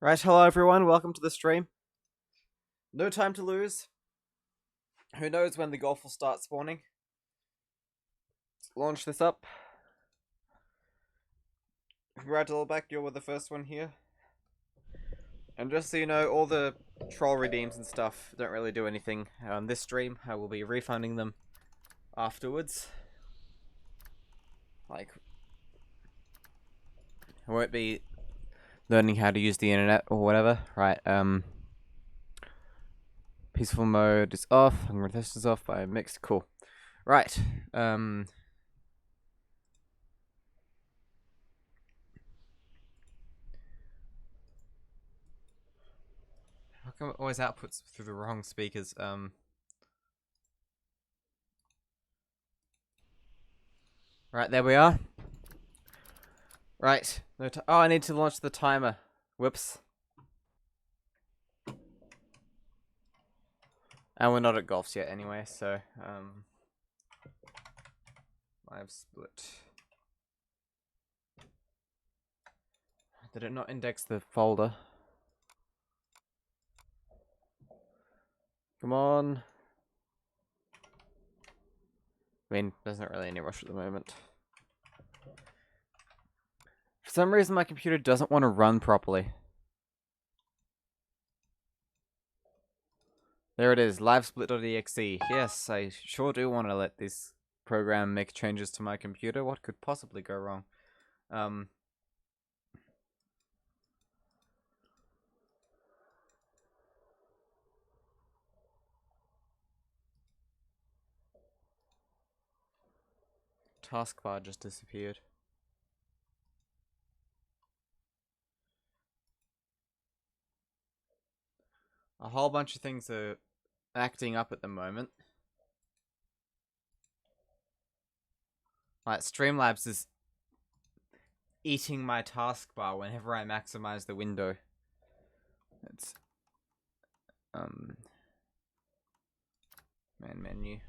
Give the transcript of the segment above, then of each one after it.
Right, hello everyone, welcome to the stream. No time to lose. Who knows when the golf will start spawning? Let's launch this up. Congratulations, you were the first one here. And just so you know, all the troll redeems and stuff don't really do anything on this stream. I will be refunding them afterwards. Like, I won't be learning how to use the internet or whatever. Right, peaceful mode is off. Hunger and thirst is off by mixed. Cool. Right, how come it always outputs through the wrong speakers? Right, there we are. Right. No oh, I need to launch the timer. Whoops. And we're not at golfs yet anyway, so, live split. Did it not index the folder? Come on. I mean, there's not really any rush at the moment. For some reason, my computer doesn't want to run properly. There it is, livesplit.exe. Yes, I sure do want to let this program make changes to my computer. What could possibly go wrong? Taskbar just disappeared. A whole bunch of things are acting up at the moment. Like, Streamlabs is eating my taskbar whenever I maximize the window. It's main menu.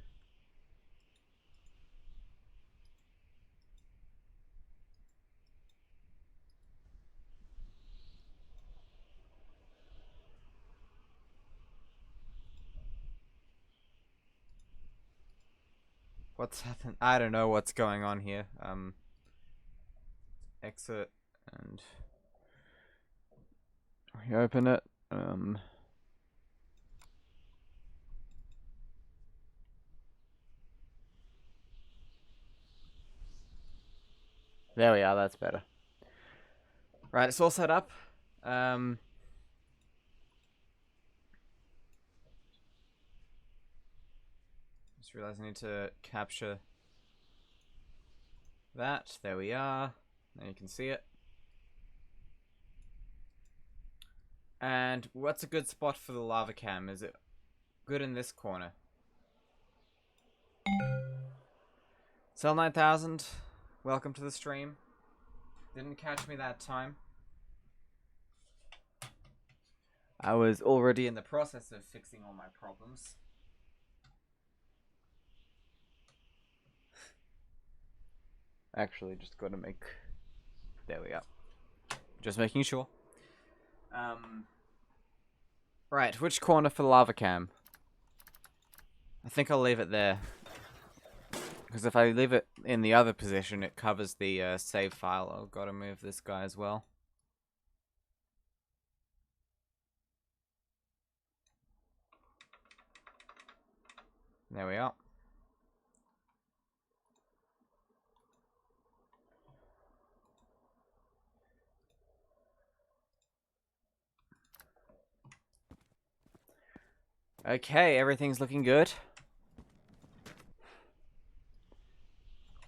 What's happened? I don't know what's going on here. Exit and reopen it. There we are, that's better. Right, it's all set up. Just realized I need to capture that. There we are. Now you can see it. And what's a good spot for the lava cam? Is it good in this corner? Cell 9000, welcome to the stream. Didn't catch me that time. I was already in the process of fixing all my problems. Actually, just gotta make... There we go. Just making sure. Right, which corner for the lava cam? I think I'll leave it there. Because if I leave it in the other position, it covers the save file. I've got to move this guy as well. There we are. Okay, everything's looking good.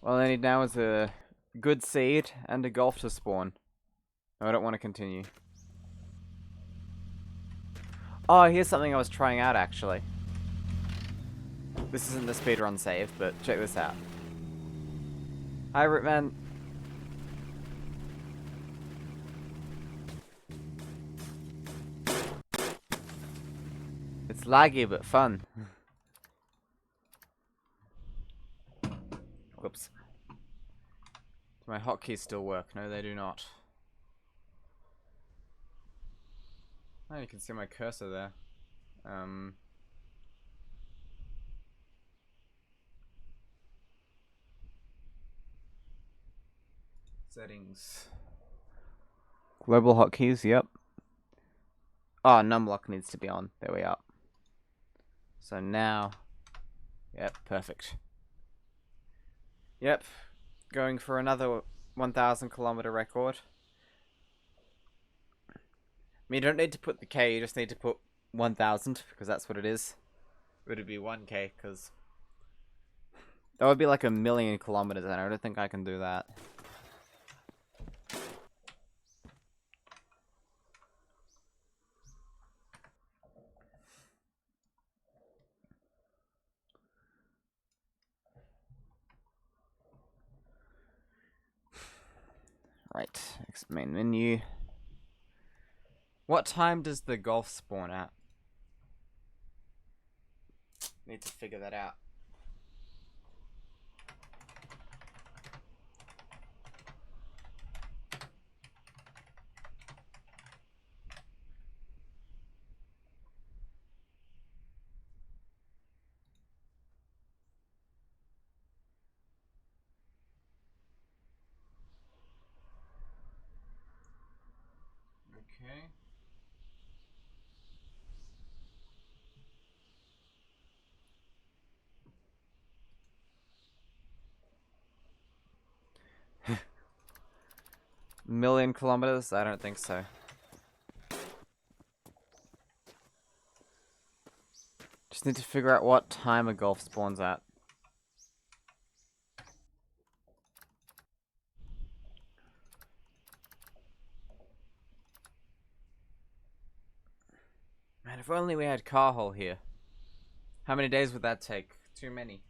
All I need now is a good seed and a golf to spawn. No, I don't want to continue. Oh, here's something I was trying out, actually. This isn't the speedrun save, but check this out. Hi, Ripman. It's laggy, but fun. Whoops. Do my hotkeys still work? No, they do not. Oh, you can see my cursor there. Settings. Global hotkeys, yep. Oh, numlock needs to be on. There we are. So now, yep, perfect. Yep, going for another 1,000 kilometer record. I mean, you don't need to put the K, you just need to put 1,000, because that's what it is. It would be 1K, because that would be like 1,000,000 kilometers, and I don't think I can do that. Right, next main menu. What time does the golf spawn at? Need to figure that out. Okay. Million kilometers? I don't think so. Just need to figure out what time a golf spawns at. Man, if only we had car hole here. How many days would that take? Too many.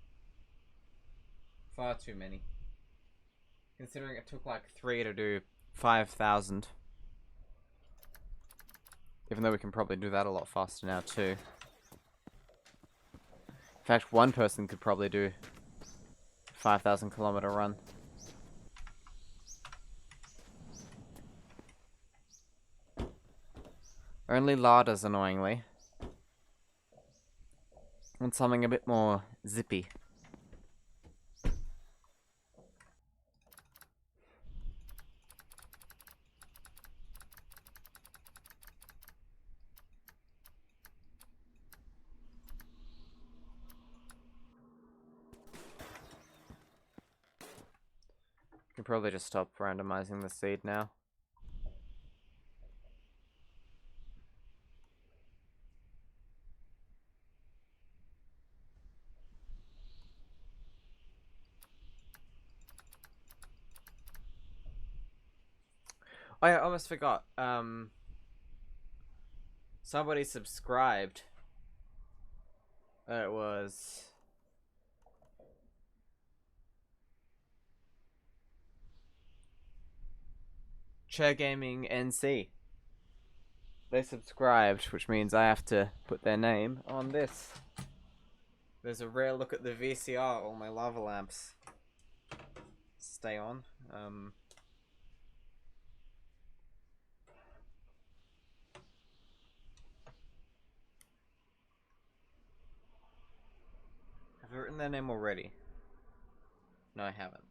Far too many. Considering it took like 3 to do 5,000. Even though we can probably do that a lot faster now too. In fact, one person could probably do 5,000 kilometer run. Only larders, annoyingly. Want something a bit more zippy. Can probably just stop randomizing the seed now. Oh, I almost forgot. Somebody subscribed. It was Chair Gaming NC. They subscribed, which means I have to put their name on this. There's a rare look at the VCR. All my lava lamps stay on. Have I written their name already? No, I haven't.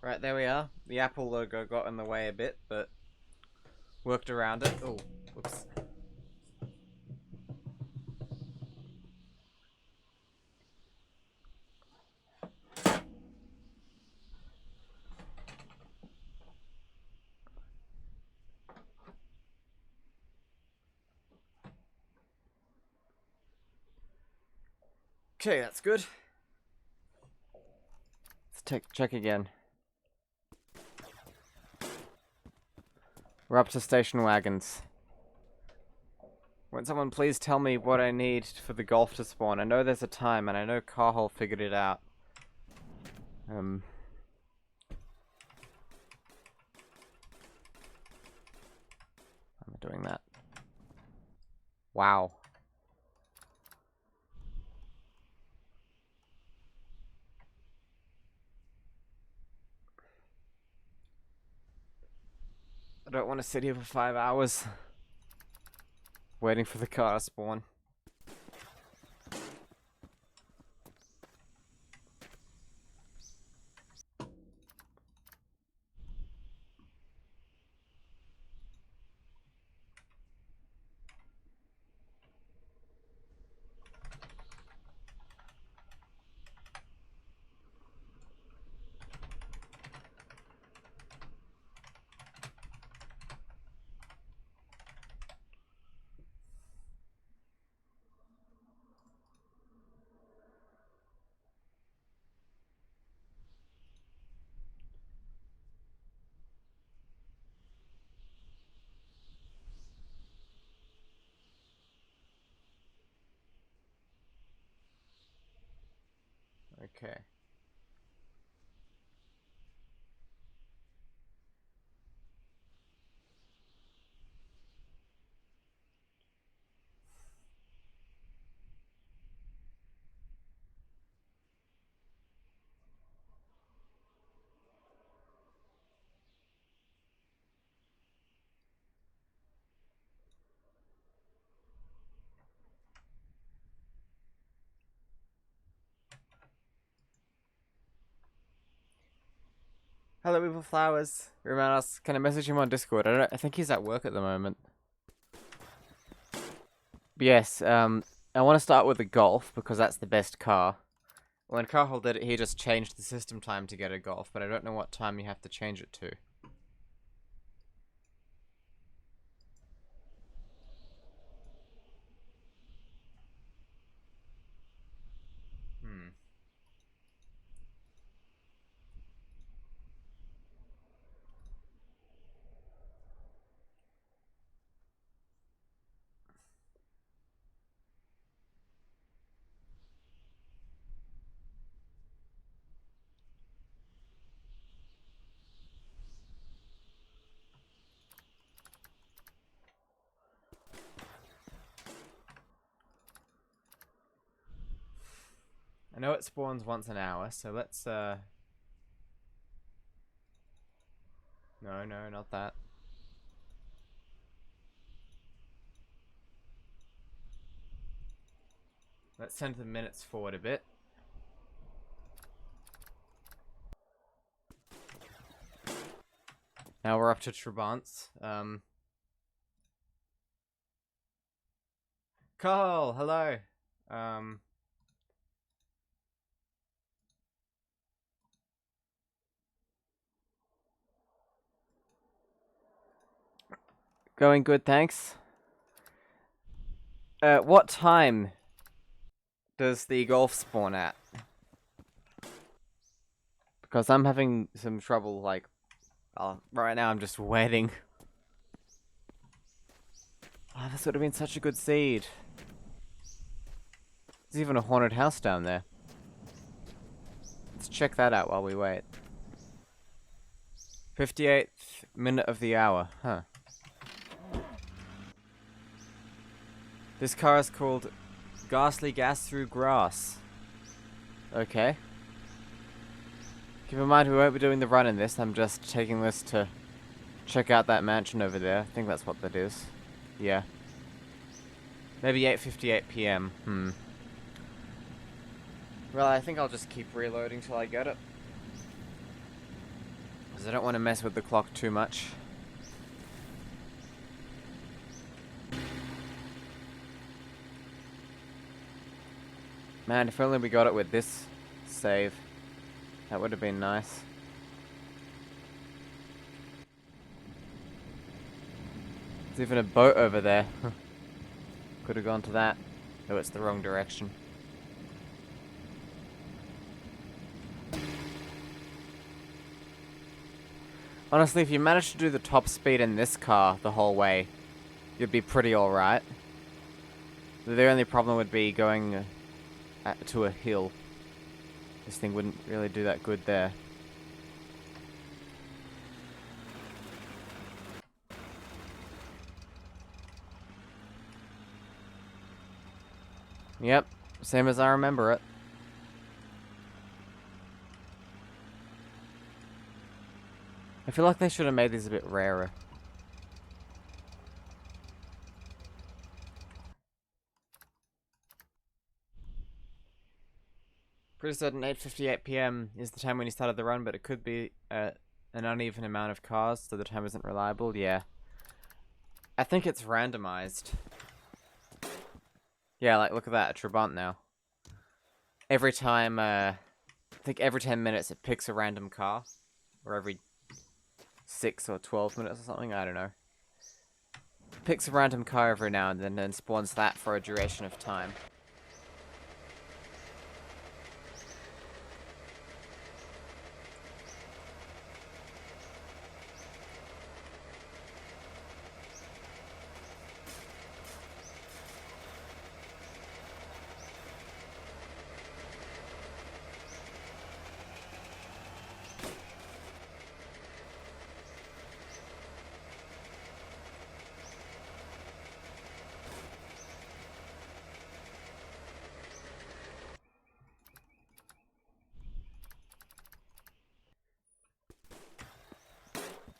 Right, there we are. The Apple logo got in the way a bit, but worked around it. Oh, whoops. Okay, that's good. Let's check again. We're up to station wagons. Won't someone please tell me what I need for the golf to spawn? I know there's a time, and I know Carhol figured it out. I'm doing that. Wow. I don't want to sit here for 5 hours waiting for the car to spawn. Okay. Hello, Evil Flowers. Romanos, can I message him on Discord? I think he's at work at the moment. But yes, I want to start with the Golf because that's the best car. When Carhol did it, he just changed the system time to get a Golf, but I don't know what time you have to change it to. I know it spawns once an hour, so let's, No, not that. Let's send the minutes forward a bit. Now we're up to Trabants. Carl, hello. Going good, thanks. What time does the Golf spawn at? Because I'm having some trouble, like, right now I'm just waiting. Oh, this would have been such a good seed. There's even a haunted house down there. Let's check that out while we wait. 58th minute of the hour, huh. This car is called Ghastly Gas Through Grass. Okay. Keep in mind we won't be doing the run in this, I'm just taking this to check out that mansion over there. I think that's what that is. Yeah. Maybe 8:58 PM. Well, I think I'll just keep reloading till I get it. Because I don't want to mess with the clock too much. Man, if only we got it with this save. That would have been nice. There's even a boat over there. Could have gone to that. Though it's the wrong direction. Honestly, if you manage to do the top speed in this car the whole way, you'd be pretty alright. The only problem would be going to a hill. This thing wouldn't really do that good there. Yep, same as I remember it. I feel like they should have made these a bit rarer. Pretty certain 8:58 PM is the time when you started the run, but it could be an uneven amount of cars, so the time isn't reliable. Yeah. I think it's randomized. Yeah, like, look at that, a Trabant now. Every time, I think every 10 minutes it picks a random car. Or every 6 or 12 minutes or something, I don't know. Picks a random car every now and then spawns that for a duration of time.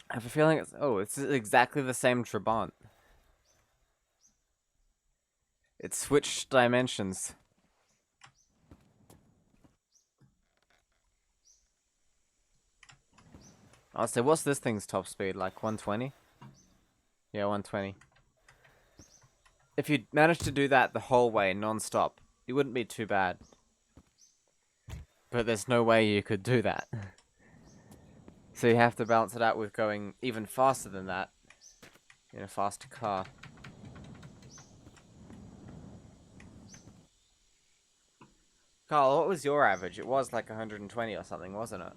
I have a feeling it's... Oh, it's exactly the same Trabant. It switched dimensions. I'll say, what's this thing's top speed? Like 120? Yeah, 120. If you managed to do that the whole way, non-stop, it wouldn't be too bad. But there's no way you could do that. So you have to balance it out with going even faster than that in a faster car. Carl, what was your average? It was like 120 or something, wasn't it?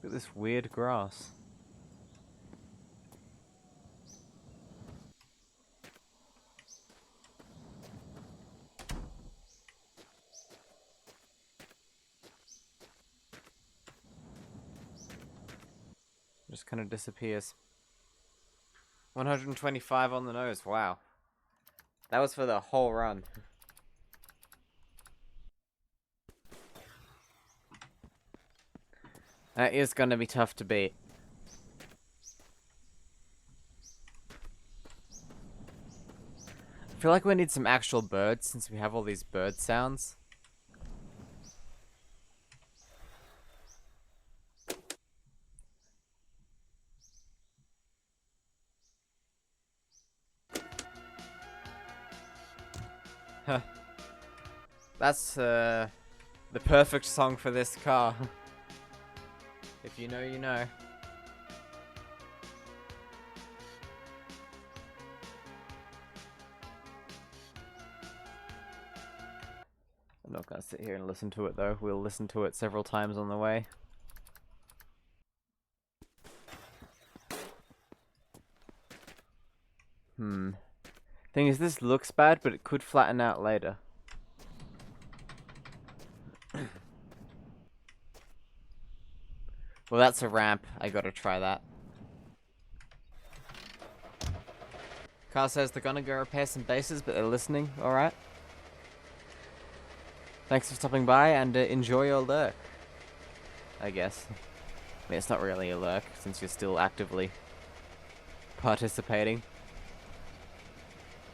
Look at this weird grass. Just kind of disappears. 125 on the nose, wow. That was for the whole run. That is gonna be tough to beat. I feel like we need some actual birds since we have all these bird sounds. Huh. That's the perfect song for this car. If you know, you know. I'm not gonna sit here and listen to it though. We'll listen to it several times on the way. Thing is, this looks bad, but it could flatten out later. Well, that's a ramp. I gotta try that. Carl says they're gonna go repair some bases, but they're listening. Alright. Thanks for stopping by, and enjoy your lurk. I guess. I mean, it's not really a lurk, since you're still actively participating.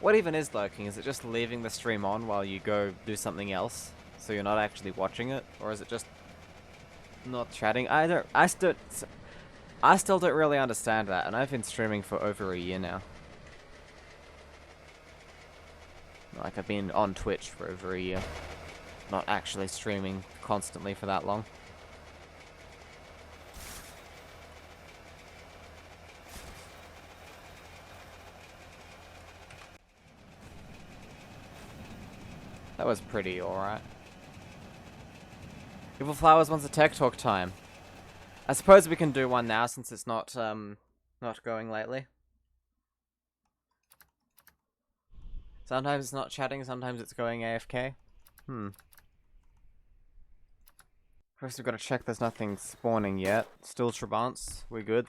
What even is lurking? Is it just leaving the stream on while you go do something else? So you're not actually watching it? Or is it just not chatting? I still don't really understand that, and I've been streaming for over a year now. Like, I've been on Twitch for over a year. Not actually streaming constantly for that long. That was pretty alright. Evil Flowers wants a tech talk time. I suppose we can do one now since it's not going lately. Sometimes it's not chatting, sometimes it's going AFK. First we've got to check there's nothing spawning yet. Still Trabants, we're good.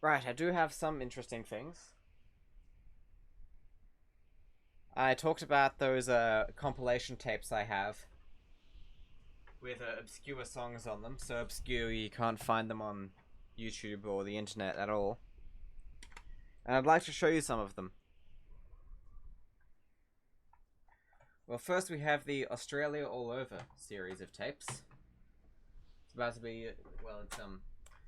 Right, I do have some interesting things. I talked about those compilation tapes I have with obscure songs on them. So obscure you can't find them on YouTube or the internet at all. And I'd like to show you some of them. Well, first we have the Australia All Over series of tapes. It's about to be, well, it's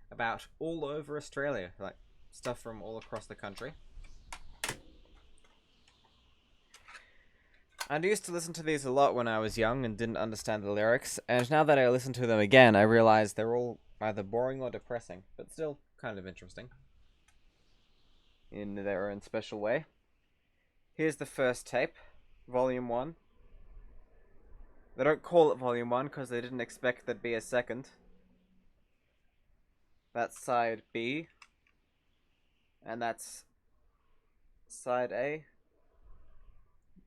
about all over Australia, like stuff from all across the country. I used to listen to these a lot when I was young and didn't understand the lyrics, and now that I listen to them again, I realize they're all either boring or depressing, but still kind of interesting in their own special way. Here's the first tape, Volume 1. They don't call it Volume 1 because they didn't expect there'd be a second. That's side B. And that's side A.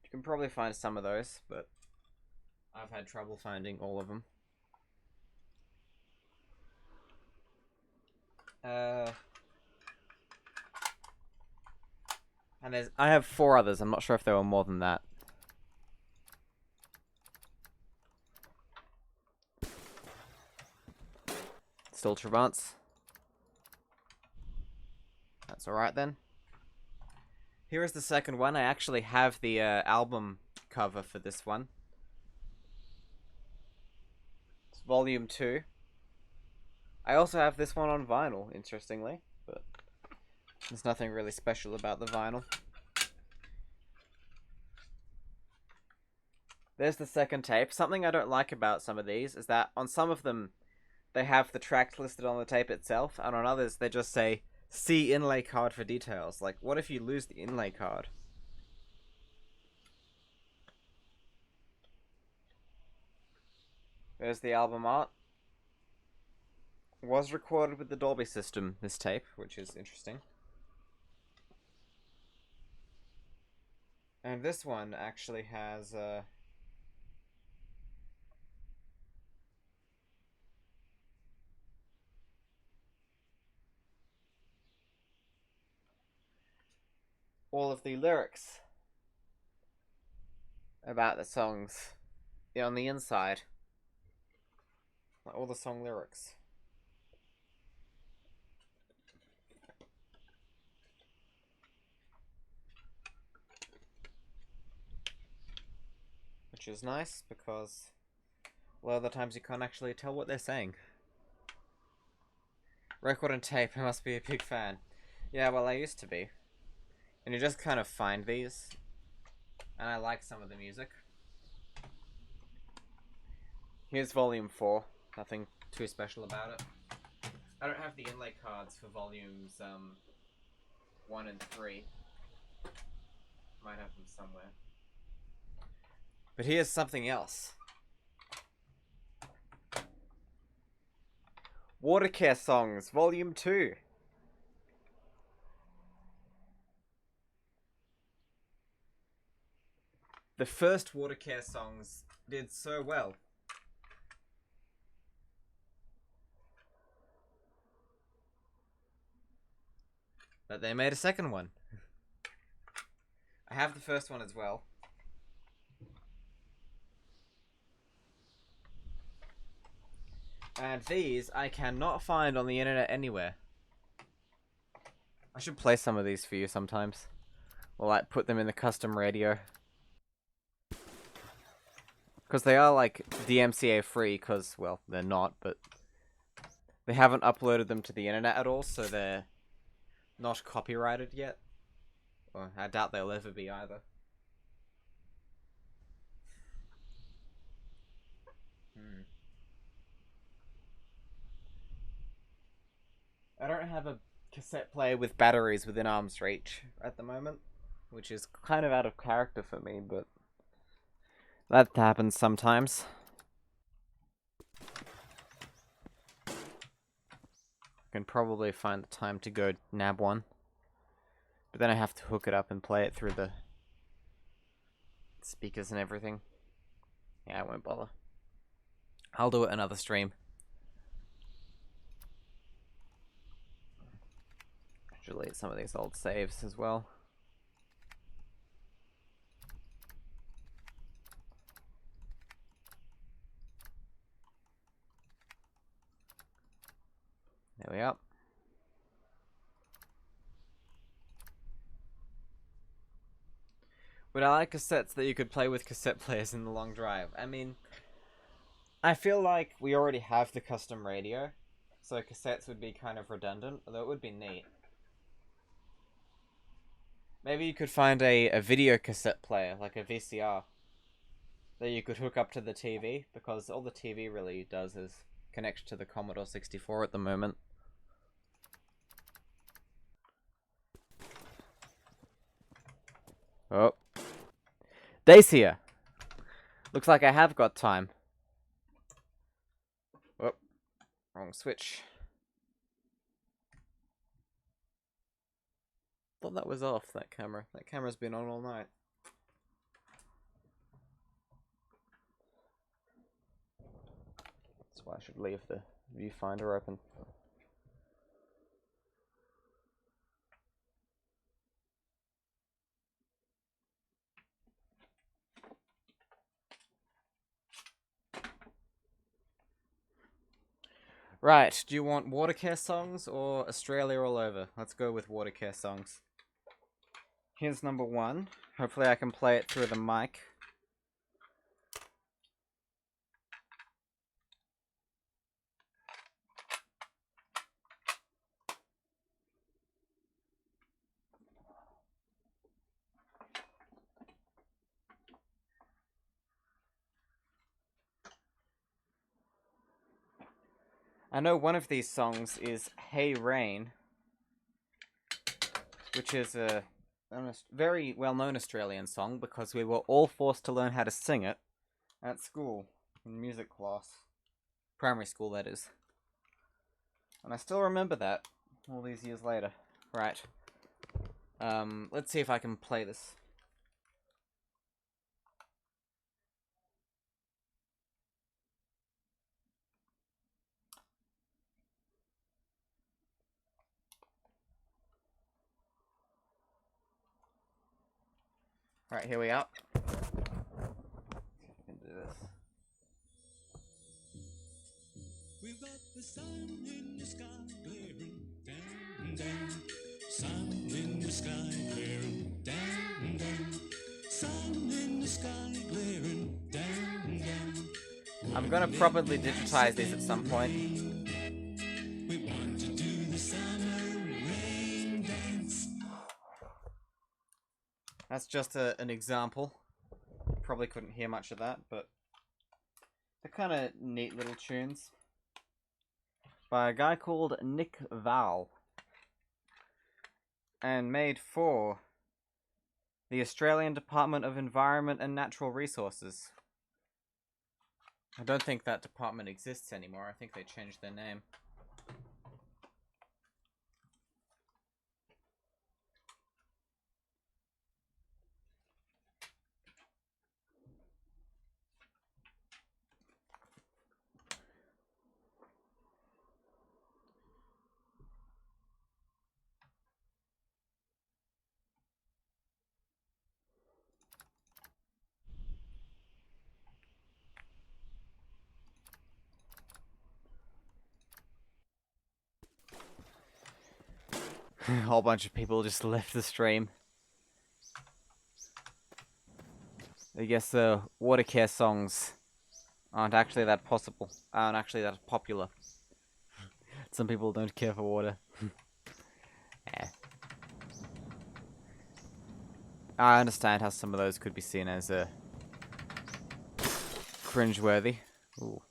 You can probably find some of those, but I've had trouble finding all of them. And I have 4 others. I'm not sure if there were more than that. Still Trabants. That's alright then. Here is the second one. I actually have the album cover for this one. It's Volume 2. I also have this one on vinyl, interestingly, but there's nothing really special about the vinyl. There's the second tape. Something I don't like about some of these is that on some of them, they have the tracks listed on the tape itself, and on others, they just say, see inlay card for details. Like, what if you lose the inlay card? There's the album art. Was recorded with the Dolby system, this tape, which is interesting. And this one actually has all of the lyrics about the songs on the inside. Like all the song lyrics. Which is nice because a lot of the times you can't actually tell what they're saying. Record and tape, I must be a big fan. Yeah, well, I used to be. And you just kind of find these. And I like some of the music. Here's Volume 4. Nothing too special about it. I don't have the inlay cards for Volumes 1 and 3. Might have them somewhere. But here's something else. Watercare Songs, Volume 2. The first Watercare songs did so well. That they made a second one. I have the first one as well. And these I cannot find on the internet anywhere. I should play some of these for you sometimes. Or like put them in the custom radio. Because they are like DMCA free, because, well, they're not, but they haven't uploaded them to the internet at all, so they're not copyrighted yet. Or I doubt they'll ever be either. I don't have a cassette player with batteries within arm's reach at the moment. which is kind of out of character for me, but that happens sometimes. I can probably find the time to go nab one, but then I have to hook it up and play it through the speakers and everything. Yeah, I won't bother. I'll do it another stream. Delete some of these old saves as well. There we are. But I like cassettes that you could play with cassette players in the long drive. I mean, I feel like we already have the custom radio, so cassettes would be kind of redundant, although it would be neat. Maybe you could find a video cassette player, like a VCR, that you could hook up to the TV, because all the TV really does is connect to the Commodore 64 at the moment. Oh. Dacia! Looks like I have got time. Oh. Wrong switch. Thought that was off, that camera. That camera's been on all night. That's why I should leave the viewfinder open. Right, do you want Watercare songs or Australia all over? Let's go with Watercare songs. Here's number 1. Hopefully I can play it through the mic. I know one of these songs is Hey Rain, which is a very well-known Australian song because we were all forced to learn how to sing it at school, in music class. Primary school, that is. And I still remember that, all these years later. Right. Let's see if I can play this. Right, here we are. See if I can do this. We've got the sun in the sky glaring down, down. Sun in the sky glaring down, down. Sun in the sky glaring down, down. I'm gonna probably digitize these at some point. We want to do the summer rain dance. That's just an example. Probably couldn't hear much of that, but they're kind of neat little tunes by a guy called Nick Val, and made for the Australian Department of Environment and Natural Resources. I don't think that department exists anymore. I think they changed their name. A whole bunch of people just left the stream. I guess the Watercare songs aren't actually that popular. Some people don't care for water. Yeah. I understand how some of those could be seen as cringeworthy. Ooh.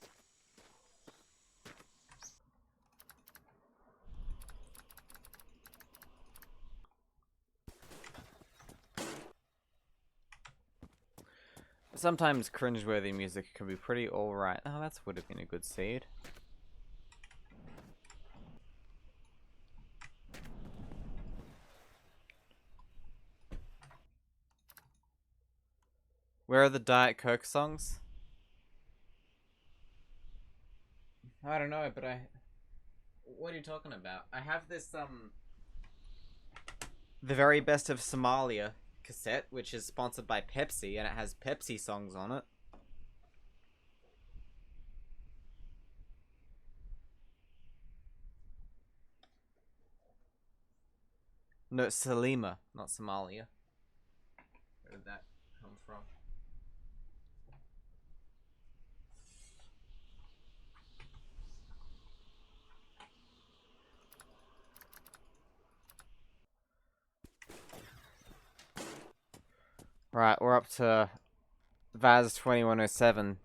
Sometimes cringeworthy music can be pretty alright. Oh, that would have been a good seed. Where are the Diet Coke songs? I don't know, but what are you talking about? I have this, The Very Best of Somalia cassette, which is sponsored by Pepsi, and it has Pepsi songs on it. No, it's Salima, not Somalia. Where did that come from? Right, we're up to Vaz 2107.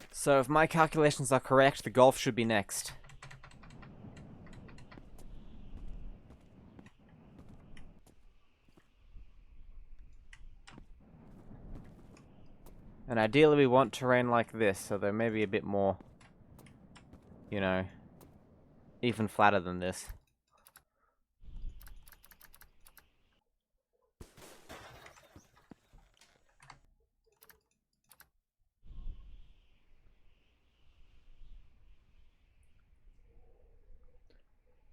So if my calculations are correct, the golf should be next. And ideally we want terrain like this, so there may be a bit more, you know, even flatter than this.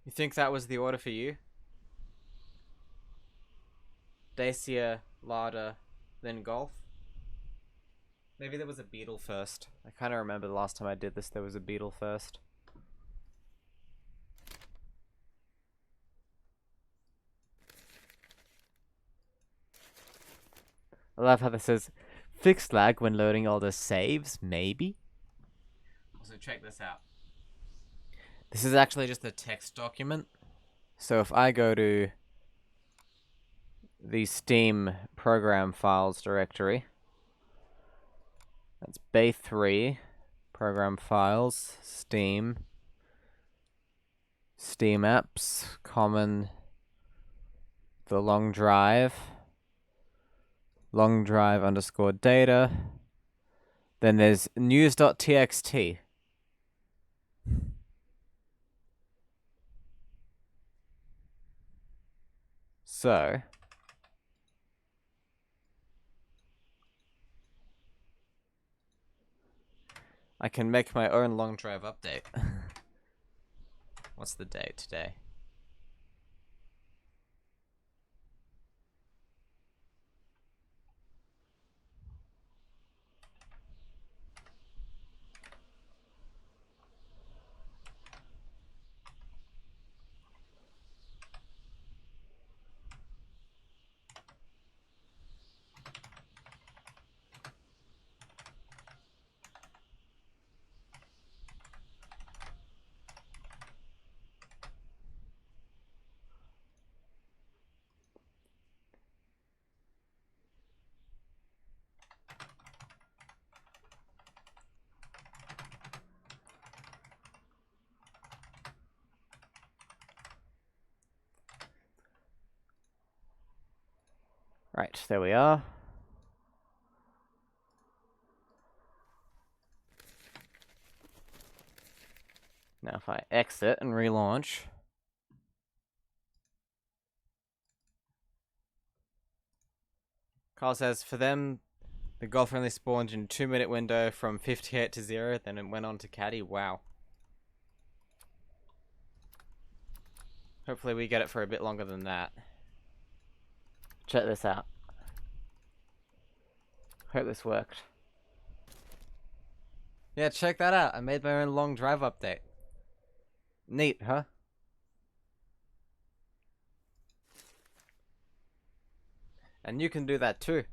You think that was the order for you? Dacia, Lada, then Golf? Maybe there was a Beetle first. I kind of remember the last time I did this, there was a Beetle first. I love how this says, fixed lag when loading all the saves, maybe? So check this out. This is actually just a text document. So if I go to the Steam program files directory, that's Bay3, program files, Steam, Steam apps, common, the long drive underscore data. Then there's news.txt. So I can make my own long drive update. What's the date today? Right, there we are. Now if I exit and relaunch, Carl says for them, the golf only spawned in a 2-minute window from 58 to 0, then it went on to caddy. Wow. Hopefully we get it for a bit longer than that. Check this out. Hope this worked. Yeah, check that out. I made my own long drive update. Neat, huh? And you can do that too.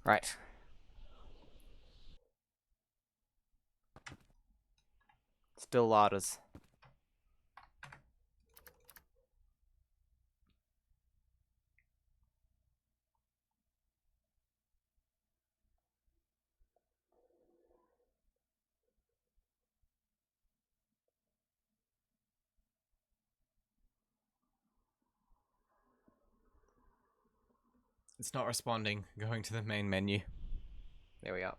Right. Still Ladas. It's not responding. Going to the main menu. There we are.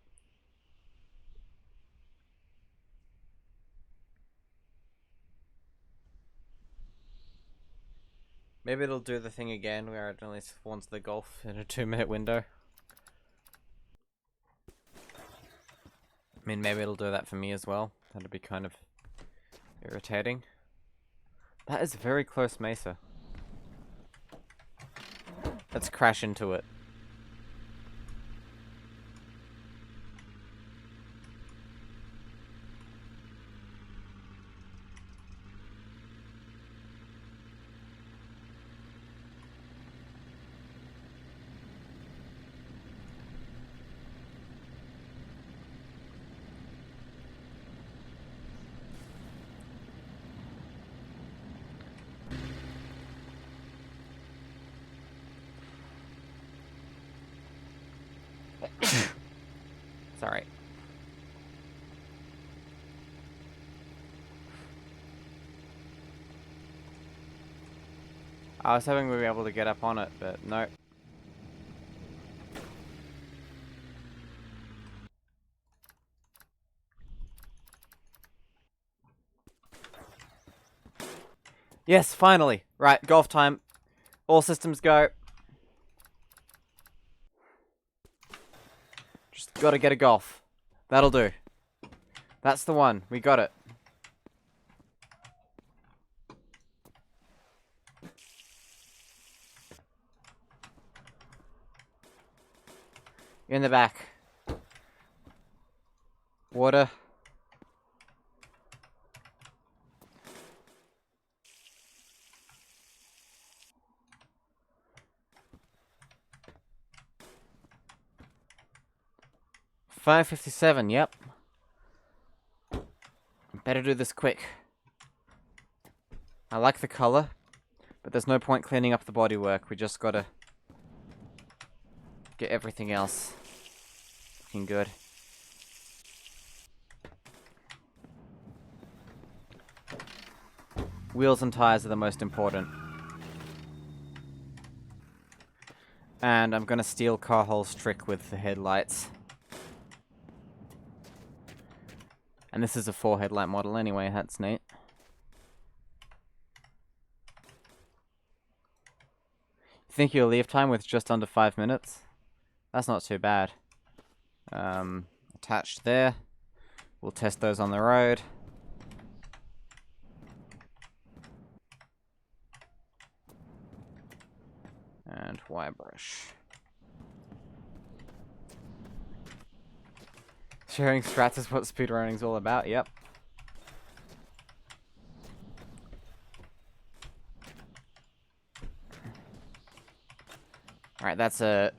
Maybe it'll do the thing again where it only spawns the golf in a 2-minute window. I mean, maybe it'll do that for me as well. That'd be kind of irritating. That is very close, Mesa. Let's crash into it. Sorry. I was hoping we'd be able to get up on it, but no. Yes, finally! Right, golf time. All systems go. Just gotta get a golf. That'll do. That's the one. We got it. In the back. Water. $5.57, yep. Better do this quick. I like the color, but there's no point cleaning up the bodywork. We just gotta get everything else looking good. Wheels and tires are the most important. And I'm gonna steal Carhol's trick with the headlights. And this is a 4 headlight model anyway, that's neat. You think you'll leave time with just under 5 minutes? That's not too bad. Attached there. We'll test those on the road. And Y brush. Sharing strats is what speedrunning's all about, yep. Alright, that's a...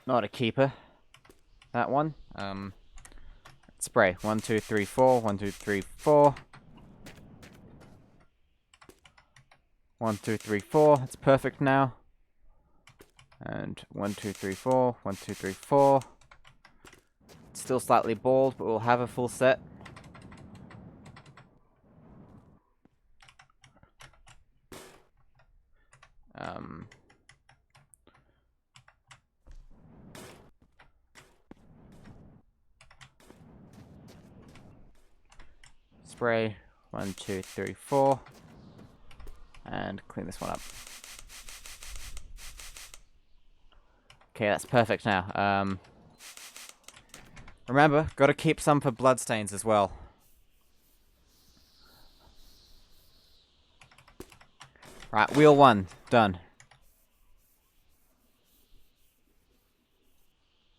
not a keeper. That one. Spray. 1, 2, 3, 4. 1, 2, 3, 4. 1, 2, 3, 4. It's perfect now. And 1, 2, 3, 4. 1, 2, 3, 4. It's still slightly bald, but we'll have a full set. Spray. 1, 2, 3, 4. And clean this one up. Okay, that's perfect now. Remember, gotta keep some for bloodstains as well. Right, wheel 1, done.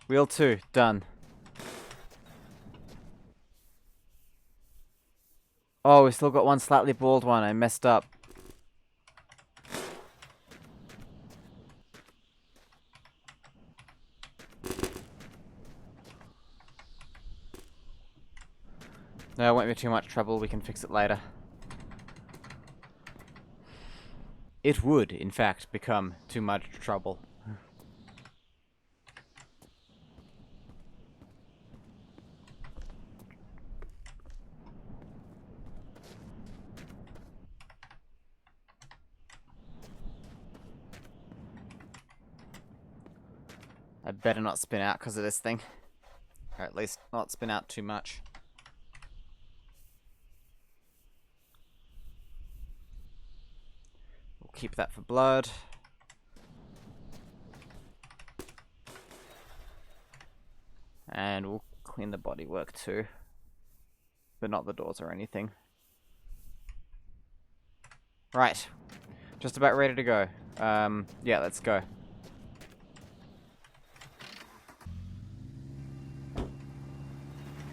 Wheel 2, done. Oh, we still got one slightly bald one. I messed up. No, it won't be too much trouble. We can fix it later. It would, in fact, become too much trouble. I better not spin out because of this thing. Or at least not spin out too much. We'll keep that for blood. And we'll clean the bodywork too. But not the doors or anything. Right. Just about ready to go. Yeah, let's go.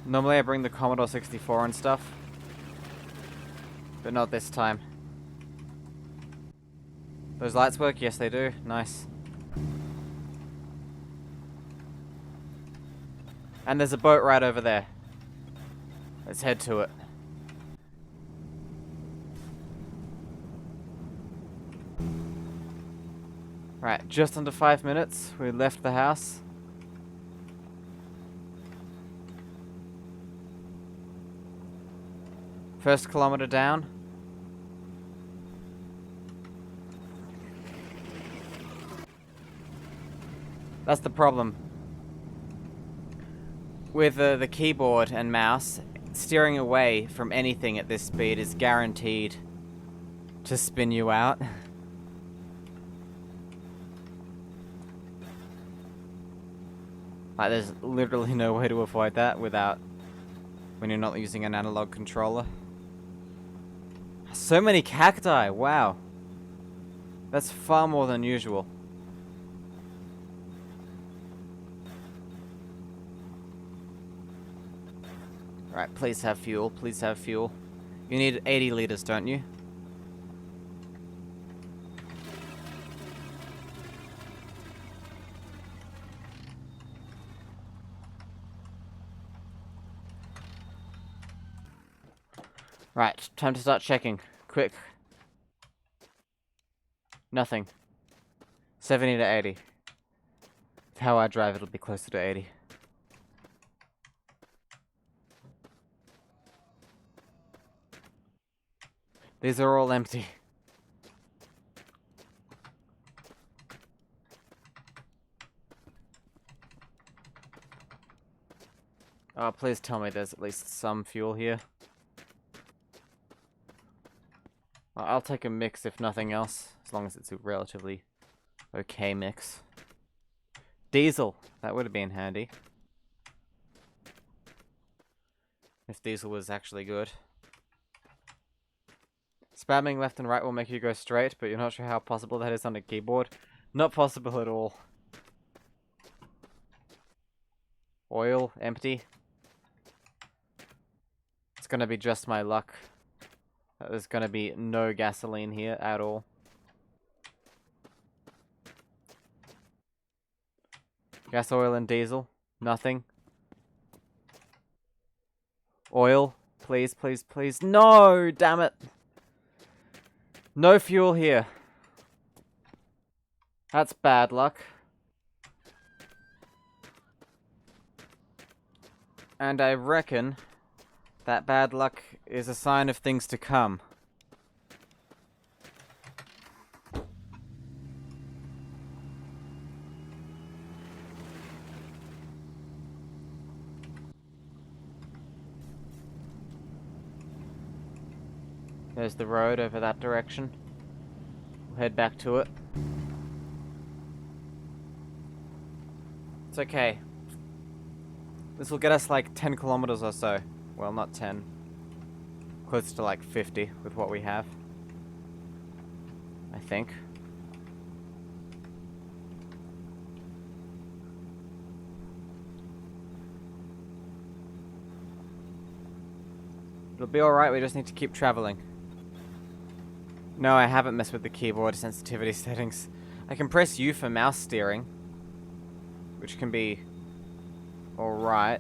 Normally I bring the Commodore 64 and stuff. But not this time. Those lights work? Yes, they do. Nice. And there's a boat right over there. Let's head to it. Right, just under 5 minutes. We left the house. First kilometer down. That's the problem. With the keyboard and mouse, steering away from anything at this speed is guaranteed to spin you out. Like, there's literally no way to avoid that without when you're not using an analog controller. So many cacti, wow. That's far more than usual. Right, please have fuel, please have fuel. You need 80 liters, don't you? Right, time to start checking. Quick. Nothing. 70 to 80. With how I drive, it'll be closer to 80. These are all empty. Oh, please tell me there's at least some fuel here. I'll take a mix if nothing else, as long as it's a relatively okay mix. Diesel, that would have been handy. If diesel was actually good. Spamming left and right will make you go straight, but you're not sure how possible that is on a keyboard. Not possible at all. Oil, empty. It's gonna be just my luck. There's gonna be no gasoline here at all. Gas, oil, and diesel. Nothing. Oil. Please, please, please. No! Damn it! No fuel here. That's bad luck. And I reckon that bad luck is a sign of things to come. There's the road over that direction. We'll head back to it. It's okay. This will get us like 10 kilometers or so. Well, not 10. Close to like 50 with what we have. I think. It'll be alright, we just need to keep traveling. No, I haven't messed with the keyboard sensitivity settings. I can press U for mouse steering, which can be alright.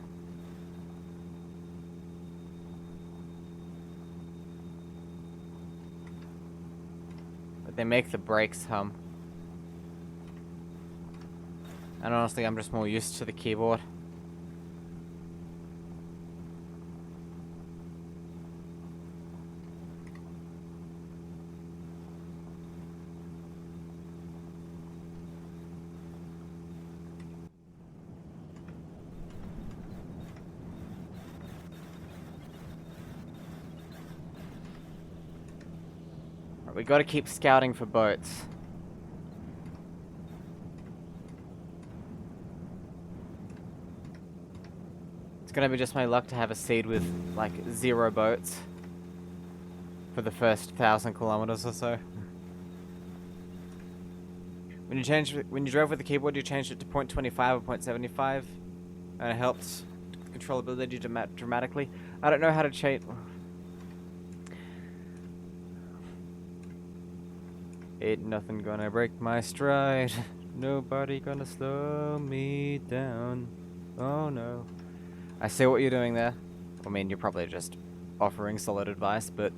But they make the brakes hum. And honestly, I'm just more used to the keyboard. We gotta keep scouting for boats. It's gonna be just my luck to have a seed with, like, 0 boats. For the first 1,000 kilometers or so. When you drove with the keyboard, you changed it to 0.25 or 0.75, and it helped controllability dramatically. I don't know how to change. Ain't nothing gonna break my stride. Nobody gonna slow me down. Oh no. I see what you're doing there. I mean, you're probably just offering solid advice, but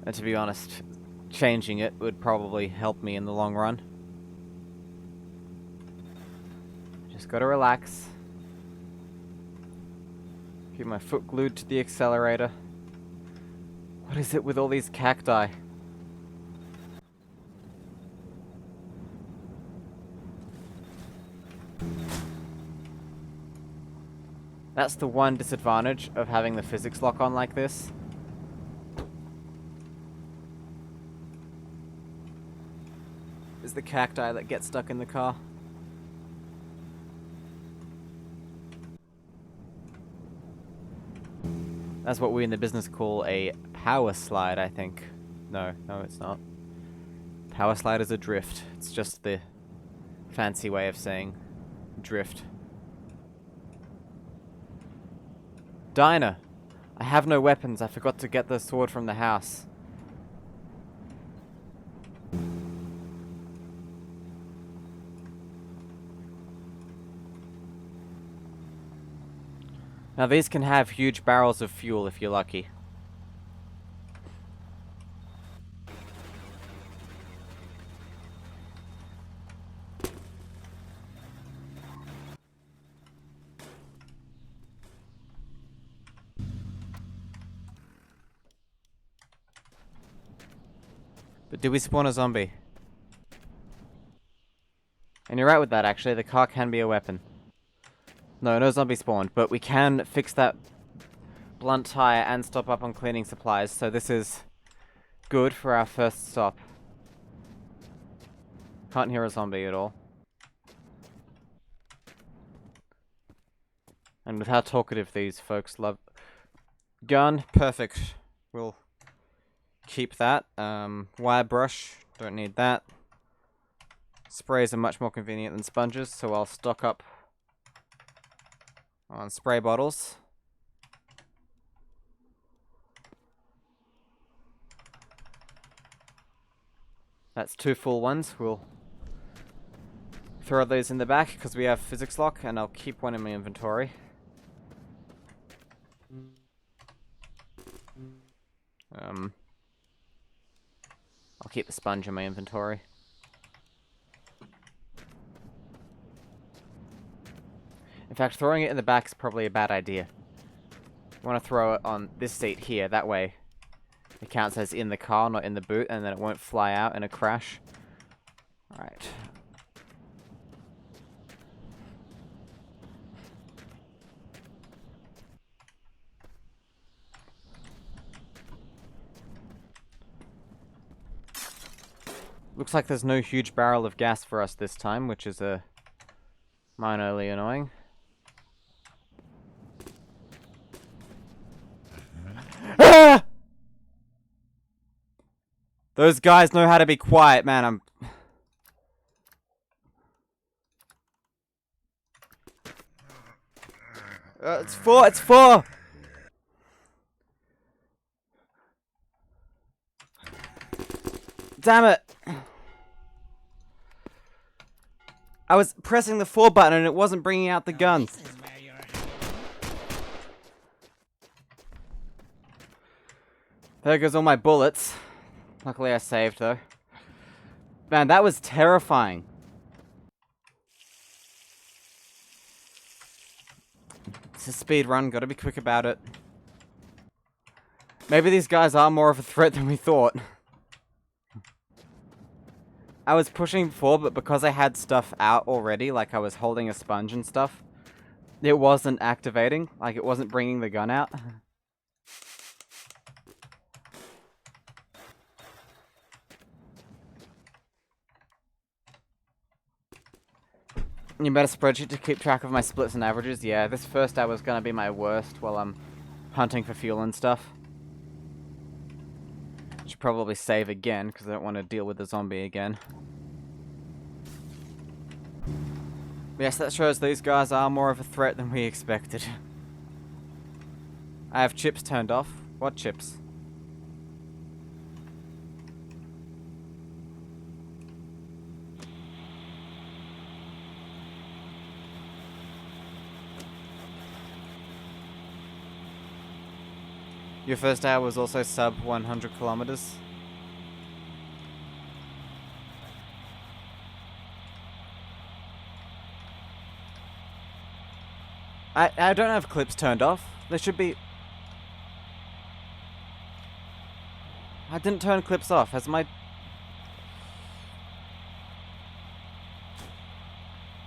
to be honest, changing it would probably help me in the long run. Just gotta relax. Keep my foot glued to the accelerator. What is it with all these cacti? That's the one disadvantage of having the physics lock on like this. Is the cacti that get stuck in the car. That's what we in the business call a power slide, I think. No, it's not. Power slide is a drift. It's just the fancy way of saying drift. Diner! I have no weapons. I forgot to get the sword from the house. Now these can have huge barrels of fuel if you're lucky. But did we spawn a zombie? And you're right with that, actually. The car can be a weapon. No zombie spawned, but we can fix that blunt tire and stop up on cleaning supplies, so this is good for our first stop. Can't hear a zombie at all. And with how talkative these folks love... Gun, perfect. We'll keep that. Wire brush, don't need that. Sprays are much more convenient than sponges, so I'll stock up on spray bottles. That's 2 full ones. We'll throw those in the back because we have physics lock, and I'll keep one in my inventory. I'll keep the sponge in my inventory. In fact, throwing it in the back is probably a bad idea. I want to throw it on this seat here, that way it counts as in the car, not in the boot, and then it won't fly out in a crash. Alright. Looks like there's no huge barrel of gas for us this time, which is minorly annoying. Ah! Those guys know how to be quiet, man. It's 4, it's 4! Damn it! I was pressing the 4 button and it wasn't bringing out the guns. There goes all my bullets. Luckily I saved though. Man, that was terrifying. It's a speed run, gotta be quick about it. Maybe these guys are more of a threat than we thought. I was pushing before, but because I had stuff out already, like I was holding a sponge and stuff, it wasn't activating, like it wasn't bringing the gun out. You better spreadsheet to keep track of my splits and averages. Yeah, this first hour is gonna be my worst while I'm hunting for fuel and stuff. Should probably save again because I don't want to deal with the zombie again. Yes, that shows these guys are more of a threat than we expected. I have chips turned off. What chips? Your first hour was also sub 100 kilometers. I don't have clips turned off. There should be... I didn't turn clips off. Has my...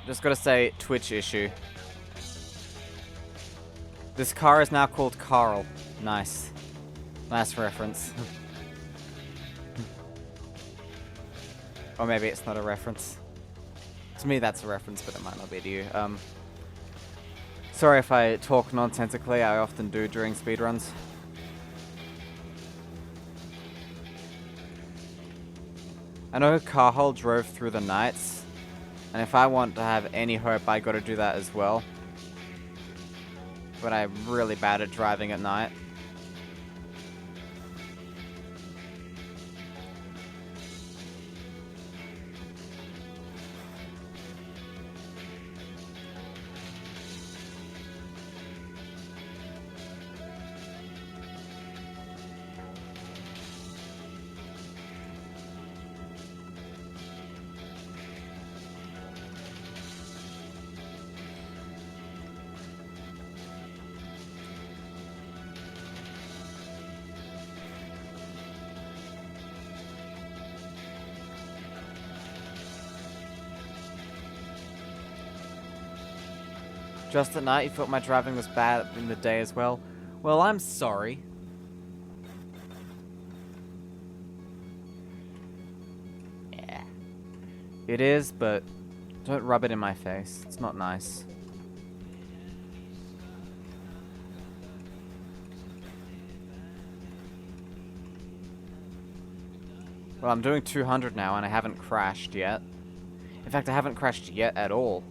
Just gotta say, Twitch issue. This car is now called Carl. Nice. Nice reference. Or maybe it's not a reference. To me that's a reference, but it might not be to you. Sorry if I talk nonsensically, I often do during speedruns. I know Carl drove through the nights, and if I want to have any hope, I gotta do that as well. But I'm really bad at driving at night. Just at night, you thought my driving was bad in the day as well? Well, I'm sorry. Yeah. It is, but don't rub it in my face. It's not nice. Well, I'm doing 200 now and I haven't crashed yet. In fact, I haven't crashed yet at all.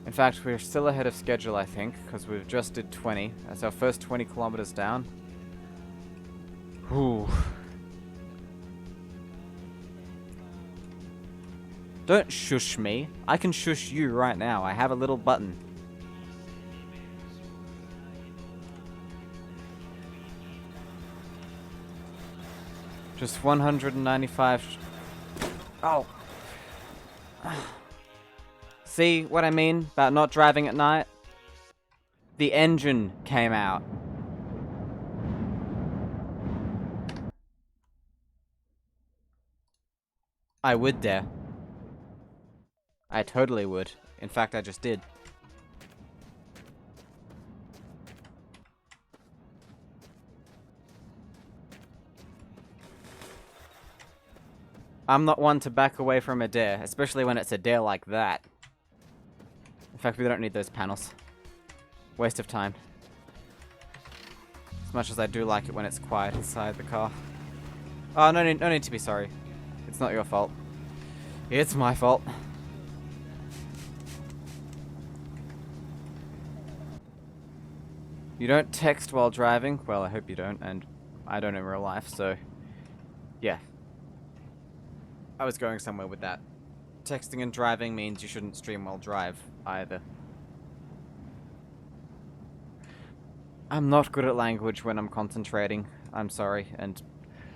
In fact, we're still ahead of schedule, I think, because we've just did 20. That's our first 20 kilometers down. Whew. Don't shush me. I can shush you right now. I have a little button. Just 195... Oh. See what I mean about not driving at night? The engine came out. I would dare. I totally would. In fact, I just did. I'm not one to back away from a dare, especially when it's a dare like that. In fact, we don't need those panels. Waste of time. As much as I do like it when it's quiet inside the car. Oh, no need to be sorry. It's not your fault. It's my fault. You don't text while driving? Well, I hope you don't, and I don't in real life, so... yeah. I was going somewhere with that. Texting and driving means you shouldn't stream while drive, either. I'm not good at language when I'm concentrating. I'm sorry, and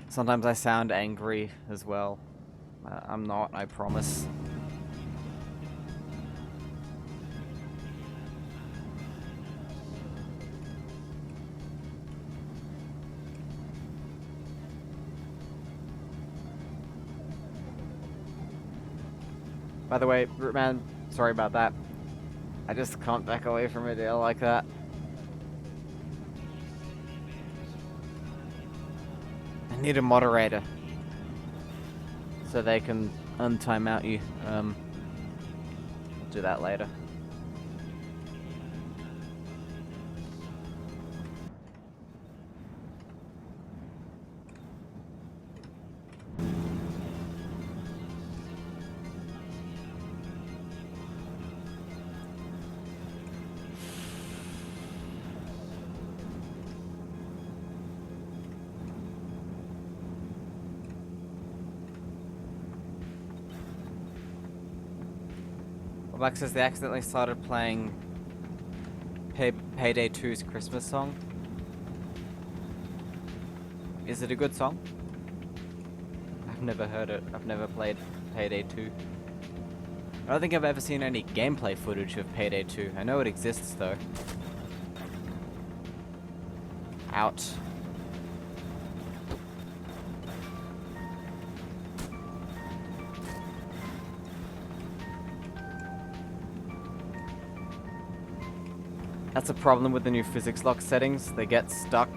sometimes I sound angry as well. I'm not, I promise. By the way, man, sorry about that. I just can't back away from a deal like that. I need a moderator. So they can untime out you. do that later. Black says they accidentally started playing Payday 2's Christmas song. Is it a good song? I've never heard it. I've never played Payday 2. I don't think I've ever seen any gameplay footage of Payday 2. I know it exists though. Out. That's a problem with the new physics lock settings. They get stuck.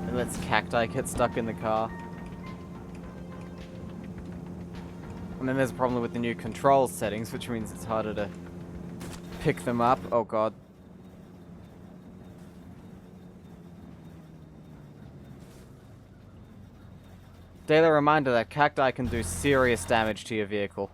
It lets cacti get stuck in the car. And then there's a problem with the new control settings, which means it's harder to pick them up. Oh god. Daily reminder that cacti can do serious damage to your vehicle.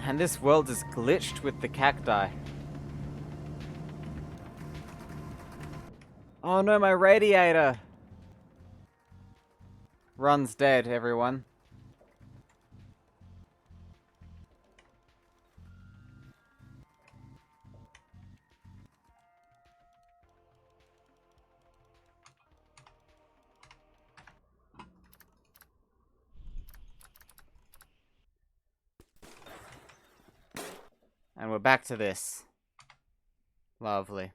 And this world is glitched with the cacti. Oh no, my radiator! Run's dead, everyone. And we're back to this. Lovely.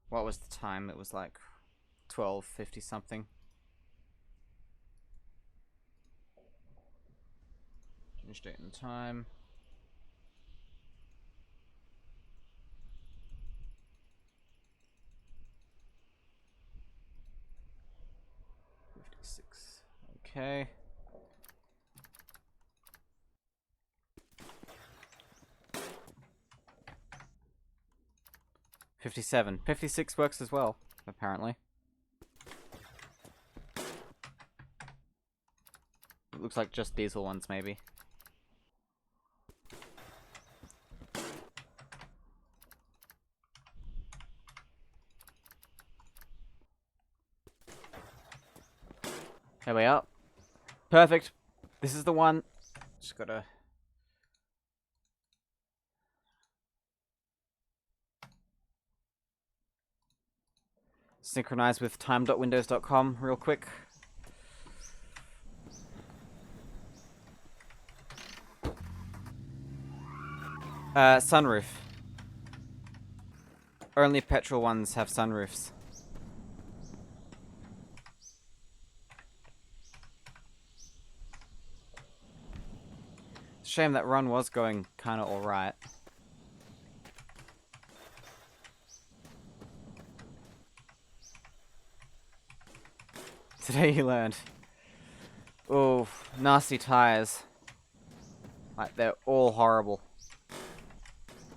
What was the time? It was like 12:50 something. Change date and time. Okay. 57. 56 works as well, apparently. It looks like just diesel ones, maybe. Here we are. Perfect. This is the one. Just gotta... synchronize with time.windows.com real quick. Sunroof. Only petrol ones have sunroofs. Shame that run was going kinda alright. Today you learned. Oh, nasty tires. Like, they're all horrible.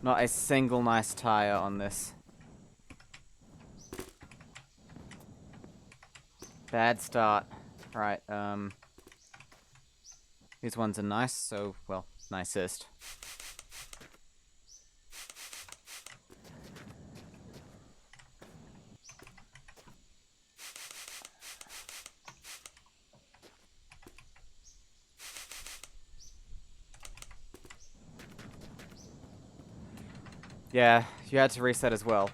Not a single nice tire on this. Bad start. Right, these ones are nice, so, well, nicest. Yeah, you had to reset as well.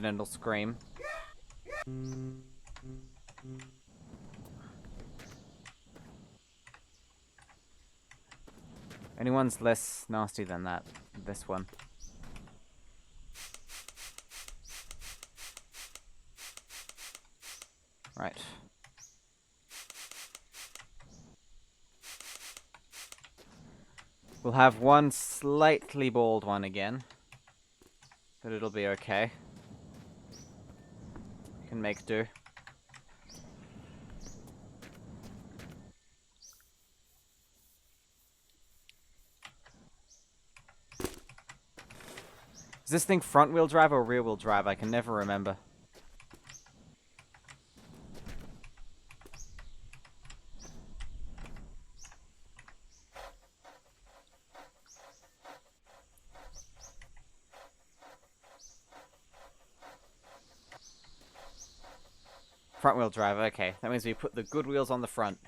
accidental scream. Anyone's less nasty than that. This one. Right. We'll have one slightly bald one again. But it'll be okay. Can make do. Is this thing front-wheel drive or rear-wheel drive? I can never remember. Front-wheel drive, okay. That means we put the good wheels on the front.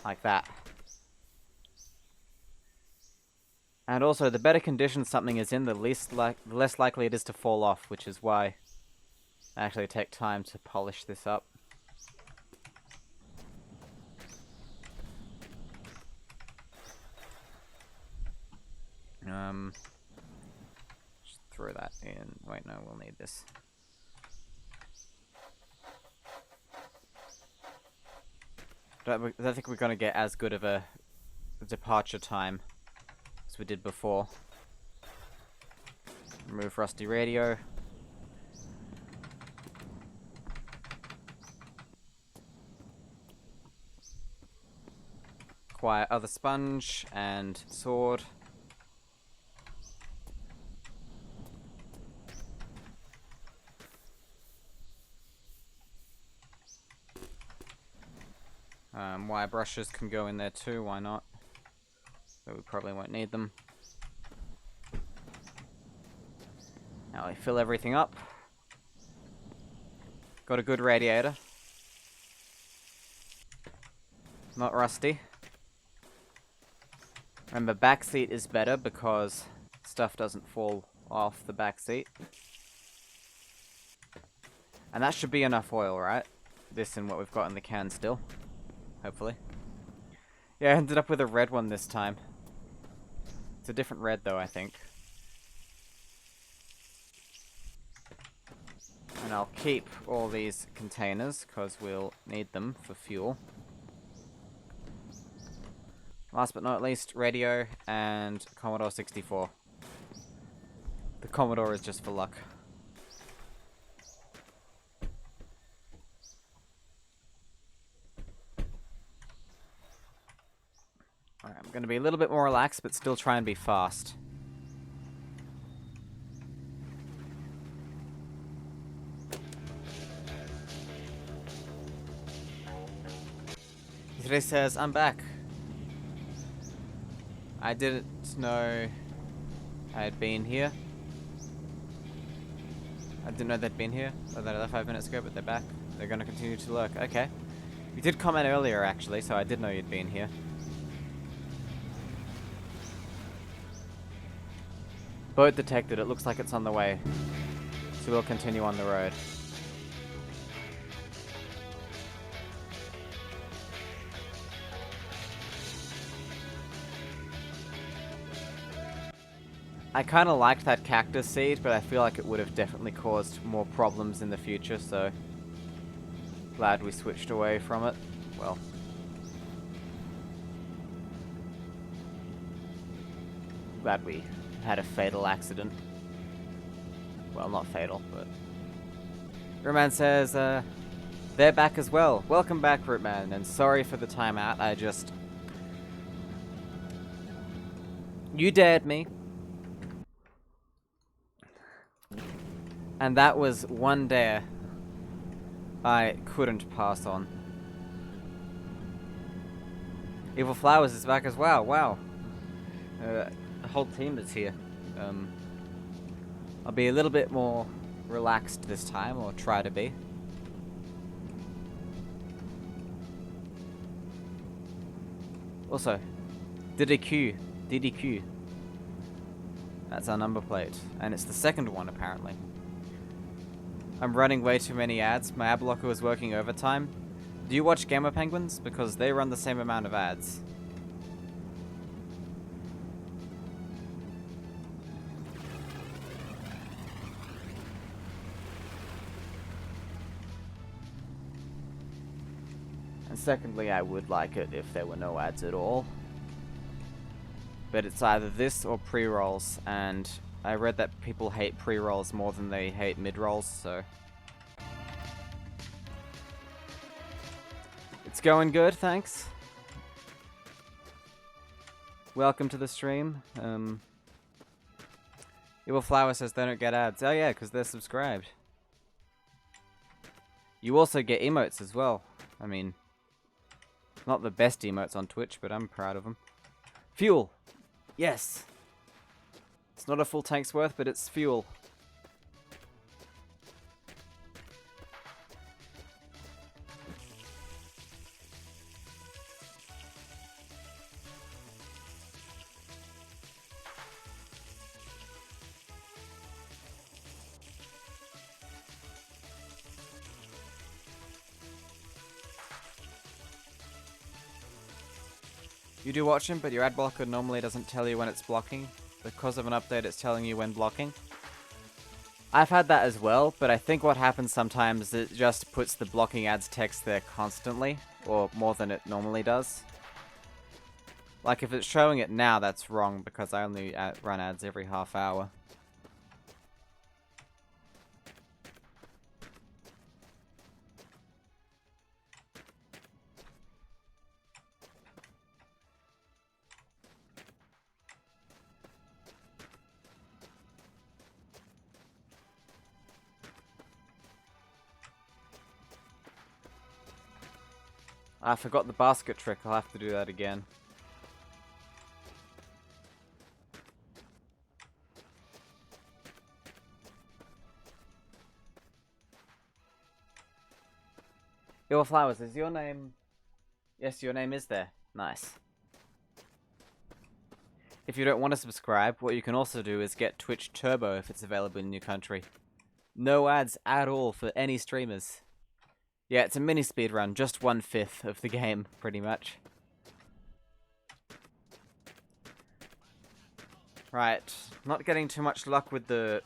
Like that. And also, the better condition something is in, the less likely it is to fall off, which is why I actually take time to polish this up. Just throw that in. Wait, no, we'll need this. I don't think we're going to get as good of a departure time as we did before. Remove rusty radio. Acquire other sponge and sword. Wire brushes can go in there too, why not? But we probably won't need them. Now we fill everything up. Got a good radiator. Not rusty. Remember, back seat is better because stuff doesn't fall off the back seat. And that should be enough oil, right? This and what we've got in the can still. Hopefully. Yeah, I ended up with a red one this time. It's a different red though, I think. And I'll keep all these containers, because we'll need them for fuel. Last but not least, radio and Commodore 64. The Commodore is just for luck. Alright, I'm going to be a little bit more relaxed, but still try and be fast. Today says, I'm back. I didn't know I had been here. I didn't know they'd been here. Or that I left 5 minutes ago, but they're back. They're going to continue to lurk. Okay. You did comment earlier, actually, so I did know you'd been here. Boat detected. It looks like it's on the way. So we'll continue on the road. I kind of liked that cactus seed, but I feel like it would have definitely caused more problems in the future, so glad we switched away from it. Well, glad we had a fatal accident. Well, not fatal, but... Rootman says, they're back as well. Welcome back, Rootman, and sorry for the timeout. I just... You dared me. And that was one dare I couldn't pass on. Evil Flowers is back as well. Wow. The whole team is here. I'll be a little bit more relaxed this time, or try to be. Also, did a queue DDQ. That's our number plate. And it's the second one, apparently. I'm running way too many ads. My ad blocker was working overtime. Do you watch Gamer Penguins? Because they run the same amount of ads. And secondly, I would like it if there were no ads at all. But it's either this or pre-rolls, and I read that people hate pre-rolls more than they hate mid-rolls, so... It's going good, thanks. Welcome to the stream. Evil Flower says they don't get ads. Oh yeah, because they're subscribed. You also get emotes as well. I mean... Not the best emotes on Twitch, but I'm proud of them. Fuel! Yes! It's not a full tank's worth, but it's fuel. You do watch him, but your ad blocker normally doesn't tell you when it's blocking. Because of an update, it's telling you when blocking. I've had that as well, but I think what happens sometimes is it just puts the blocking ads text there constantly, or more than it normally does. Like if it's showing it now, that's wrong because I only run ads every half hour. I forgot the basket trick, I'll have to do that again. Your Flowers, is your name... Yes, your name is there. Nice. If you don't want to subscribe, what you can also do is get Twitch Turbo if it's available in your country. No ads at all for any streamers. Yeah, it's a mini speedrun, just 1/5 of the game, pretty much. Right, not getting too much luck with the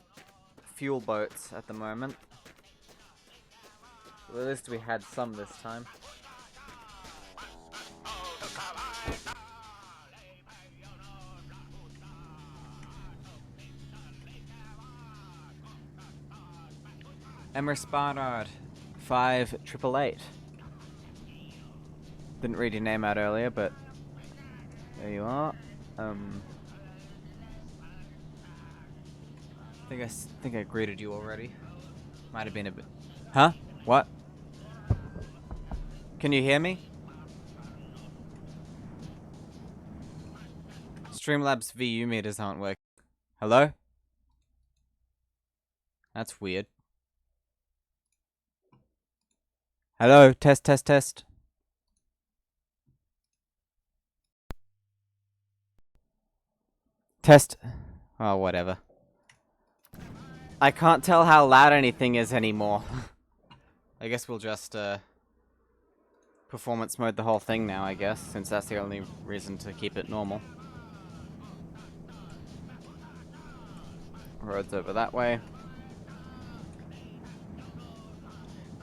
fuel boats at the moment. Well, at least we had some this time. Emmer Sparnard, 5888. Didn't read your name out earlier, but there you are. I think I greeted you already. Might have been a bit. Huh? What? Can you hear me? Streamlabs VU meters aren't working. Hello? That's weird. Hello? Test, test, test. Test. Oh, whatever. I can't tell how loud anything is anymore. I guess we'll just, performance mode the whole thing now, I guess, since that's the only reason to keep it normal. Road's over that way.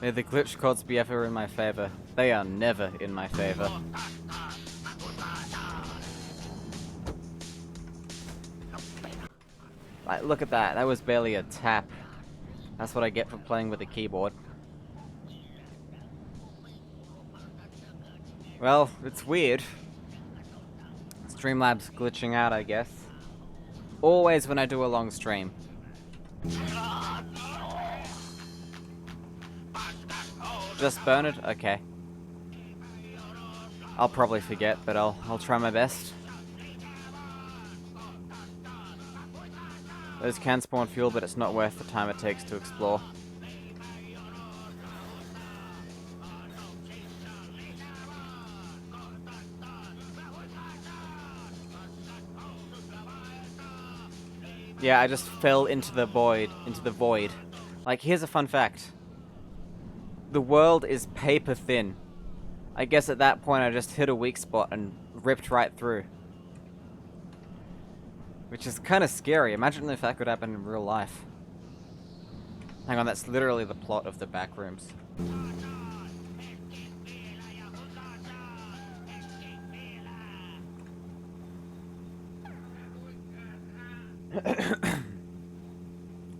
May the glitch codes be ever in my favor. They are never in my favor. Like, look at that. That was barely a tap. That's what I get for playing with a keyboard. Well, it's weird. Streamlabs glitching out, I guess. Always when I do a long stream. Just Bernard? Okay. I'll probably forget, but I'll try my best. Those can spawn fuel, but it's not worth the time it takes to explore. Yeah, I just fell into the void. Like, here's a fun fact. The world is paper thin. I guess at that point I just hit a weak spot and ripped right through. Which is kind of scary. Imagine if that could happen in real life. Hang on, that's literally the plot of the back rooms.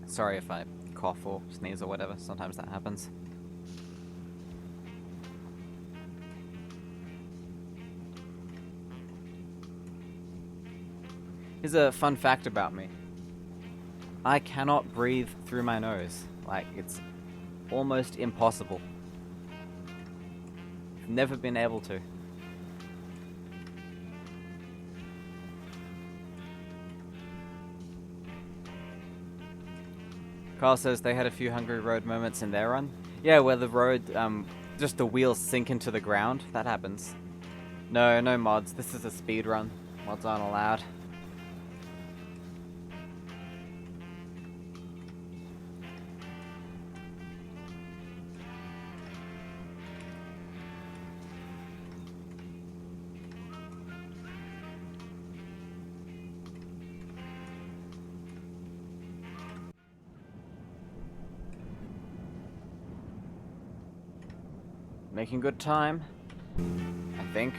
Sorry if I cough or sneeze or whatever, sometimes that happens. Here's a fun fact about me. I cannot breathe through my nose. Like, it's almost impossible. I've never been able to. Carl says they had a few Hungry Road moments in their run. Yeah, where the road, just the wheels sink into the ground. That happens. No mods. This is a speed run. Mods aren't allowed. Making good time, I think.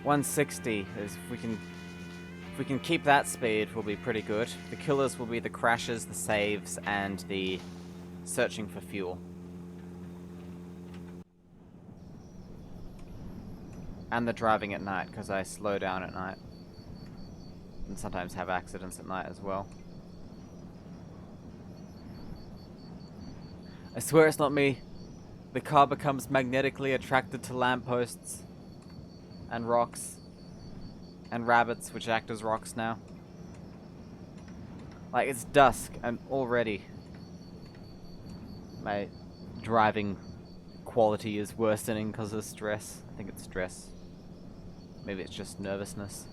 160 is if we can keep that speed, we'll be pretty good. The killers will be the crashes, the saves, and the searching for fuel. And the driving at night, because I slow down at night. And sometimes have accidents at night as well. I swear it's not me. The car becomes magnetically attracted to lampposts and rocks and rabbits, which act as rocks now. Like, it's dusk and already my driving quality is worsening because of stress. I think it's stress. Maybe it's just nervousness.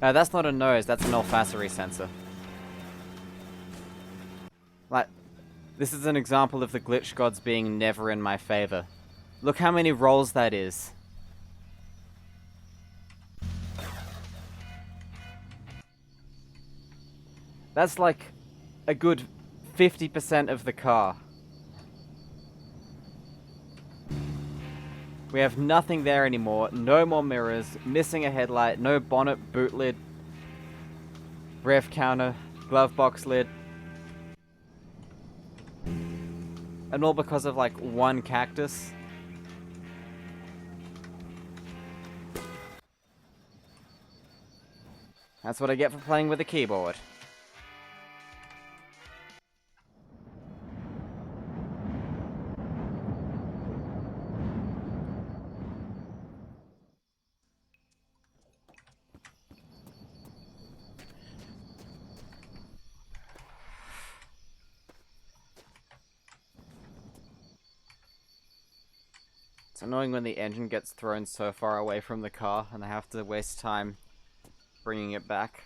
That's not a nose, that's an olfactory sensor. Like, this is an example of the glitch gods being never in my favor. Look how many rolls that is. That's like a good 50% of the car. We have nothing there anymore, no more mirrors, missing a headlight, no bonnet, boot lid, ref counter, glove box lid. And all because of like one cactus. That's what I get for playing with a keyboard. It's annoying when the engine gets thrown so far away from the car and I have to waste time bringing it back.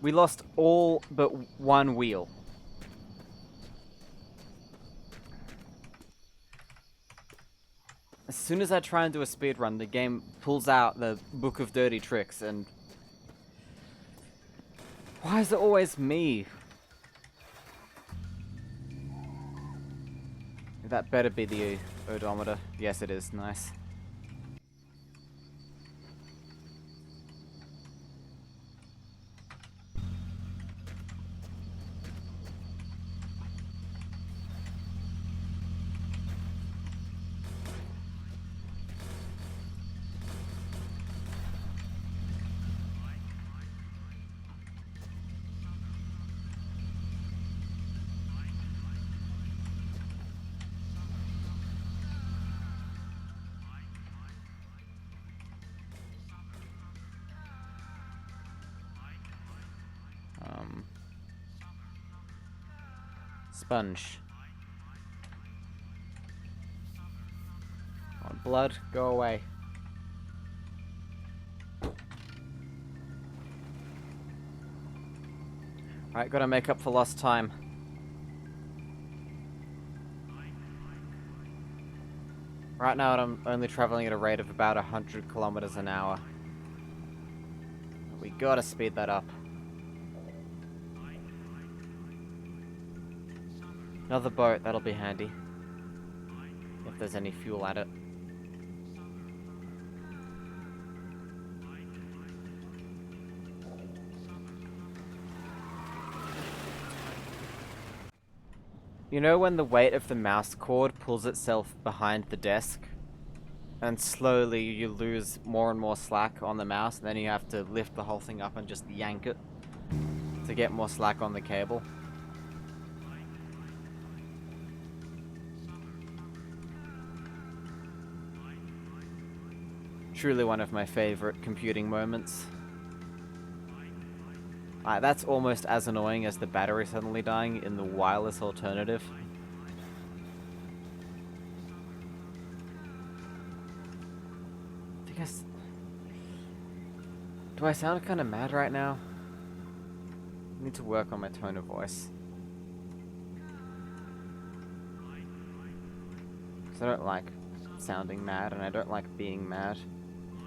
We lost all but one wheel. As soon as I try and do a speedrun, the game pulls out the Book of Dirty Tricks and... Why is it always me? That better be the odometer. Yes, it is. Nice. Sponge. Oh, blood, go away. Alright, gotta make up for lost time. Right now I'm only traveling at a rate of about 100 kilometers an hour. We gotta speed that up. Another boat, that'll be handy. If there's any fuel at it. You know when the weight of the mouse cord pulls itself behind the desk? And slowly you lose more and more slack on the mouse, and then you have to lift the whole thing up and just yank it to get more slack on the cable. Truly one of my favorite computing moments. That's almost as annoying as the battery suddenly dying in the wireless alternative. I guess... Do I sound kind of mad right now? I need to work on my tone of voice. Because I don't like sounding mad, and I don't like being mad.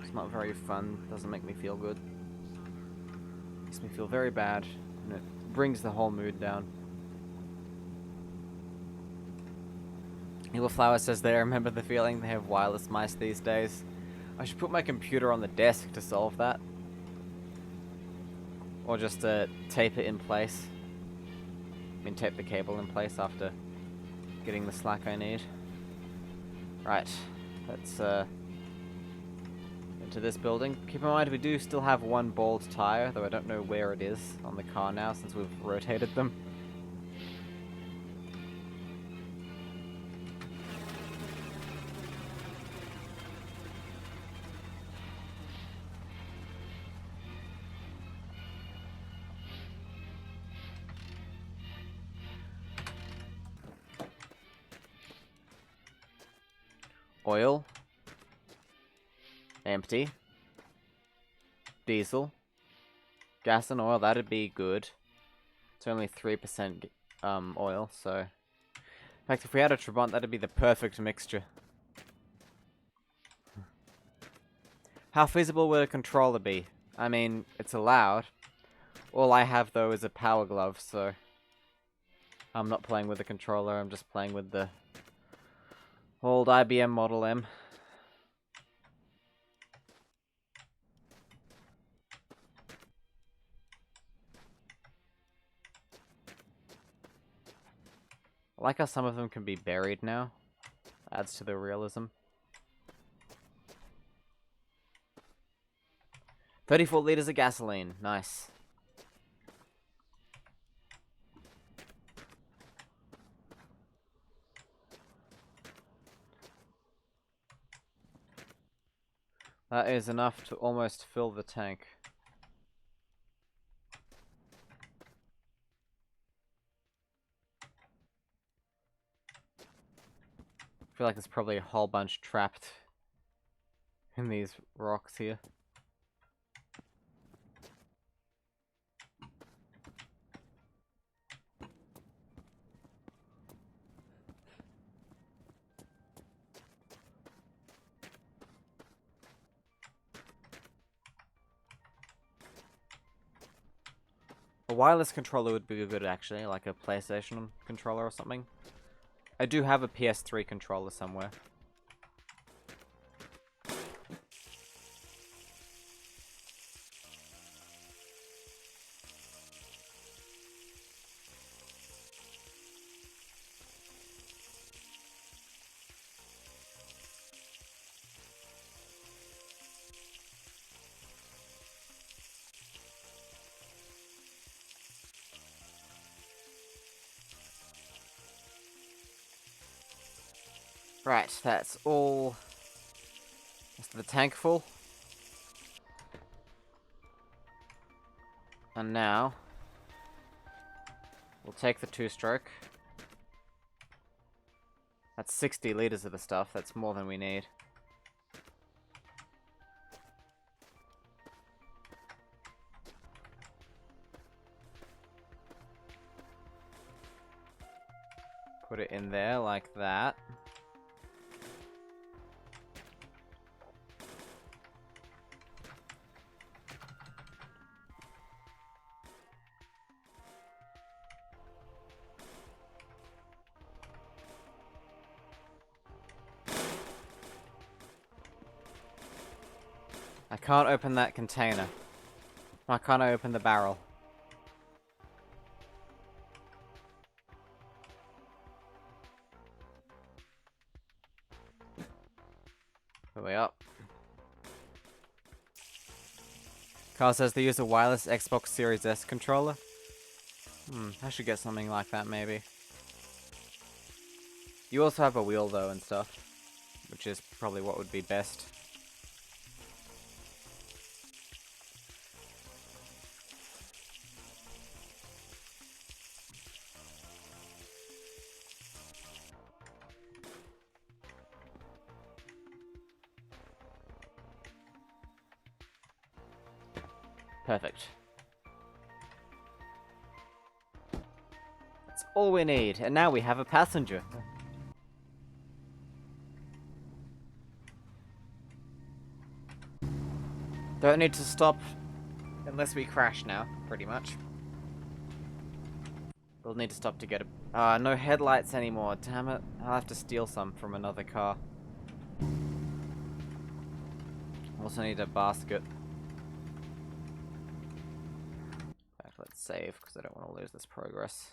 It's not very fun, doesn't make me feel good. Makes me feel very bad, and it brings the whole mood down. Evil Flower says they remember the feeling they have wireless mice these days. I should put my computer on the desk to solve that. Or just tape it in place. I mean, tape the cable in place after getting the slack I need. Right, let's into this building. Keep in mind we do still have one bald tire, though I don't know where it is on the car now since we've rotated them. Oil. Empty. Diesel. Gas and oil, that'd be good. It's only 3% oil, so... In fact, if we had a Trabant, that'd be the perfect mixture. How feasible would a controller be? I mean, it's allowed. All I have, though, is a power glove, so... I'm not playing with the controller, I'm just playing with the... old IBM Model M. I like how some of them can be buried now. Adds to the realism. 34 liters of gasoline. Nice. That is enough to almost fill the tank. I feel like there's probably a whole bunch trapped in these rocks here. A wireless controller would be good, actually, like a PlayStation controller or something. I do have a PS3 controller somewhere. Right, that's all. Rest of the tank full. And now, we'll take the two-stroke. That's 60 liters of the stuff. That's more than we need. Put it in there like that. I can't open that container. Why can't I open the barrel? Way up. Carl says they use a wireless Xbox Series S controller. I should get something like that maybe. You also have a wheel though and stuff, which is probably what would be best. Perfect. That's all we need, and now we have a passenger. Don't need to stop unless we crash now, pretty much. We'll need to stop to get a... no headlights anymore, damn it. I'll have to steal some from another car. Also need a basket. Let's save, because I don't want to lose this progress.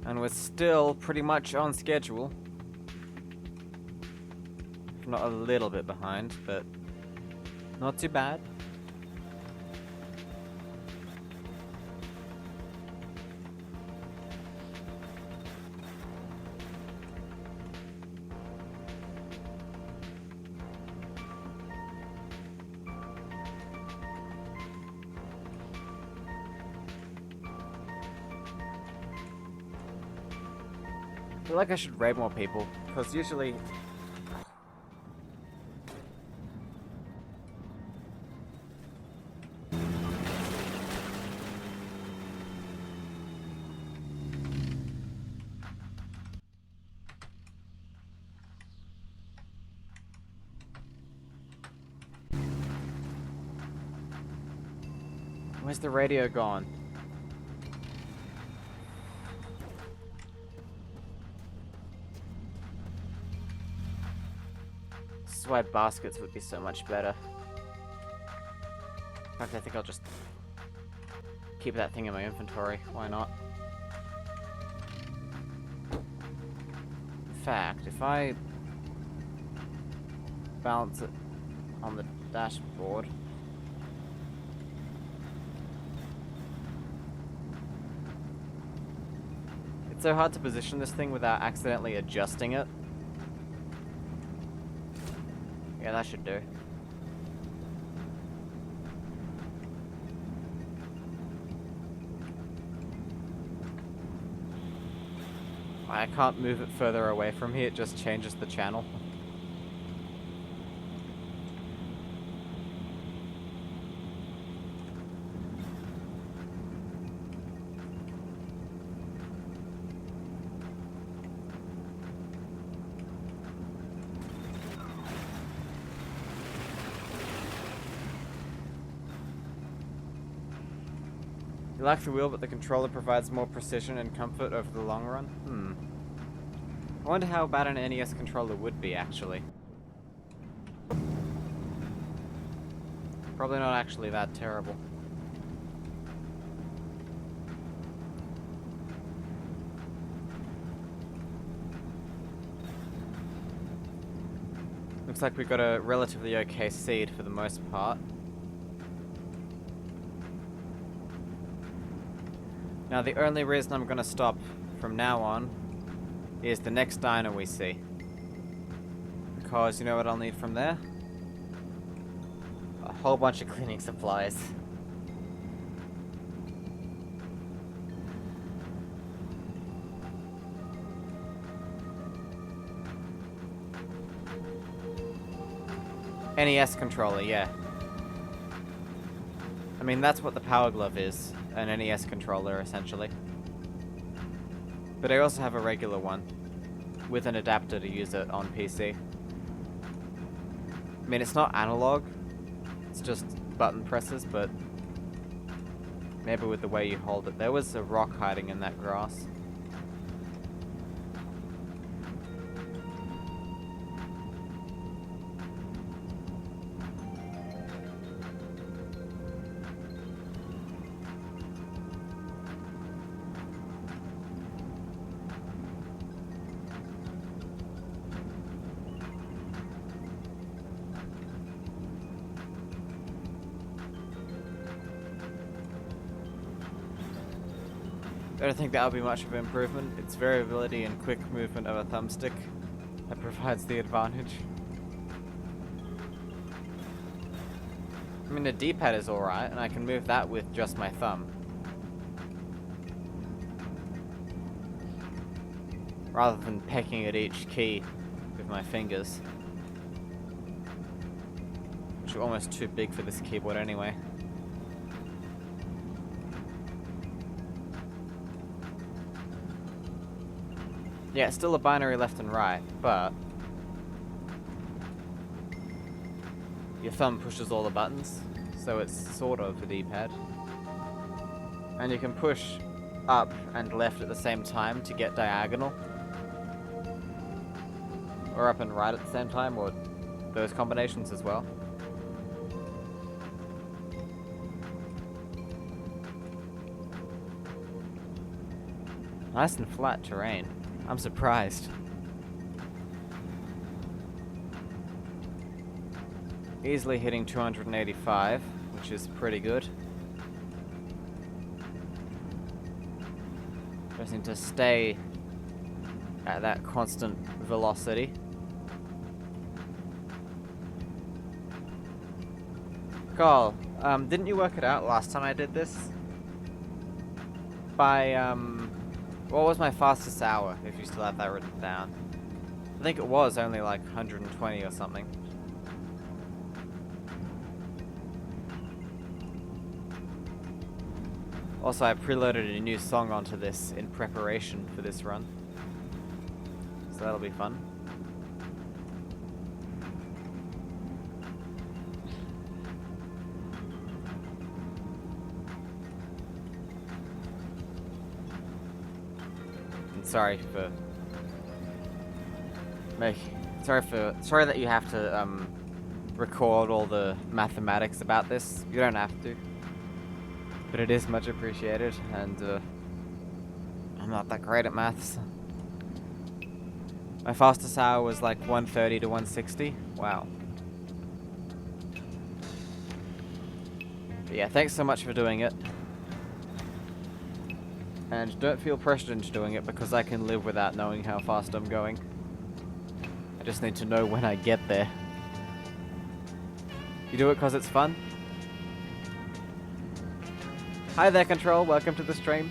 And we're still pretty much on schedule. If not a little bit behind, but not too bad. I feel like I should raid more people, because usually... Where's the radio gone? This is why baskets would be so much better. In fact, I think I'll just keep that thing in my inventory. Why not? In fact, if I balance it on the dashboard... It's so hard to position this thing without accidentally adjusting it. Yeah, that should do. I can't move it further away from here, it just changes the channel. You like the wheel, but the controller provides more precision and comfort over the long run? I wonder how bad an NES controller would be, actually. Probably not actually that terrible. Looks like we've got a relatively okay seed for the most part. Now the only reason I'm gonna stop from now on is the next diner we see. Because you know what I'll need from there? A whole bunch of cleaning supplies. NES controller, yeah. I mean, that's what the Power Glove is. An NES controller, essentially. But I also have a regular one. With an adapter to use it on PC. I mean, it's not analog. It's just button presses, but... maybe with the way you hold it. There was a rock hiding in that grass. I don't think that'll be much of an improvement. It's variability and quick movement of a thumbstick that provides the advantage. I mean, the D-pad is alright, and I can move that with just my thumb. Rather than pecking at each key with my fingers. Which are almost too big for this keyboard anyway. Yeah, it's still a binary left and right, but your thumb pushes all the buttons, so it's sort of a D-pad. And you can push up and left at the same time to get diagonal. Or up and right at the same time, or those combinations as well. Nice and flat terrain. I'm surprised. Easily hitting 285, which is pretty good. Just need to stay at that constant velocity. Carl, didn't you work it out last time I did this? By, what was my fastest hour, if you still have that written down? I think it was only like 120 or something. Also, I preloaded a new song onto this in preparation for this run. So that'll be fun. Sorry that you have to record all the mathematics about this. You don't have to, but it is much appreciated, and I'm not that great at maths. My fastest hour was like 130 to 160. Wow. But yeah, thanks so much for doing it. And don't feel pressured into doing it, because I can live without knowing how fast I'm going. I just need to know when I get there. You do it because it's fun? Hi there, Control. Welcome to the stream.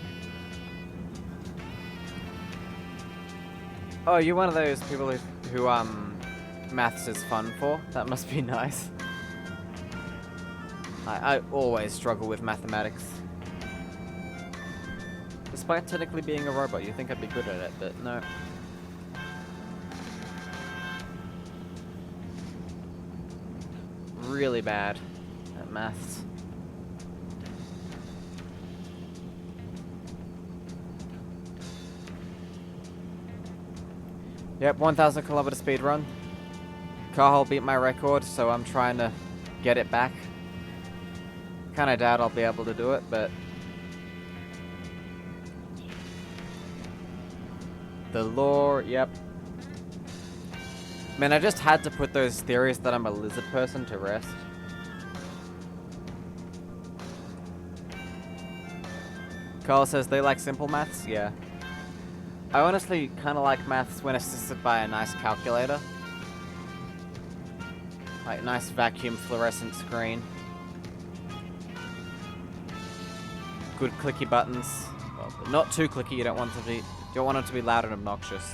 Oh, you're one of those people who maths is fun for? That must be nice. I always struggle with mathematics. Despite technically being a robot, you'd think I'd be good at it, but no. Really bad at maths. Yep, 1,000 kilometer speed run. Carl beat my record, so I'm trying to get it back. Kinda doubt I'll be able to do it, but the lore, yep. Man, I just had to put those theories that I'm a lizard person to rest. Carl says they like simple maths. Yeah. I honestly kind of like maths when assisted by a nice calculator. Like nice vacuum fluorescent screen. Good clicky buttons. Well, not too clicky, you don't want it to be loud and obnoxious.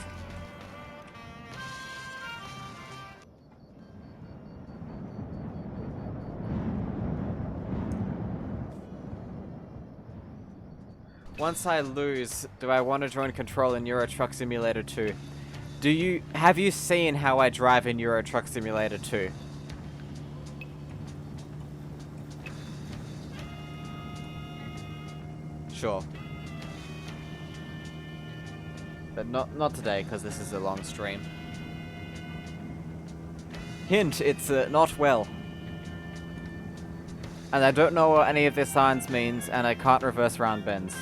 Once I lose, do I want to join Control in Euro Truck Simulator 2? Have you seen how I drive in Euro Truck Simulator 2? Sure. But not today, because this is a long stream. Hint, it's not well. And I don't know what any of this signs means, and I can't reverse round bends.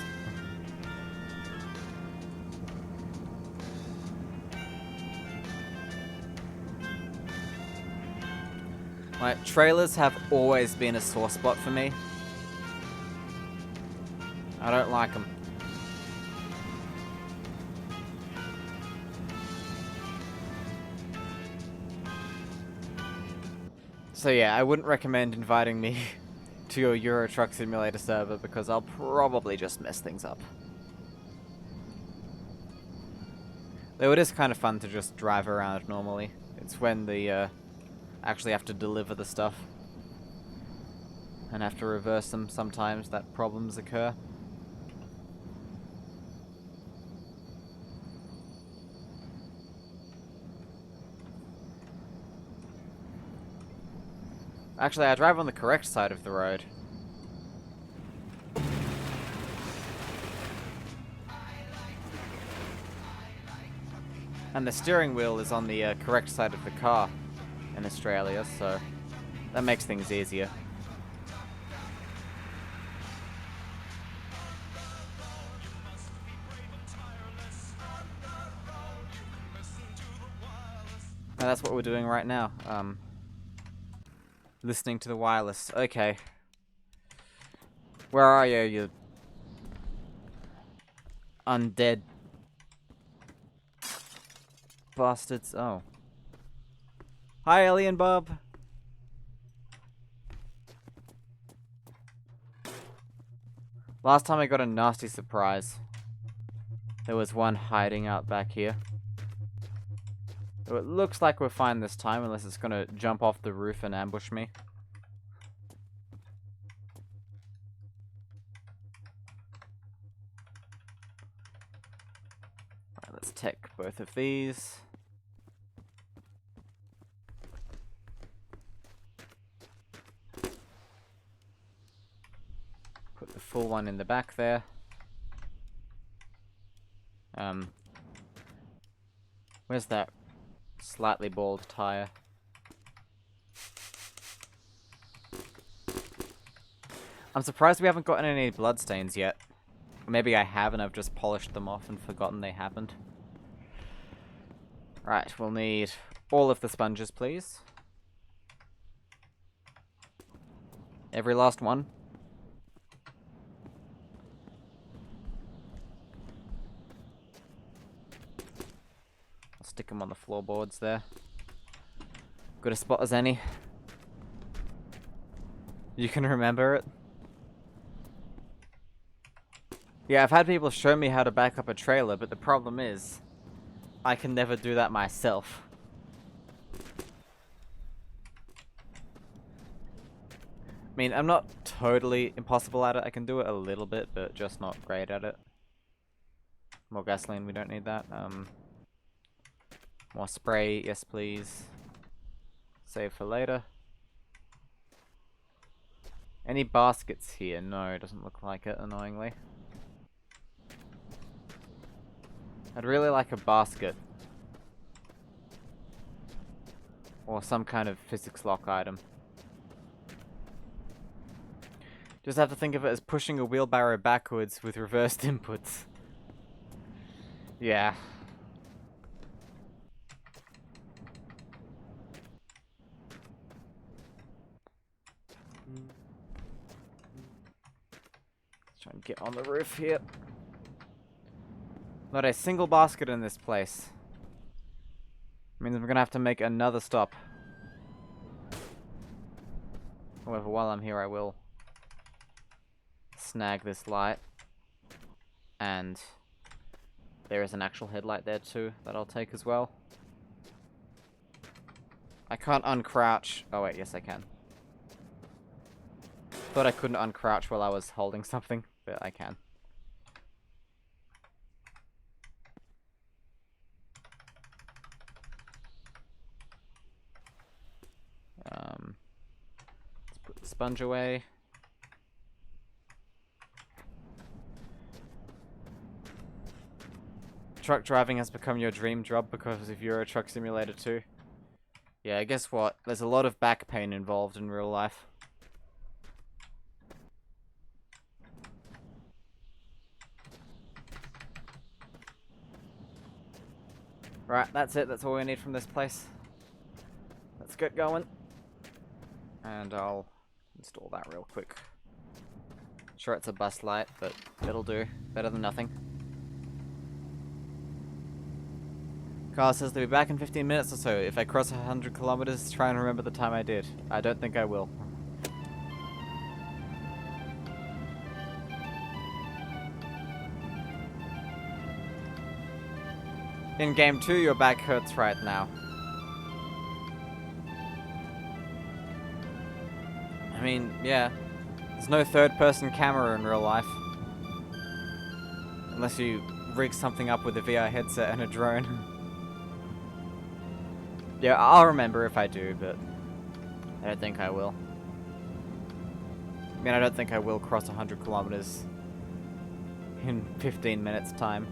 Like, trailers have always been a sore spot for me. I don't like them. So yeah, I wouldn't recommend inviting me to your Euro Truck Simulator server because I'll probably just mess things up. Though it is kind of fun to just drive around normally. It's when the actually have to deliver the stuff and have to reverse them sometimes that problems occur. Actually, I drive on the correct side of the road. And the steering wheel is on the correct side of the car in Australia, so that makes things easier. And that's what we're doing right now. Listening to the wireless. Okay. Where are you, you undead bastards? Oh. Hi, Alien Bob. Last time I got a nasty surprise. There was one hiding out back here. So it looks like we're fine this time, unless it's gonna jump off the roof and ambush me. Alright, let's take both of these. Put the full one in the back there. Where's that slightly bald tire? I'm surprised we haven't gotten any bloodstains yet. Maybe I have and I've just polished them off and forgotten they happened. Right, we'll need all of the sponges, please. Every last one. I'll stick them on the floorboards there. Good a spot as any. You can remember it. Yeah, I've had people show me how to back up a trailer, but the problem is, I can never do that myself. I mean, I'm not totally impossible at it. I can do it a little bit, but just not great at it. More gasoline, we don't need that. More spray, yes please. Save for later. Any baskets here? No, it doesn't look like it, annoyingly. I'd really like a basket. Or some kind of physics lock item. Just have to think of it as pushing a wheelbarrow backwards with reversed inputs. Yeah. Try and get on the roof here. Not a single basket in this place. Means I'm gonna have to make another stop. However, while I'm here, I will snag this light. And there is an actual headlight there too that I'll take as well. I can't uncrouch. Oh wait, yes I can. Thought I couldn't uncrouch while I was holding something, but I can. Let's put the sponge away. Truck driving has become your dream job because of Euro Truck Simulator 2. Yeah, guess what? There's a lot of back pain involved in real life. Right, that's it. That's all we need from this place. Let's get going. And I'll install that real quick. Sure, it's a bus light, but it'll do. Better than nothing. Carl says they'll be back in 15 minutes or so. If I cross 100 kilometers, try and remember the time I did. I don't think I will. In game 2, your back hurts right now. I mean, yeah. There's no third-person camera in real life. Unless you rig something up with a VR headset and a drone. Yeah, I'll remember if I do, but I don't think I will. I mean, I don't think I will cross 100 kilometers in 15 minutes time.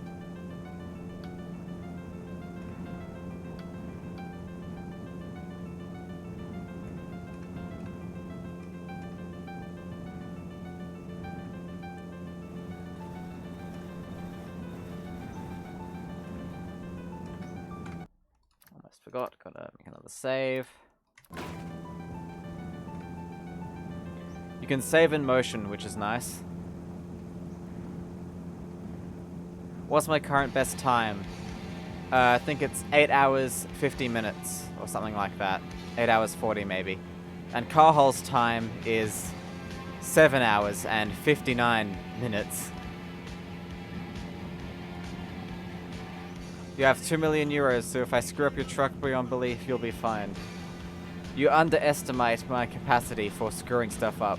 Forgot, gotta make another save. You can save in motion, which is nice. What's my current best time? I think it's 8 hours 50 minutes or something like that. 8 hours 40 maybe. And Carhol's time is 7 hours and 59 minutes. You have 2 million euros, so if I screw up your truck beyond belief, you'll be fine. You underestimate my capacity for screwing stuff up.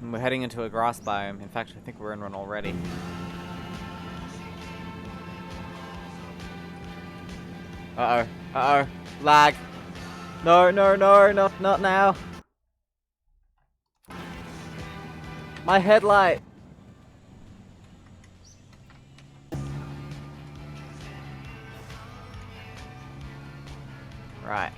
And we're heading into a grass biome. In fact, I think we're in one already. Uh-oh. Uh-oh. Lag. No, no, no, not now. My headlight. Right.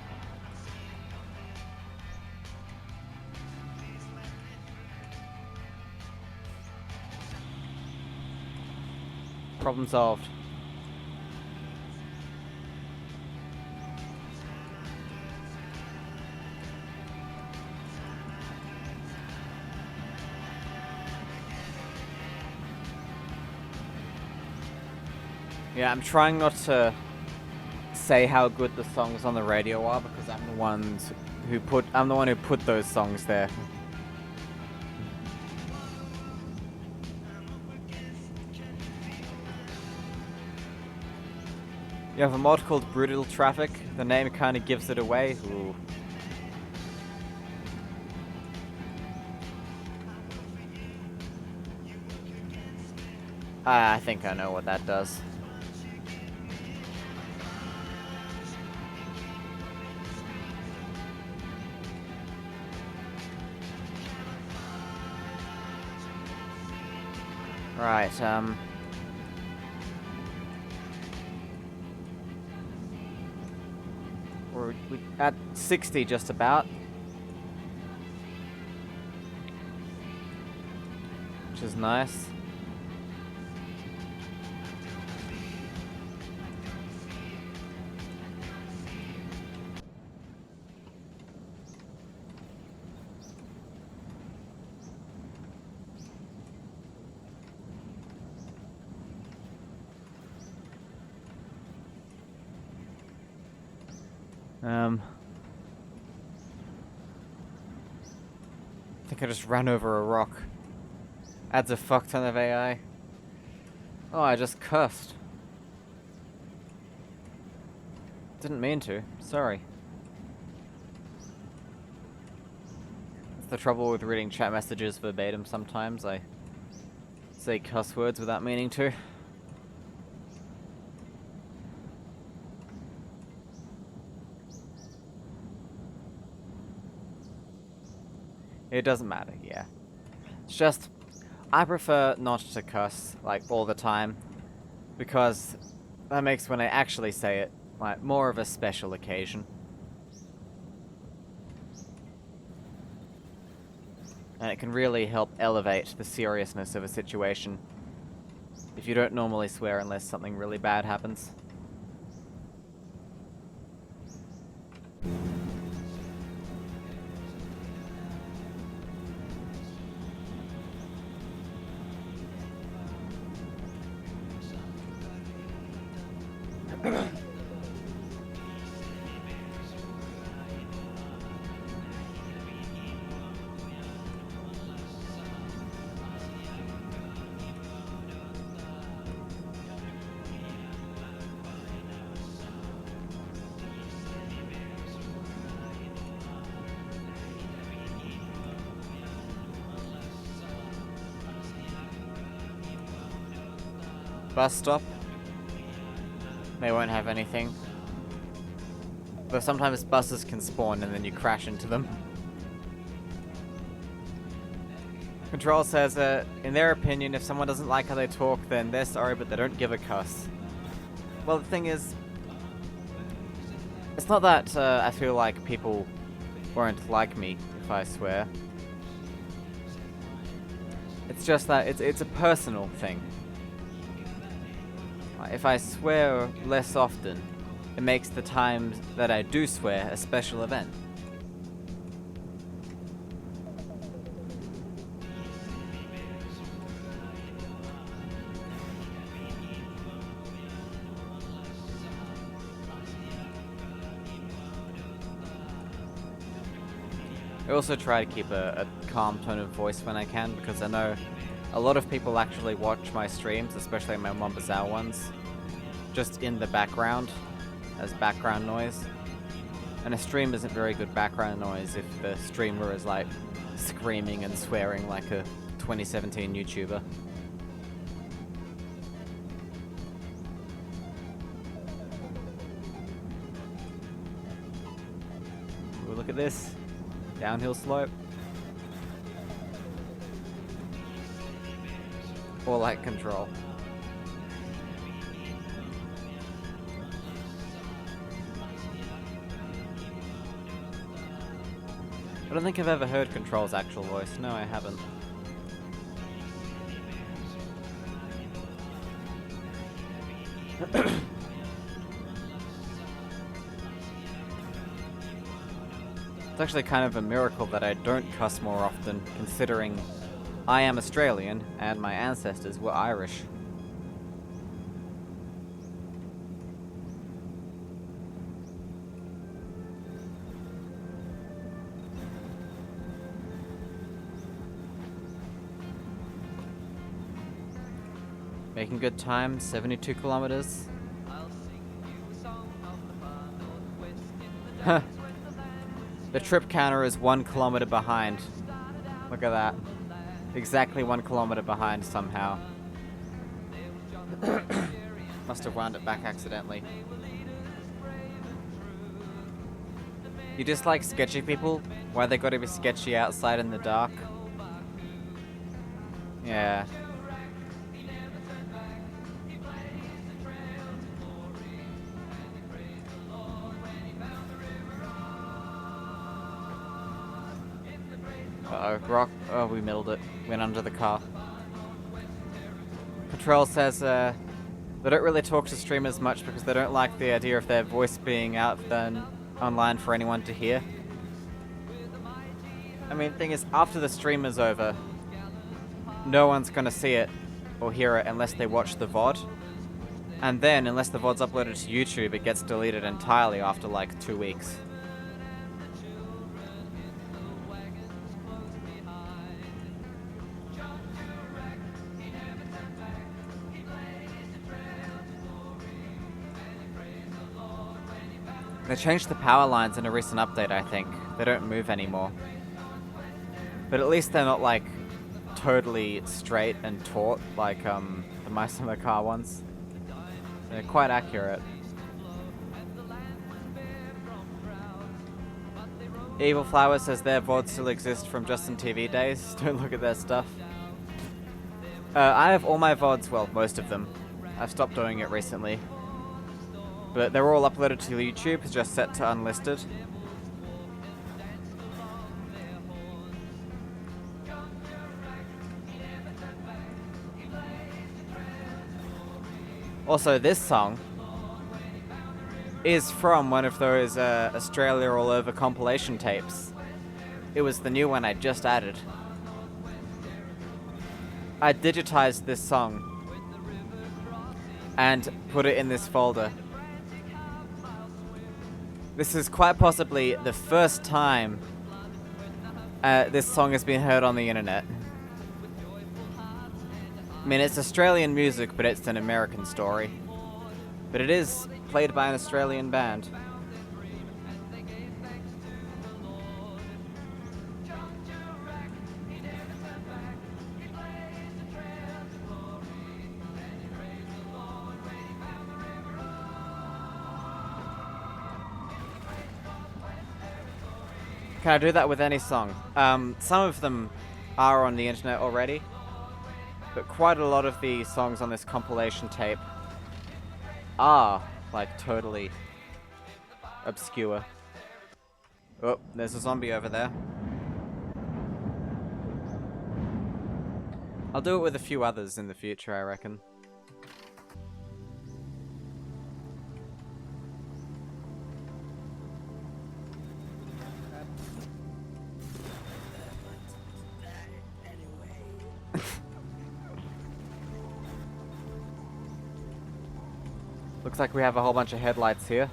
Problem solved. Yeah, I'm trying not to say how good the songs on the radio are because I'm the one who put those songs there. You have a mod called Brutal Traffic. The name kind of gives it away. Ooh. I think I know what that does. Right, we're at 60 just about. Which is nice. I think I just ran over a rock. Adds a fuck ton of AI. Oh, I just cursed. Didn't mean to. Sorry. That's the trouble with reading chat messages verbatim sometimes. I say cuss words without meaning to. It doesn't matter, yeah. It's just, I prefer not to cuss, like, all the time, because that makes when I actually say it, like, more of a special occasion. And it can really help elevate the seriousness of a situation if you don't normally swear unless something really bad happens. Bus stop. They won't have anything. Though sometimes buses can spawn and then you crash into them. Control says, in their opinion, if someone doesn't like how they talk, then they're sorry, but they don't give a cuss. Well, the thing is, it's not that I feel like people won't like me if I swear. It's just that it's a personal thing. If I swear less often, it makes the times that I do swear a special event. I also try to keep a calm tone of voice when I can, because I know a lot of people actually watch my streams, especially my Mombazao ones, just in the background, as background noise. And a stream isn't very good background noise if the streamer is like screaming and swearing like a 2017 YouTuber. Ooh, look at this. Downhill slope. Or like control. I don't think I've ever heard Control's actual voice. No, I haven't. It's actually kind of a miracle that I don't cuss more often, considering I am Australian and my ancestors were Irish. Making good time, 72 kilometers. Huh. The trip counter is 1 kilometer behind. Look at that. Exactly 1 kilometer behind somehow. Must have wound it back accidentally. You dislike sketchy people? Why they gotta be sketchy outside in the dark? Yeah. Uh-oh, rock. Oh, we middled it. Went under the car. Patrol says, they don't really talk to streamers much because they don't like the idea of their voice being out then online for anyone to hear. I mean, the thing is, after the stream is over, no one's gonna see it or hear it unless they watch the VOD. And then, unless the VOD's uploaded to YouTube, it gets deleted entirely after like 2 weeks. They changed the power lines in a recent update, I think. They don't move anymore. But at least they're not like totally straight and taut like the Mice in the Car ones. They're quite accurate. Evil Flower says their VODs still exist from Justin TV days. Don't look at their stuff. I have all my VODs, well, most of them. I've stopped doing it recently. But they're all uploaded to YouTube, it's just set to unlisted. Also, this song is from one of those Australia All Over compilation tapes. It was the new one I just added. I digitized this song and put it in this folder. This is quite possibly the first time this song has been heard on the internet. I mean, it's Australian music, but it's an American story. But it is played by an Australian band. Can I do that with any song? Some of them are on the internet already, but quite a lot of the songs on this compilation tape are, like, totally obscure. Oh, there's a zombie over there. I'll do it with a few others in the future, I reckon. Looks like we have a whole bunch of headlights here.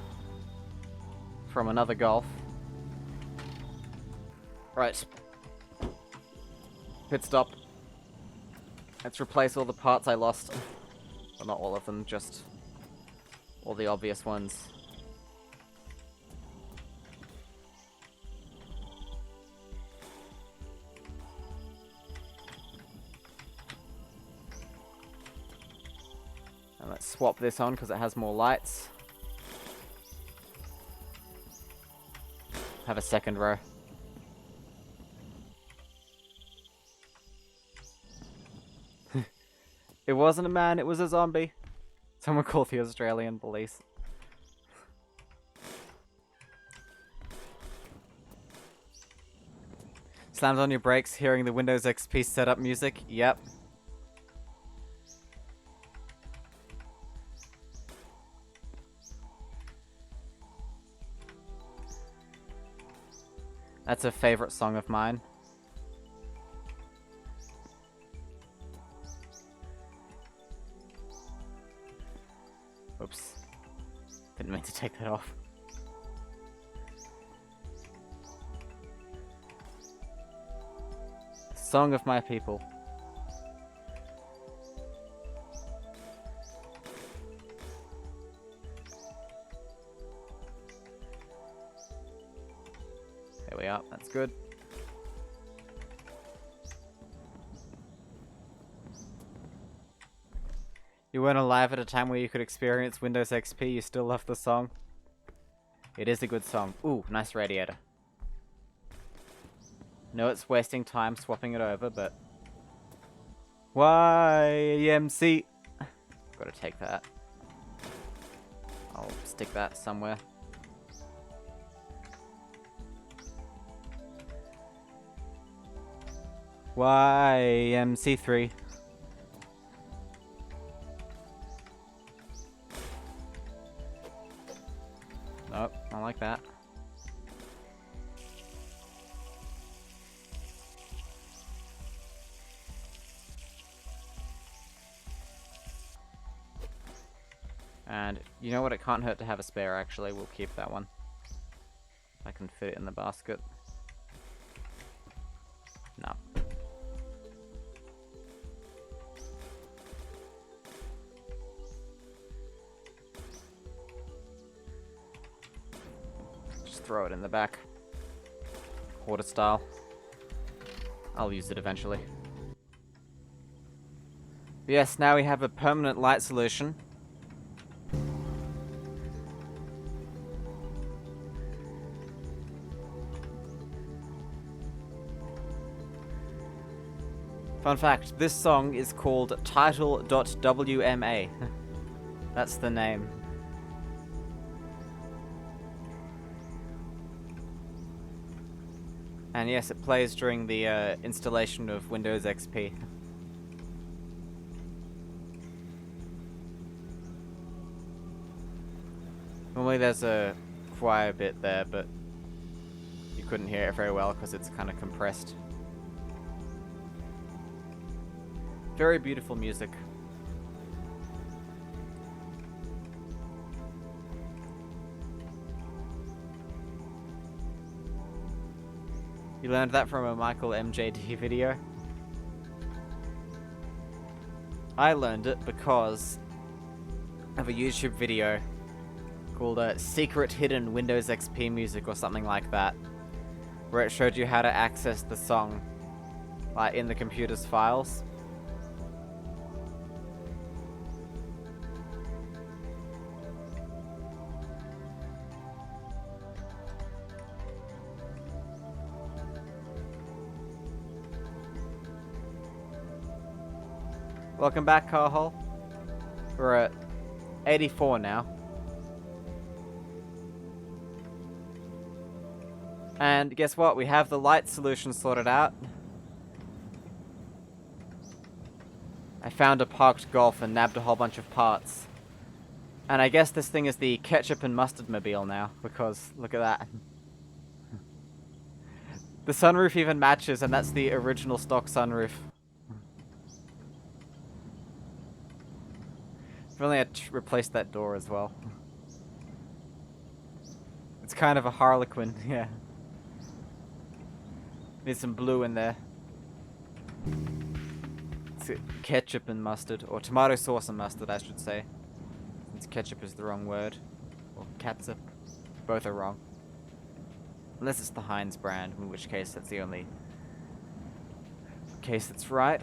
From another Golf. Right. Pit stop. Let's replace all the parts I lost. Well, not all of them, just all the obvious ones. And let's swap this on because it has more lights. Have a second row. It wasn't a man, it was a zombie. Someone called the Australian police. Slammed on your brakes, hearing the Windows XP setup music. Yep. That's a favorite song of mine. Oops. Didn't mean to take that off. Song of my people. There we are, that's good. You weren't alive at a time where you could experience Windows XP, you still love the song? It is a good song. Ooh, nice radiator. No, it's wasting time swapping it over, but... YMC! Gotta take that. I'll stick that somewhere. YMC3. Nope, I like that. And you know what? It can't hurt to have a spare, actually. We'll keep that one. I can fit it in the basket. No. Just throw it in the back. Hoarder style. I'll use it eventually. Yes, now we have a permanent light solution. Fun fact, this song is called Title.wma. That's the name. And yes, it plays during the installation of Windows XP. Normally there's a choir bit there, but you couldn't hear it very well because it's kind of compressed. Very beautiful music. You learned that from a Michael MJD video? I learned it because of a YouTube video called Secret Hidden Windows XP Music or something like that, where it showed you how to access the song like in the computer's files. Welcome back, Carhol. We're at 84 now. And guess what? We have the light solution sorted out. I found a parked Golf and nabbed a whole bunch of parts. And I guess this thing is the ketchup and mustard mobile now, because look at that. The sunroof even matches, and that's the original stock sunroof. If only I'd replaced that door as well. It's kind of a harlequin, yeah. Need some blue in there. It's ketchup and mustard, or tomato sauce and mustard, I should say. Since ketchup is the wrong word. Or catsup. Both are wrong. Unless it's the Heinz brand, in which case that's the only case that's right.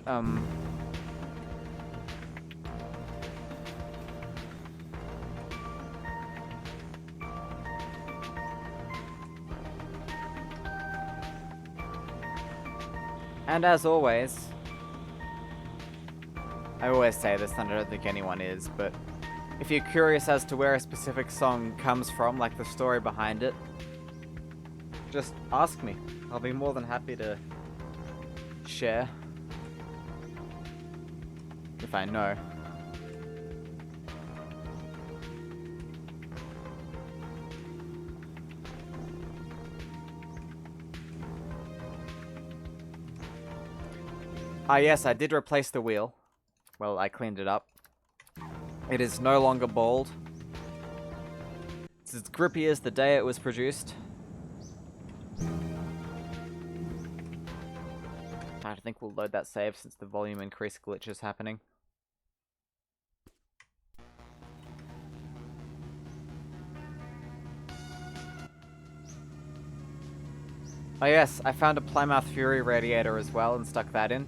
And as always, I always say this and I don't think anyone is, but if you're curious as to where a specific song comes from, like the story behind it, just ask me. I'll be more than happy to share. If I know. Ah yes, I did replace the wheel. Well, I cleaned it up. It is no longer bald. It's as grippy as the day it was produced. I think we'll load that save since the volume increase glitch is happening. Oh yes, I found a Plymouth Fury radiator as well and stuck that in.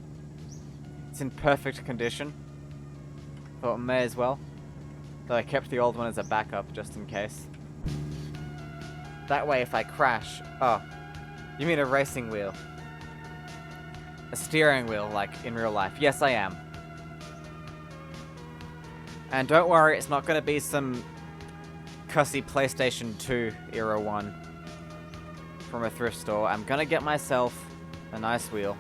It's in perfect condition. Thought may as well. Though I kept the old one as a backup just in case. That way if I crash... Oh, you mean a racing wheel? A steering wheel, like in real life. Yes, I am. And don't worry, it's not going to be some cussy PlayStation 2 era one from a thrift store. I'm going to get myself a nice wheel.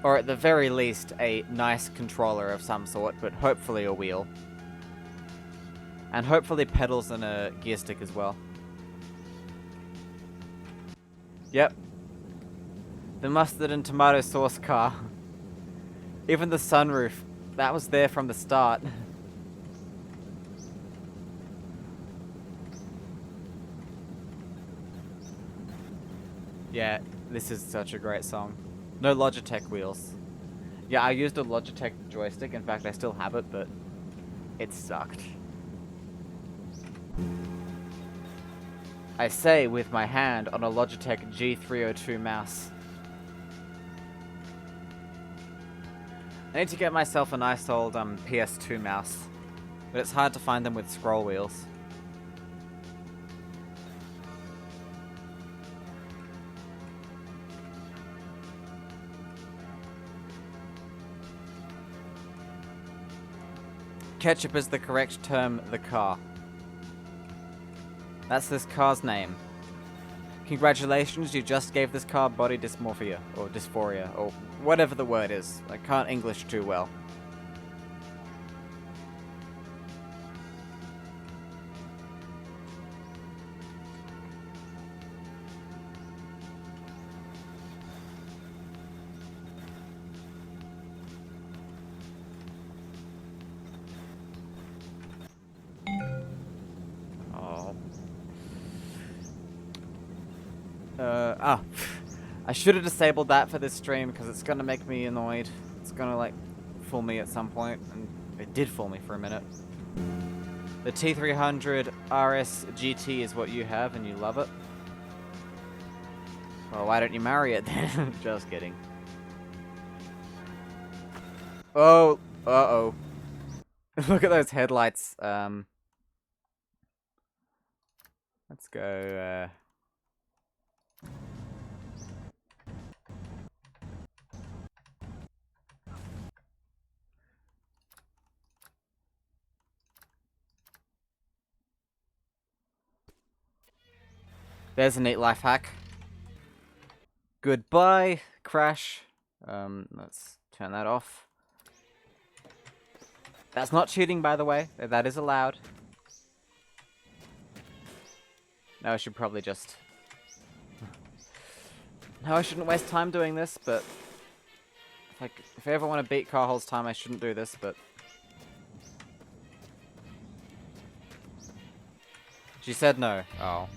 Or at the very least, a nice controller of some sort, but hopefully a wheel. And hopefully pedals and a gear stick as well. Yep. The mustard and tomato sauce car. Even the sunroof That was there from the start. Yeah, this is such a great song. No Logitech wheels. Yeah, I used a Logitech joystick. In fact, I still have it, but it sucked. I say with my hand on a Logitech G302 mouse. I need to get myself a nice old PS2 mouse, but it's hard to find them with scroll wheels. Ketchup is the correct term, the car. That's this car's name. Congratulations, you just gave this car body dysmorphia, or dysphoria, or whatever the word is. I can't English too well. I should have disabled that for this stream because it's gonna make me annoyed. It's gonna like fool me at some point, and it did fool me for a minute. The T300 RS GT is what you have and you love it. Well, why don't you marry it then? Just kidding. Oh, uh-oh. Look at those headlights. Let's go, There's a neat life hack. Goodbye, crash. Let's turn that off. That's not cheating, by the way. That is allowed. No, I should probably just... No, I shouldn't waste time doing this, but... if I ever want to beat Carhol's time, I shouldn't do this, but... She said no. Oh.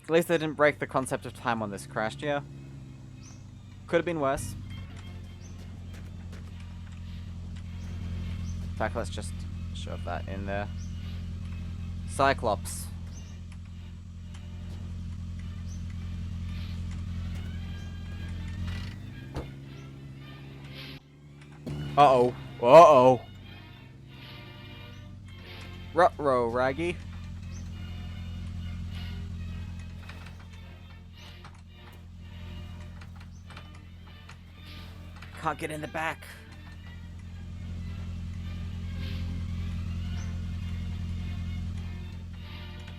At least they didn't break the concept of time on this crash, yeah. Could have been worse. In fact, let's just shove that in there. Cyclops. Uh-oh. Uh-oh. Ruh-roh, Raggy. Can't get in the back.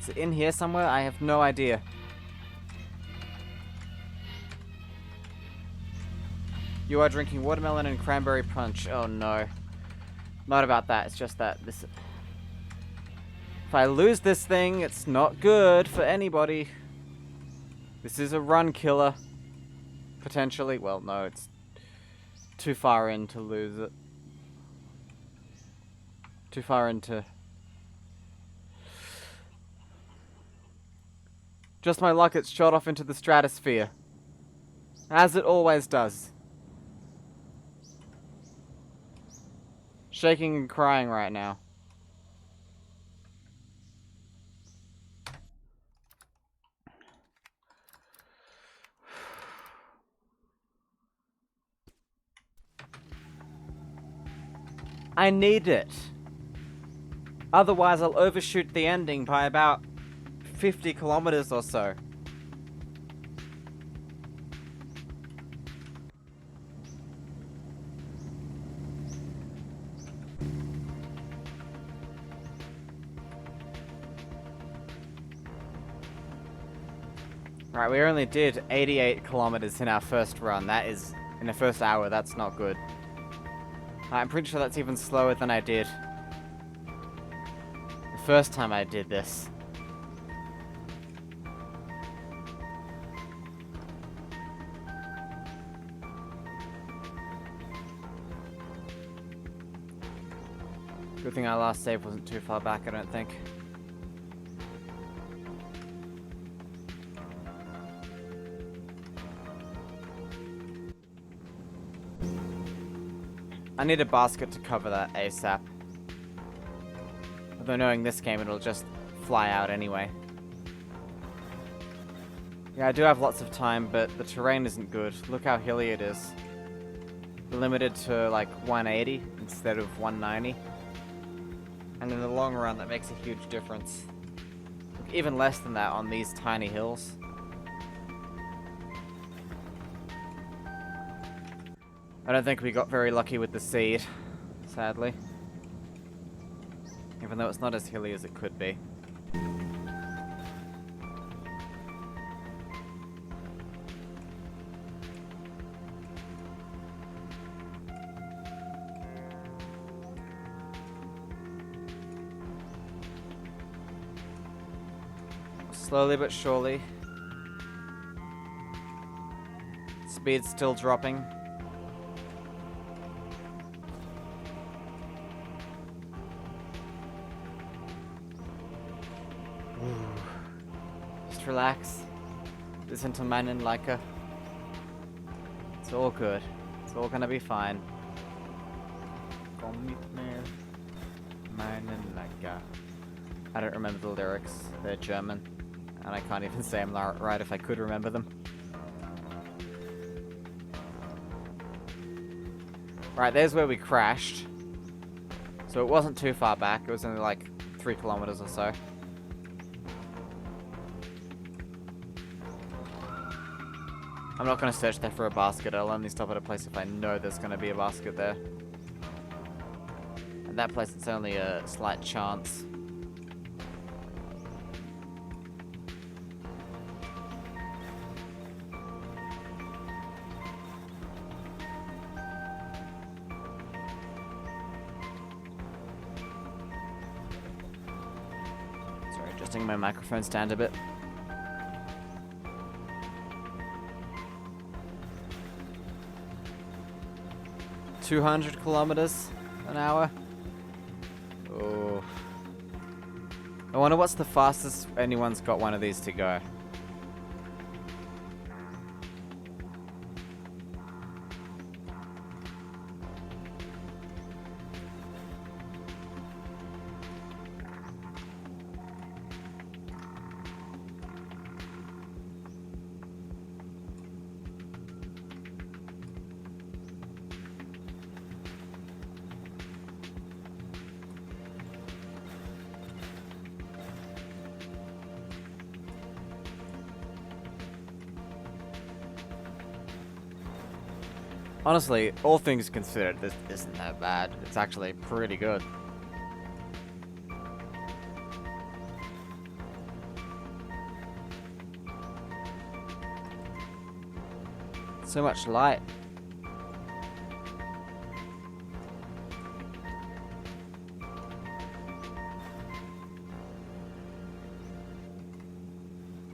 Is it in here somewhere? I have no idea. You are drinking watermelon and cranberry punch. Oh no. Not about that, it's just that this... If I lose this thing, it's not good for anybody. This is a run killer. Potentially. Well, no, it's too far in to lose it. Too far into... Just my luck, it's shot off into the stratosphere. As it always does. Shaking and crying right now. I need it. Otherwise, I'll overshoot the ending by about 50 kilometers or so. Right, we only did 88 kilometers in our first run. That is, in the first hour, that's not good. I'm pretty sure that's even slower than I did the first time I did this. Good thing our last save wasn't too far back, I don't think. I need a basket to cover that ASAP. Although knowing this game, it'll just fly out anyway. Yeah, I do have lots of time, but the terrain isn't good. Look how hilly it is. We're limited to like 180 instead of 190. And in the long run, that makes a huge difference. Even less than that on these tiny hills. I don't think we got very lucky with the seed, sadly. Even though it's not as hilly as it could be. Slowly but surely. Speed's still dropping. Ooh. Just relax. Listen to meinen Leica. It's all good. It's all gonna be fine. Komm mit mir, meinen Leica. I don't remember the lyrics. They're German. And I can't even say them right if I could remember them. Right, there's where we crashed. So it wasn't too far back. It was only like 3 kilometers or so. I'm not going to search there for a basket. I'll only stop at a place if I know there's going to be a basket there. At that place, it's only a slight chance. Adjusting my microphone stand a bit. $200 kilometers an hour. Oh. I wonder what's the fastest anyone's got one of these to go. Honestly, all things considered, this isn't that bad. It's actually pretty good. So much light.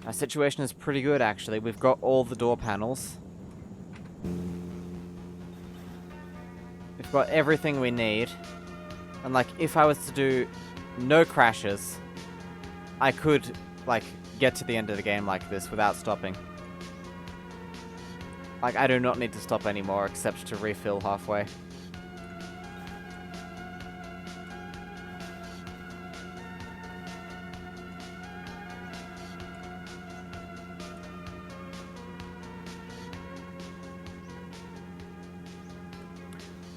Our situation is pretty good, actually. We've got all the door panels. We've got everything we need. And, like, if I was to do no crashes, I could, like, get to the end of the game like this without stopping. Like, I do not need to stop anymore except to refill halfway.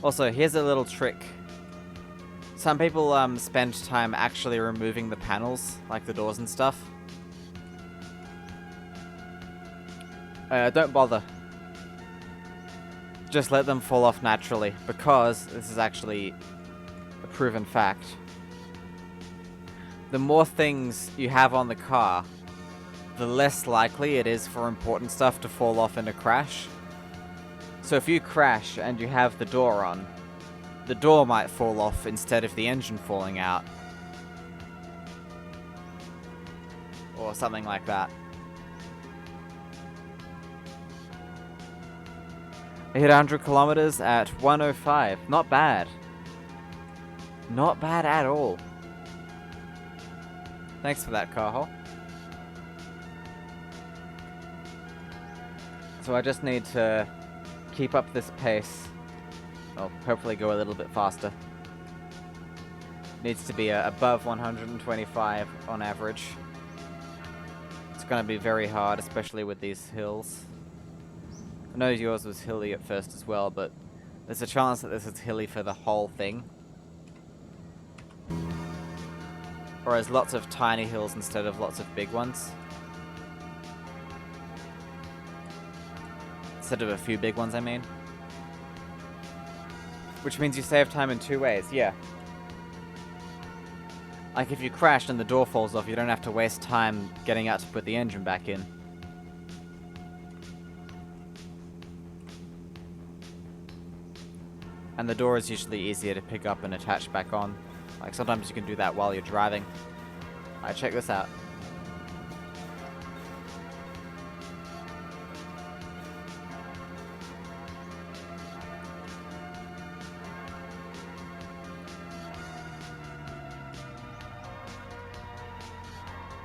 Also, here's a little trick. Some people spend time actually removing the panels, like the doors and stuff. Don't bother. Just let them fall off naturally, because this is actually a proven fact. The more things you have on the car, the less likely it is for important stuff to fall off in a crash. So if you crash and you have the door on, the door might fall off instead of the engine falling out. Or something like that. I hit 100 kilometers at 105. Not bad. Not bad at all. Thanks for that, Carhol. So I just need to keep up this pace. Well, hopefully go a little bit faster. Needs to be above 125 on average. It's going to be very hard, especially with these hills. I know yours was hilly at first as well, but there's a chance that this is hilly for the whole thing. Or as lots of tiny hills instead of lots of big ones. Instead of a few big ones, I mean. Which means you save time in 2 ways, yeah. Like if you crash and the door falls off, you don't have to waste time getting out to put the engine back in. And the door is usually easier to pick up and attach back on. Like sometimes you can do that while you're driving. Alright, check this out.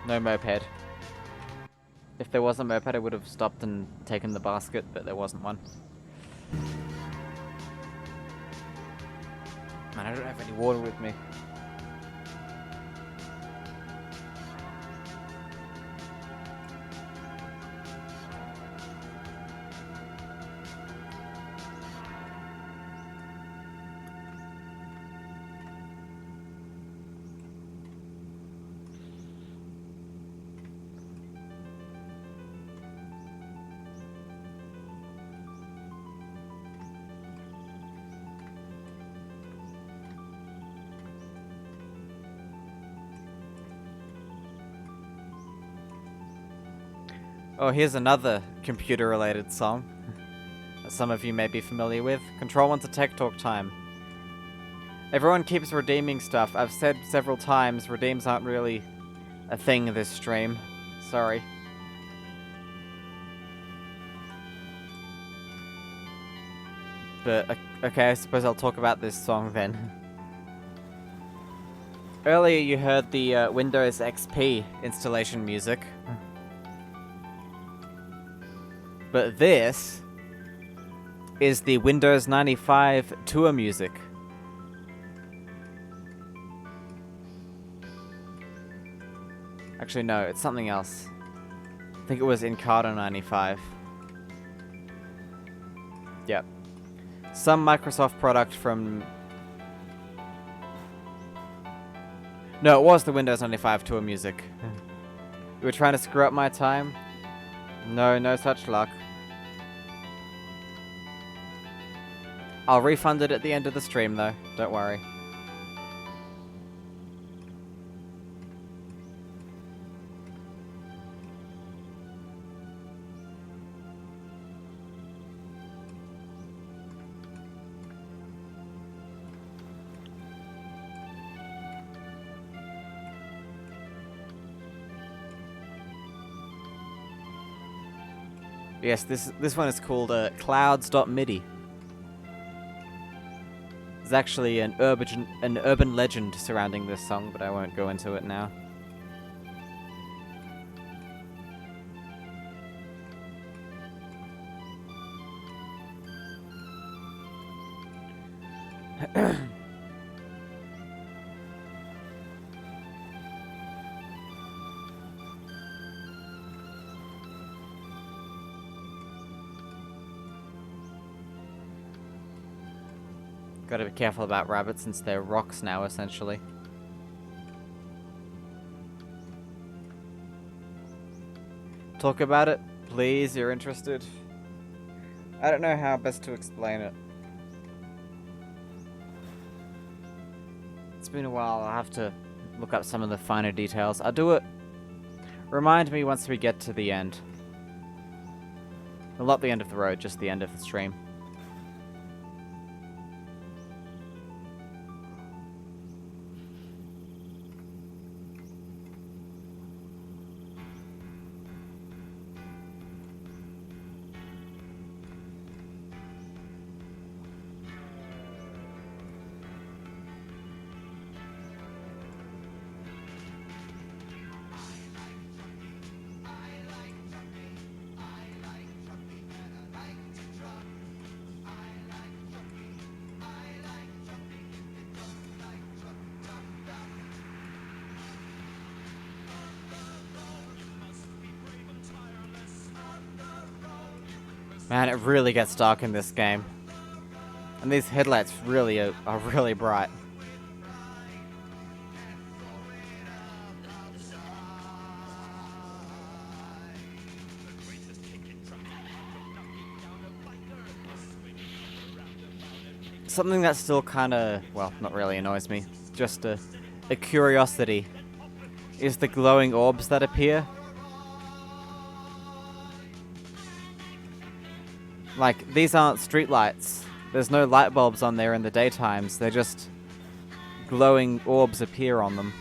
No moped. If there was a moped, I would have stopped and taken the basket, but there wasn't one. Man, I don't have any water with me. Oh, here's another computer-related song that some of you may be familiar with. Control 1 to Tech Talk time. Everyone keeps redeeming stuff. I've said several times, redeems aren't really a thing this stream. Sorry. But, okay, I suppose I'll talk about this song then. Earlier you heard the Windows XP installation music. But this is the Windows 95 tour music. Actually, no, it's something else. I think it was Encarta 95. Yep. Some Microsoft product from... No, it was the Windows 95 tour music. You were trying to screw up my time? No, no such luck. I'll refund it at the end of the stream, though. Don't worry. Yes, this one is called clouds.midi. There's actually an urban legend surrounding this song, but I won't go into it now. Gotta be careful about rabbits since they're rocks now, essentially. Talk about it, please, you're interested. I don't know how best to explain it. It's been a while, I'll have to look up some of the finer details. I'll do it. Remind me once we get to the end. Well, not the end of the road, just the end of the stream. Man, it really gets dark in this game. And these headlights really are really bright. Something that still kinda, well, not really annoys me, just a curiosity, is the glowing orbs that appear. Like, these aren't streetlights. There's no light bulbs on there in the daytimes, they're just glowing orbs appear on them.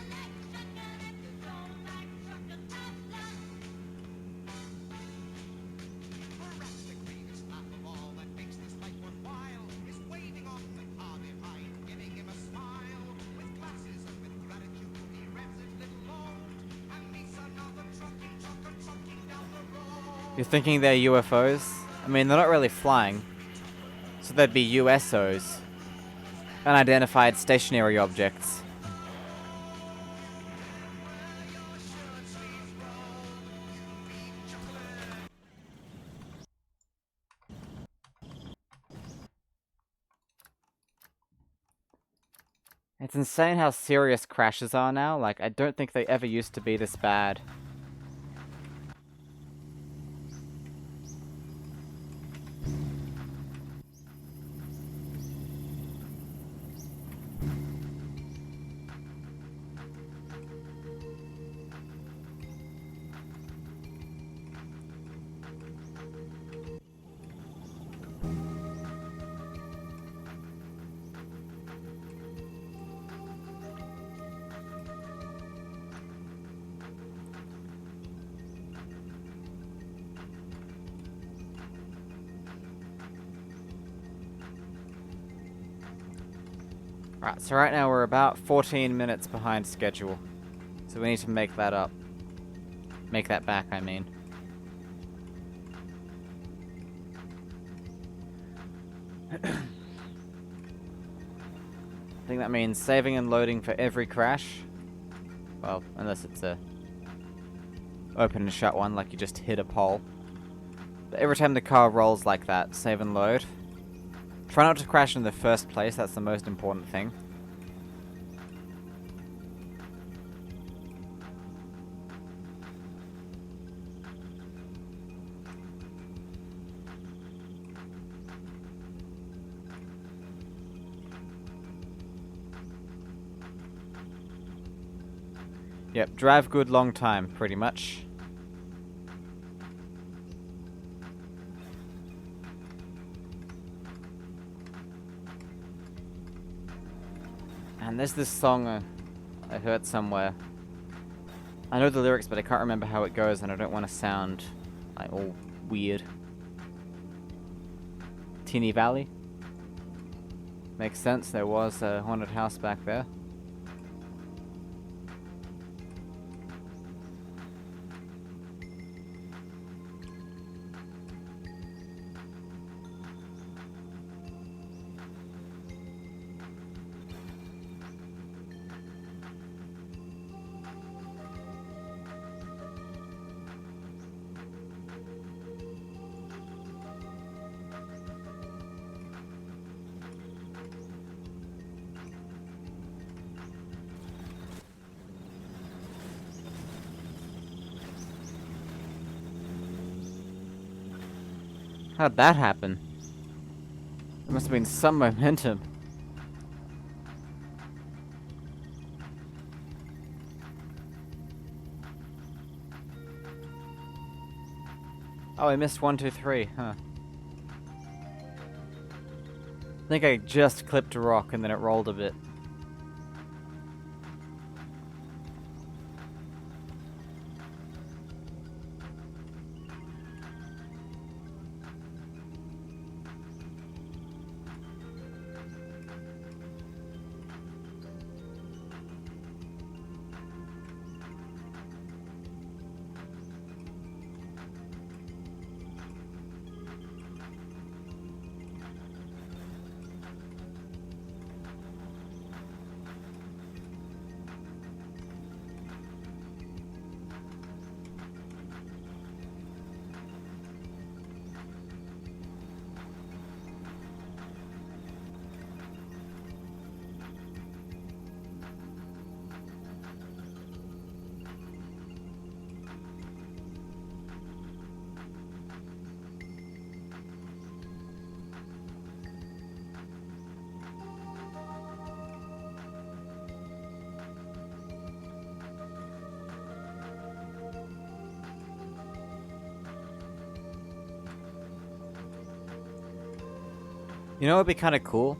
You're thinking they're UFOs? I mean, they're not really flying. So they'd be USOs. Unidentified stationary objects. It's insane how serious crashes are now. Like, I don't think they ever used to be this bad. Right, so right now we're about 14 minutes behind schedule. So we need to make that up. Make that back, I mean. I think that means saving and loading for every crash. Well, unless it's a open and shut one, like you just hit a pole. But every time the car rolls like that, save and load. Try not to crash in the first place, that's the most important thing. Yep, drive good long time, pretty much. And there's this song I heard somewhere. I know the lyrics, but I can't remember how it goes, and I don't want to sound like all weird. Teeny Valley? Makes sense, there was a haunted house back there. How'd that happen? There must have been some momentum. Oh, I missed 1, 2, 3, huh. I think I just clipped a rock and then it rolled a bit. You know what would be kind of cool?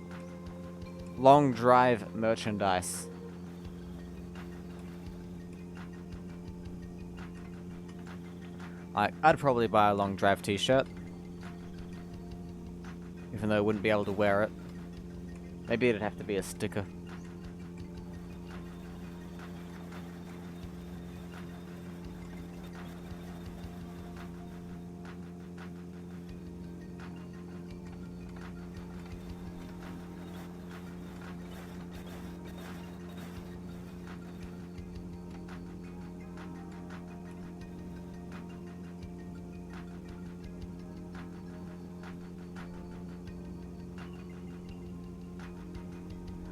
Long drive merchandise. I'd probably buy a long drive t-shirt. Even though I wouldn't be able to wear it. Maybe it'd have to be a sticker.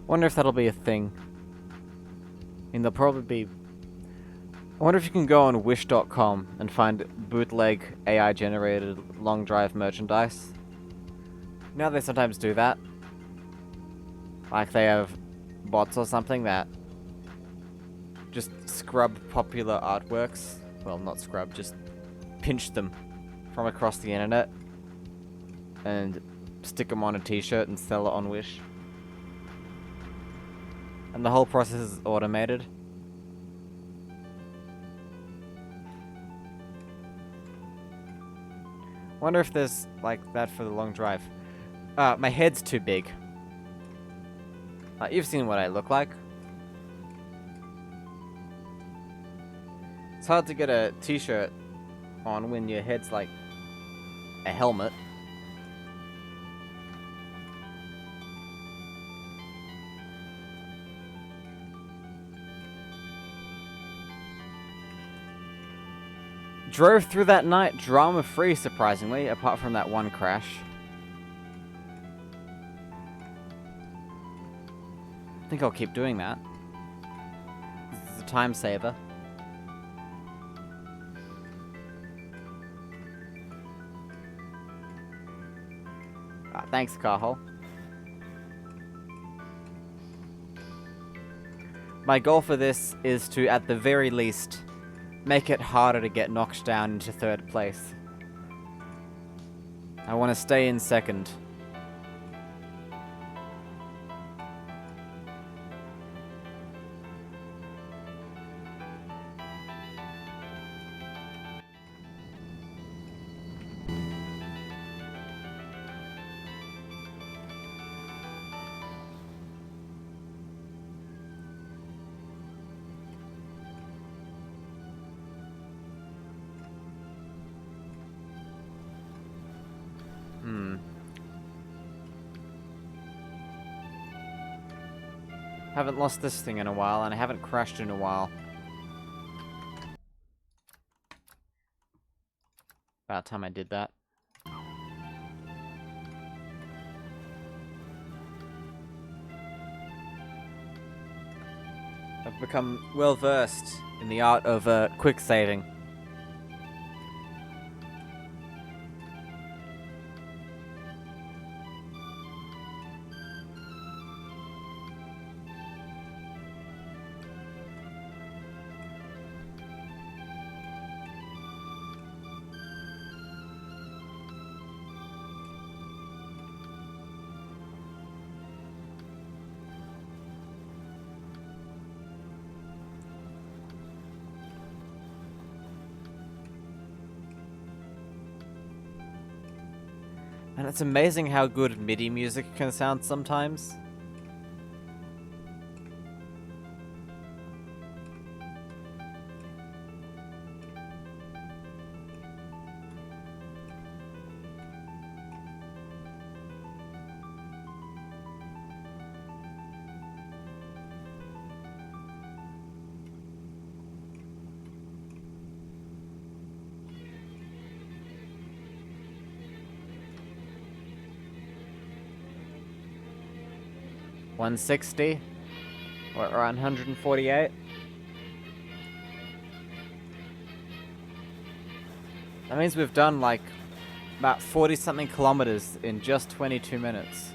Wonder if that'll be a thing. I mean, there'll probably be... I wonder if you can go on wish.com and find bootleg AI-generated long drive merchandise. You know how they sometimes do that? Like they have bots or something that just scrub popular artworks. Well, not scrub, just pinch them from across the internet and stick them on a t-shirt and sell it on Wish. And the whole process is automated. Wonder if there's like that for the long drive. My head's too big. You've seen what I look like. It's hard to get a t-shirt on when your head's like a helmet. Drove through that night drama-free, surprisingly, apart from that one crash. I think I'll keep doing that. This is a time saver. Thanks, Carhol. My goal for this is to, at the very least, make it harder to get knocked down into third place. I want to stay in second. Haven't lost this thing in a while, and I haven't crashed in a while. About time I did that. I've become well versed in the art of quick saving. And it's amazing how good MIDI music can sound sometimes. $160 or around 148. That means we've done like about 40 something kilometers in just 22 minutes.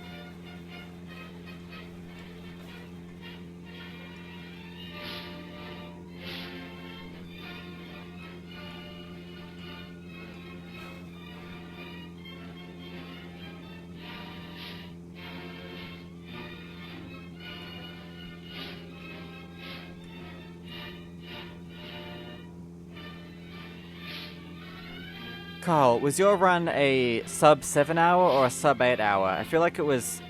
Carl, was your run a sub 7 hour or a sub 8 hour? I feel like it was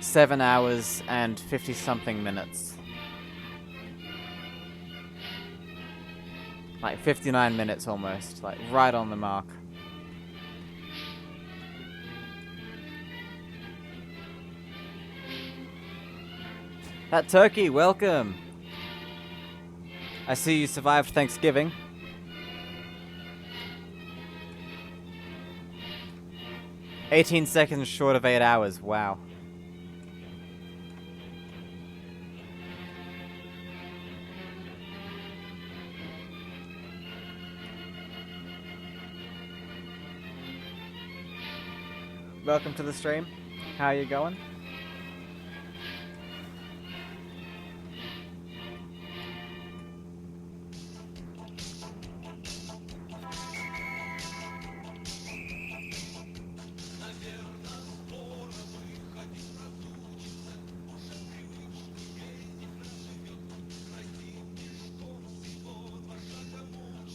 7 hours and 50 something minutes. Like 59 minutes almost, like right on the mark. That turkey, welcome! I see you survived Thanksgiving. "18 seconds short of 8 hours, wow. Welcome to the stream. How are you going?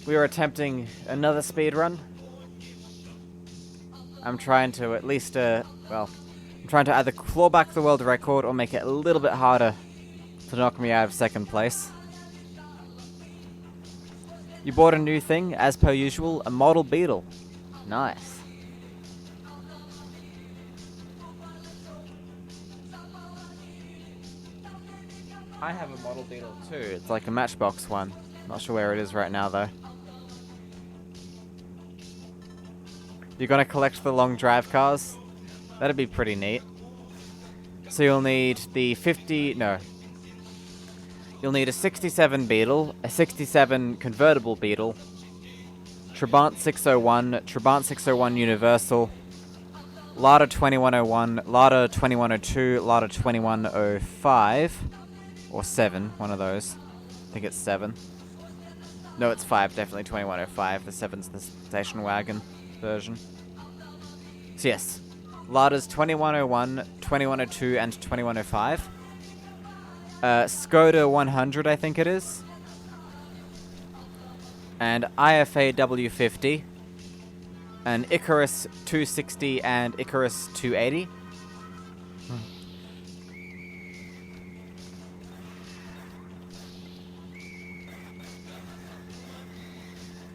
We are attempting another speedrun. I'm trying to at least, well, I'm trying to either claw back the world record or make it a little bit harder to knock me out of second place. You bought a new thing, as per usual, a model beetle. Nice. I have a model beetle too. It's like a Matchbox one. Not sure where it is right now though. You're gonna collect the long drive cars? That'd be pretty neat. So you'll need the 50... no. You'll need a 67 Beetle, a 67 convertible Beetle, Trabant 601, Trabant 601 Universal, Lada 2101, Lada 2102, Lada 2105, or 7, one of those. I think it's 7. No, it's 5, definitely 2105. The 7's the station wagon version. So yes, Lada's 2101, 2102, and 2105. Skoda 100, I think it is. And IFA W50. An Icarus 260 and Icarus 280.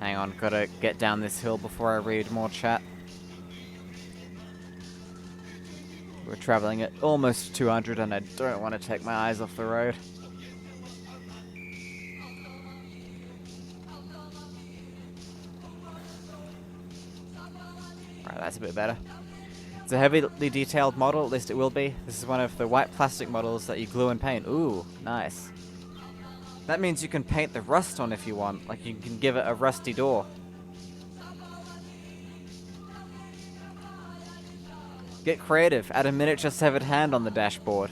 Hang on, gotta get down this hill before I read more chat. We're traveling at almost 200 and I don't want to take my eyes off the road. Right, that's a bit better. It's a heavily detailed model, at least it will be. This is one of the white plastic models that you glue and paint. Ooh, nice. That means you can paint the rust on if you want. Like, you can give it a rusty door. Get creative. Add a miniature severed hand on the dashboard.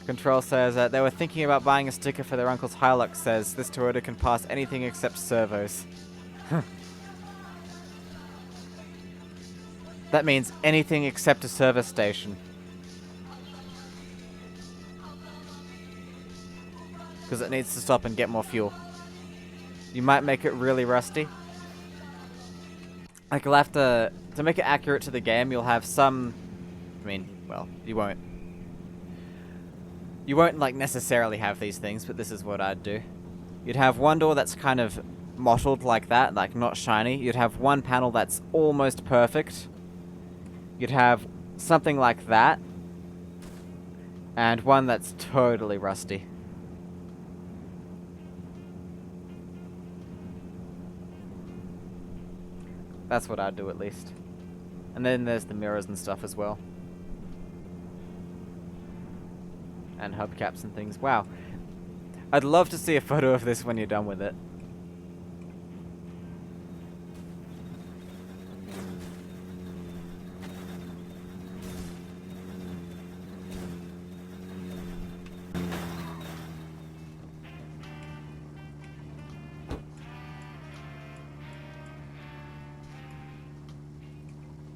Control says they were thinking about buying a sticker for their uncle's Hilux. Says this Toyota can pass anything except servos. That means anything except a service station. Because it needs to stop and get more fuel. You might make it really rusty. Like, you'll have to make it accurate to the game, you'll have some... I mean, well, you won't. You won't, like, necessarily have these things, but this is what I'd do. You'd have one door that's kind of mottled like that, like, not shiny. You'd have one panel that's almost perfect. You'd have something like that. And one that's totally rusty. That's what I'd do, at least. And then there's the mirrors and stuff as well. And hubcaps and things. Wow. I'd love to see a photo of this when you're done with it.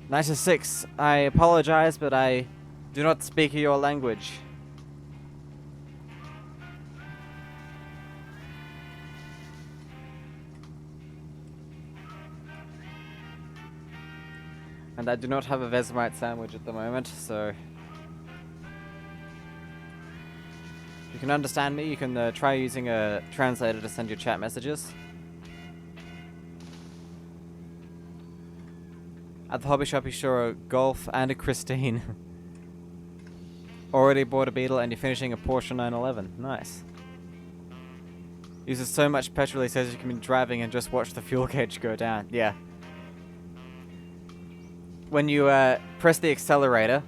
"96, I apologize, but I do not speak your language." And I do not have a Vesemite sandwich at the moment, so... If you can understand me, you can try using a translator to send your chat messages. At the hobby shop you saw a Golf and a Christine. Already bought a Beetle and you're finishing a Porsche 911. Nice. Uses so much petrol he says you can be driving and just watch the fuel gauge go down. Yeah. When you press the accelerator,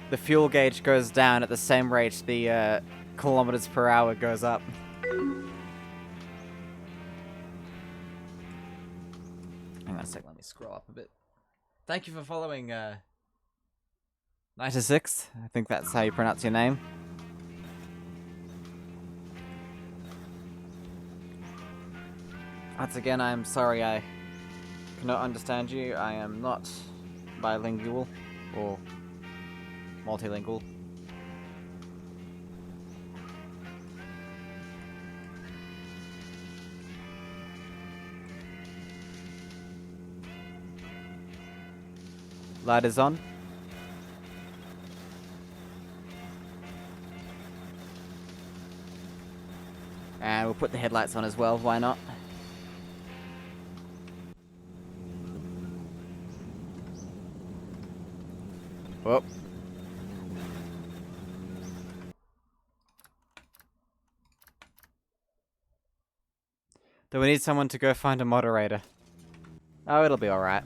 the fuel gauge goes down at the same rate the kilometers per hour goes up. Hang on a sec, let me scroll up a bit. Thank you for following 96. I think that's how you pronounce your name. Once again, I am sorry I cannot understand you. I am not bilingual or multilingual. Light is on. And we'll put the headlights on as well, why not? Whoop. Do we need someone to go find a moderator? Oh, it'll be alright.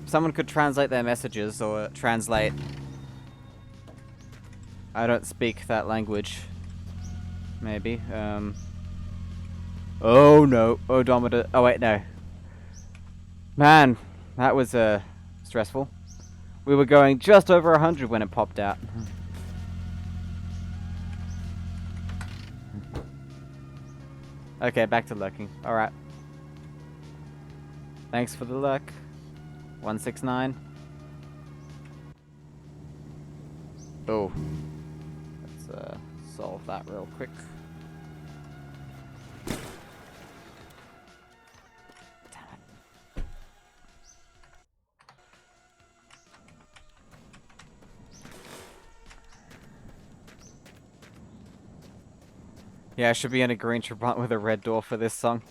Someone could translate their messages, or translate... I don't speak that language. Maybe, Oh no, odometer... Oh wait, no. Man, that was, stressful. We were going just over 100 when it popped out. Okay, back to lurking. Alright. Thanks for the lurk. 169. Oh. Let's solve that real quick. Damn it. Yeah, I should be in a green Trabant with a red door for this song.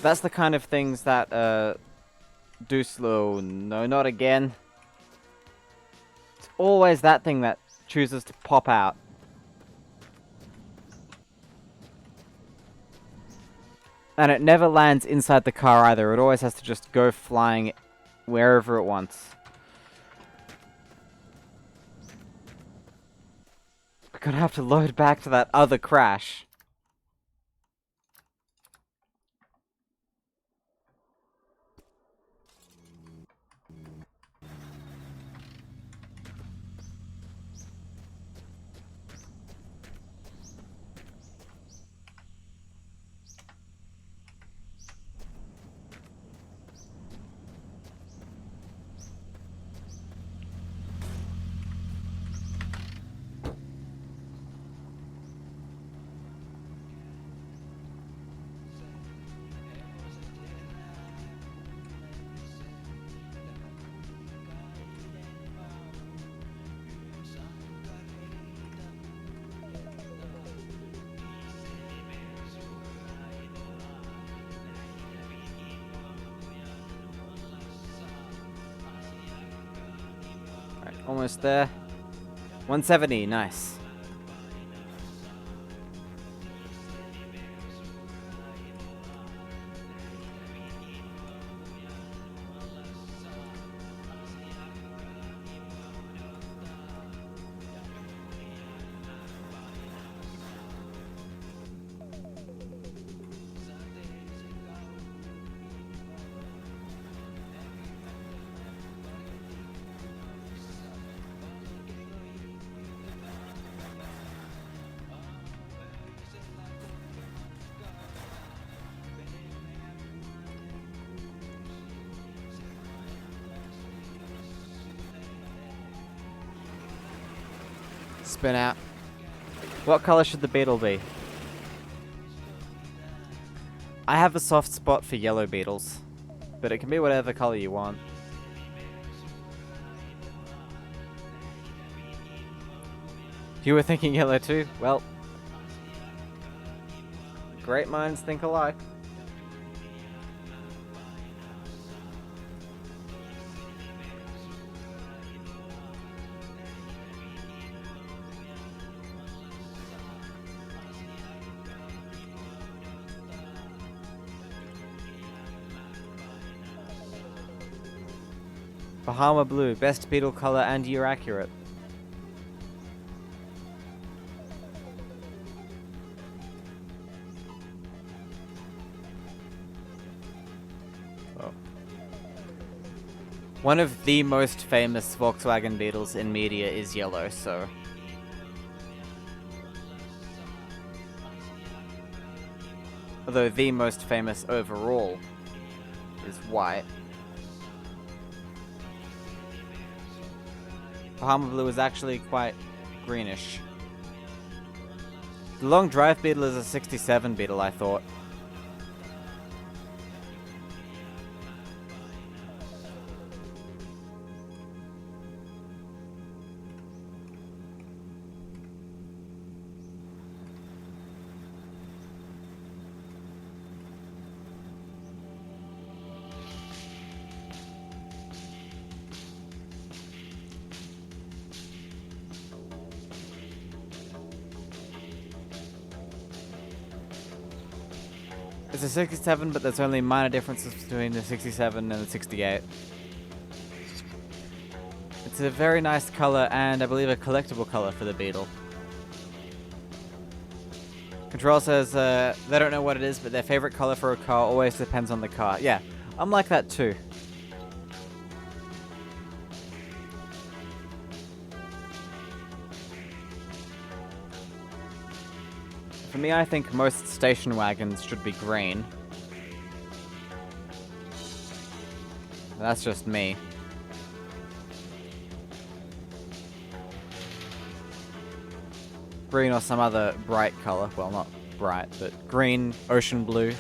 That's the kind of things that, do slow. No, not again. It's always that thing that chooses to pop out. And it never lands inside the car either. It always has to just go flying wherever it wants. We're gonna have to load back to that other crash. Almost there. 170, nice. Spin out. What color should the beetle be? I have a soft spot for yellow beetles, but it can be whatever color you want. You were thinking yellow too? Well, great minds think alike. Bahama blue, best beetle color, and you're accurate. Oh. One of the most famous Volkswagen Beetles in media is yellow, so... Although the most famous overall is white. Bahama blue is actually quite greenish. The long drive beetle is a 67 beetle, I thought. It's a 67, but there's only minor differences between the 67 and the 68. It's a very nice color, and I believe a collectible color for the Beetle. Control says they don't know what it is, but their favorite color for a car always depends on the car. Yeah, I'm like that too. For me, I think most station wagons should be green. That's just me. Green or some other bright color. Well, not bright, but green, ocean blue,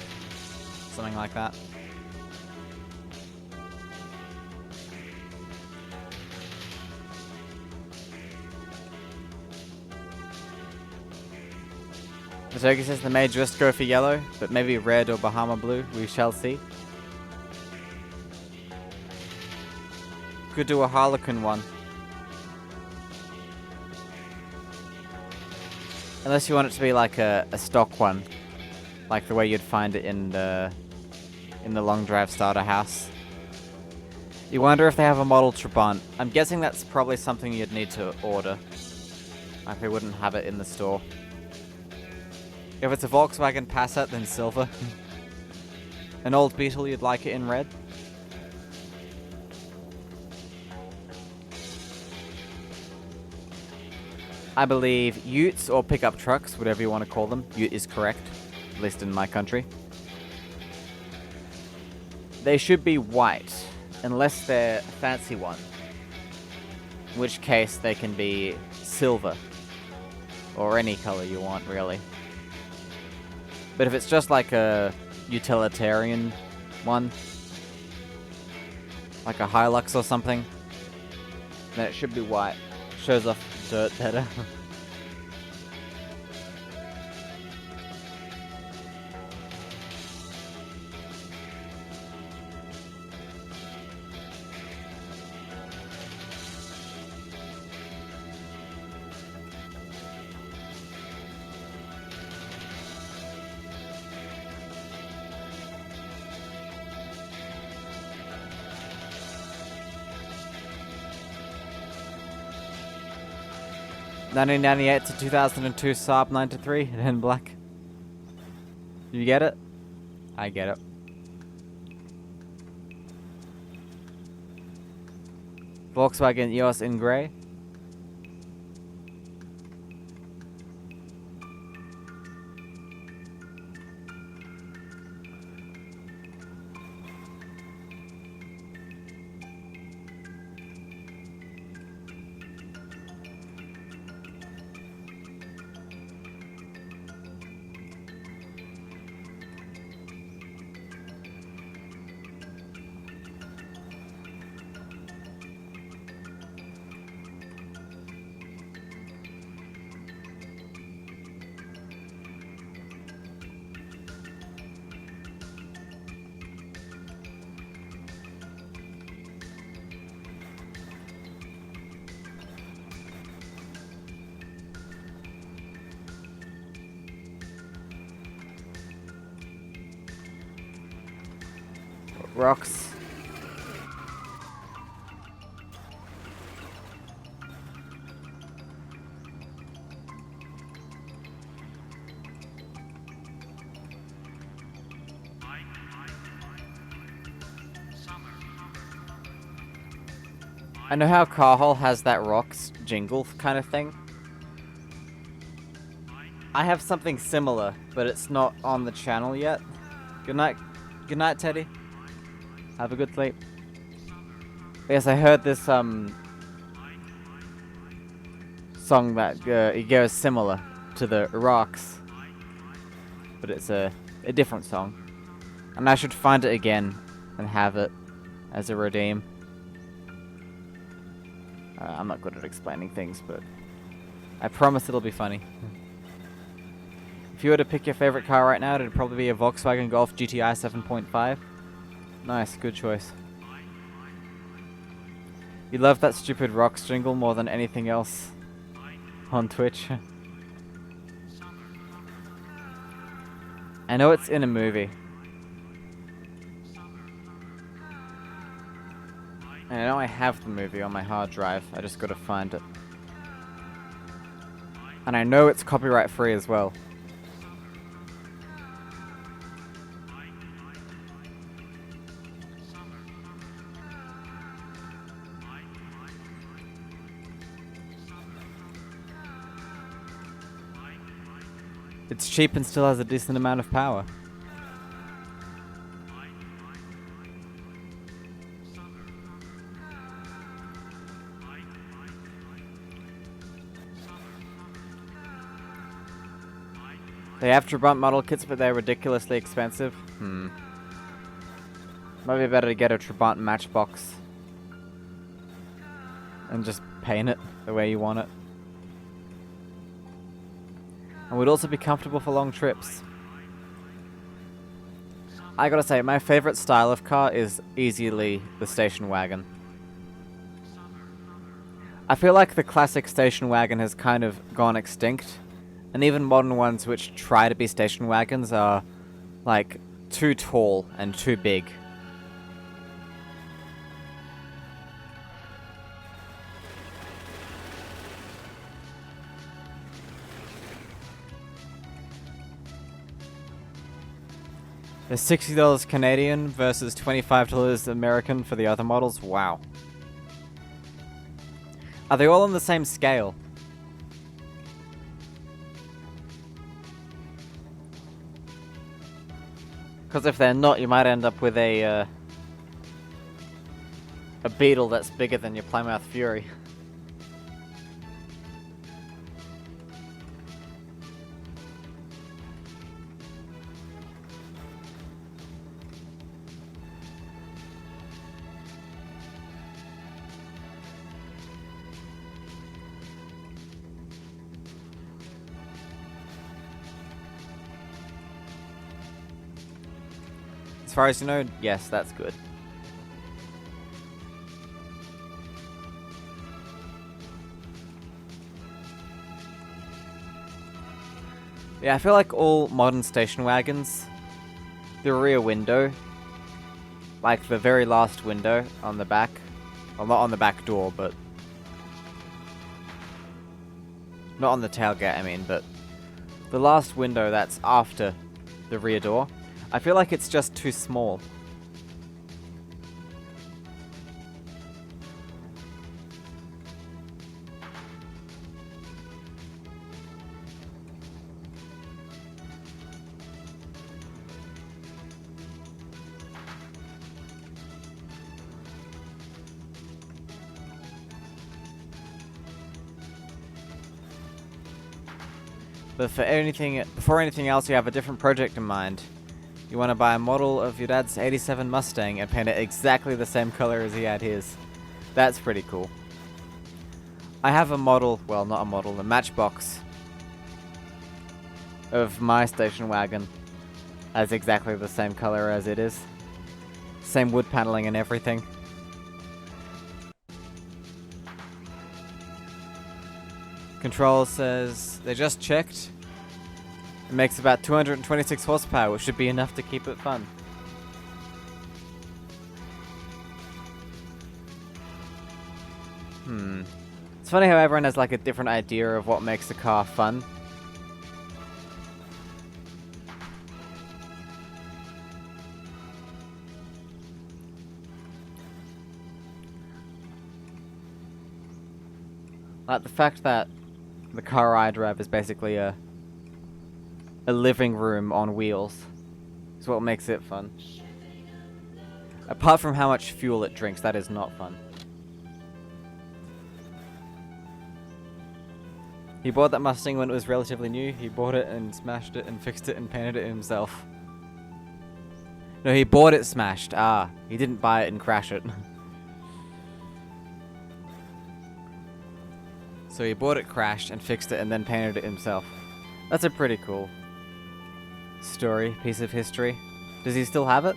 something like that. The turkey says they may just go for yellow, but maybe red or Bahama blue. We shall see. Could do a Harlequin one. Unless you want it to be like a stock one. Like the way you'd find it in the long drive starter house. You wonder if they have a model Trabant. I'm guessing that's probably something you'd need to order. Like they wouldn't have it in the store. If it's a Volkswagen Passat, then silver. An old Beetle, you'd like it in red. I believe utes or pickup trucks, whatever you want to call them. Ute is correct, at least in my country. They should be white, unless they're a fancy one. In which case they can be silver. Or any color you want, really. But if it's just like a utilitarian one, like a Hilux or something, then it should be white. Shows off dirt better. (1998 to 2002) Saab 93 in black. You get it? I get it. Volkswagen EOS in grey. Rocks. I know how Carhol has that rocks jingle kind of thing. I have something similar, but it's not on the channel yet. Good night, Teddy. Have a good sleep. Yes, I heard this song that it goes similar to the rocks, but it's a different song, and I should find it again and have it as a redeem. I'm not good at explaining things, but I promise it'll be funny. If you were to pick your favorite car right now, it'd probably be a Volkswagen Golf GTI 7.5. Nice, good choice. You love that stupid rocks jingle more than anything else on Twitch. I know it's in a movie. And I know I have the movie on my hard drive, I just gotta find it. And I know it's copyright free as well. It's cheap and still has a decent amount of power. They have Trabant model kits, but they're ridiculously expensive. Might be better to get a Trabant matchbox and just paint it the way you want it. And would also be comfortable for long trips. I gotta say, my favorite style of car is easily the station wagon. I feel like the classic station wagon has kind of gone extinct, and even modern ones which try to be station wagons are, like, too tall and too big. They're $60 Canadian versus $25 American for the other models. Wow. Are they all on the same scale? Because if they're not, you might end up with a Beetle that's bigger than your Plymouth Fury. As far as you know, yes, that's good. Yeah, I feel like all modern station wagons, the rear window, like the very last window on the back, well, not on the back door, but not on the tailgate, I mean, but the last window that's after the rear door, I feel like it's just too small. But before anything else, you have a different project in mind. You want to buy a model of your dad's 87 Mustang and paint it exactly the same color as he had his. That's pretty cool. I have a model, well, not a model, a matchbox of my station wagon as exactly the same color as it is. Same wood paneling and everything. Control says they just checked. It makes about 226 horsepower, which should be enough to keep it fun. It's funny how everyone has like a different idea of what makes a car fun. Like the fact that the car I drive is basically a living room on wheels is what makes it fun. Apart from how much fuel it drinks, that is not fun. He bought that Mustang when it was relatively new. He bought it and smashed it and fixed it and painted it himself. No, he bought it smashed. Ah, he didn't buy it and crash it. So he bought it crashed and fixed it and then painted it himself. That's a pretty cool story, piece of history. Does he still have it?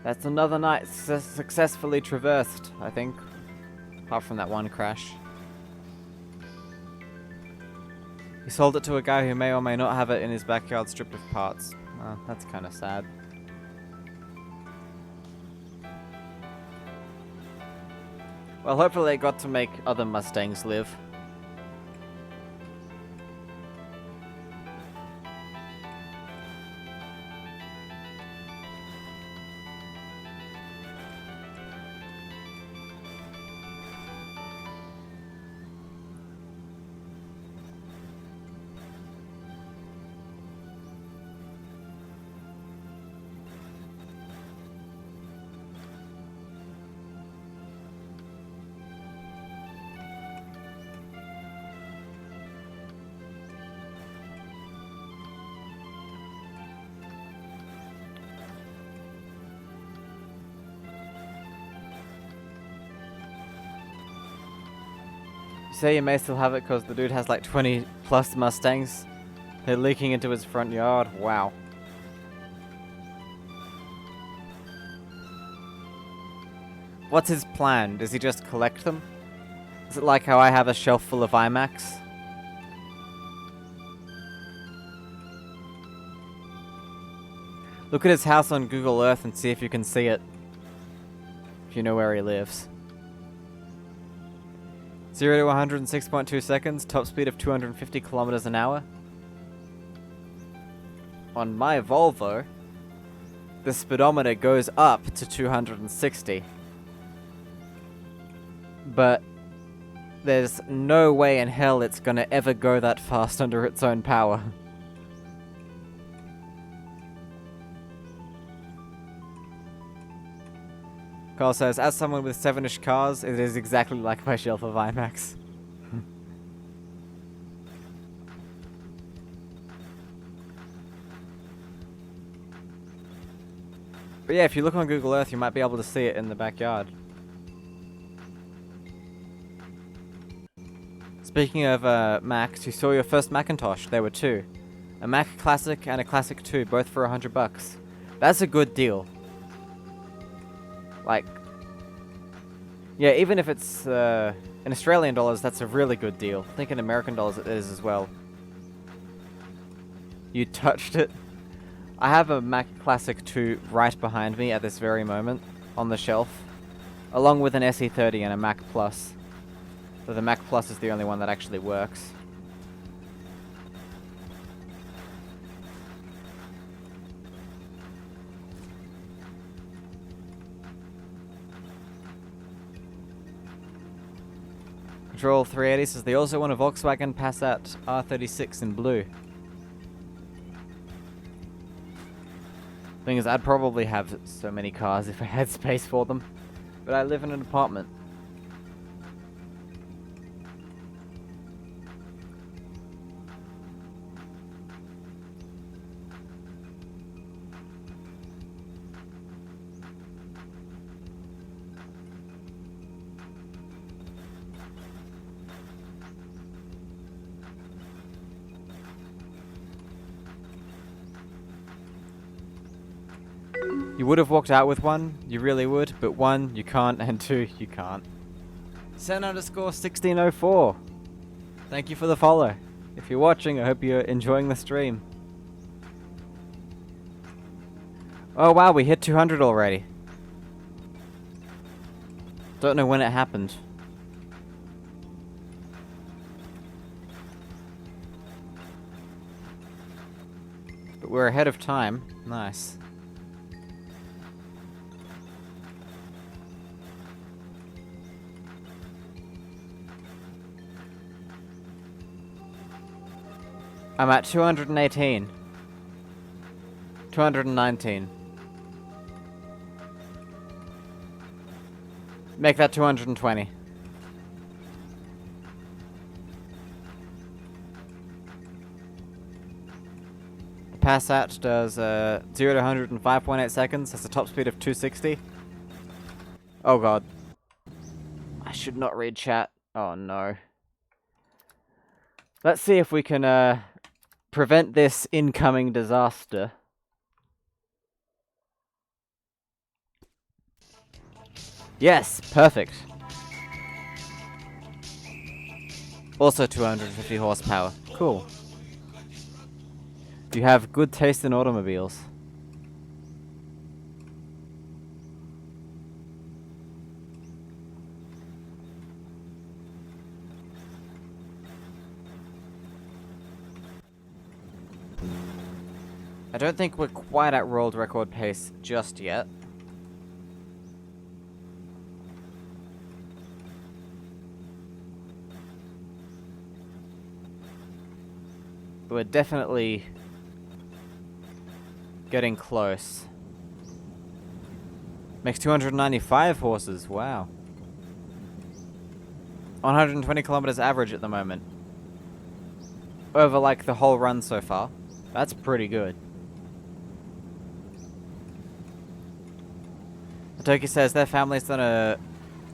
That's another night successfully traversed, I think. Apart from that one crash. He sold it to a guy who may or may not have it in his backyard stripped of parts. Oh, that's kind of sad. Well, hopefully they got to make other Mustangs live. You say you may still have it because the dude has like 20 plus Mustangs. They're leaking into his front yard. Wow. What's his plan? Does he just collect them? Is it like how I have a shelf full of iMacs? Look at his house on Google Earth and see if you can see it. If you know where he lives. 0 to 106.2 seconds, top speed of 250 kilometers an hour. On my Volvo, the speedometer goes up to 260. But there's no way in hell it's gonna ever go that fast under its own power. Carl says, as someone with 7-ish cars, it is exactly like my shelf of iMacs. But yeah, if you look on Google Earth, you might be able to see it in the backyard. Speaking of Macs, you saw your first Macintosh. There were two. A Mac Classic and a Classic 2, both for $100. That's a good deal. Like, yeah, even if it's in Australian dollars, that's a really good deal. I think in American dollars it is as well. You touched it. I have a Mac Classic 2 right behind me at this very moment on the shelf, along with an SE30 and a Mac Plus. So the Mac Plus is the only one that actually works. Control 380 says they also want a Volkswagen Passat R36 in blue. Thing is, I'd probably have so many cars if I had space for them, but I live in an apartment. You would have walked out with one, you really would, but one, you can't, and two, you can't. Sen_1604. Thank you for the follow. If you're watching, I hope you're enjoying the stream. Oh wow, we hit 200 already. Don't know when it happened. But we're ahead of time. Nice. I'm at 218. 219. Make that 220. The pass out does 0 to 100 in 5.8 seconds. Has a top speed of 260. Oh god. I should not read chat. Oh no. Let's see if we can prevent this incoming disaster. Yes, perfect. Also 250 horsepower. Cool. You have good taste in automobiles. I don't think we're quite at world record pace just yet. We're definitely getting close. Makes 295 horses, wow. 120 kilometers average at the moment. Over like the whole run so far. That's pretty good. Toki says their family's done a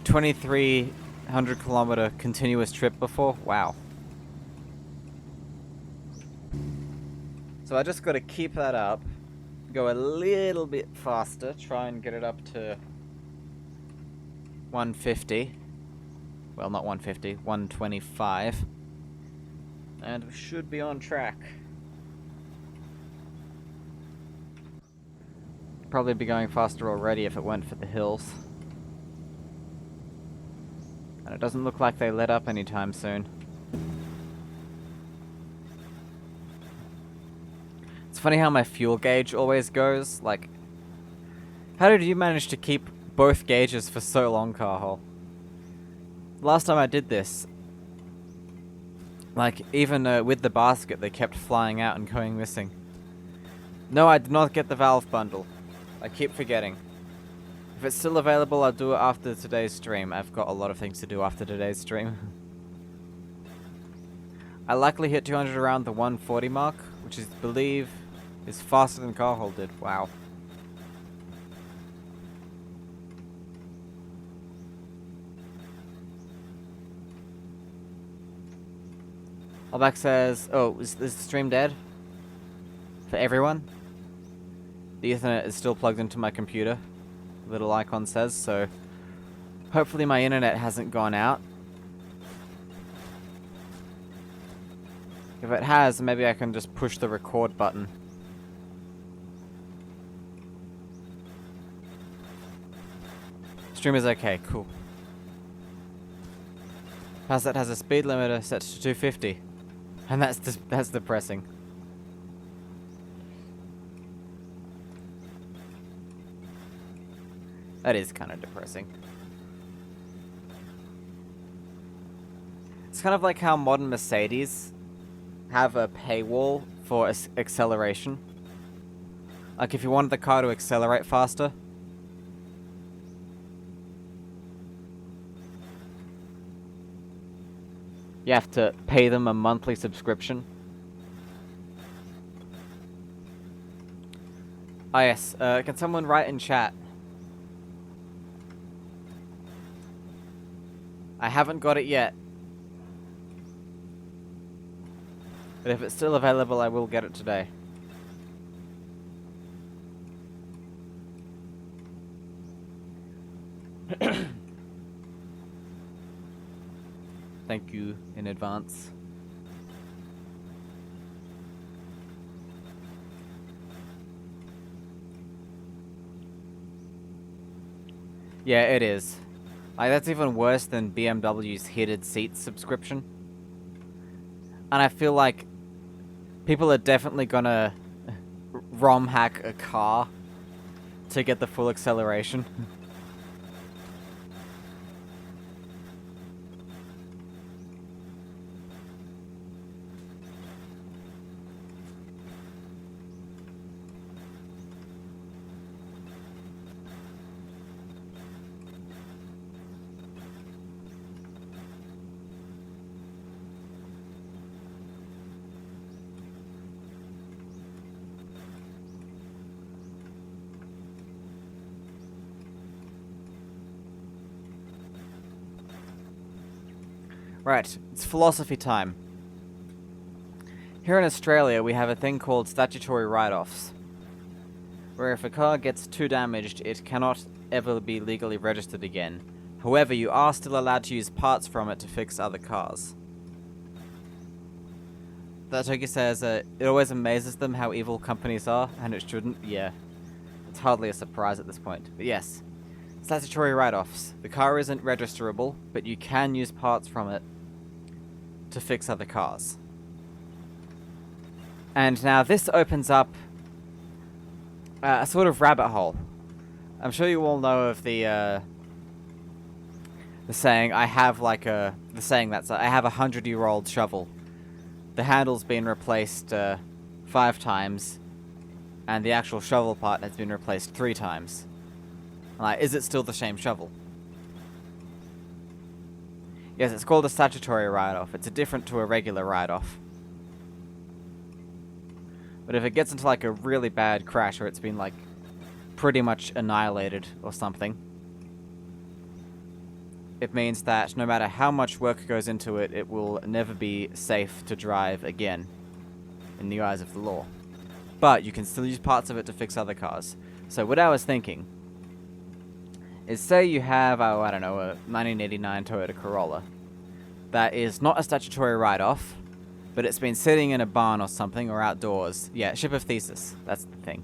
2,300 kilometer continuous trip before. Wow. So I just got to keep that up, go a little bit faster, try and get it up to 150. Well, not 150, 125. And we should be on track. Probably be going faster already if it weren't for the hills. And it doesn't look like they let up anytime soon. It's funny how my fuel gauge always goes. Like, how did you manage to keep both gauges for so long, Carhol? Last time I did this, like, even with the basket, they kept flying out and going missing. No, I did not get the valve bundle. I keep forgetting. If it's still available, I'll do it after today's stream. I've got a lot of things to do after today's stream. I likely hit 200 around the 140 mark, which is, believe, is faster than Carhol did. Wow. Alback says, oh, is the stream dead? For everyone? The Ethernet is still plugged into my computer. Little icon says, so hopefully my internet hasn't gone out. If it has, maybe I can just push the record button. Stream is okay, cool. Passat has a speed limiter set to 250. And that's depressing. That is kind of depressing. It's kind of like how modern Mercedes have a paywall for acceleration. Like if you wanted the car to accelerate faster, you have to pay them a monthly subscription. Oh yes, can someone write in chat? I haven't got it yet. But if it's still available, I will get it today. Thank you in advance. Yeah, it is. Like, that's even worse than BMW's heated seats subscription. And I feel like people are definitely gonna ROM hack a car to get the full acceleration. Right, it's philosophy time. Here in Australia, we have a thing called statutory write-offs, where if a car gets too damaged, it cannot ever be legally registered again. However, you are still allowed to use parts from it to fix other cars. That Toki says, it always amazes them how evil companies are, and it shouldn't. Yeah, it's hardly a surprise at this point. But yes, statutory write-offs. The car isn't registerable, but you can use parts from it to fix other cars. And now this opens up a sort of rabbit hole. I'm sure you all know of the saying, I have like the saying that's, I have a 100-year-old shovel. The handle's been replaced 5 times, and the actual shovel part has been replaced 3 times. Like, is it still the same shovel? Yes, it's called a statutory write-off. It's different to a regular write-off. But if it gets into like a really bad crash, or it's been like pretty much annihilated or something, it means that no matter how much work goes into it, it will never be safe to drive again in the eyes of the law. But you can still use parts of it to fix other cars. So what I was thinking is, say you have, oh, I don't know, a 1989 Toyota Corolla that is not a statutory write-off, but it's been sitting in a barn or something, or outdoors. Yeah, ship of thesis, that's the thing.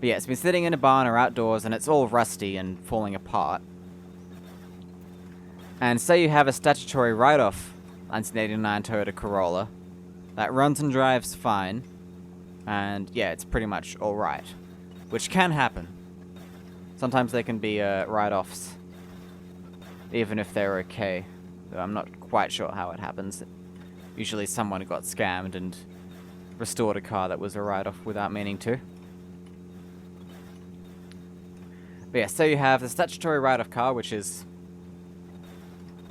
But yeah, it's been sitting in a barn or outdoors, and it's all rusty and falling apart. And say you have a statutory write-off 1989 Toyota Corolla that runs and drives fine, and yeah, it's pretty much alright. Which can happen. Sometimes they can be write-offs, even if they're okay. Though I'm not quite sure how it happens. Usually someone got scammed and restored a car that was a write-off without meaning to. But yeah, so you have the statutory write-off car, which is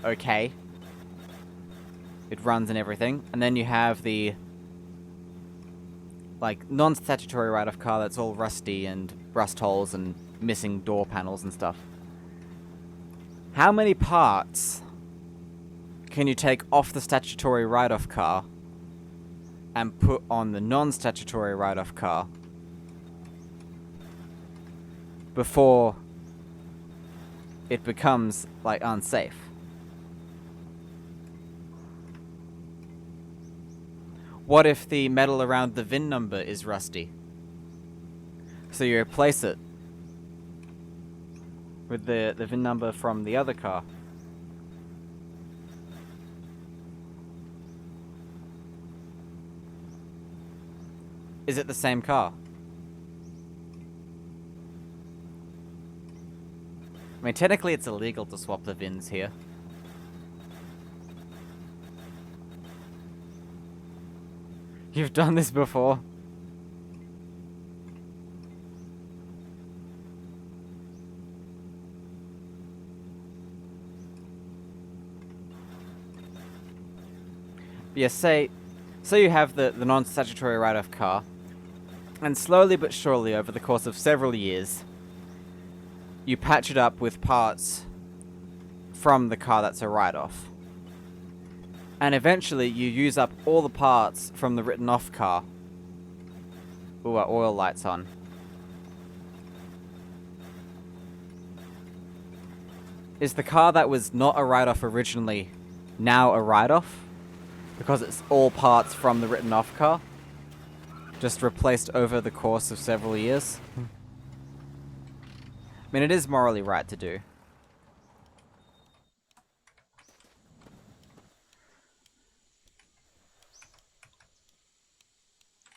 okay. It runs and everything. And then you have the like non-statutory write-off car that's all rusty and rust holes and missing door panels and stuff. How many parts can you take off the statutory write-off car and put on the non-statutory write-off car before it becomes like unsafe? What if the metal around the VIN number is rusty? So you replace it with the VIN number from the other car. Is it the same car? I mean, technically it's illegal to swap the VINs here. You've done this before? Yeah, say you have the non-statutory write-off car, and slowly but surely over the course of several years, you patch it up with parts from the car that's a write-off. And eventually you use up all the parts from the written-off car. Ooh, our oil light's on. Is the car that was not a write-off originally now a write-off because it's all parts from the written off car, just replaced over the course of several years. I mean, it is morally right to do.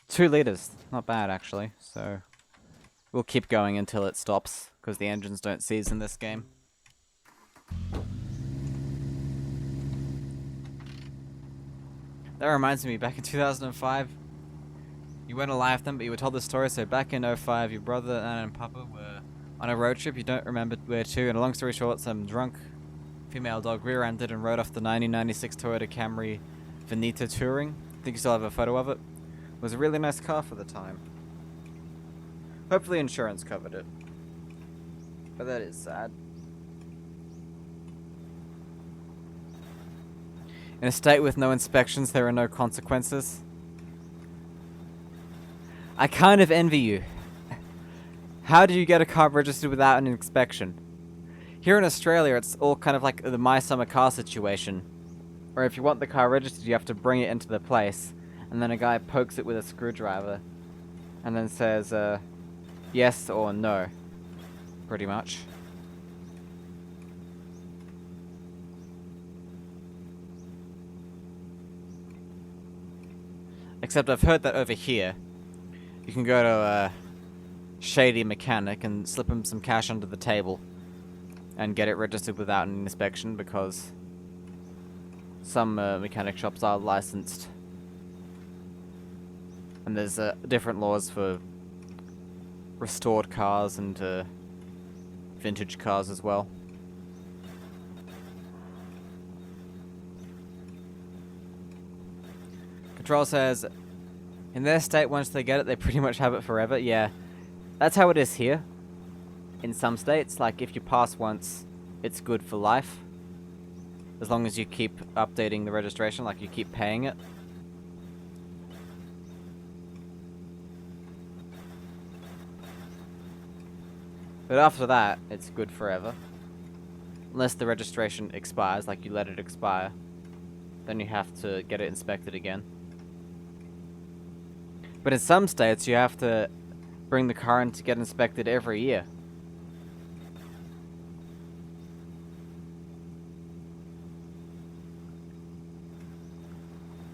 $2 liters, not bad actually, so we'll keep going until it stops, because the engines don't seize in this game. That reminds me, back in 2005, you weren't alive then, but you were told the story. So back in 2005, your brother and Papa were on a road trip, you don't remember where to, and a long story short, some drunk female dog rear-ended and rode off the 1996 Toyota Camry Veneta Touring. I think you still have a photo of it. It was a really nice car for the time. Hopefully insurance covered it. But that is sad. In a state with no inspections, there are no consequences. I kind of envy you. How do you get a car registered without an inspection? Here in Australia, it's all kind of like the My Summer Car situation. Or if you want the car registered, you have to bring it into the place, and then a guy pokes it with a screwdriver, and then says, yes or no, pretty much. Except I've heard that over here, you can go to a shady mechanic and slip him some cash under the table and get it registered without an inspection, because some mechanic shops are licensed. And there's different laws for restored cars and vintage cars as well. Control says, in their state, once they get it, they pretty much have it forever. Yeah, that's how it is here. In some states, like if you pass once, it's good for life. As long as you keep updating the registration, like you keep paying it. But after that, it's good forever. Unless the registration expires, like you let it expire. Then you have to get it inspected again. But in some states, you have to bring the car in to get inspected every year.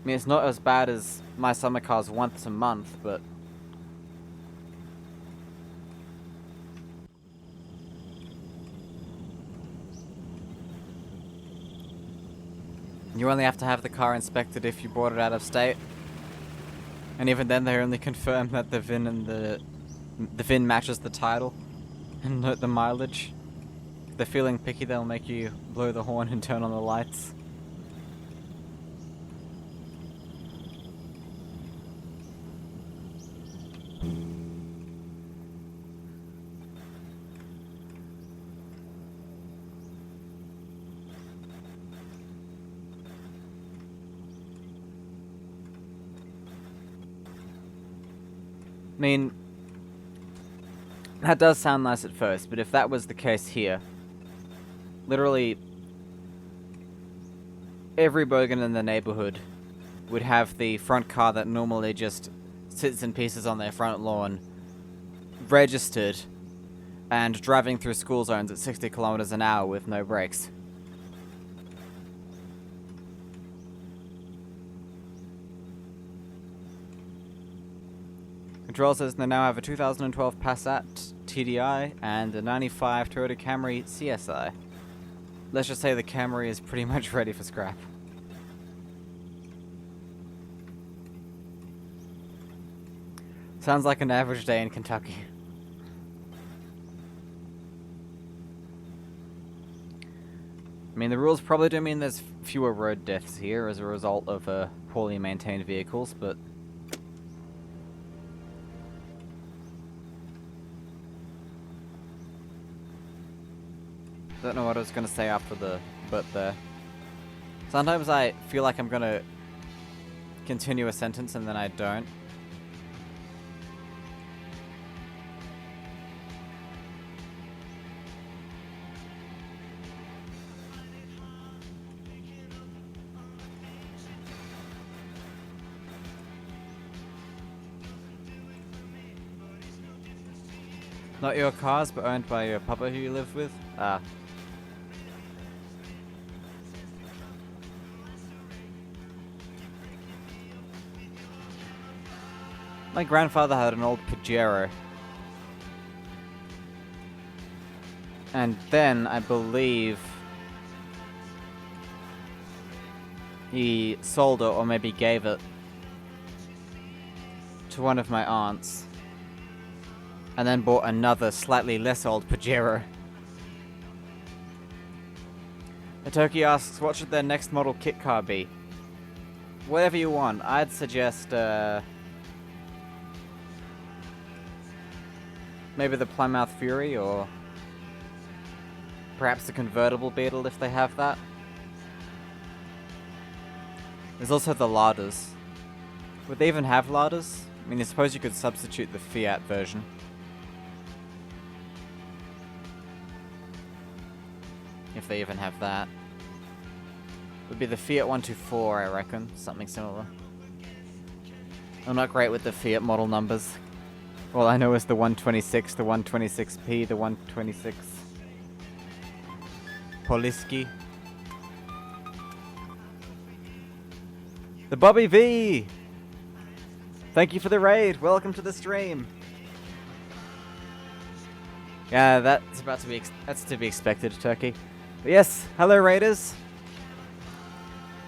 I mean, it's not as bad as My Summer Car's once a month, but... you only have to have the car inspected if you bought it out of state. And even then, they only confirm that the VIN and the VIN matches the title and note the mileage. If they're feeling picky, they'll make you blow the horn and turn on the lights. I mean, that does sound nice at first, but if that was the case here, literally every bogan in the neighborhood would have the front car that normally just sits in pieces on their front lawn registered and driving through school zones at 60 kilometers an hour with no brakes. Control says they now have a 2012 Passat TDI and a 95 Toyota Camry CSI. Let's just say the Camry is pretty much ready for scrap. Sounds like an average day in Kentucky. I mean, the rules probably do mean there's fewer road deaths here as a result of poorly maintained vehicles, but... don't know what I was going to say after the but there. Sometimes I feel like I'm going to continue a sentence and then I don't. Not your cars, but owned by your papa who you live with? Ah. My grandfather had an old Pajero. And then, I believe, he sold it, or maybe gave it, to one of my aunts. And then bought another, slightly less old Pajero. Itoki asks, what should their next model kit car be? Whatever you want. I'd suggest, maybe the Plymouth Fury, or perhaps the convertible Beetle if they have that. There's also the Ladas. Would they even have Ladas? I mean, I suppose you could substitute the Fiat version. If they even have that. Would be the Fiat 124, I reckon. Something similar. I'm not great with the Fiat model numbers. All I know is the 126, the 126P, the 126... Poliski. The Bobby V! Thank you for the raid. Welcome to the stream. Yeah, that's to be expected, Turkey. But yes, hello raiders.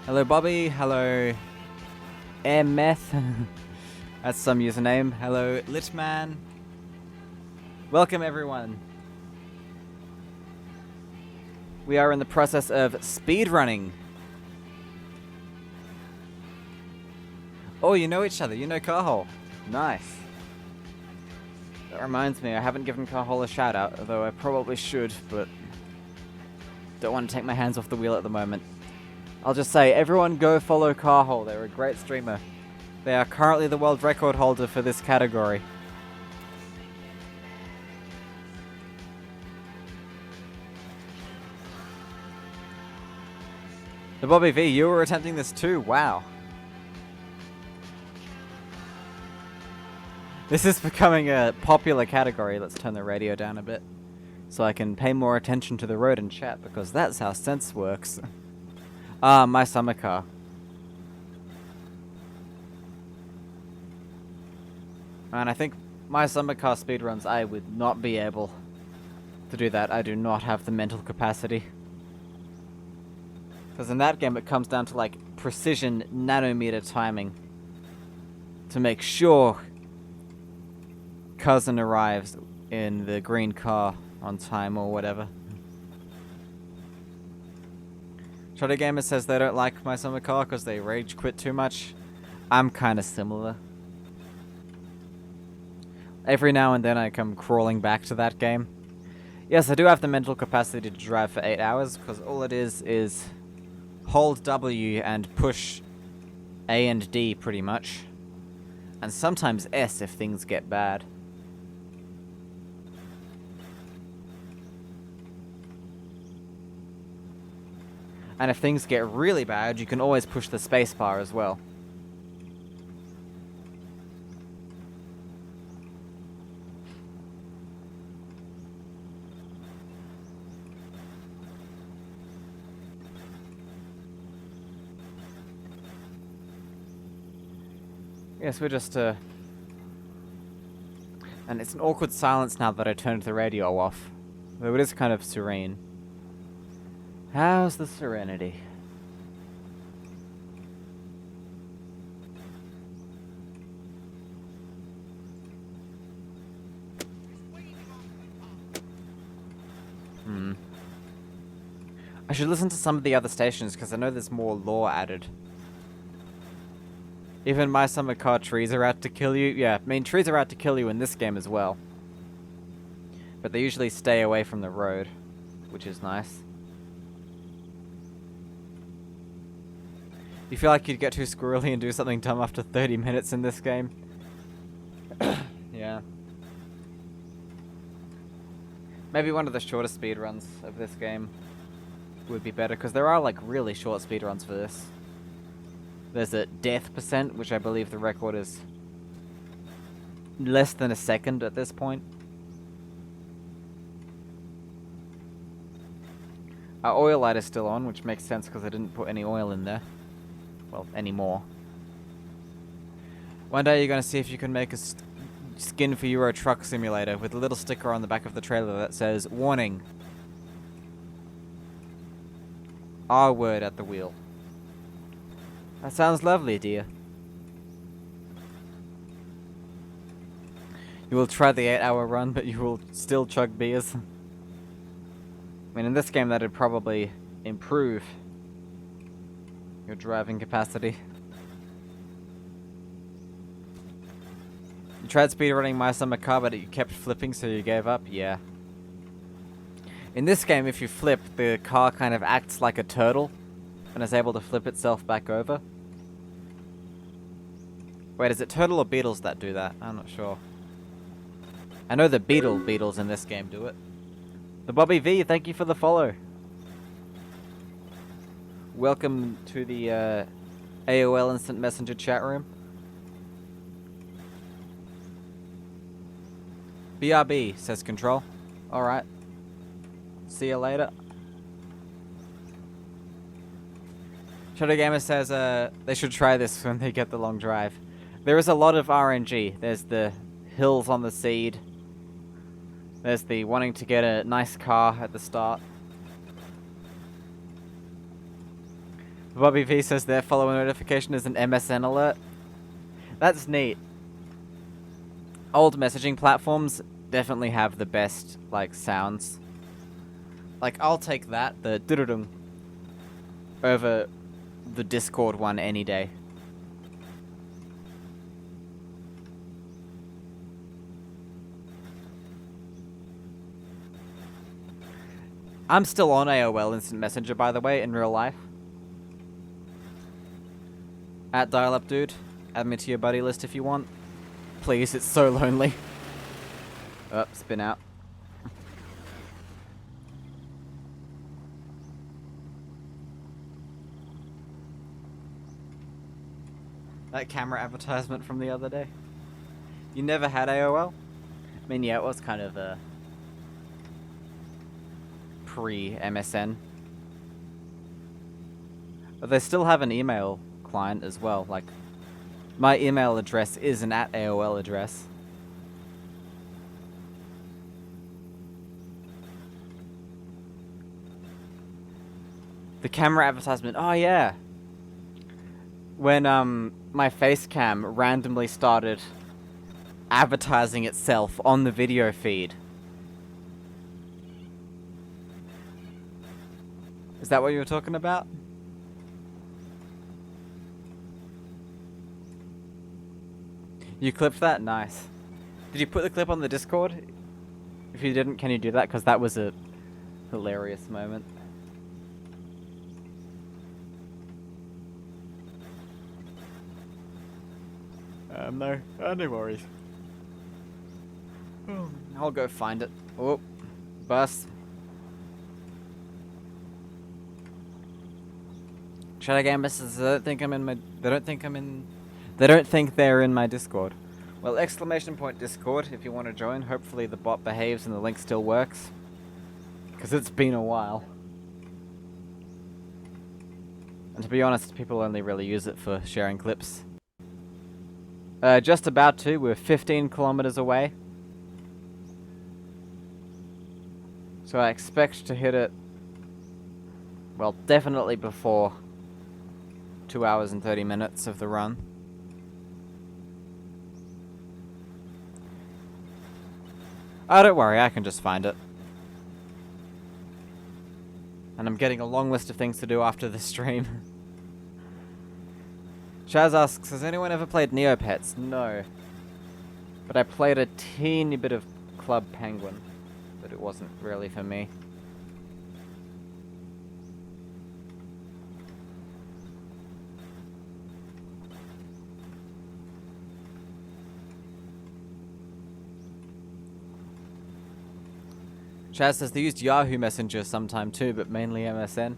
Hello Bobby. Hello Meth. That's some username. Hello Litman. Welcome everyone. We are in the process of speedrunning. Oh, you know each other. You know Carhole. Nice. That reminds me, I haven't given Carhole a shout out, although I probably should, but don't want to take my hands off the wheel at the moment. I'll just say, everyone go follow Carhole. They're a great streamer. They are currently the world record holder for this category. The Bobby V, you were attempting this too? Wow. This is becoming a popular category. Let's turn the radio down a bit so I can pay more attention to the road and chat, because that's how sense works. Ah, my summer car. And I think my summer car speedruns, I would not be able to do that. I do not have the mental capacity. Because in that game it comes down to like precision nanometer timing to make sure cousin arrives in the green car on time or whatever. Trotter Gamer says they don't like my summer car because they rage quit too much. I'm kind of similar. Every now and then I come crawling back to that game. Yes, I do have the mental capacity to drive for 8 hours, because all it is hold W and push A and D pretty much. And sometimes S if things get bad. And if things get really bad, you can always push the spacebar as well. Yes, we're just, and it's an awkward silence now that I turned the radio off. Though it is kind of serene. How's the serenity? I should listen to some of the other stations, because I know there's more lore added. Even my summer car, trees are out to kill you. Yeah, I mean, trees are out to kill you in this game as well. But they usually stay away from the road, which is nice. You feel like you'd get too squirrely and do something dumb after 30 minutes in this game? Yeah. Maybe one of the shorter speedruns of this game would be better, because there are like really short speedruns for this. There's a death percent, which I believe the record is less than a second at this point. Our oil light is still on, which makes sense because I didn't put any oil in there. Well, any more. One day you're going to see if you can make a skin for Euro Truck Simulator with a little sticker on the back of the trailer that says, "Warning. R word at the wheel." That sounds lovely, dear. You will try the 8-hour run, but you will still chug beers. I mean, in this game, that'd probably improve your driving capacity. You tried speedrunning My Summer Car, but you kept flipping, so you gave up? Yeah. In this game, if you flip, the car kind of acts like a turtle and is able to flip itself back over. Wait, is it turtle or beetles that do that? I'm not sure. I know the beetles in this game do it. The Bobby V, thank you for the follow. Welcome to the AOL Instant Messenger chat room. BRB, says Control. Alright. See you later. Shadow Gamer says they should try this when they get the long drive. There is a lot of RNG. There's the hills on the seed. There's the wanting to get a nice car at the start. Bobby V says their follow notification is an MSN alert. That's neat. Old messaging platforms definitely have the best, like, sounds. Like, I'll take that, the dududum, over the Discord one any day. I'm still on AOL Instant Messenger, by the way, in real life. At Dial-Up Dude. Add me to your buddy list if you want. Please, it's so lonely. Oh, spin out. That camera advertisement from the other day. You never had AOL? I mean, yeah, it was kind of a pre-MSN. But they still have an email client as well. Like, my email address is an @AOL address. The camera advertisement. Oh, yeah. When, my face cam randomly started advertising itself on the video feed. Is that what you were talking about? You clipped that? Nice. Did you put the clip on the Discord? If you didn't, can you do that? Because that was a hilarious moment. No worries. I'll go find it. Oh, bus. Shadow Gambus says they don't think I'm in my. They don't think they're in my Discord. Well, ! Discord if you want to join. Hopefully the bot behaves and the link still works. Because it's been a while. And to be honest, people only really use it for sharing clips. Just about to. We're 15 kilometers away. So I expect to hit it, well, definitely before 2 hours and 30 minutes of the run. Oh, don't worry, I can just find it. And I'm getting a long list of things to do after the stream. Chaz asks, has anyone ever played Neopets? No. But I played a teeny bit of Club Penguin. But it wasn't really for me. Chaz says they used Yahoo Messenger sometime too, but mainly MSN.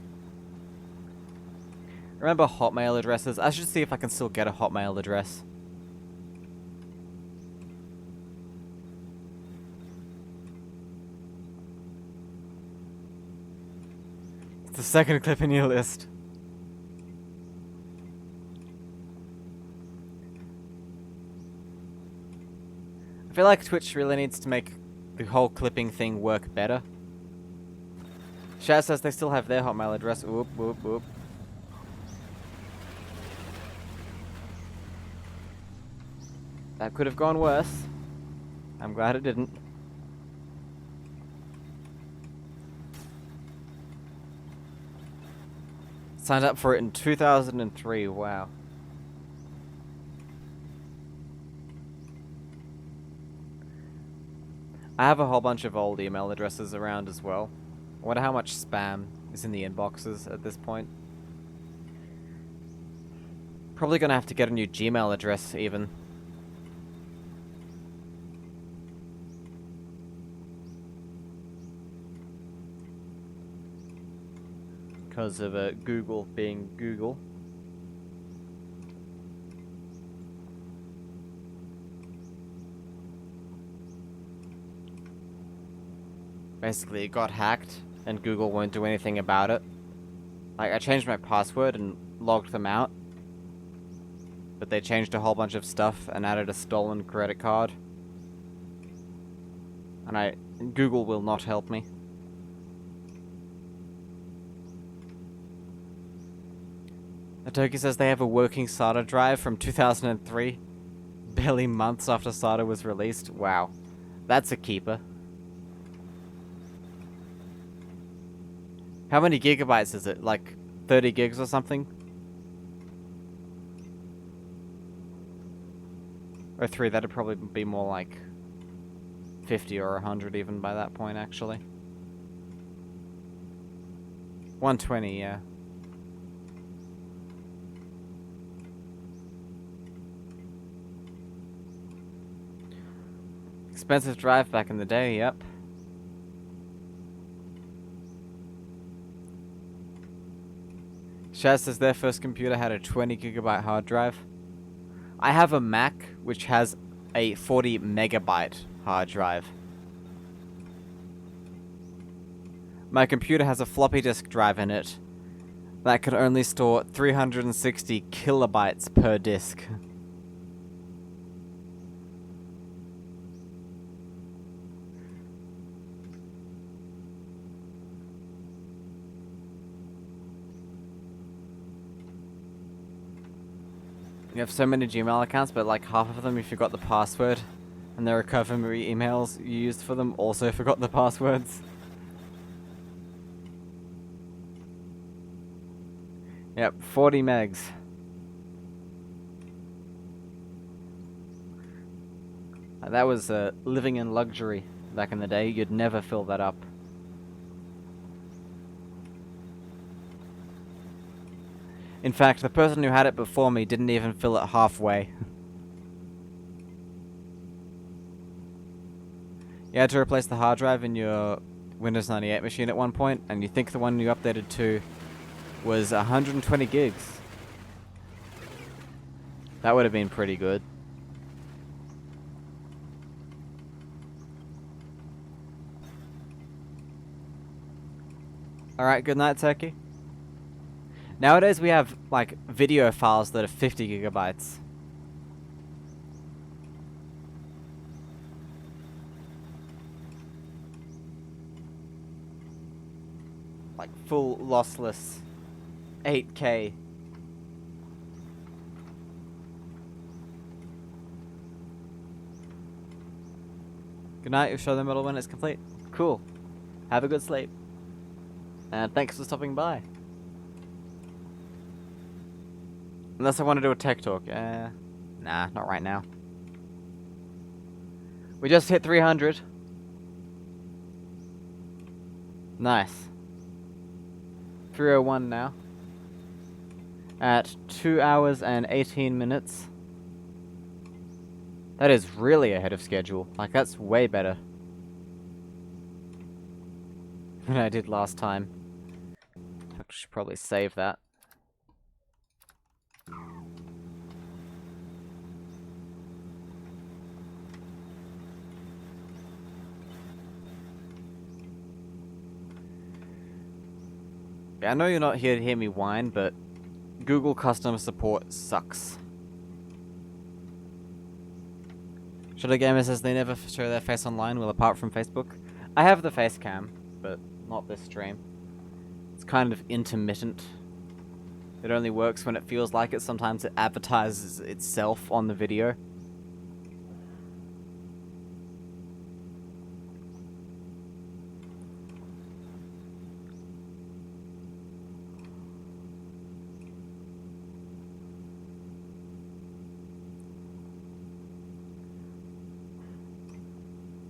Remember Hotmail addresses? I should see if I can still get a Hotmail address. the second clip in your list. I feel like Twitch really needs to make the whole clipping thing work better. Shaz says they still have their Hotmail address. Whoop, whoop, whoop. That could have gone worse. I'm glad it didn't. Signed up for it in 2003, wow. I have a whole bunch of old email addresses around as well. I wonder how much spam is in the inboxes at this point. Probably gonna have to get a new Gmail address even. Because of Google being Google. Basically, it got hacked, and Google won't do anything about it. Like, I changed my password and logged them out, but they changed a whole bunch of stuff and added a stolen credit card. And Google will not help me. Atoki says they have a working SATA drive from 2003, barely months after SATA was released. Wow, that's a keeper. How many gigabytes is it? Like 30 gigs or something? Or 3, that'd probably be more like 50 or 100 even by that point, actually. 120, yeah. Expensive drive back in the day, yep. Shaz says their first computer had a 20 gigabyte hard drive. I have a Mac which has a 40 megabyte hard drive. My computer has a floppy disk drive in it that can only store 360 kilobytes per disk. You have so many Gmail accounts, but like half of them you forgot the password, and the recovery emails you used for them also forgot the passwords. Yep, 40 megs. That was living in luxury back in the day. You'd never fill that up. In fact, the person who had it before me didn't even fill it halfway. You had to replace the hard drive in your Windows 98 machine at one point, and you think the one you updated to was 120 gigs. That would have been pretty good. Alright, good night, Turkey. Nowadays we have, like, video files that are 50 gigabytes. Like, full lossless 8K. Good night, you'll show the medal when it's complete. Cool. Have a good sleep. And thanks for stopping by. Unless I want to do a tech talk. Nah, not right now. We just hit 300. Nice. 301 now. At 2 hours and 18 minutes. That is really ahead of schedule. Like, that's way better than I did last time. I should probably save that. Yeah, I know you're not here to hear me whine, but Google customer support sucks. Shadow Gamer says they never show their face online, well, apart from Facebook. I have the face cam, but not this stream. It's kind of intermittent. It only works when it feels like it. Sometimes it advertises itself on the video.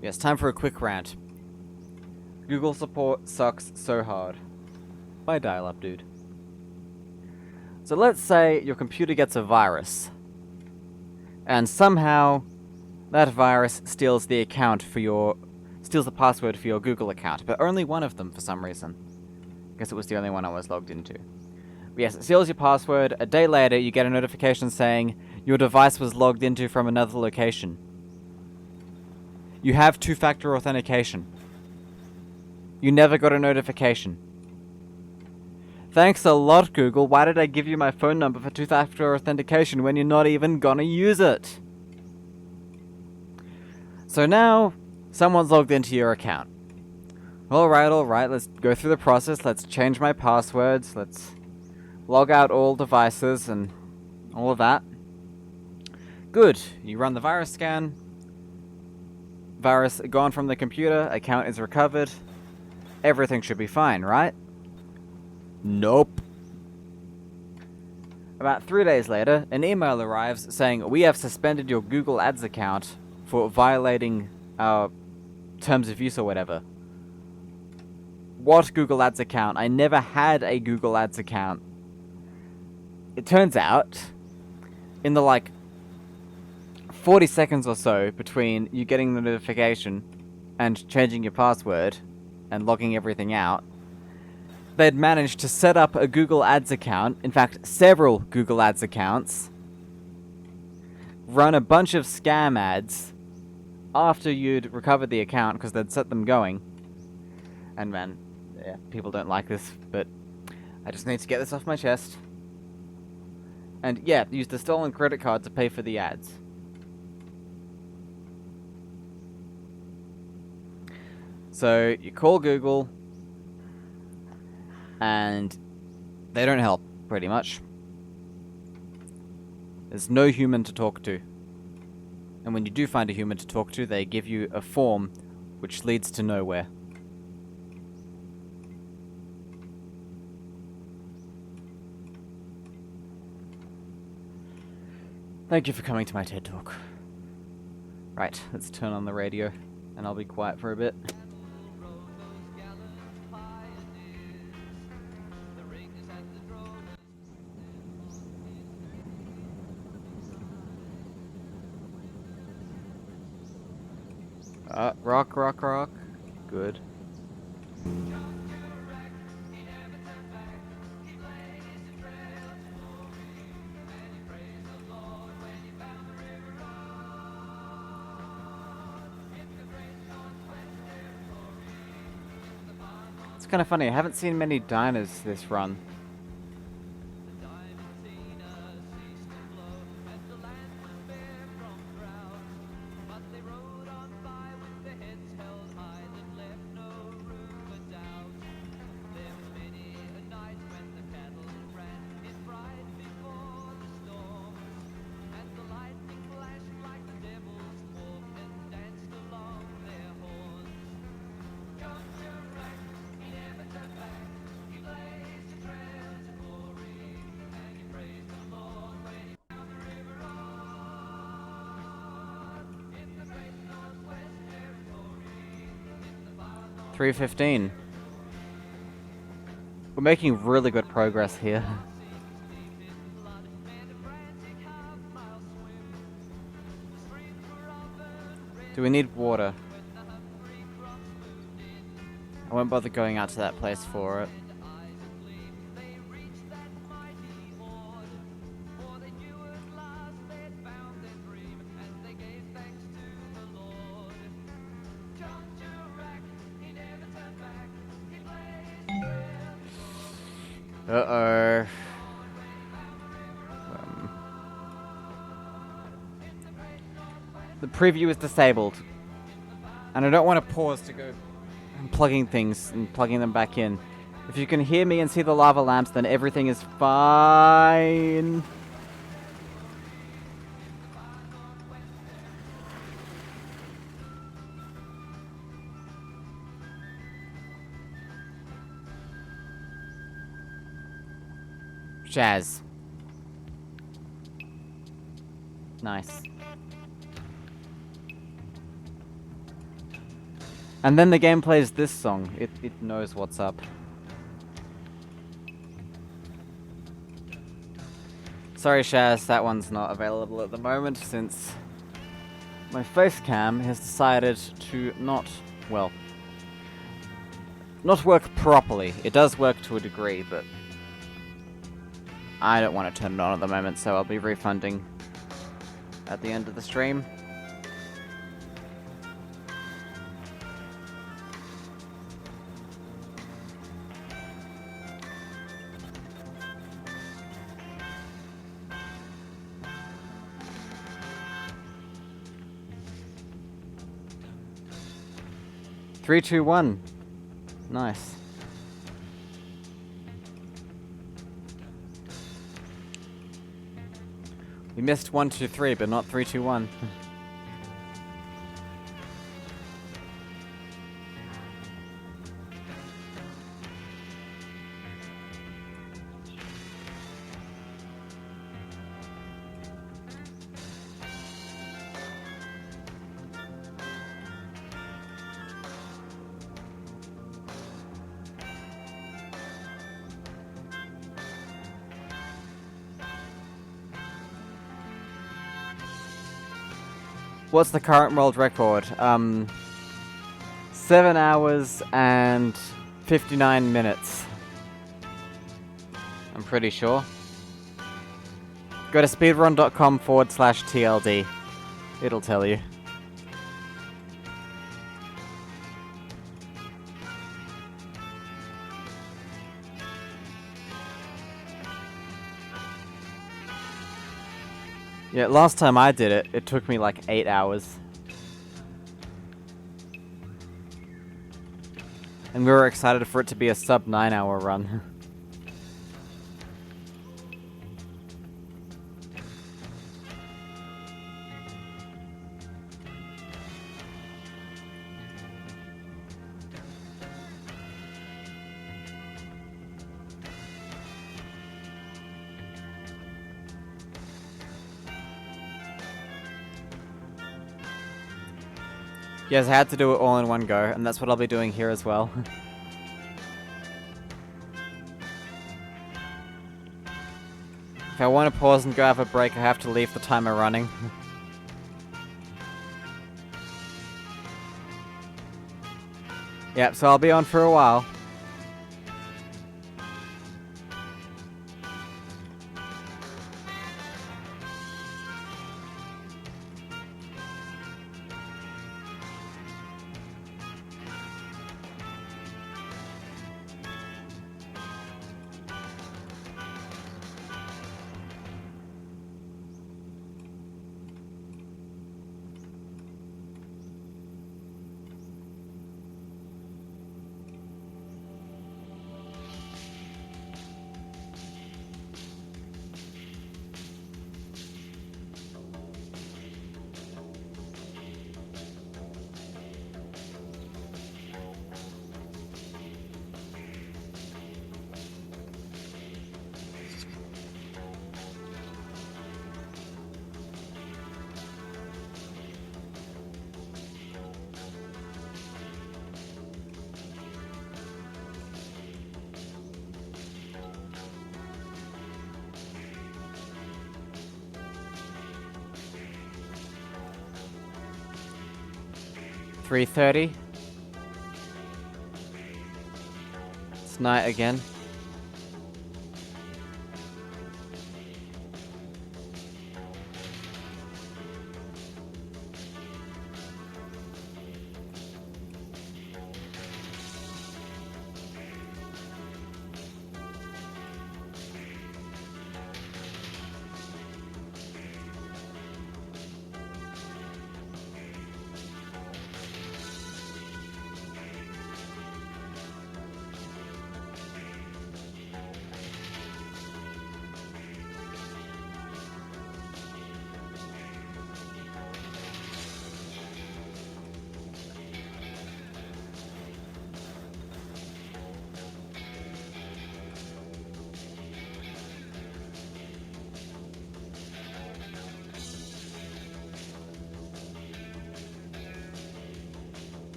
Yes, time for a quick rant. Google support sucks so hard. Bye, dial-up, dude. So let's say your computer gets a virus, and somehow that virus steals the password for your Google account, but only one of them for some reason. I guess it was the only one I was logged into. But yes, it steals your password. A day later, you get a notification saying your device was logged into from another location. You have two-factor authentication. You never got a notification. Thanks a lot, Google. Why did I give you my phone number for two-factor authentication when you're not even gonna use it? So now, someone's logged into your account. Alright, let's go through the process. Let's change my passwords. Let's log out all devices and all of that. Good. You run the virus scan. Virus gone from the computer. Account is recovered. Everything should be fine, right? Nope. About 3 days later, an email arrives saying, we have suspended your Google Ads account for violating our terms of use or whatever. What Google Ads account? I never had a Google Ads account. It turns out, in the 40 seconds or so between you getting the notification and changing your password and logging everything out, they'd managed to set up a Google Ads account, in fact, several Google Ads accounts, run a bunch of scam ads after you'd recovered the account because they'd set them going. And man, yeah, people don't like this, but I just need to get this off my chest. And yeah, use the stolen credit card to pay for the ads. So you call Google, and they don't help, pretty much. There's no human to talk to. And when you do find a human to talk to, they give you a form which leads to nowhere. Thank you for coming to my TED Talk. Right, let's turn on the radio, and I'll be quiet for a bit. Rock, rock, rock. Good. It's kind of funny, I haven't seen many diners this run. $3.15. We're making really good progress here. Do we need water? I won't bother going out to that place for it. Uh-oh. The preview is disabled. And I don't want to pause to go plugging things and plugging them back in. If you can hear me and see the lava lamps, then everything is fine. Jazz. Nice. And then the game plays this song. It knows what's up. Sorry, Shaz, that one's not available at the moment since my face cam has decided to not work properly. It does work to a degree, but I don't want to turn it on at the moment, so I'll be refunding at the end of the stream. Three, two, one. Nice. We missed 1, 2, 3, but not 3, 2, 1. What's the current world record? 7 hours and 59 minutes. I'm pretty sure. Go to speedrun.com/TLD. It'll tell you. Yeah, last time I did it, it took me like 8 hours. And we were excited for it to be a sub 9-hour run. Yes, I had to do it all in one go, and that's what I'll be doing here as well. If I want to pause and go have a break, I have to leave the timer running. Yep, so I'll be on for a while. $3:30. It's night again.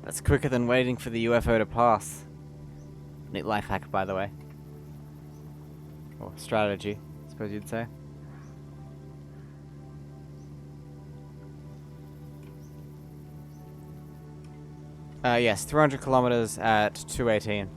That's quicker than waiting for the UFO to pass. Neat life hack, by the way. Or strategy, I suppose you'd say. Yes, 300 kilometers at 218.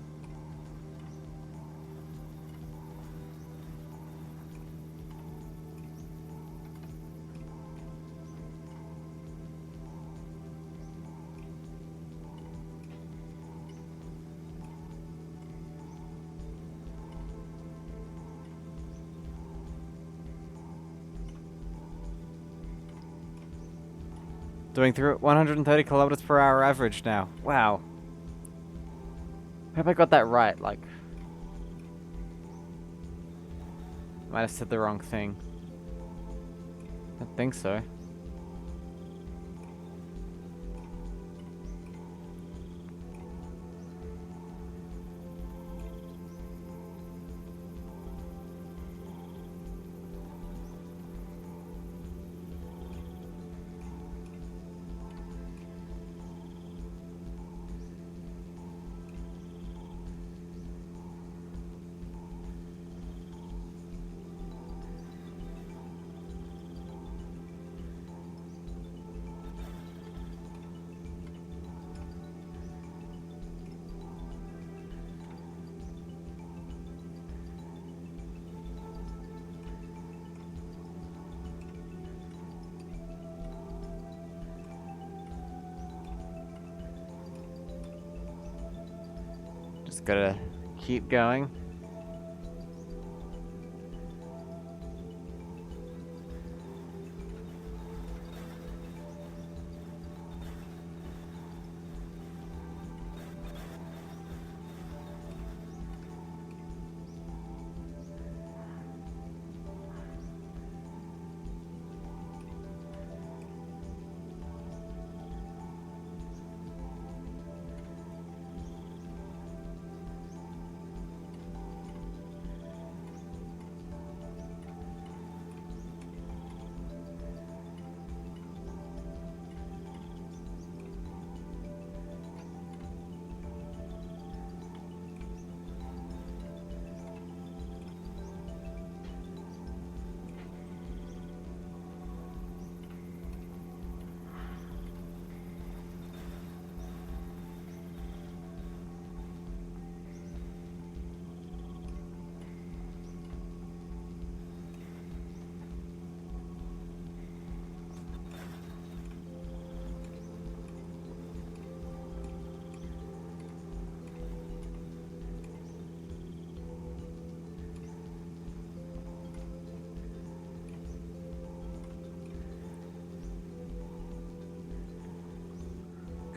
Doing through 130 kilometers per hour average now. Wow. I hope I got that right, like... Might have said the wrong thing. I don't think so. Just gotta keep going.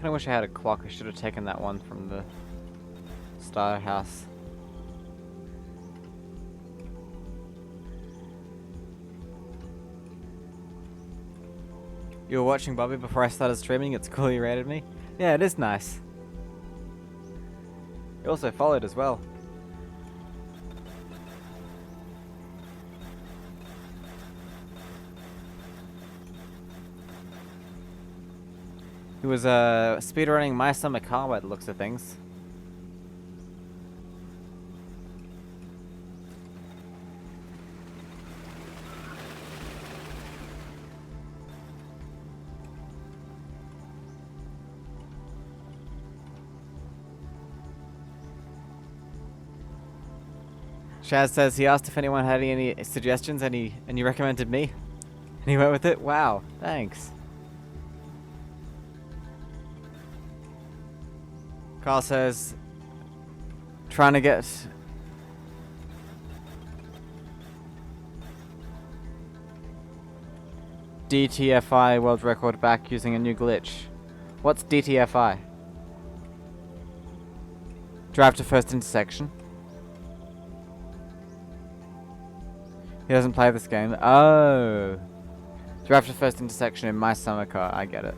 Kinda wish I had a clock. I should have taken that one from the starter house. You were watching Bobby before I started streaming. It's cool you rated me. Yeah, it is nice. You also followed as well. He was speedrunning My Summer Car by the looks of things. Shaz says he asked if anyone had any suggestions and he recommended me. And he went with it? Wow, thanks. Carl says, trying to get... DTFI world record back using a new glitch. What's DTFI? Drive to first intersection. He doesn't play this game. Oh. Drive to first intersection in my summer car. I get it.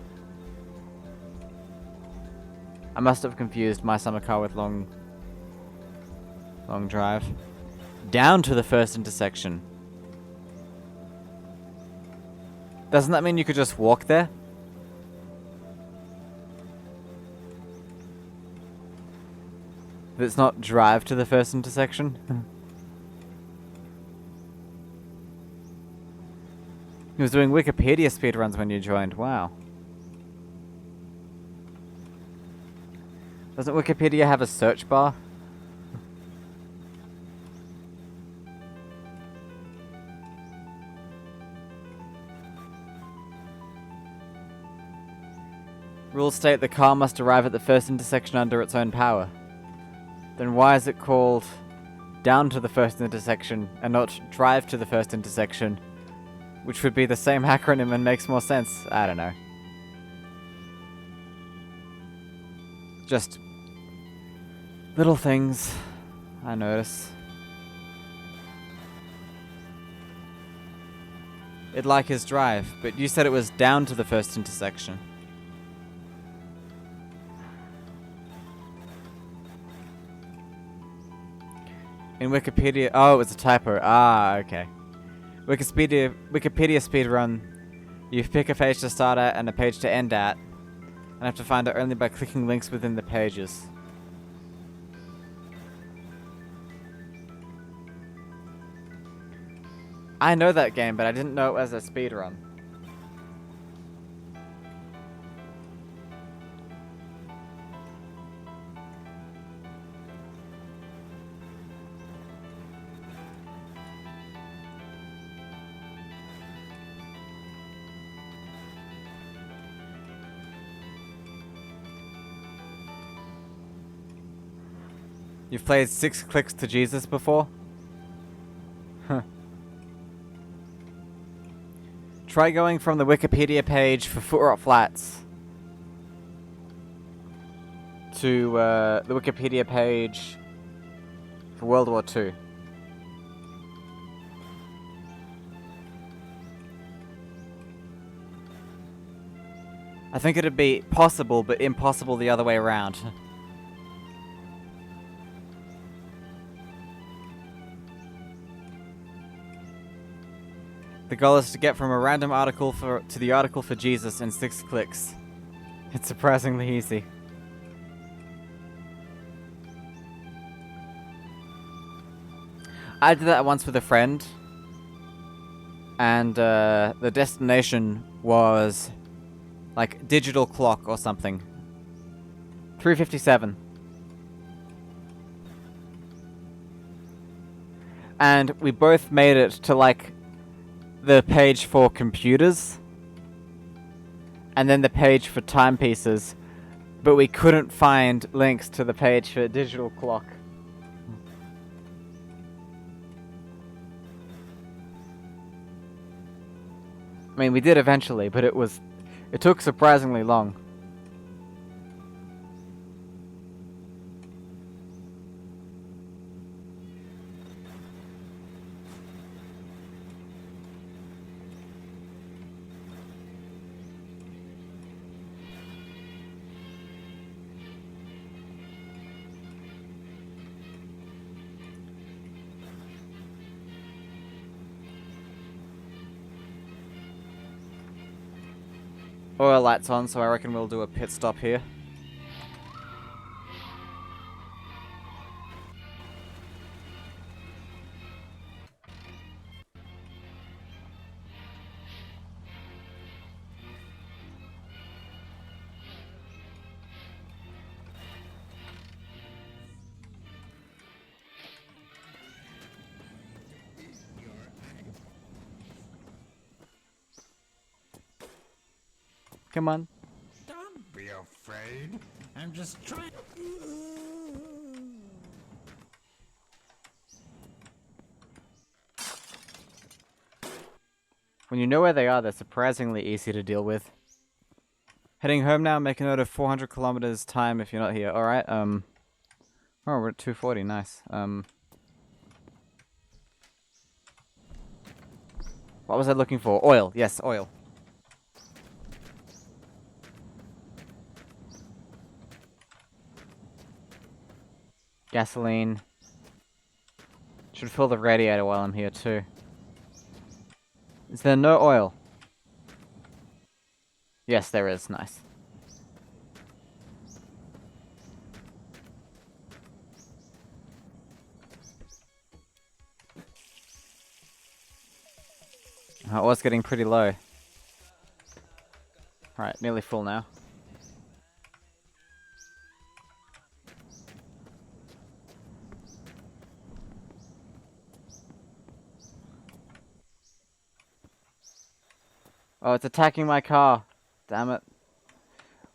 I must have confused my summer car with long drive. Down to the first intersection. Doesn't that mean you could just walk there? But it's not drive to the first intersection? He was doing Wikipedia speedruns when you joined. Wow. Doesn't Wikipedia have a search bar? Rules state the car must arrive at the first intersection under its own power. Then why is it called down to the first intersection and not drive to the first intersection? Which would be the same acronym and makes more sense. I don't know. Just little things I notice. It'd like his drive, but you said it was down to the first intersection. In Wikipedia... Oh, it was a typo. Ah, okay. Wikipedia speedrun. You pick a page to start at and a page to end at, and have to find it only by clicking links within the pages. I know that game, but I didn't know it was a speedrun. You've played 6 Clicks to Jesus before? Huh. Try going from the Wikipedia page for Foot Flats to the Wikipedia page for World War II. I think it'd be possible, but impossible the other way around. The goal is to get from a random article to the article for Jesus in 6 clicks. It's surprisingly easy. I did that once with a friend, and the destination was like digital clock or something. 357. And we both made it to like the page for computers and then the page for timepieces, but we couldn't find links to the page for digital clock. I mean, we did eventually, but it took surprisingly long. Oil lights on, so I reckon we'll do a pit stop here. Come on. Don't be afraid. I'm just trying. When you know where they are, they're surprisingly easy to deal with. Heading home now, make a note of 400 kilometers time if you're not here. Alright, oh, we're at 240, nice. What was I looking for? Oil, yes, oil. Gasoline. Should fill the radiator while I'm here too. Is there no oil? Yes, there is, nice. Oh, it was getting pretty low. Alright, nearly full now. Oh, it's attacking my car. Damn it.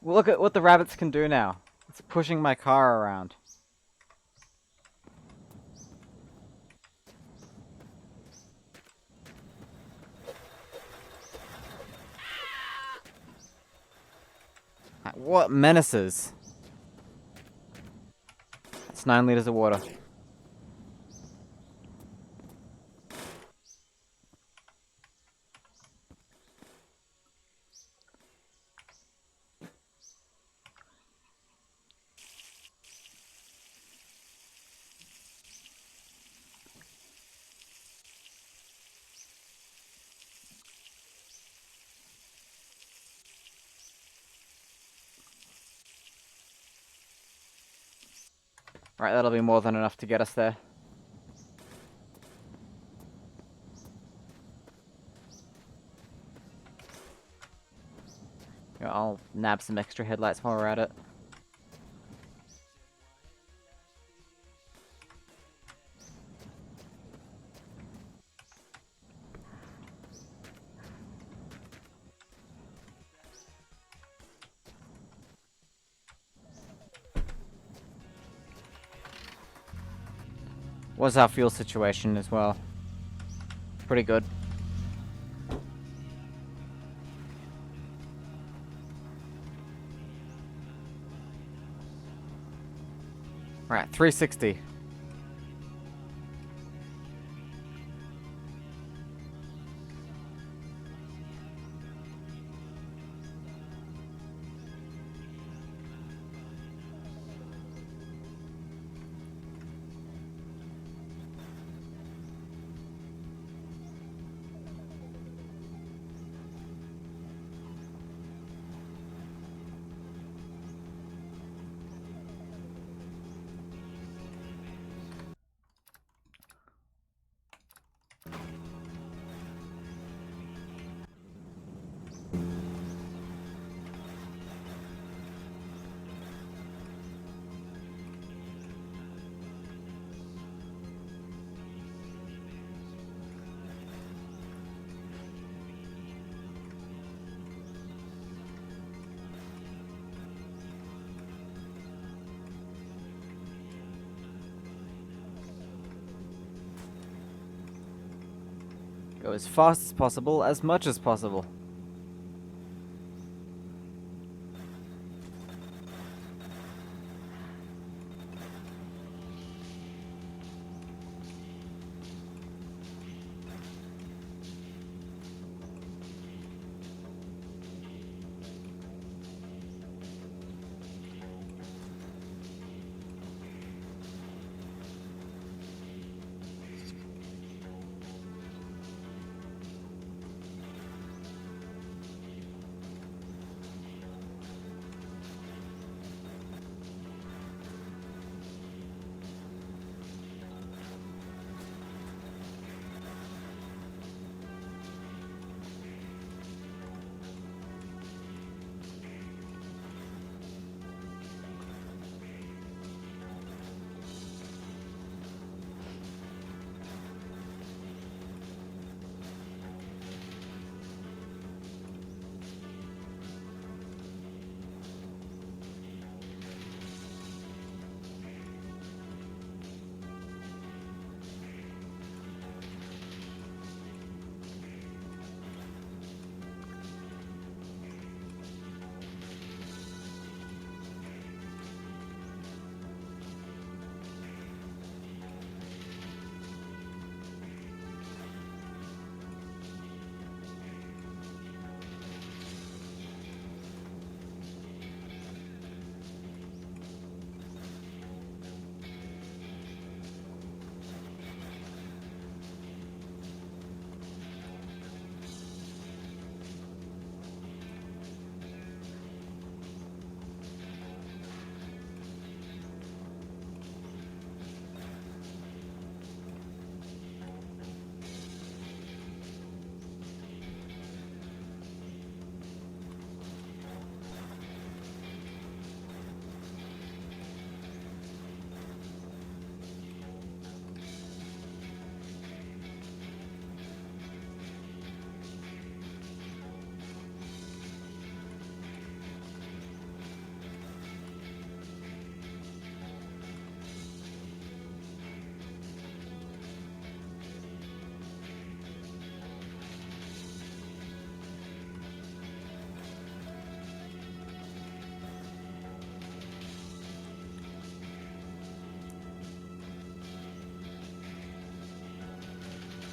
Well, look at what the rabbits can do now. It's pushing my car around. What menaces? That's 9 liters of water. Right, that'll be more than enough to get us there. Yeah, I'll nab some extra headlights while we're at it. What's our fuel situation as well? Pretty good. Right, 360. Go as fast as possible, as much as possible.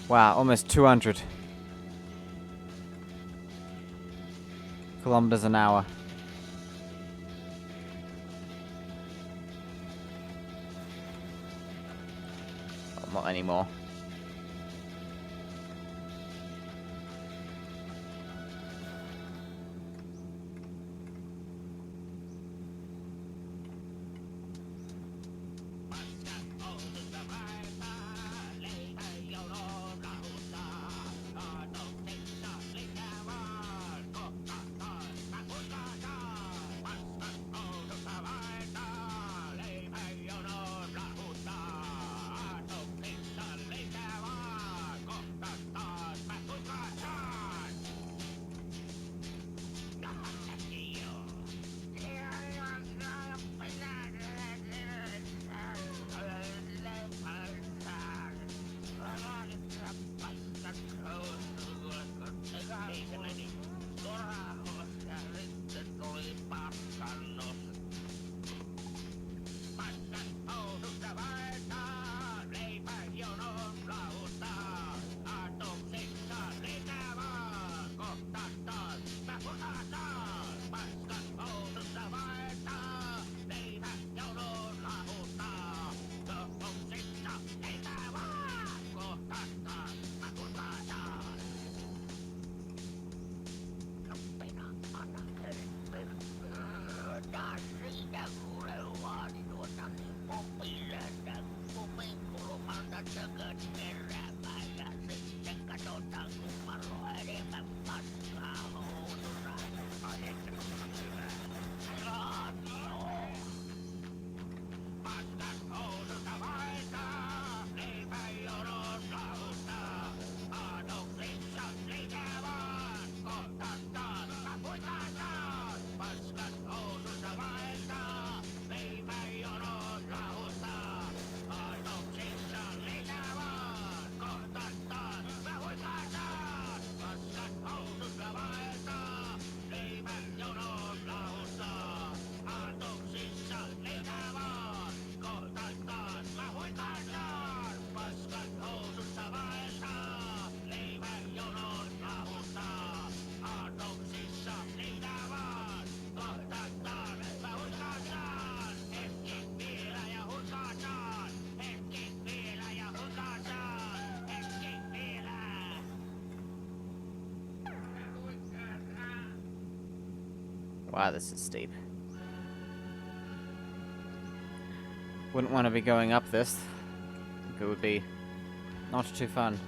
Wow, almost 200 kilometers an hour. Oh, not anymore. Wow, this is steep. Wouldn't want to be going up this. I think it would be not too fun.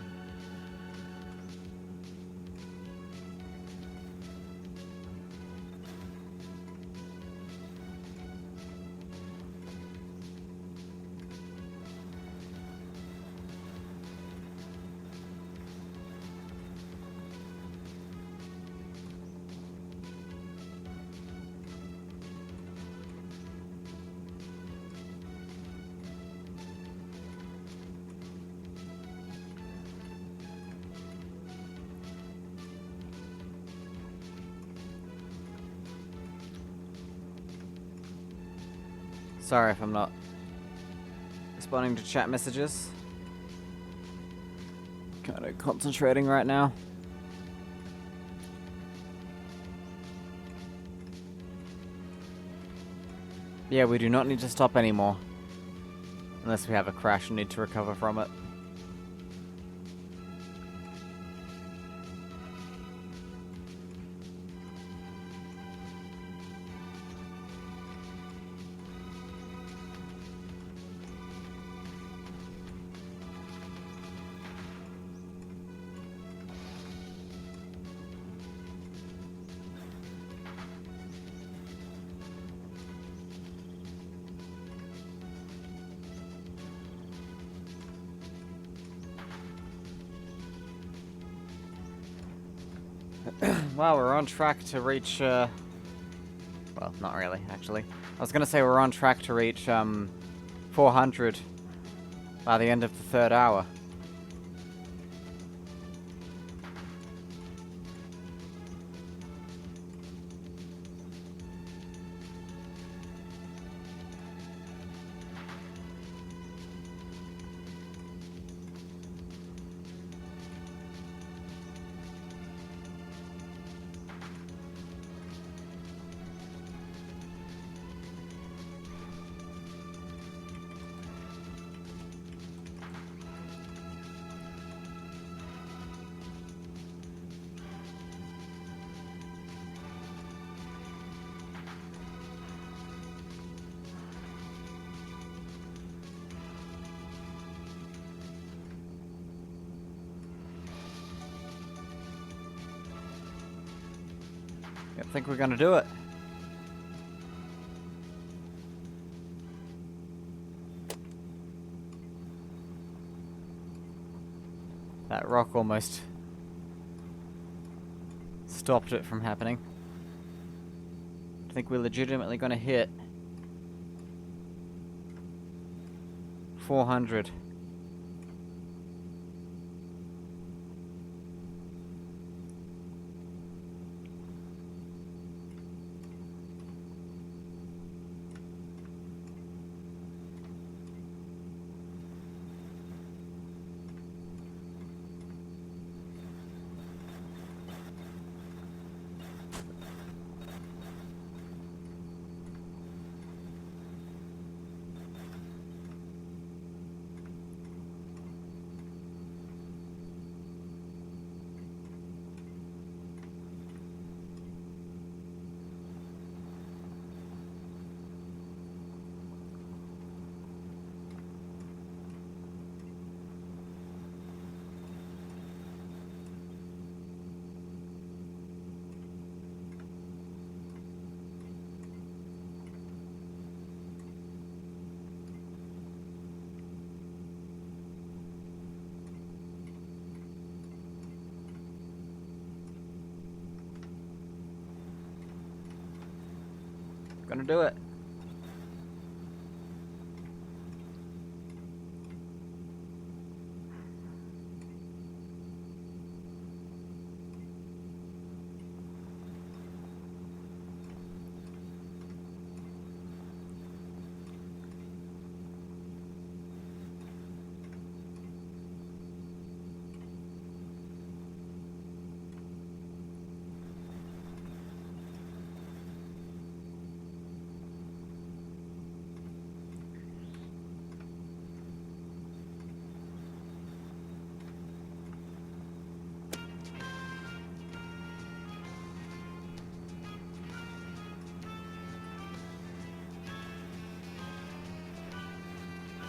Sorry if I'm not responding to chat messages. Kind of concentrating right now. Yeah, we do not need to stop anymore. Unless we have a crash and need to recover from it. Well, we're on track to reach, well, not really, actually. I was gonna say we're on track to reach, 400 by the end of the 3rd hour. think we're gonna do it. That rock almost stopped it from happening. I think we're legitimately gonna hit 400. Gonna do it.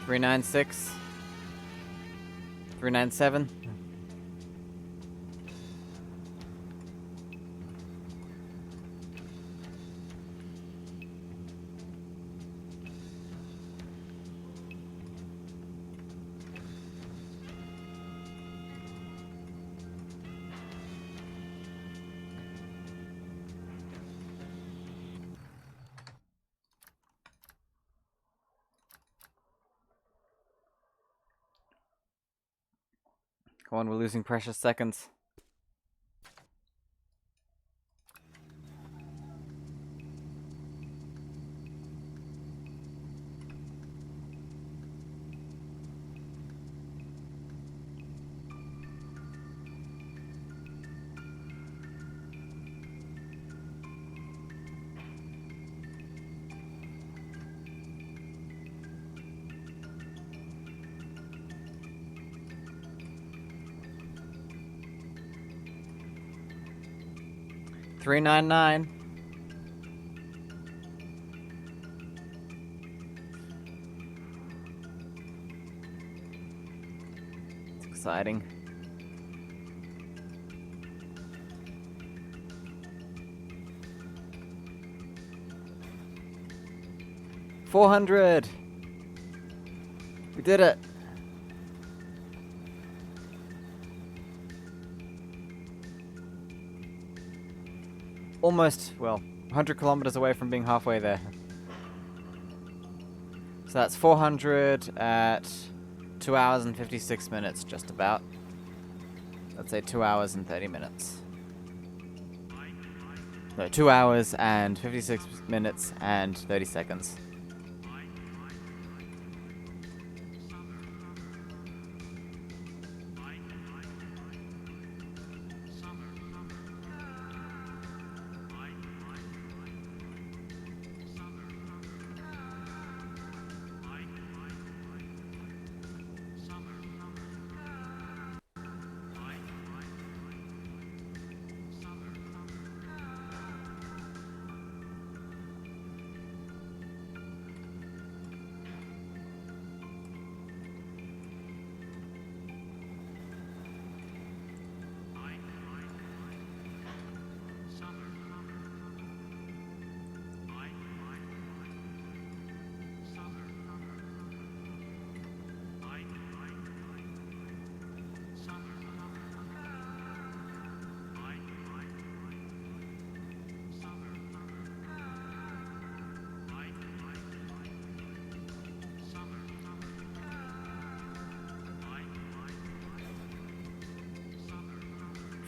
$396. $397. Come on, we're losing precious seconds. $399. It's exciting. $400. We did it. Almost, well, 100 kilometers away from being halfway there. So that's 400 at 2 hours and 56 minutes, just about. Let's say 2 hours and 30 minutes. No, 2 hours and 56 minutes and 30 seconds.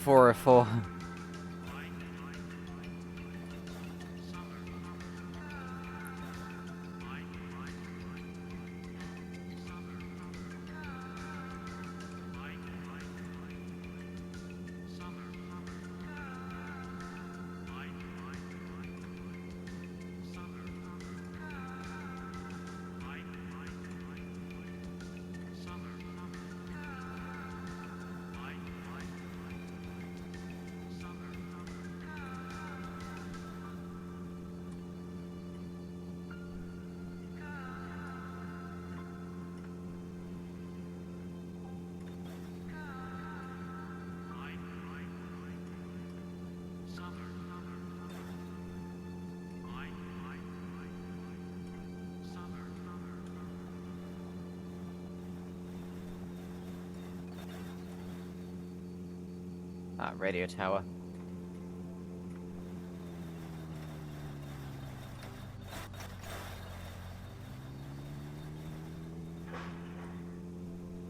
404. Ah, radio tower.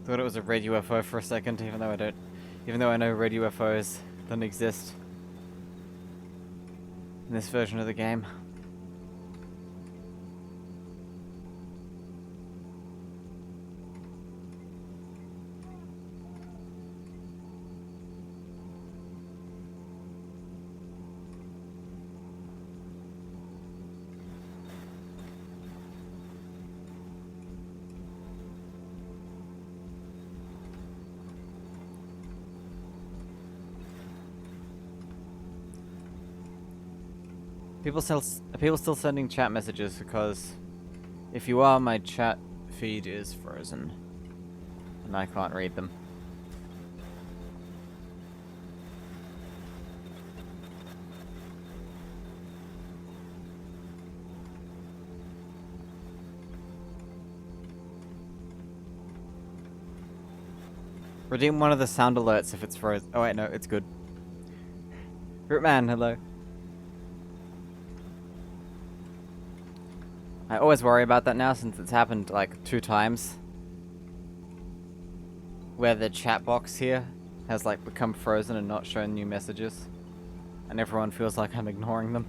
Thought it was a red UFO for a second, even though I know red UFOs don't exist in this version of the game. People still sending chat messages because if you are, my chat feed is frozen and I can't read them. Redeem one of the sound alerts if it's frozen. Oh wait, no, it's good. Rootman, hello. I always worry about that now since it's happened like 2 times. Where the chat box here has like become frozen and not shown new messages. And everyone feels like I'm ignoring them.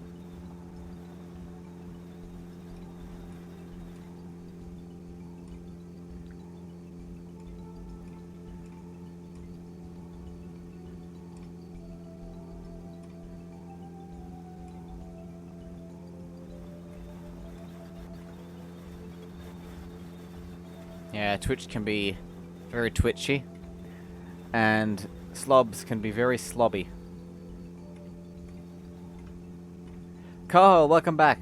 Yeah, Twitch can be very twitchy, and slobs can be very slobby. Carl, welcome back.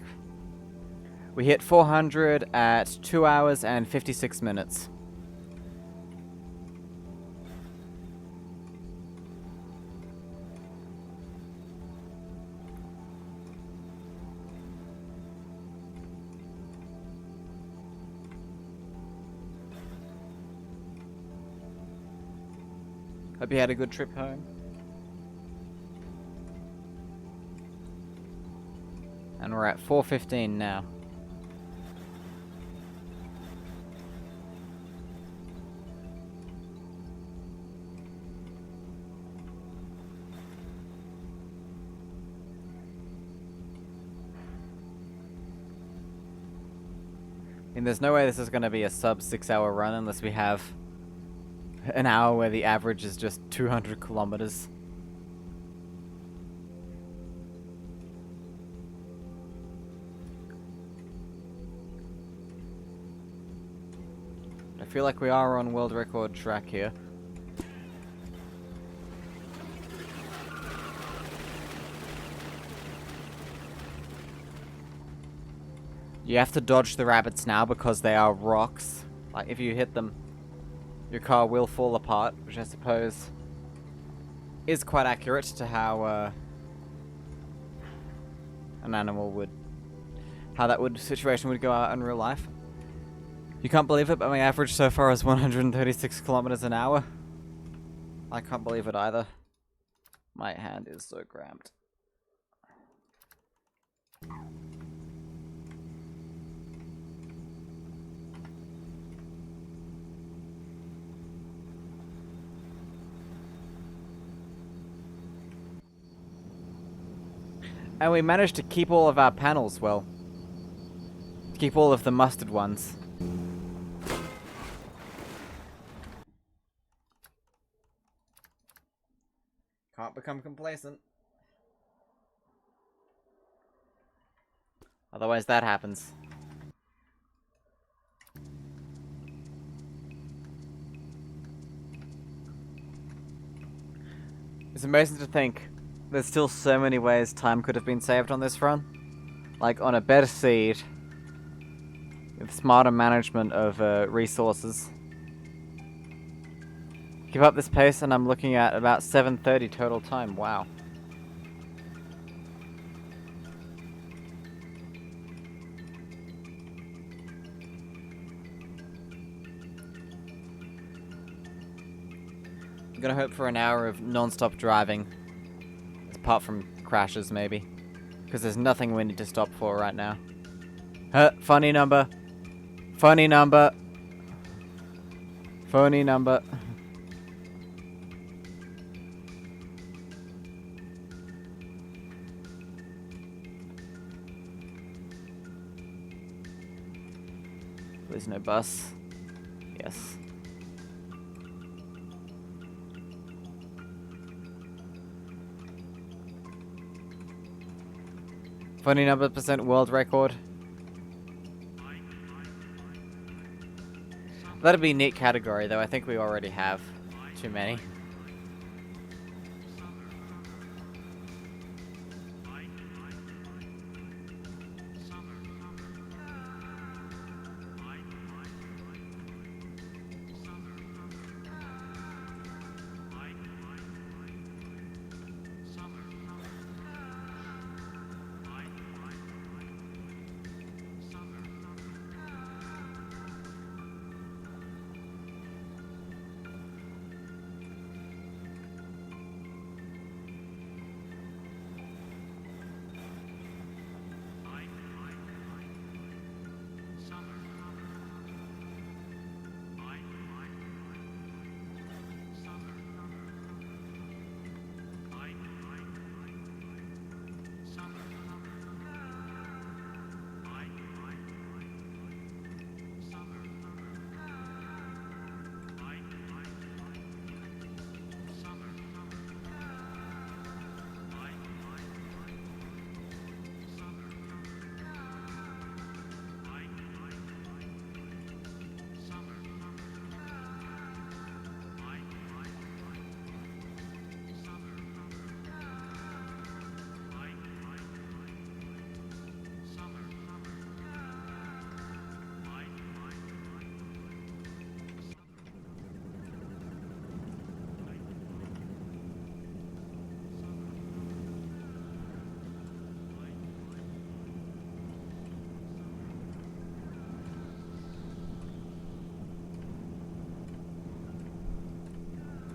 We hit 400 at 2 hours and 56 minutes. Hope you had a good trip home. And we're at 4:15 now. And there's no way this is going to be a sub 6-hour run unless we have an hour where the average is just 200 kilometers. I feel like we are on world record track here. You have to dodge the rabbits now because they are rocks. Like, if you hit them, your car will fall apart, which I suppose is quite accurate to how an animal would... how that situation would go out in real life. You can't believe it, but my average so far is 136 kilometers an hour. I can't believe it either. My hand is so cramped. And we managed to keep all of our panels, well. Keep all of the mustard ones. Can't become complacent. Otherwise that happens. It's amazing to think there's still so many ways time could have been saved on this run. Like on a better seed, with smarter management of resources. Keep up this pace and I'm looking at about 7:30 total time. Wow. I'm gonna hope for an hour of non-stop driving. Apart from crashes, maybe. Because there's nothing we need to stop for right now. Funny number. Funny number. Phony number. There's no bus. Yes. Funny number percent world record. That'd be a neat category, though. I think we already have too many.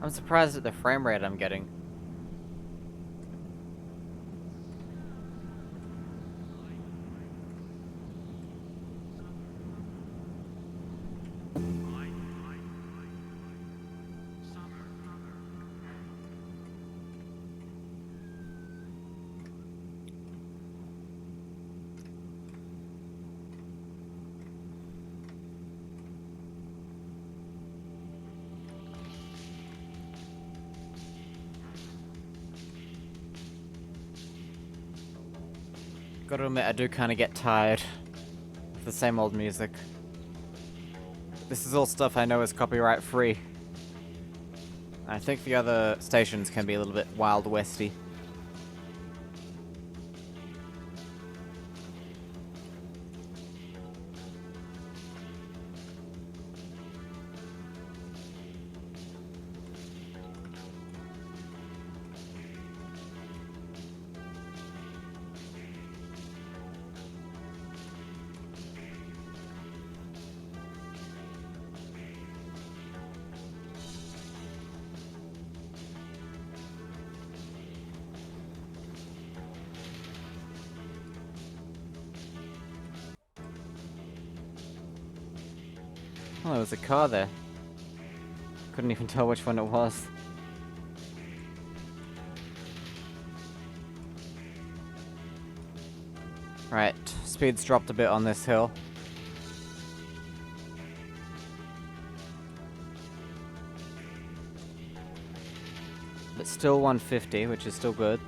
I'm surprised at the frame rate I'm getting. Gotta admit, I do kind of get tired of the same old music. This is all stuff I know is copyright free. I think the other stations can be a little bit Wild Westy. Oh, there was a car there. Couldn't even tell which one it was. Speed's dropped a bit on this hill. But still 150, which is still good.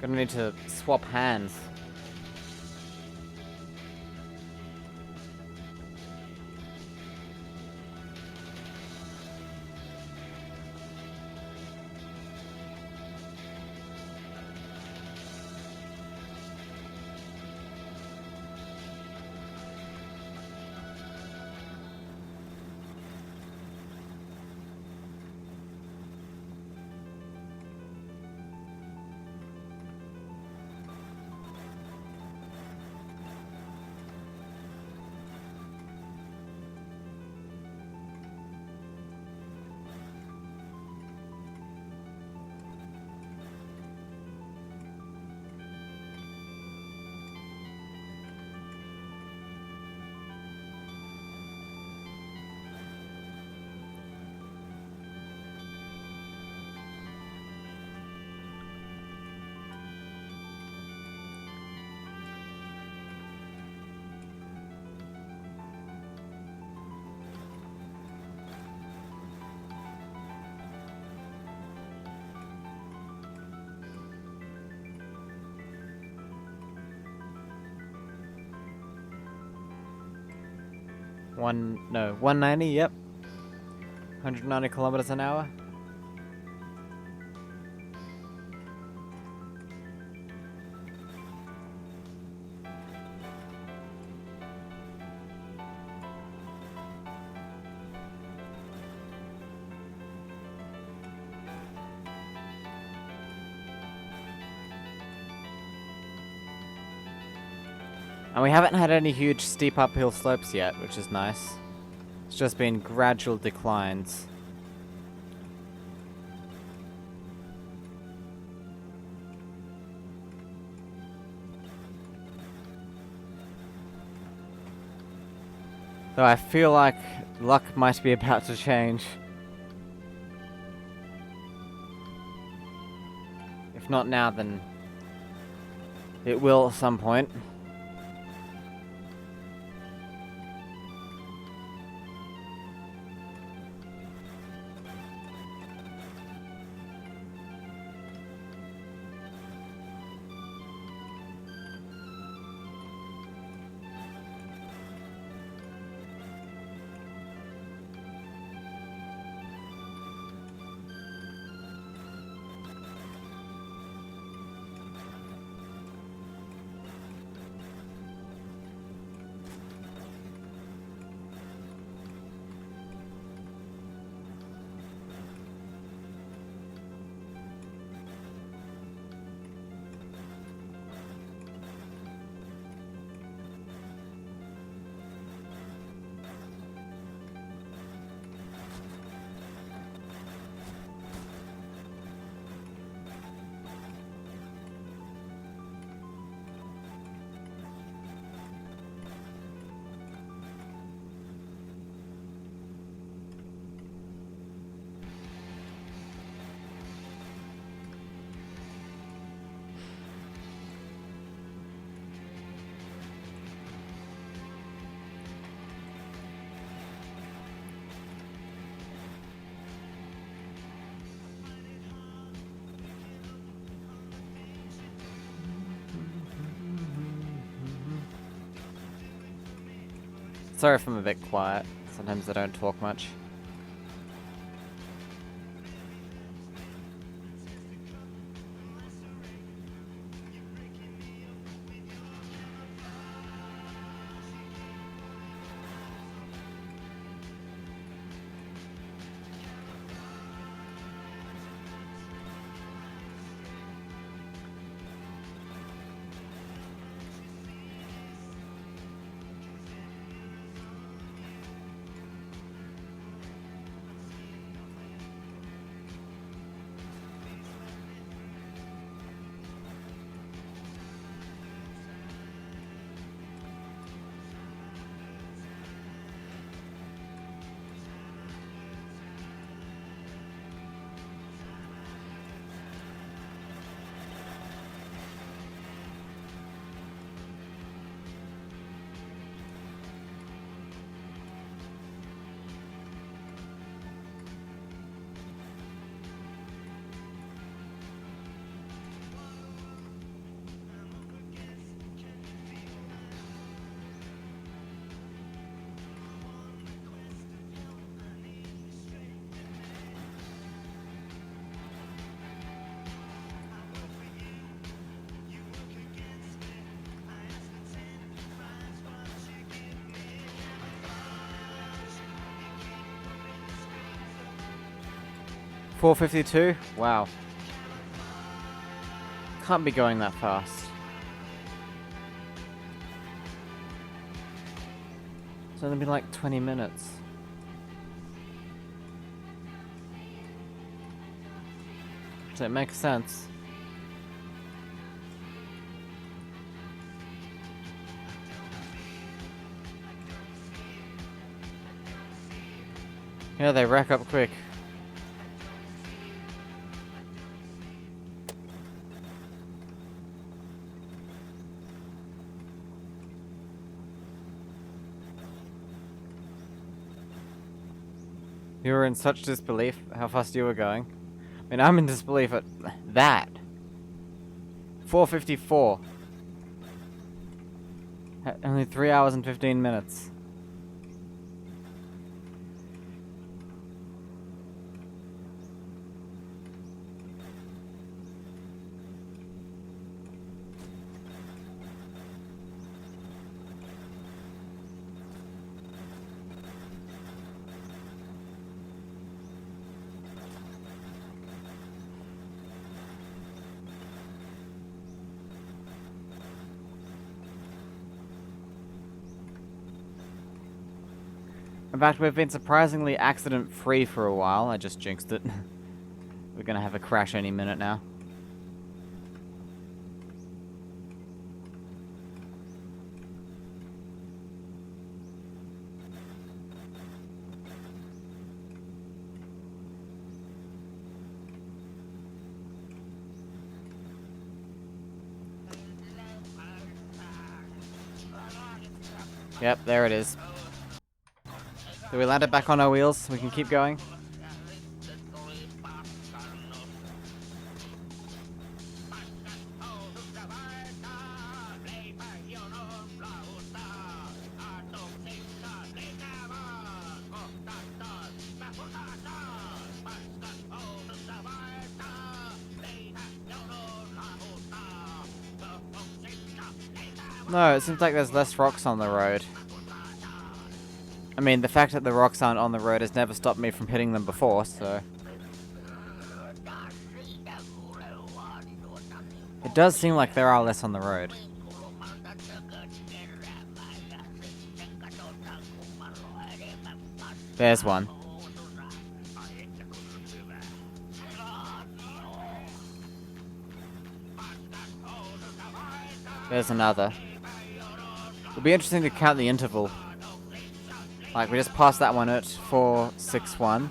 Gonna need to swap hands. No, 190, yep. 190 kilometers an hour. And we haven't had any huge steep uphill slopes yet, which is nice. It's just been gradual declines. Though I feel like luck might be about to change. If not now, then it will at some point. Sorry if I'm a bit quiet. Sometimes I don't talk much. $4.52? Wow. Can't be going that fast. It's only been like 20 minutes. Does it make sense? Yeah, they rack up quick. You were in such disbelief how fast you were going. I mean, I'm in disbelief at that. 4:54. Only 3 hours and 15 minutes. In fact, we've been surprisingly accident-free for a while. I just jinxed it. We're gonna have a crash any minute now. Yep, there it is. Do we land it back on our wheels so we can keep going? No, it seems like there's less rocks on the road. I mean, the fact that the rocks aren't on the road has never stopped me from hitting them before, so... It does seem like there are less on the road. There's one. There's another. It'll be interesting to count the interval. Like, we just passed that one at 4:61.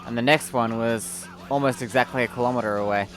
And the next one was almost exactly a kilometer away.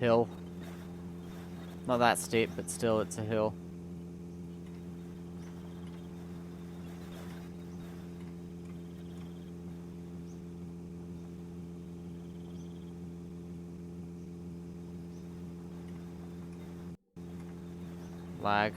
hill. Not that steep, but still it's a hill. Lag.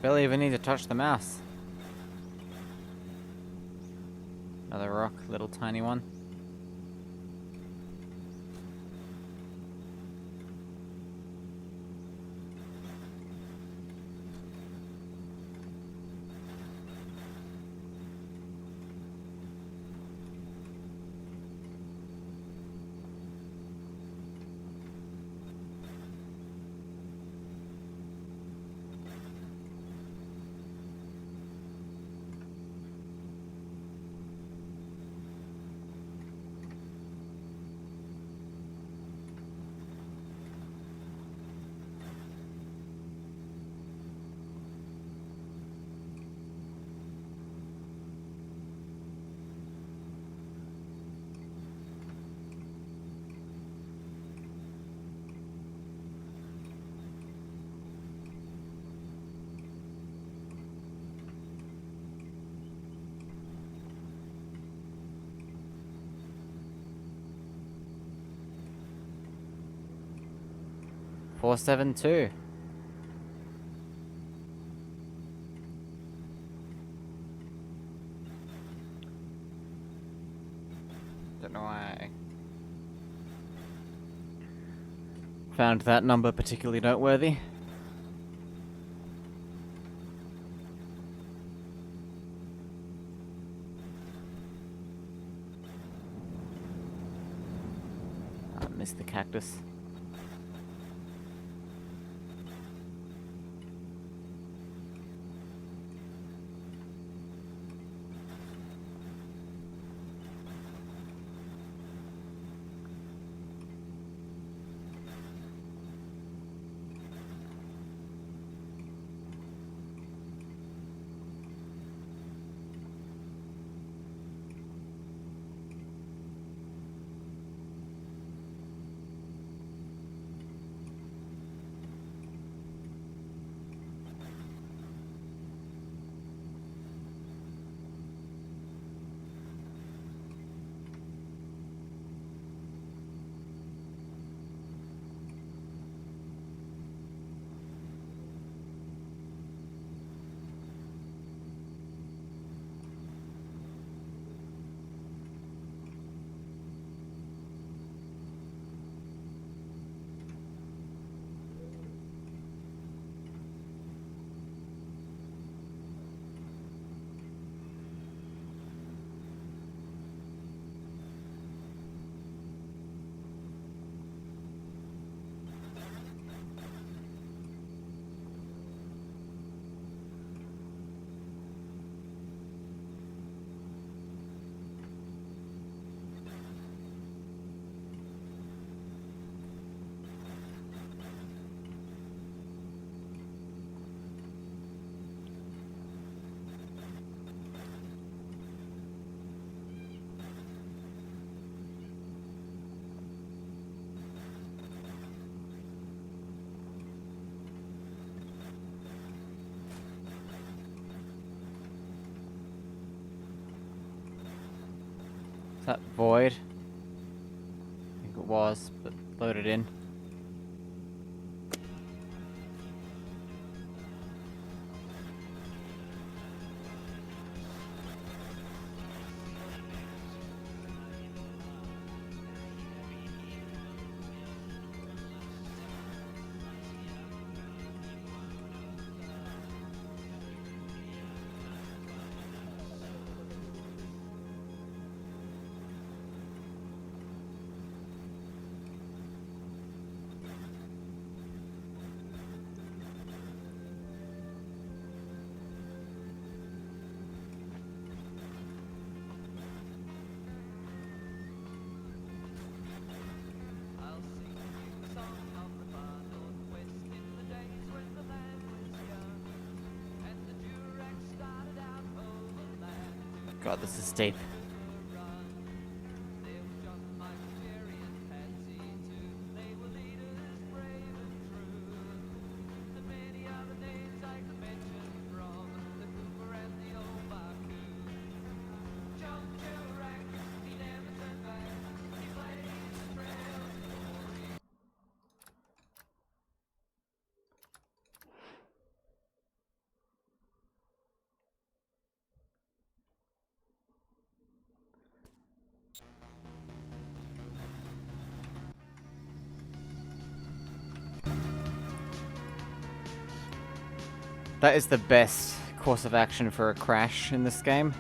Barely even need to touch the mouse. Another rock, little tiny one. Four 472. Don't know why I found that number particularly noteworthy. I missed the cactus. that void? I think it was, but loaded in. God, this is steep. That is the best course of action for a crash in this game.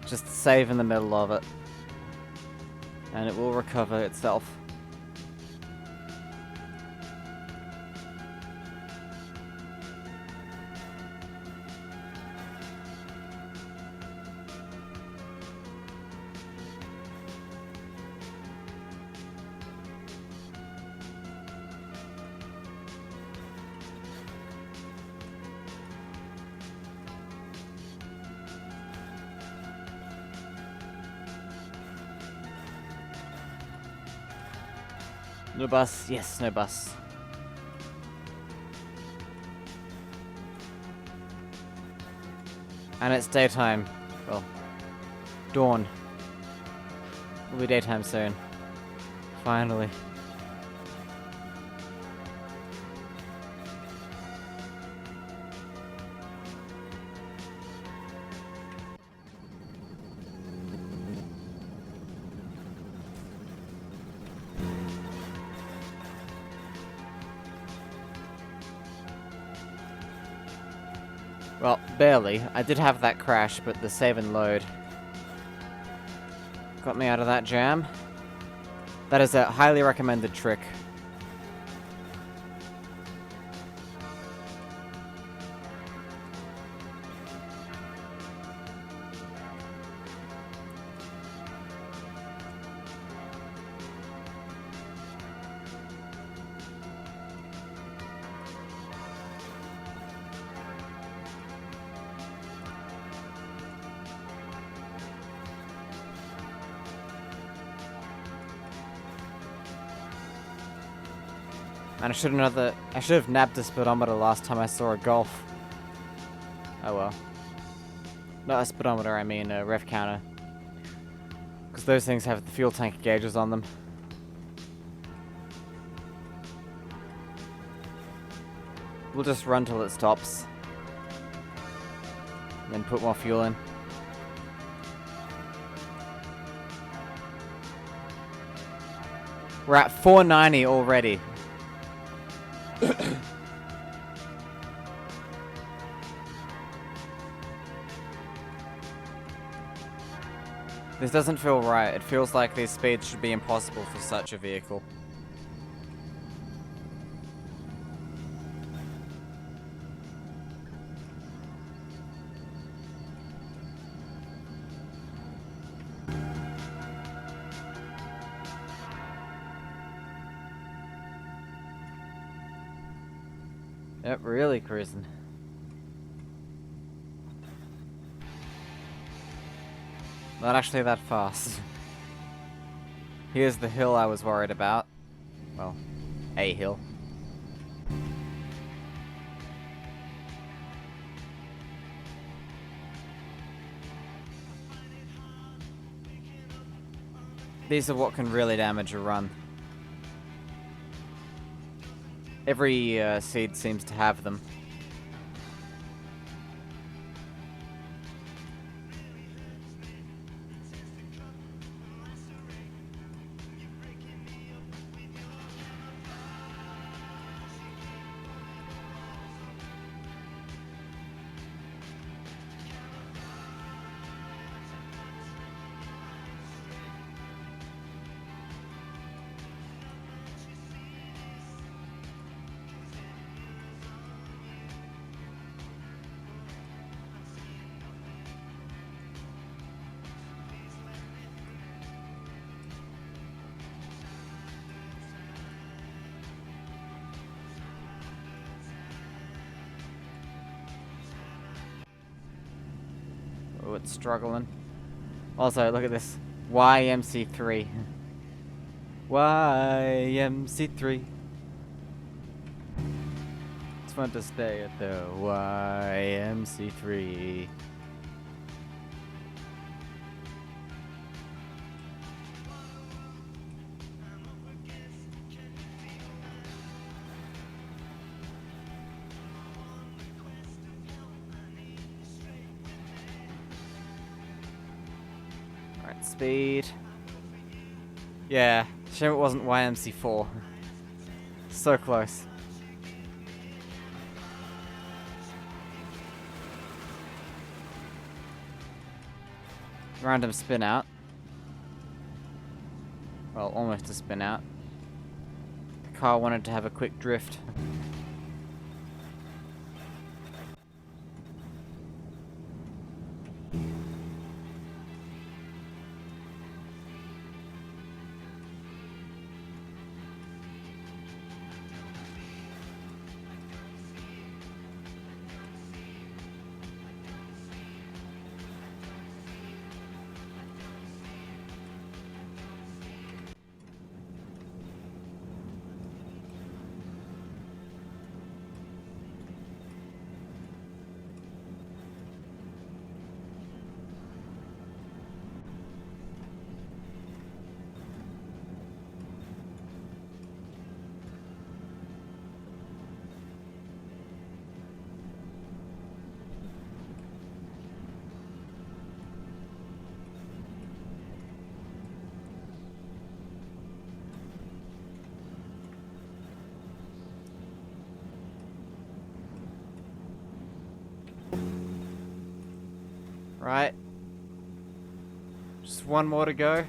Just save in the middle of it. And it will recover itself. No bus. Yes, no bus. And it's daytime. Well, dawn. Will be daytime soon. Finally. Well, barely. I did have that crash, but the save and load got me out of that jam. That is a highly recommended trick. And I should have nabbed a speedometer last time I saw a Golf. Oh well. Not a speedometer, I mean a rev counter. Because those things have the fuel tank gauges on them. We'll just run till it stops. And then put more fuel in. We're at 490 already. This doesn't feel right. It feels like these speeds should be impossible for such a vehicle. Yep, really cruising. Not actually that fast. Here's the hill I was worried about. Well, a hill. These are what can really damage a run. Every seed seems to have them. Oh, it's struggling. Also, look at this. YMC3. YMC3. It's fun to stay at the YMC3. Alright, speed. Yeah, shame it wasn't YMC4. So close. Random spin out. Well, almost a spin out. The car wanted to have a quick drift. Right. Just one more to go.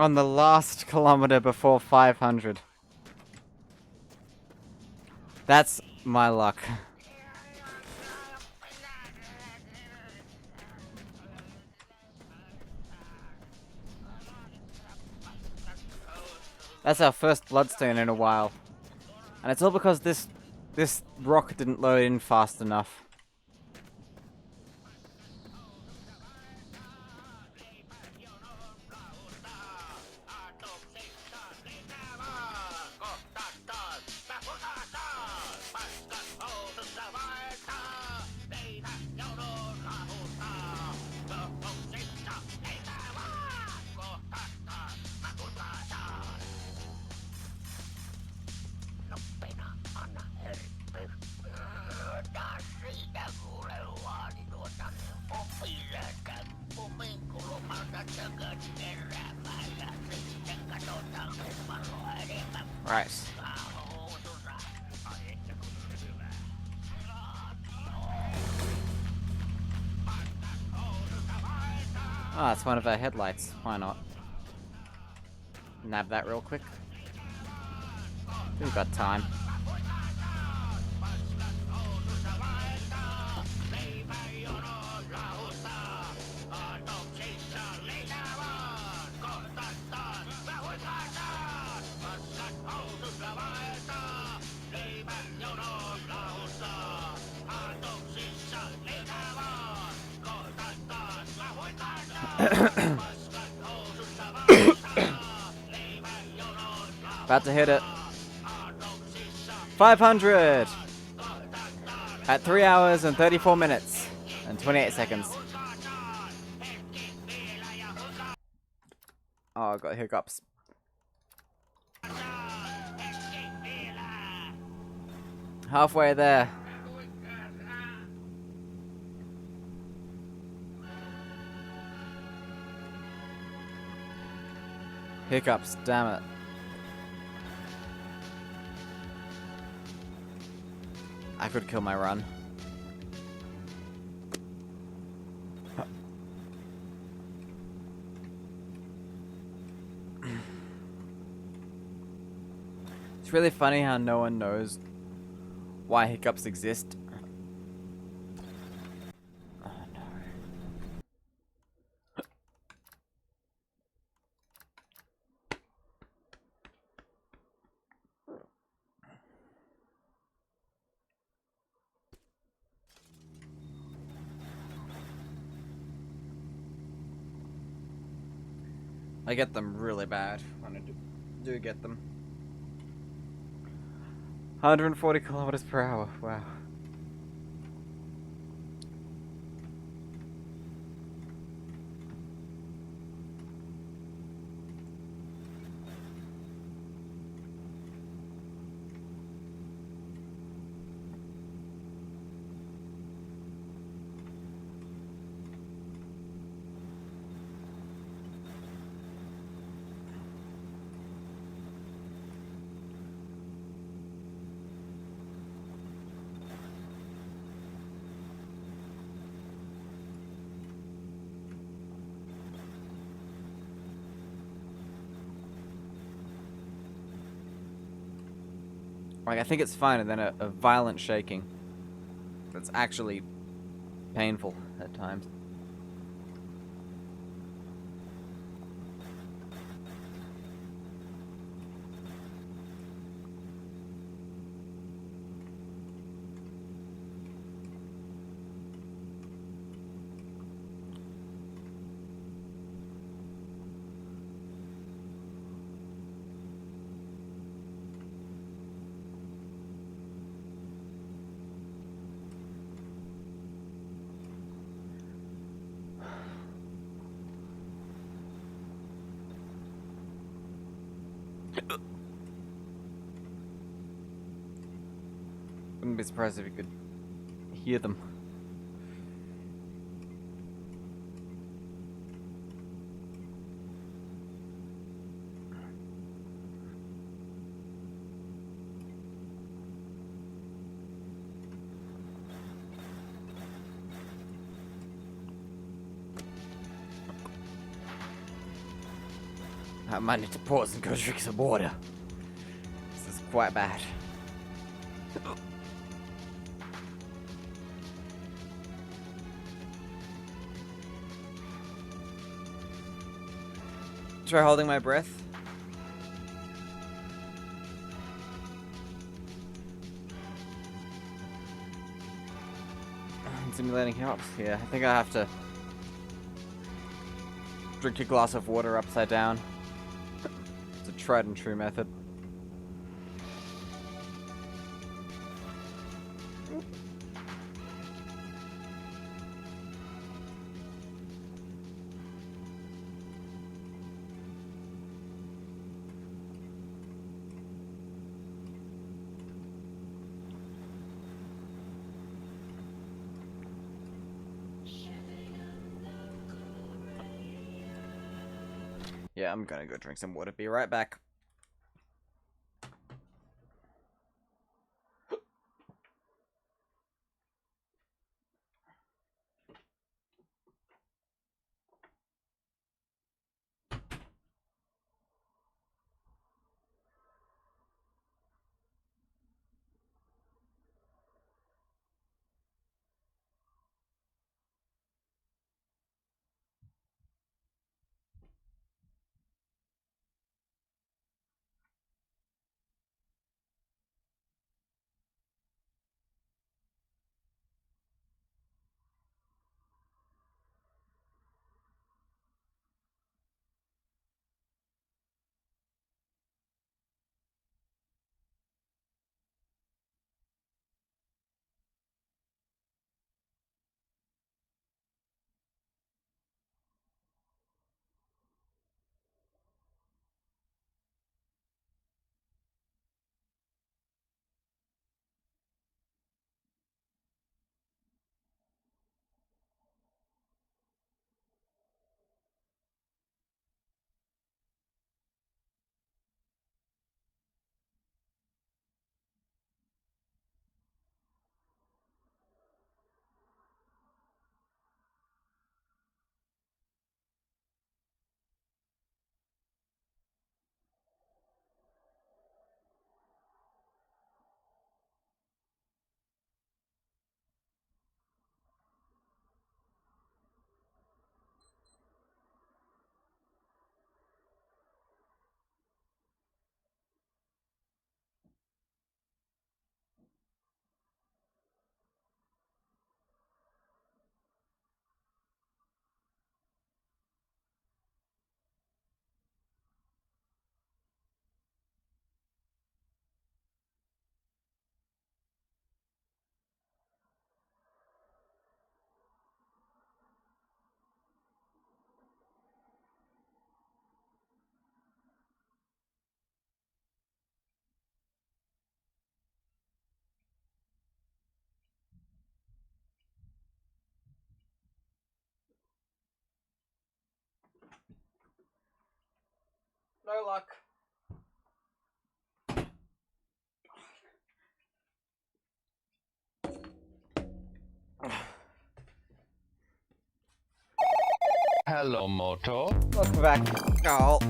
On the last kilometer before 500. That's my luck. That's our first bloodstain in a while. And it's all because this rock didn't load in fast enough. Right. Ah, it's one of our headlights. Why not? Nab that real quick. We've got time. About to hit it. 500! At 3 hours and 34 minutes and 28 seconds. Oh, I got hiccups. Halfway there. Hiccups, damn it. I could kill my run. It's really funny how no one knows why hiccups exist. Oh no. I get them really bad when I do get them. 140 kilometers per hour, wow. Like, I think it's fine, and then a violent shaking. That's actually painful at times. Wouldn't be surprised if you could hear them. I might need to pause and go drink some water. This is quite bad. Try holding my breath. Simulating hiccups. Yeah, I think I have to drink a glass of water upside down. It's a tried and true method. Yeah, I'm gonna go drink some water. Be right back. No luck. Hello, Moto. Welcome back, Carl.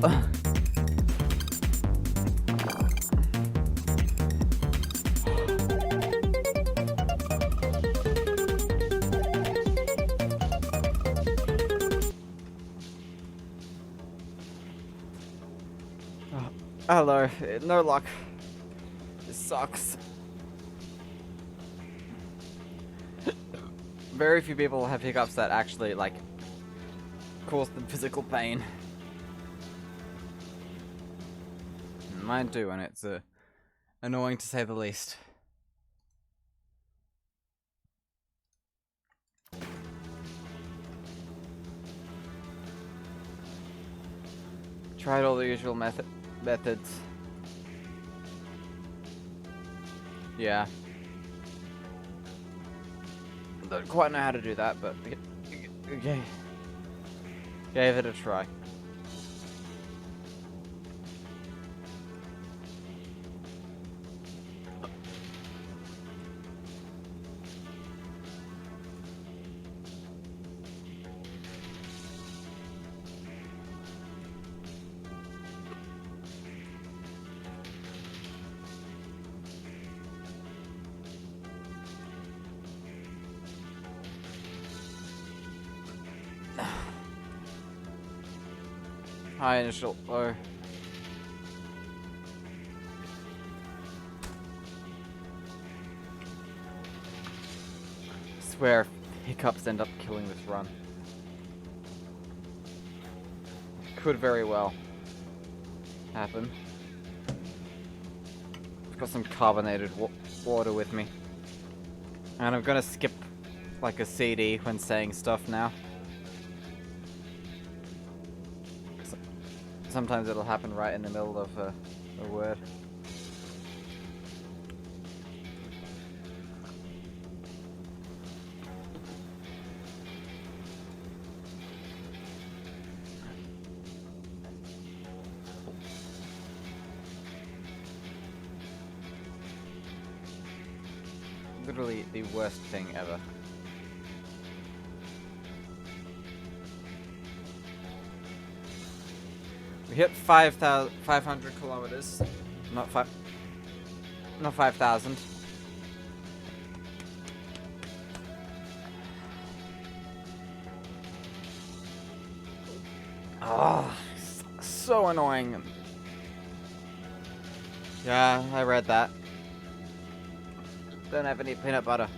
Hello. No luck. This sucks. Very few people have hiccups that actually, like, cause them physical pain. Mine do, and it's annoying to say the least. Tried all the usual methods. Yeah. Don't quite know how to do that, but okay. Gave it a try. High initial low. Swear hiccups end up killing this run. Could very well happen. I've got some carbonated water with me. And I'm gonna skip like a CD when saying stuff now. Sometimes it'll happen right in the middle of a word. Literally the worst thing ever. We hit 500 kilometers. Not 5,000. Oh, so annoying. Yeah, I read that. Don't have any peanut butter.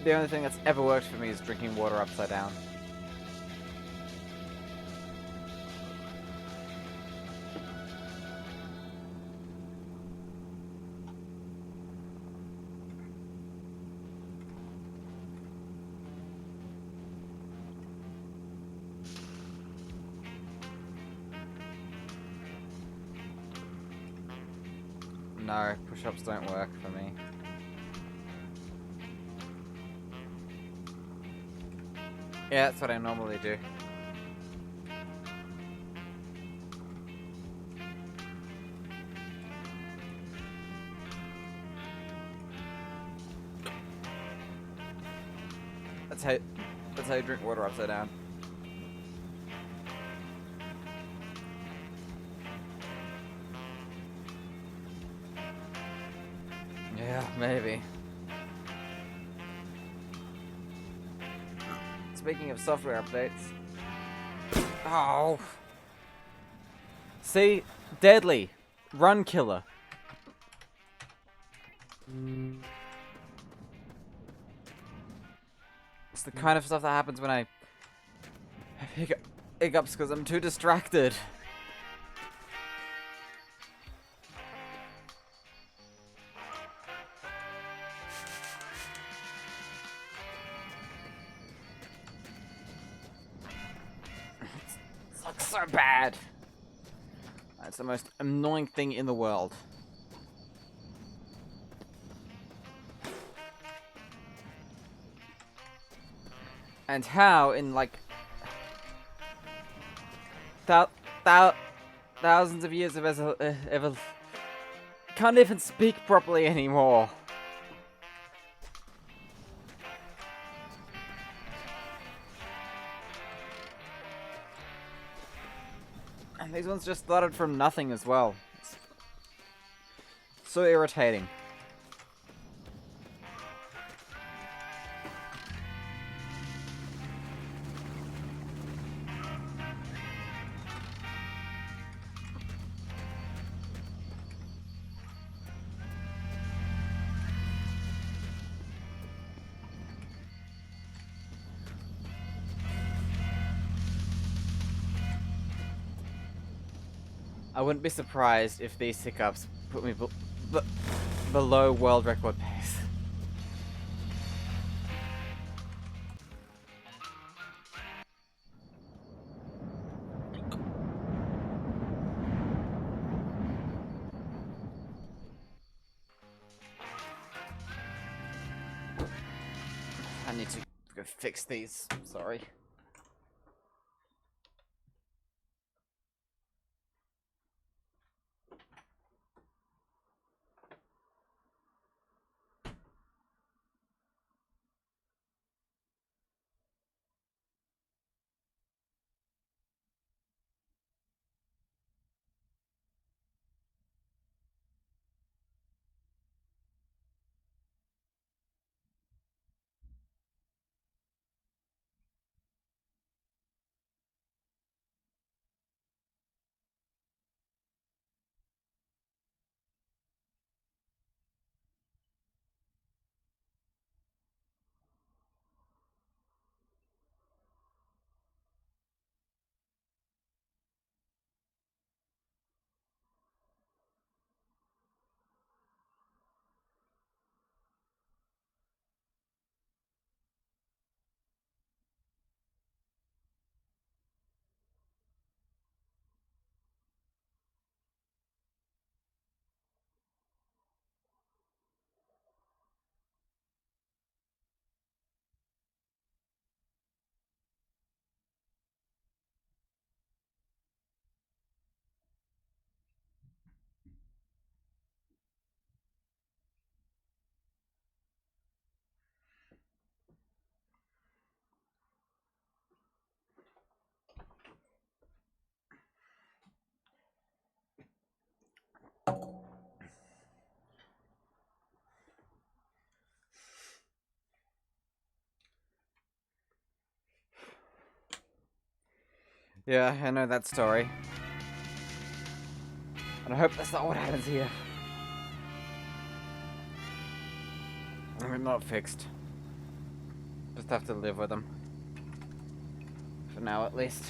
The only thing that's ever worked for me is drinking water upside down. No, push-ups don't work for me. Yeah, that's what I normally do. That's how you drink water upside down. Yeah, maybe. Speaking of software updates. Oh. See? Deadly. Run killer. It's the kind of stuff that happens when I have hiccups because I'm too distracted. It looks so bad. That's the most annoying thing in the world. And how in like thousands of years of ever can't even speak properly anymore. And these ones just started from nothing as well. It's so irritating. I wouldn't be surprised if these hiccups put me below world record pace. I need to go fix these. Sorry. Yeah, I know that story. And I hope that's not what happens here. We're not fixed. Just have to live with them. For now, at least.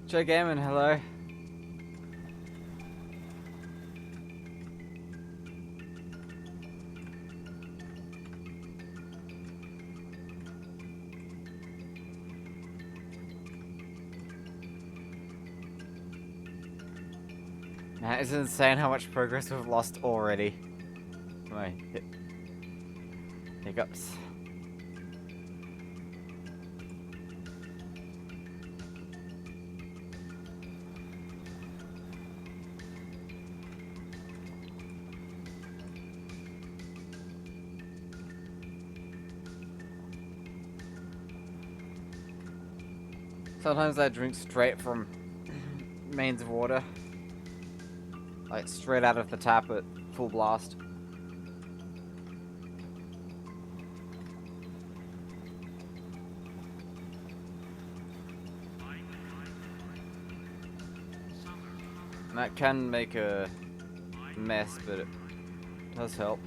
Joe Gammon, hello. Man, it's insane how much progress we've lost already. My hiccups. Sometimes I drink straight from mains of water. Like straight out of the tap at full blast. And that can make a mess, but it does help.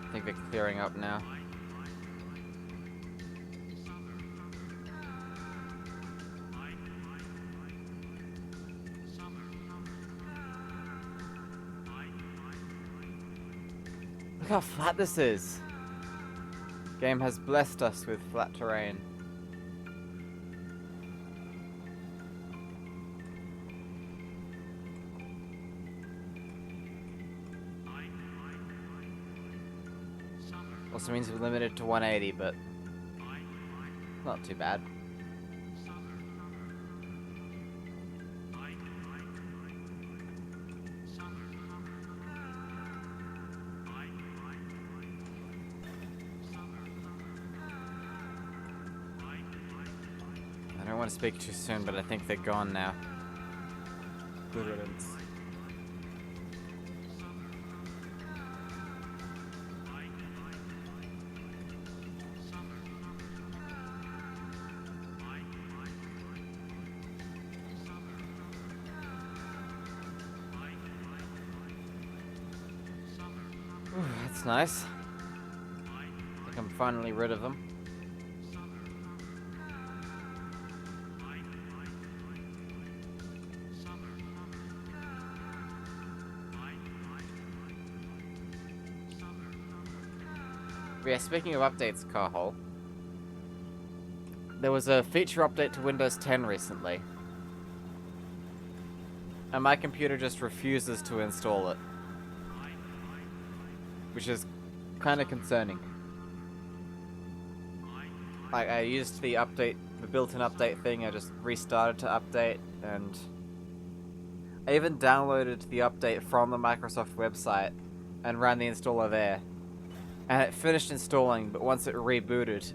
I think they're clearing up now. Look how flat this is. Game has blessed us with flat terrain. Also means we're limited to 180, but not too bad. I don't want to speak too soon, but I think they're gone now. Good riddance. Ooh, that's nice. I think I'm finally rid of them. But yeah, speaking of updates, Carhole, there was a feature update to Windows 10 recently, and my computer just refuses to install it, which is kind of concerning. Like, I used the built-in update thing, I just restarted to update, and I even downloaded the update from the Microsoft website and ran the installer there. And it finished installing, but once it rebooted,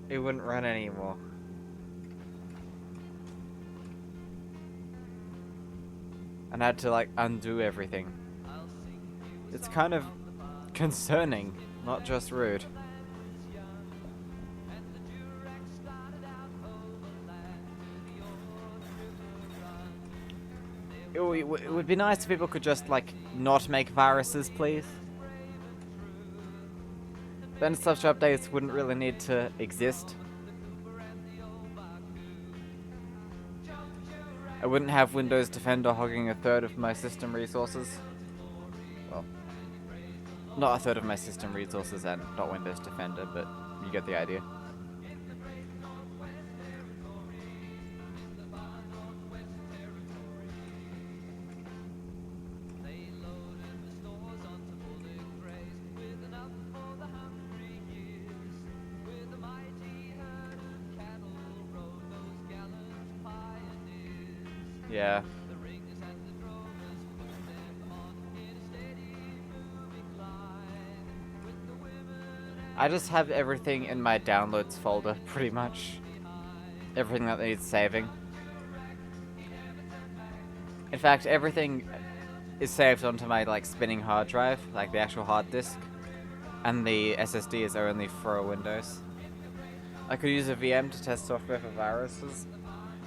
it wouldn't run anymore. And I had to, like, undo everything. It's kind of concerning, not just rude. It would be nice if people could just, like, not make viruses, please. Then such updates wouldn't really need to exist. I wouldn't have Windows Defender hogging a third of my system resources. Well, not a third of my system resources and not Windows Defender, but you get the idea. Yeah. I just have everything in my downloads folder, pretty much. Everything that needs saving. In fact, everything is saved onto my, like, spinning hard drive, like the actual hard disk. And the SSD is only for Windows. I could use a VM to test software for viruses.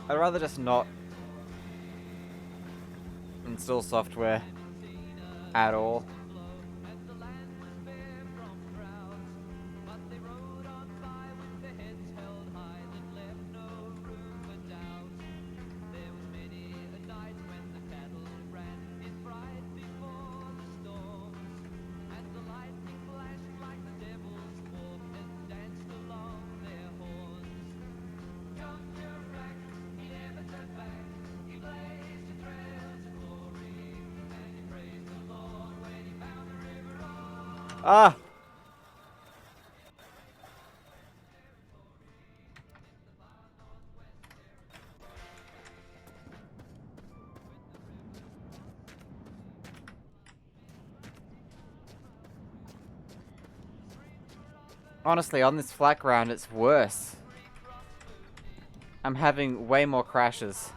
I'd rather just not install software at all. Ah! Honestly, on this flat ground, it's worse. I'm having way more crashes.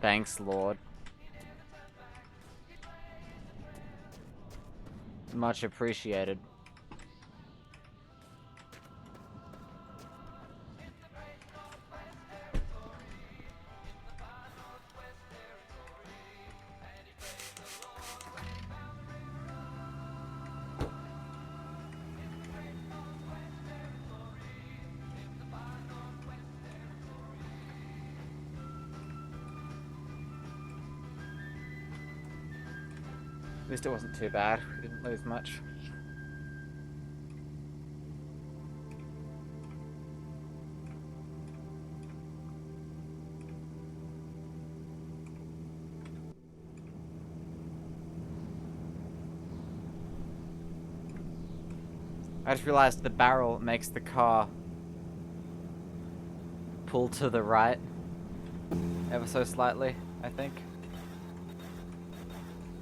Thanks, Lord. Much appreciated. least it wasn't too bad. We didn't lose much. I just realized the barrel makes the car pull to the right ever so slightly, I think.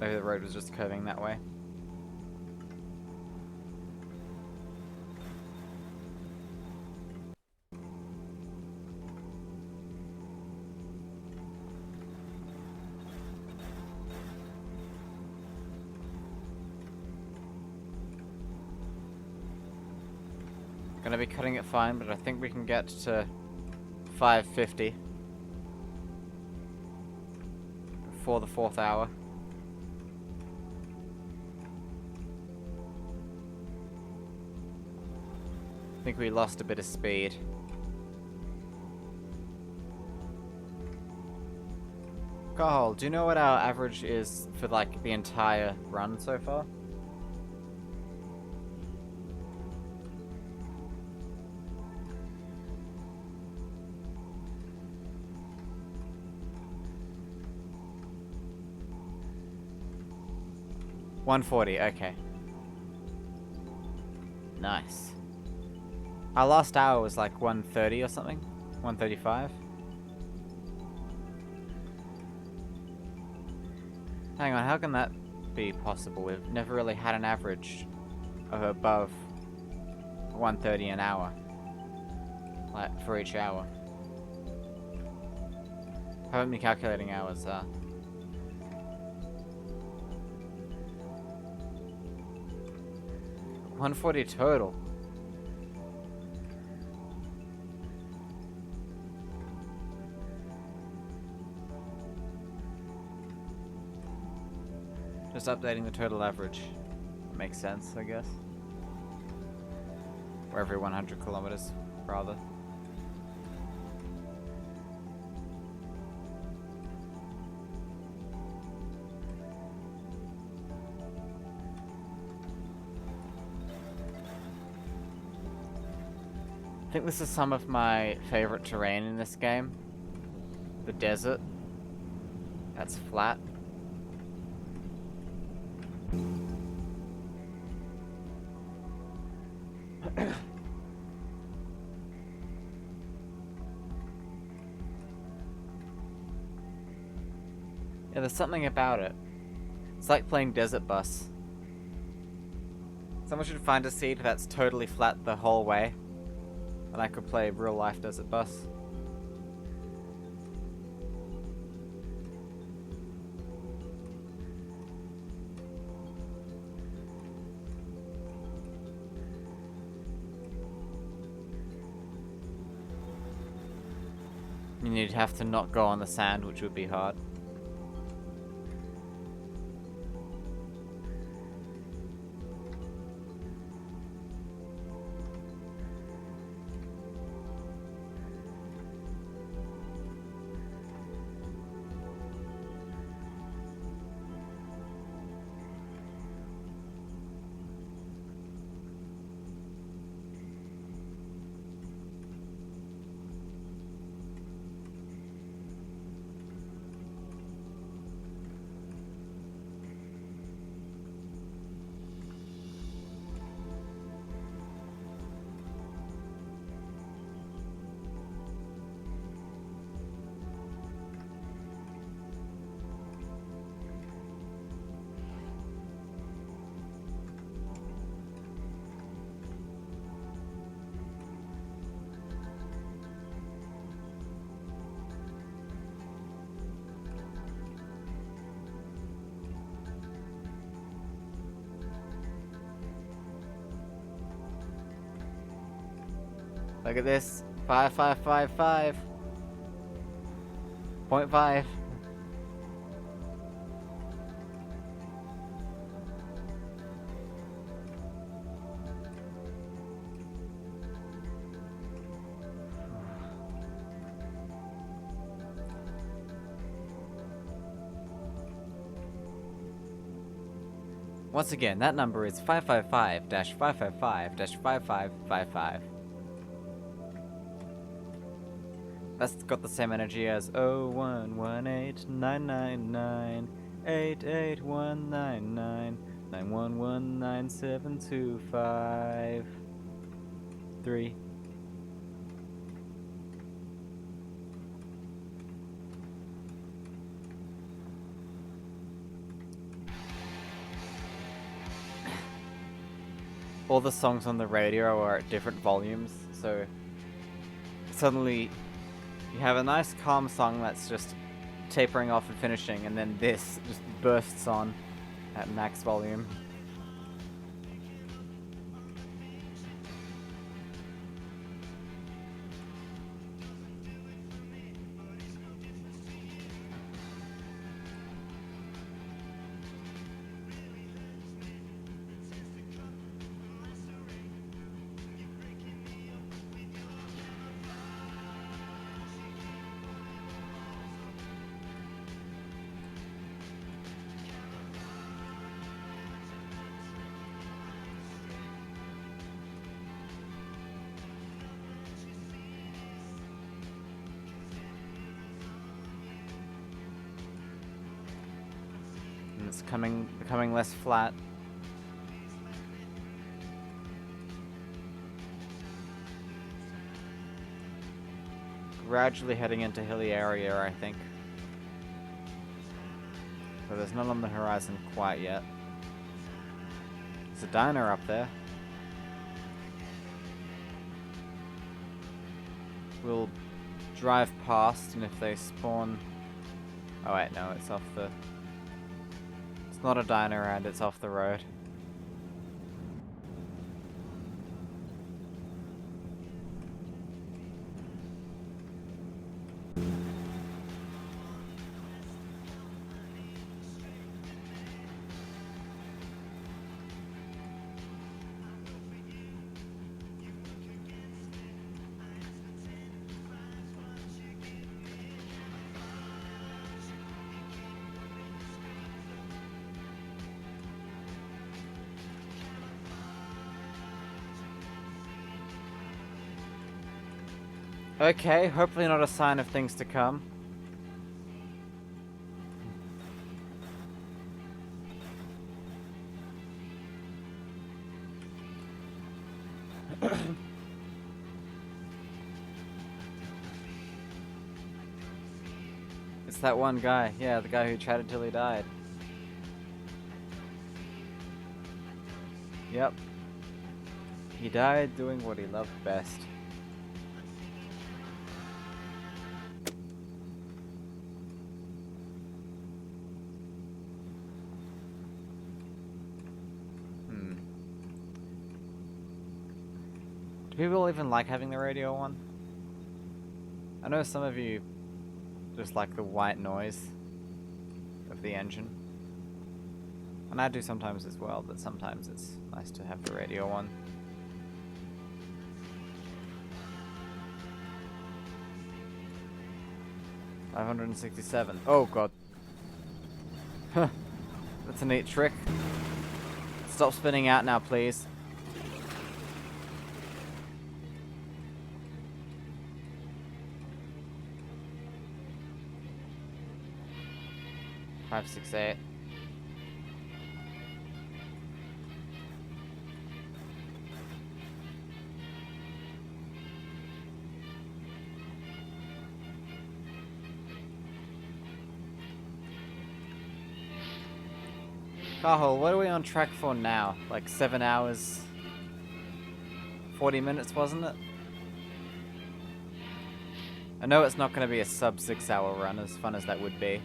Maybe the road was just curving that way. Gonna be cutting it fine, but I think we can get to 550 before the 4th hour. I think we lost a bit of speed. Carl, do you know what our average is for like the entire run so far? $140, okay. Nice. Our last hour was like 130 or something? 135? Hang on, how can that be possible? We've never really had an average of above 130 an hour. Like, for each hour. Haven't been calculating hours, 140 total. Just updating the total average. Makes sense, I guess. Or every 100 kilometers, rather. I think this is some of my favorite terrain in this game. The desert. That's flat. Yeah, there's something about it. It's like playing Desert Bus. Someone should find a seed that's totally flat the whole way, and I could play real life Desert Bus. And you'd have to not go on the sand, which would be hard. Look at this. 5555. 0.5. Once again, that number is 555-555-5555. That's got the same energy as 0118-999-88199-911-97253. All the songs on the radio are at different volumes, so suddenly you have a nice calm song that's just tapering off and finishing, and then this just bursts on at max volume. And it's becoming less flat. Gradually heading into hilly area, I think. But there's none on the horizon quite yet. There's a diner up there. We'll drive past, and if they spawn... Oh wait, no, it's off the... It's not a diner, and it's off the road. Okay, hopefully not a sign of things to come. It's that one guy, yeah, the guy who chatted till he died. Yep. He died doing what he loved best. Do people even like having the radio on? I know some of you just like the white noise of the engine. And I do sometimes as well, but sometimes it's nice to have the radio on. $567. Oh god. Huh. That's a neat trick. Stop spinning out now, please. Five, 6, 8. Carhol, what are we on track for now? Like 7 hours, 40 minutes, wasn't it? I know it's not going to be a sub 6 hour run, as fun as that would be.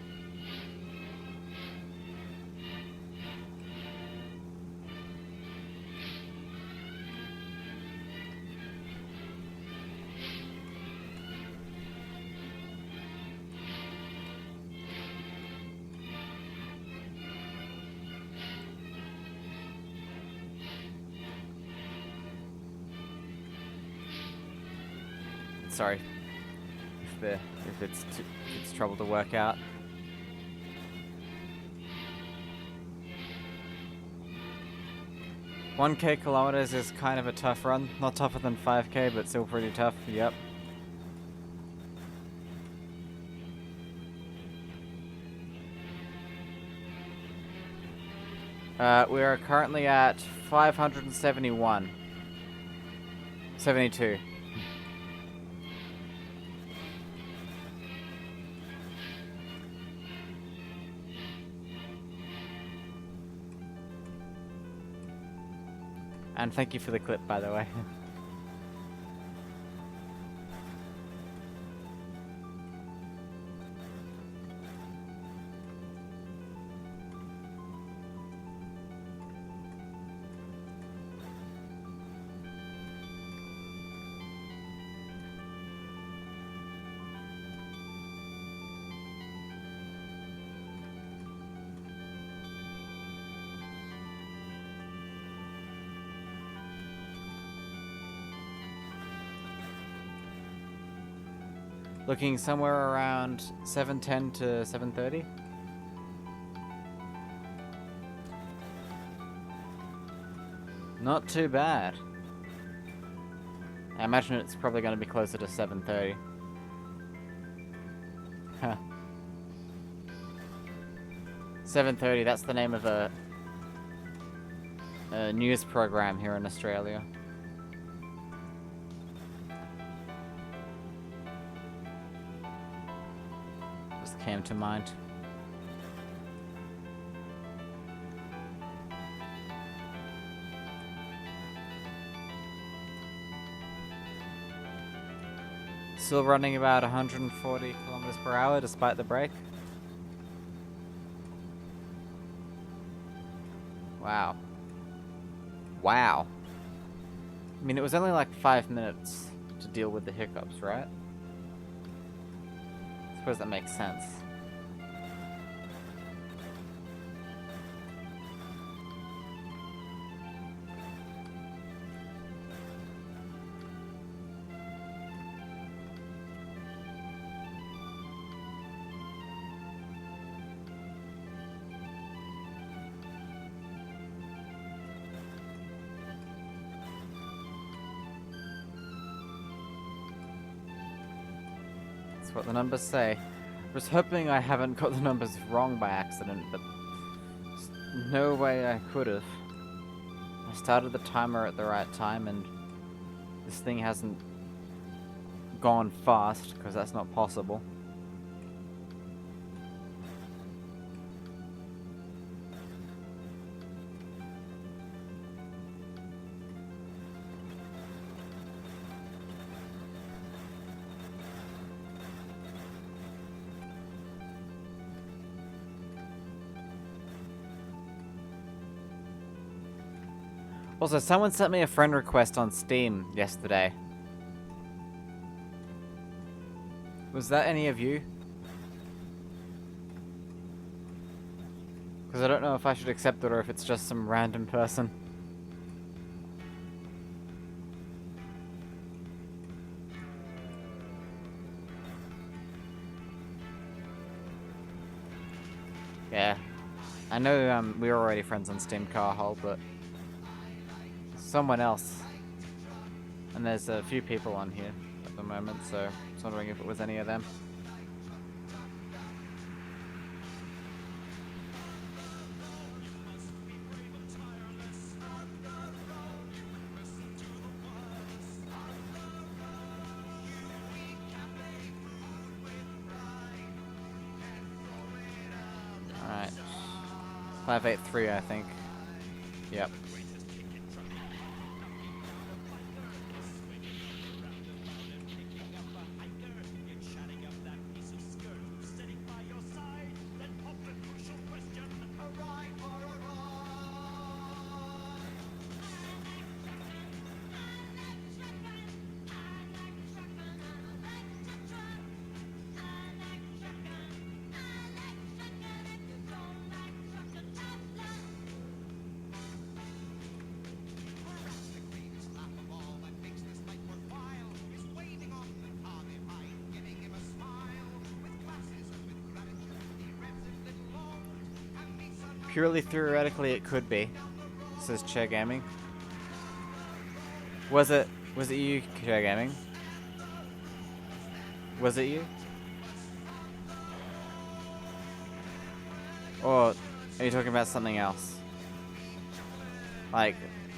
Sorry if it's trouble to work out. 1k kilometers is kind of a tough run. Not tougher than 5k, but still pretty tough. Yep. We are currently at 571. 72. And thank you for the clip, by the way. Looking somewhere around 7:10 to 7:30. Not too bad. I imagine it's probably going to be closer to 7:30. Huh. 7:30, that's the name of a news program here in Australia. Just came to mind. Still running about 140 kilometers per hour despite the brake. Wow. Wow. I mean, it was only like 5 minutes to deal with the hiccups, right? I suppose that makes sense. That's what the numbers say. I was hoping I haven't got the numbers wrong by accident, but there's no way I could have. I started the timer at the right time, and this thing hasn't gone fast, because that's not possible. Also, someone sent me a friend request on Steam yesterday. Was that any of you? Because I don't know if I should accept it or if it's just some random person. Yeah. I know we were already friends on Steam Carhole, but someone else. And there's a few people on here at the moment, so I was wondering if it was any of them. Alright. 583, I think. Yep. Purely theoretically, it could be, says Chair Gaming. Was it you, Share Gaming? Was it you? Or are you talking about something else? Like,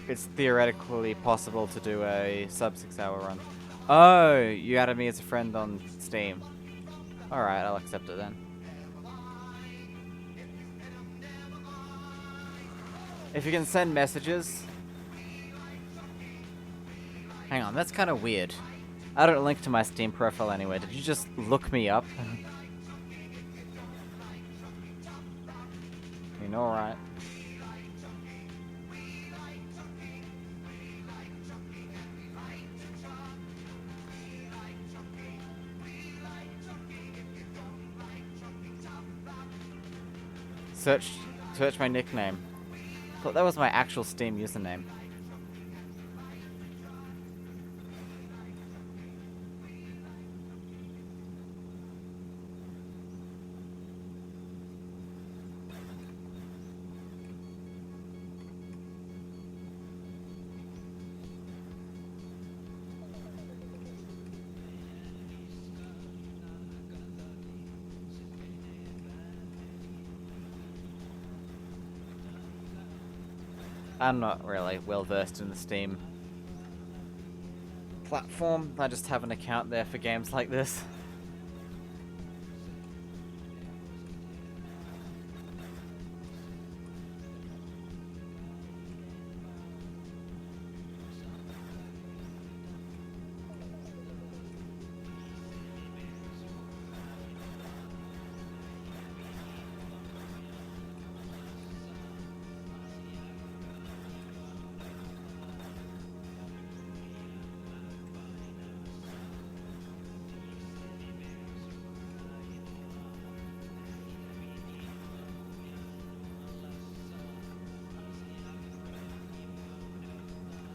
it's theoretically possible to do a sub 6-hour run. Oh, you added me as a friend on Steam. Alright, I'll accept it then. If you can send messages... Hang on, that's kind of weird. I don't link to my Steam profile anyway. Did you just look me up? You know, alright. Search my nickname. Thought that was my actual Steam username. I'm not really well versed in the Steam platform. I just have an account there for games like this.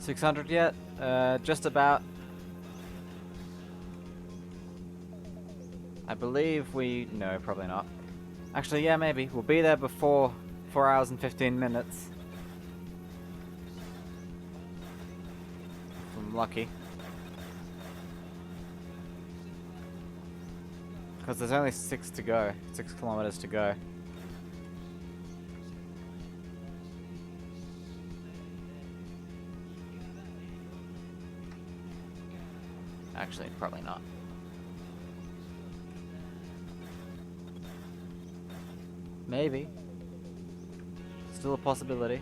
$600 yet? Just about. I believe no, probably not. Actually, yeah, maybe. We'll be there before 4 hours and 15 minutes. If I'm lucky. Because there's only 6 to go. 6 kilometers to go. Actually, probably not. Maybe. Still a possibility.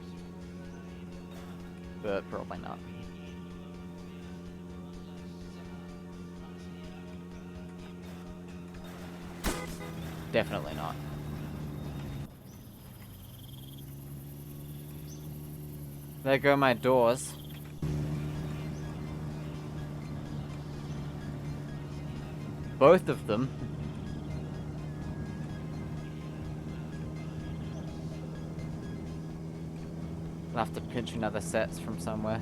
But probably not. Definitely not. There go my doors. Both of them. I'll have to pinch another sets from somewhere.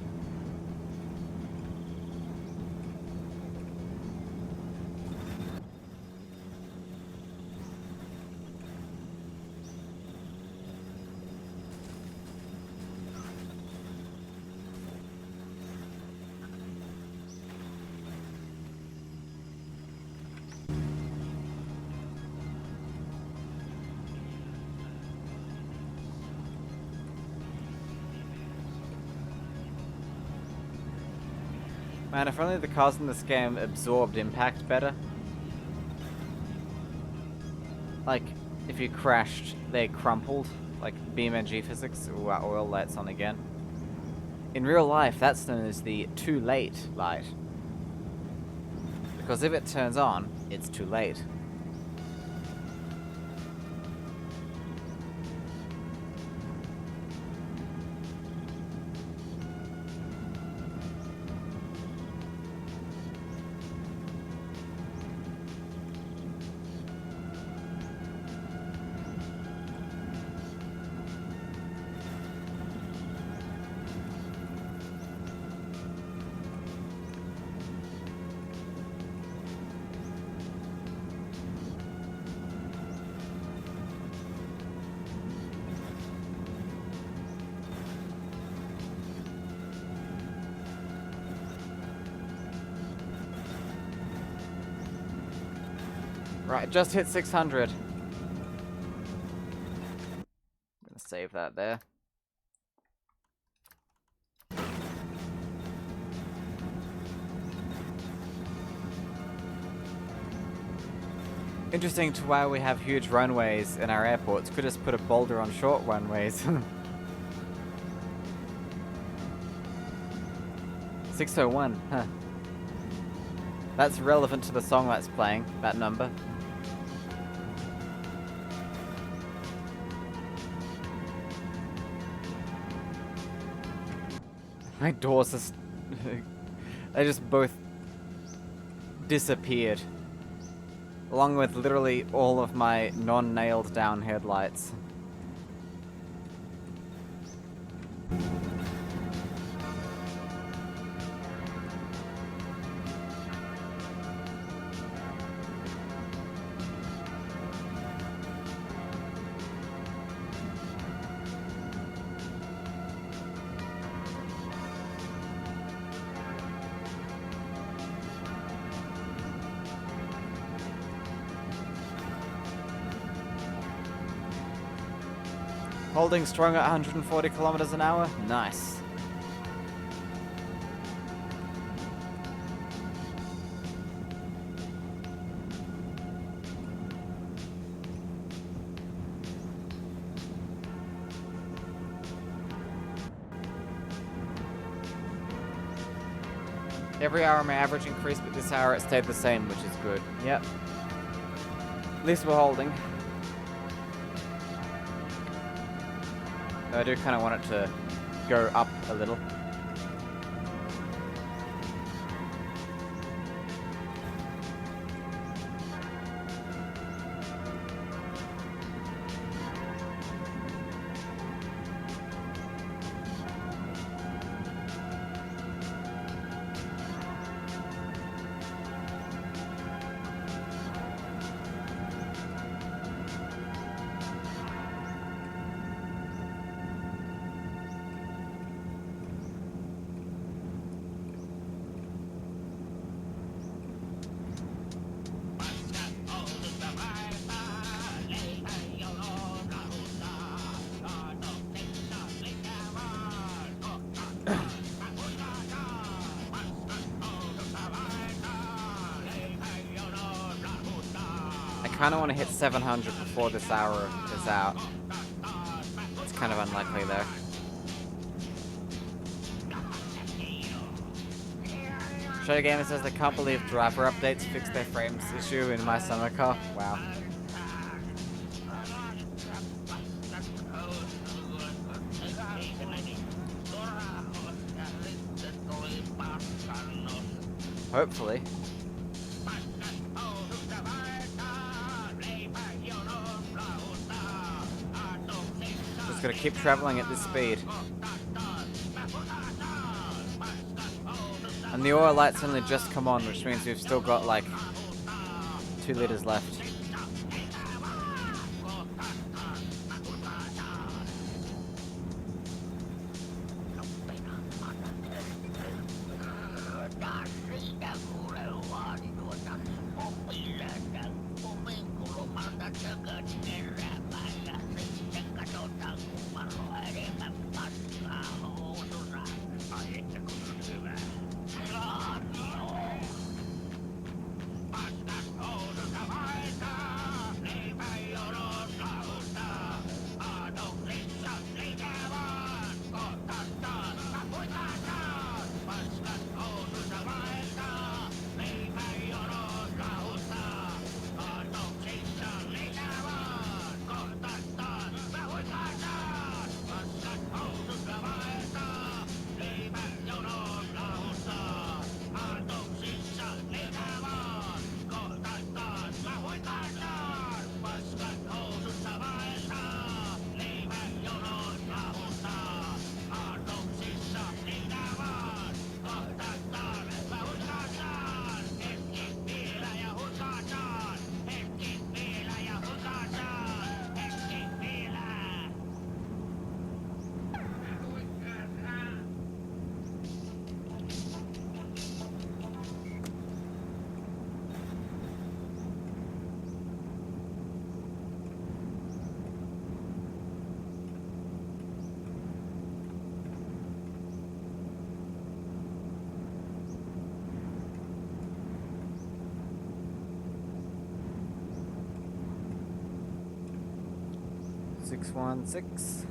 Man, if only the cars in this game absorbed impact better. Like, if you crashed, they crumpled. Like BeamNG physics. Ooh, our oil light's on again. In real life, that's known as the too late light. Because if it turns on, it's too late. Right, just hit 600. I'm gonna save that there. Interesting to why we have huge runways in our airports. Could just put a boulder on short runways. 601, huh. That's relevant to the song that's playing, that number. My doors just... they just both disappeared. Along with literally all of my non-nailed down headlights. Holding strong at 140 kilometers an hour? Nice. Every hour my average increased, but this hour it stayed the same, which is good. Yep. At least we're holding. I do kind of want it to go up a little. I kind of want to hit 700 before this hour is out. It's kind of unlikely though. Show Gamer says they can't believe driver updates fixed their frames issue in my summer car. Wow. Hopefully. Just gotta keep traveling at this speed. And the oil light's only just come on, which means we've still got like 2 liters left. 616.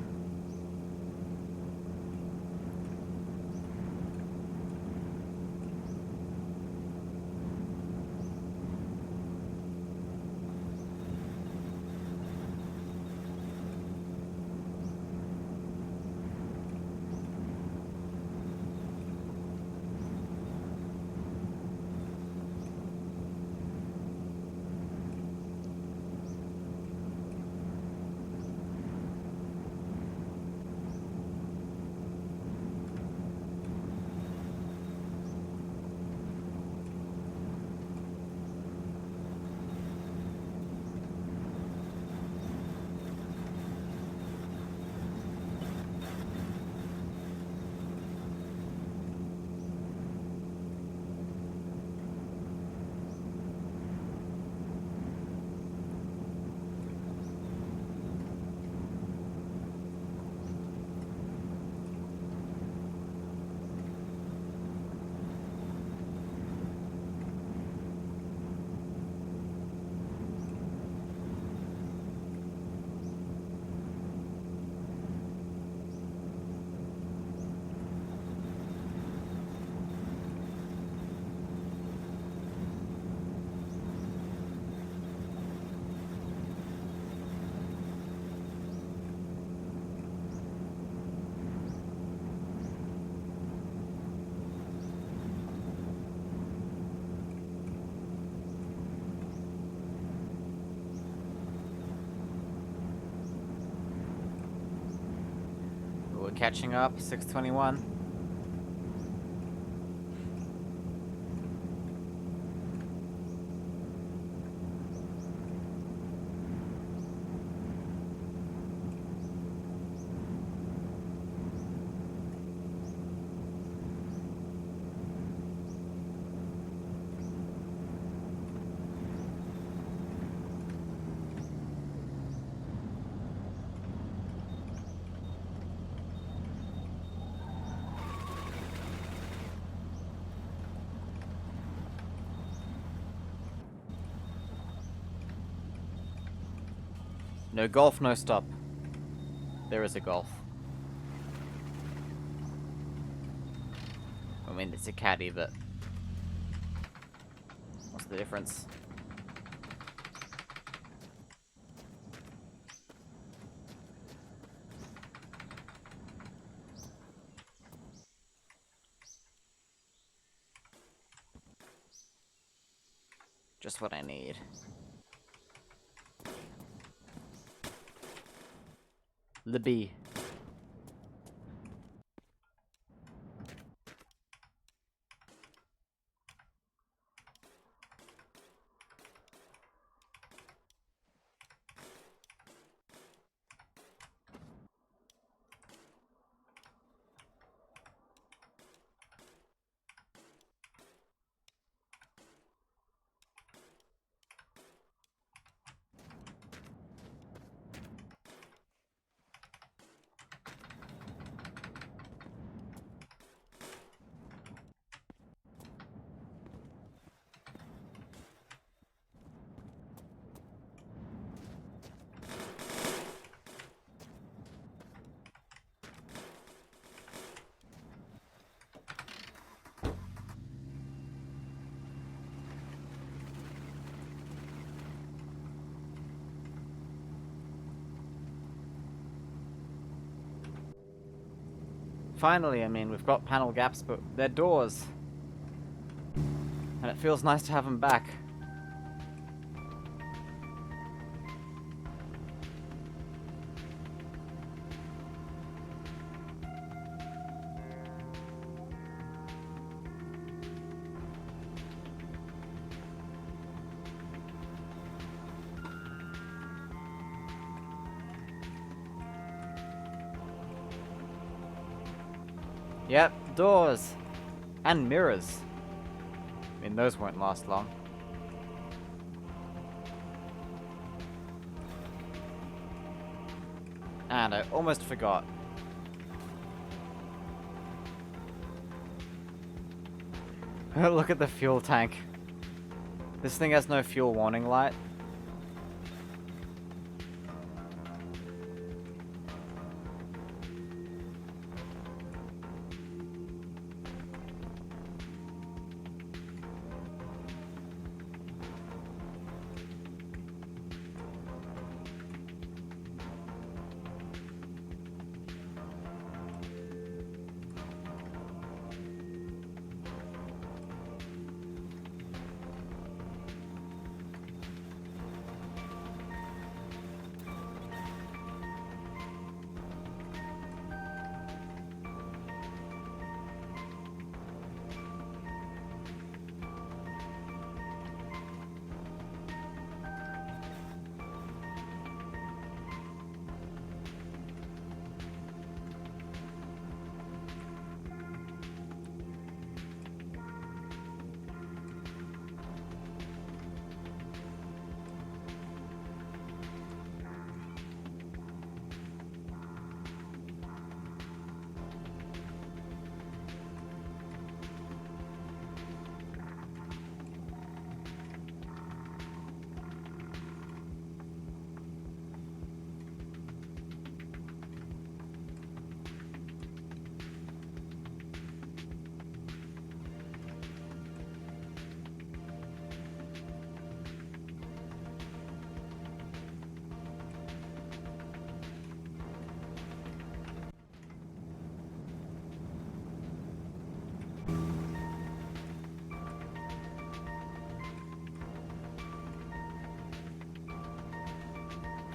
We're catching up, 621. No golf, no stop. There is a golf. I mean, it's a caddy, but what's the difference? Just what I need. Libby. Finally, I mean, we've got panel gaps, but they're doors. And it feels nice to have them back. Yep, doors. And mirrors. I mean, those won't last long. And I almost forgot. Look at the fuel tank. This thing has no fuel warning light.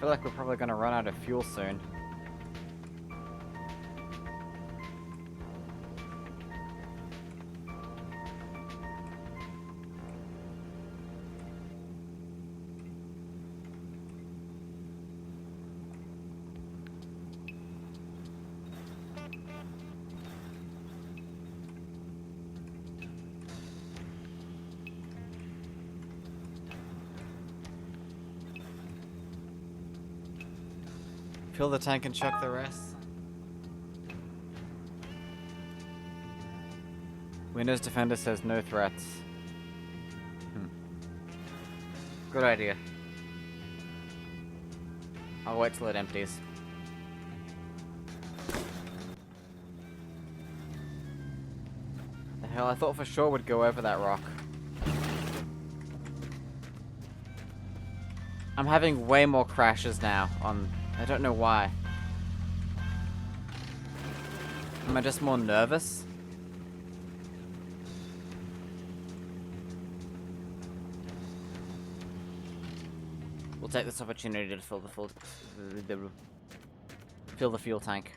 feel like we're probably gonna run out of fuel soon. Fill the tank and chuck the rest. Windows Defender says no threats. Good idea. I'll wait till it empties. The hell, I thought for sure we'd go over that rock. I'm having way more crashes now on... I don't know why. Am I just more nervous? We'll take this opportunity to fill the fuel tank.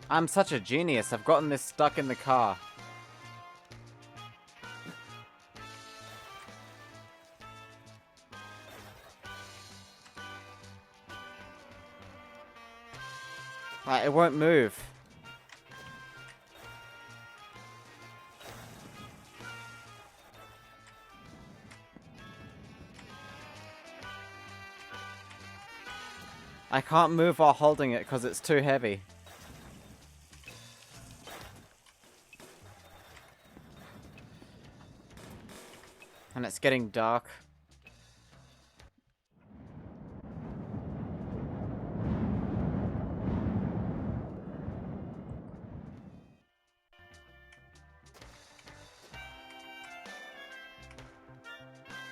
I'm such a genius. I've gotten this stuck in the car. Like, it won't move. I can't move while holding it because it's too heavy. And it's getting dark.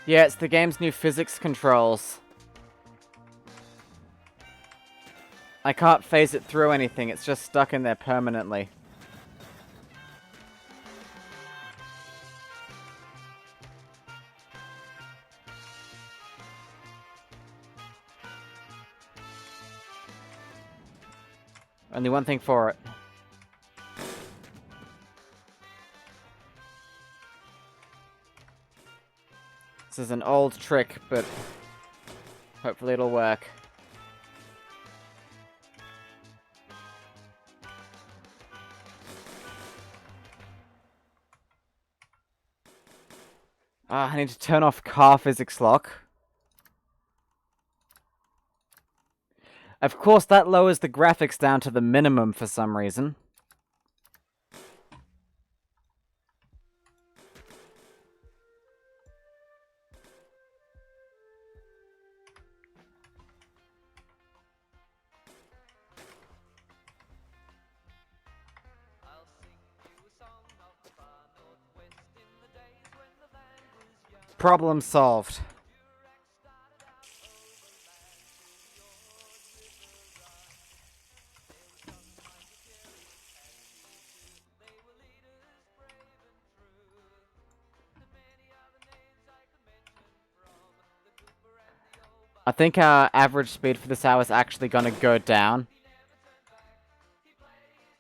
Yeah, it's the game's new physics controls. I can't phase it through anything, it's just stuck in there permanently. Only one thing for it. This is an old trick, but hopefully it'll work. I need to turn off car physics lock. Of course, that lowers the graphics down to the minimum for some reason. Problem solved. I think our average speed for this hour is actually going to go down.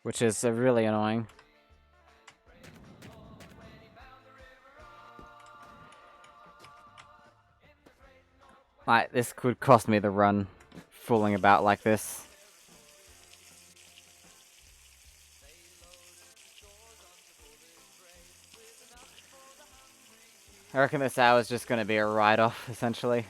Which is really annoying. Like, this could cost me the run, fooling about like this. I reckon this hour is just going to be a write-off, essentially.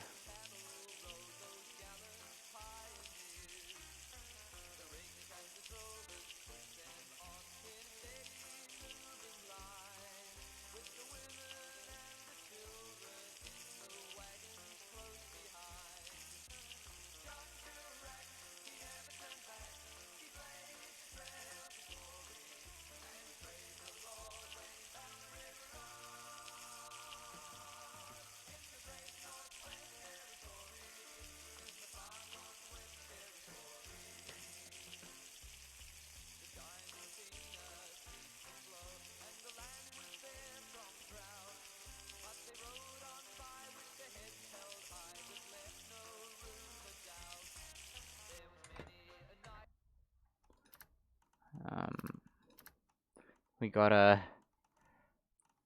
we gotta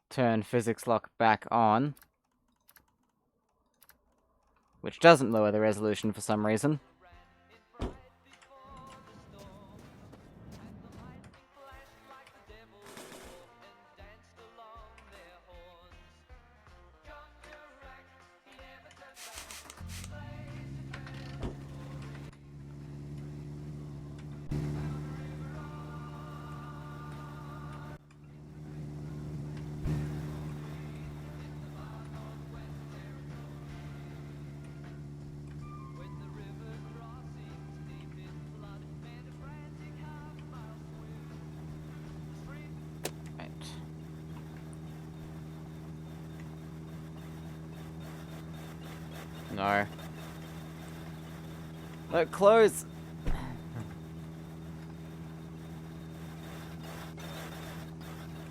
turn physics lock back on, which doesn't lower the resolution for some reason. Right. No. Look, close! I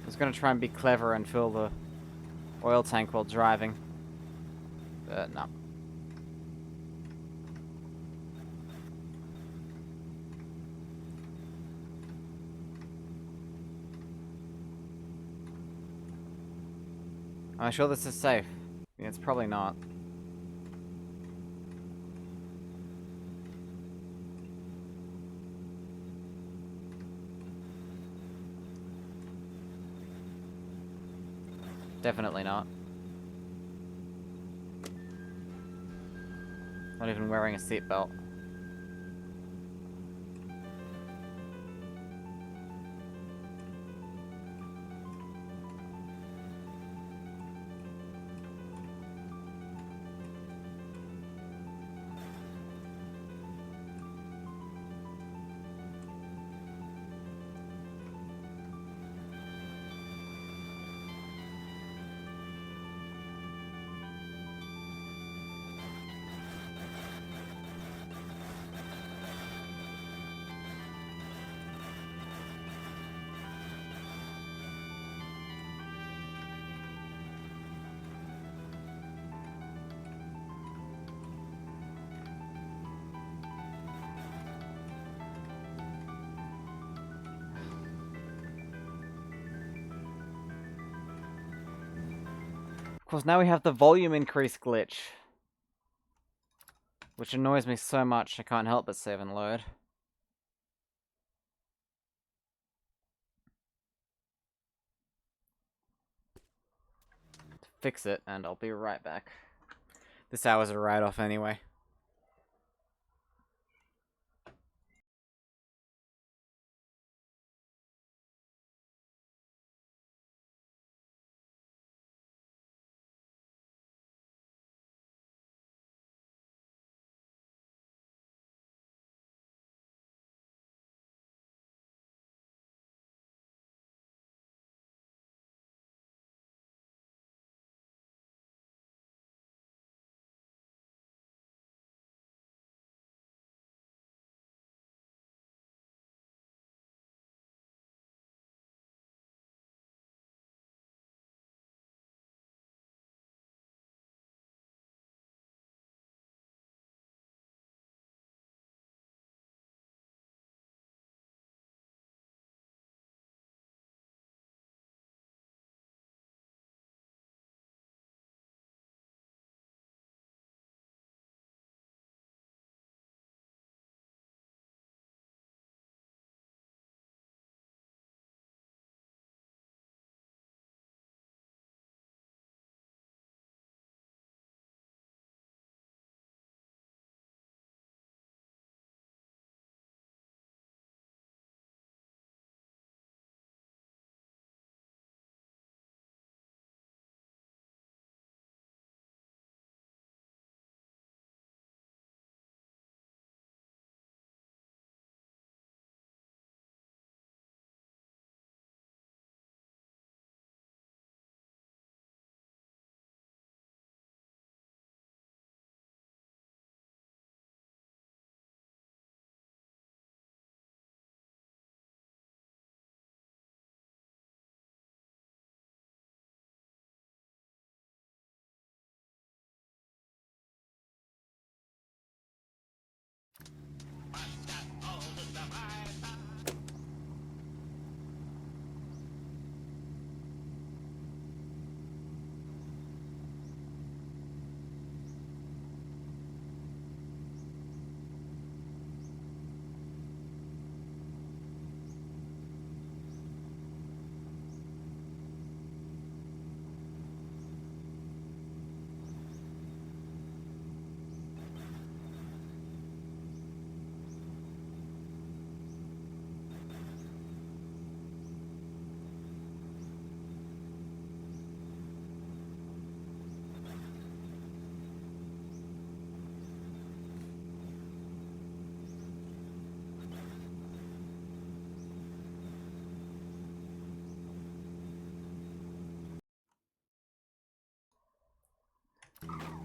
was gonna try and be clever and fill the oil tank while driving. But no. Am I sure this is safe? Yeah, it's probably not. Definitely not. Not even wearing a seatbelt. Of course, now we have the volume increase glitch. Which annoys me so much, I can't help but save and load. Fix it, and I'll be right back. This hour's a write-off anyway.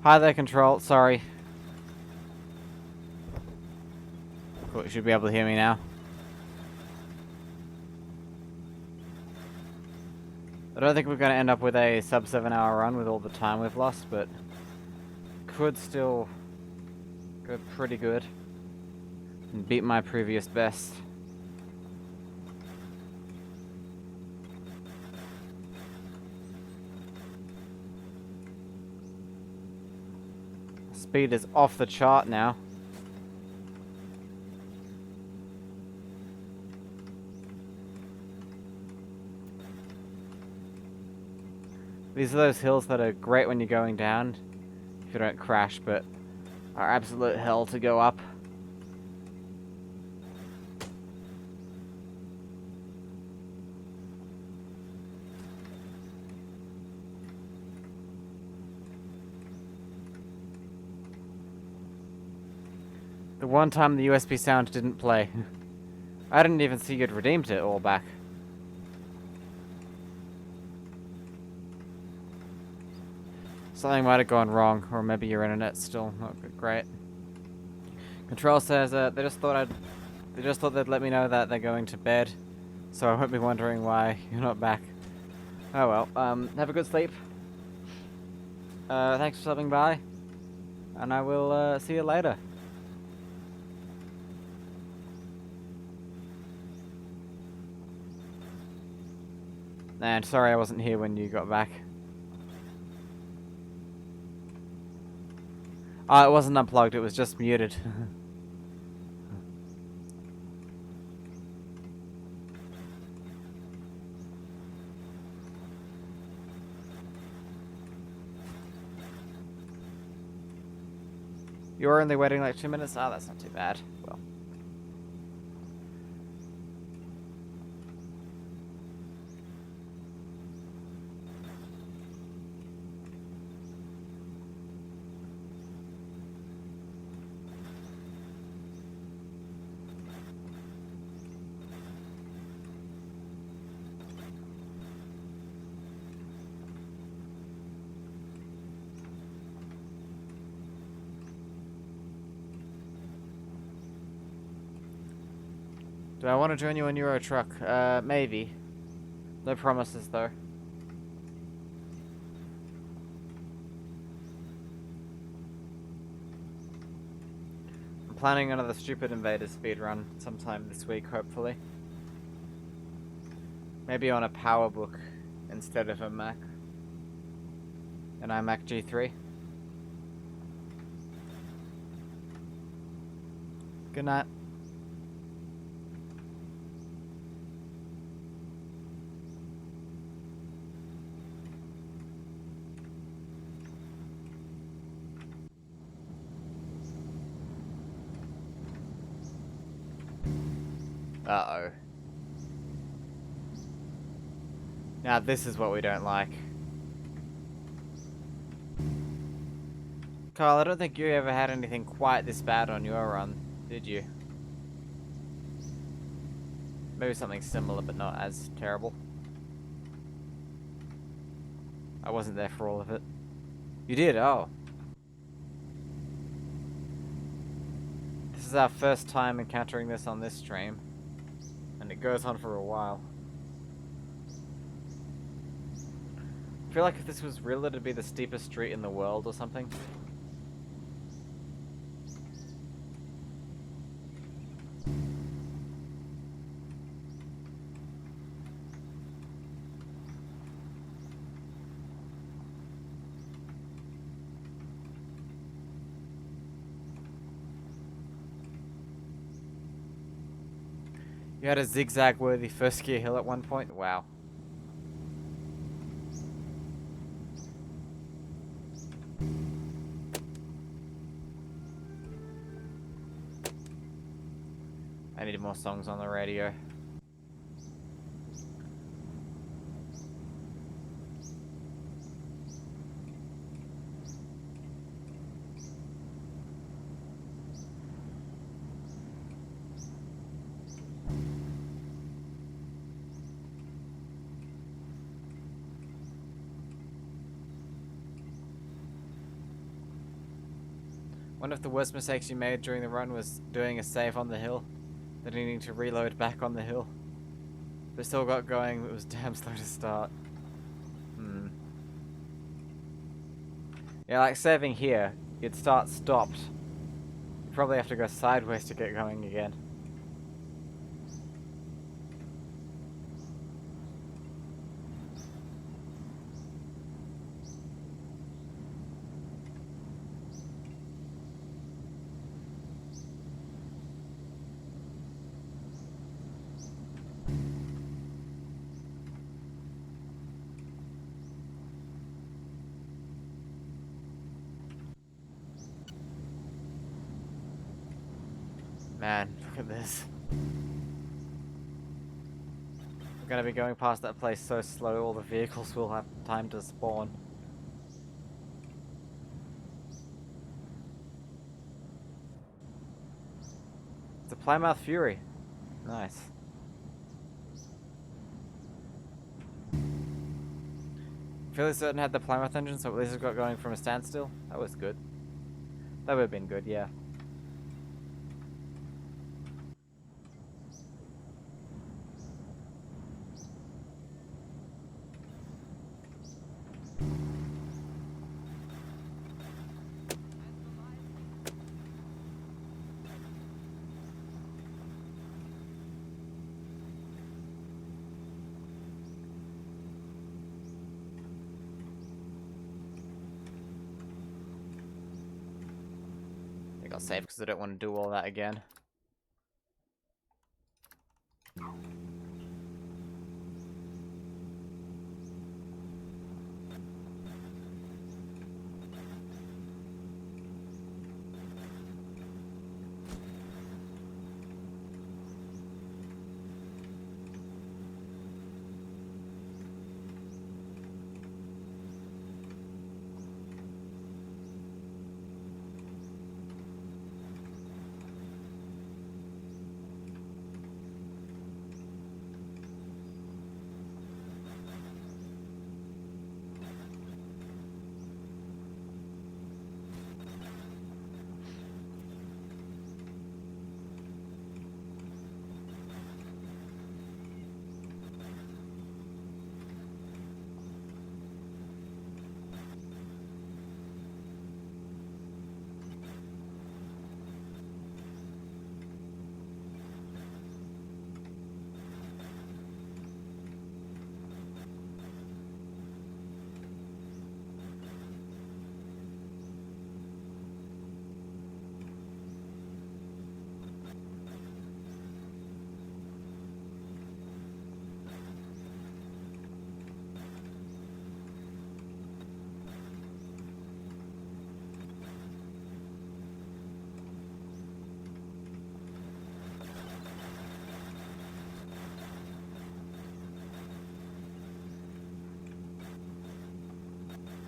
Hi there, Control. Sorry. Cool, you should be able to hear me now. I don't think we're going to end up with a sub 7-hour run with all the time we've lost, but could still go pretty good and beat my previous best. Speed is off the chart now. These are those hills that are great when you're going down, if you don't crash, but are absolute hell to go up. The one time the USB sound didn't play. I didn't even see you'd redeemed it all back. Something might have gone wrong, or maybe your internet's still not great. Control says they just thought they'd let me know that they're going to bed, so I won't be wondering why you're not back. Oh well. Have a good sleep. Thanks for stopping by, and I will see you later. And sorry I wasn't here when you got back. It wasn't unplugged, it was just muted. You're only waiting like 2 minutes? Oh, that's not too bad. Well. Do I want to join you on Euro Truck? Maybe. No promises, though. I'm planning another Stupid Invaders speedrun sometime this week, hopefully. Maybe on a PowerBook instead of a Mac. An iMac G3. Good night. Uh-oh. Now this is what we don't like. Kyle, I don't think you ever had anything quite this bad on your run, did you? Maybe something similar, but not as terrible. I wasn't there for all of it. You did? Oh. This is our first time encountering this on this stream. And it goes on for a while. I feel like if this was really to be the steepest street in the world or something. You had a zigzag-worthy first gear hill at one point? Wow. I need more songs on the radio. One of the worst mistakes you made during the run was doing a save on the hill, then needing to reload back on the hill. But still got going, it was damn slow to start. Yeah, like saving here, you'd start stopped. You probably have to go sideways to get going again. Man, look at this. We're gonna be going past that place so slow all the vehicles will have time to spawn. It's a Plymouth Fury. Nice. Fairly certain had the Plymouth engine, so at least it got going from a standstill. That was good. That would have been good, yeah. I got saved because I don't want to do all that again.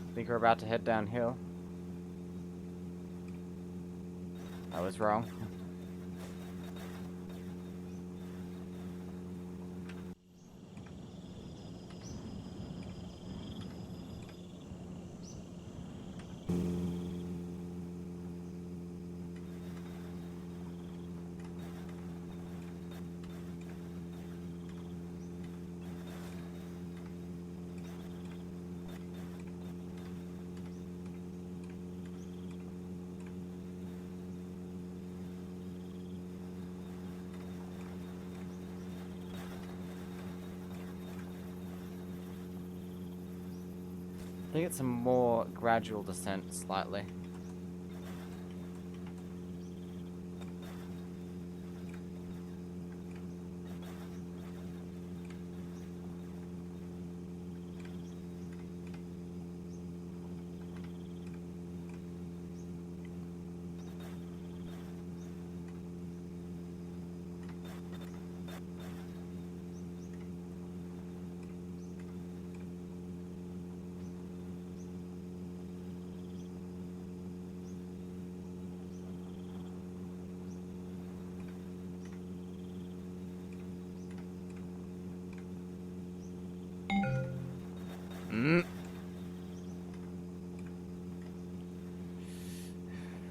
I think we're about to head downhill. I was wrong. I think it's a more gradual descent, slightly.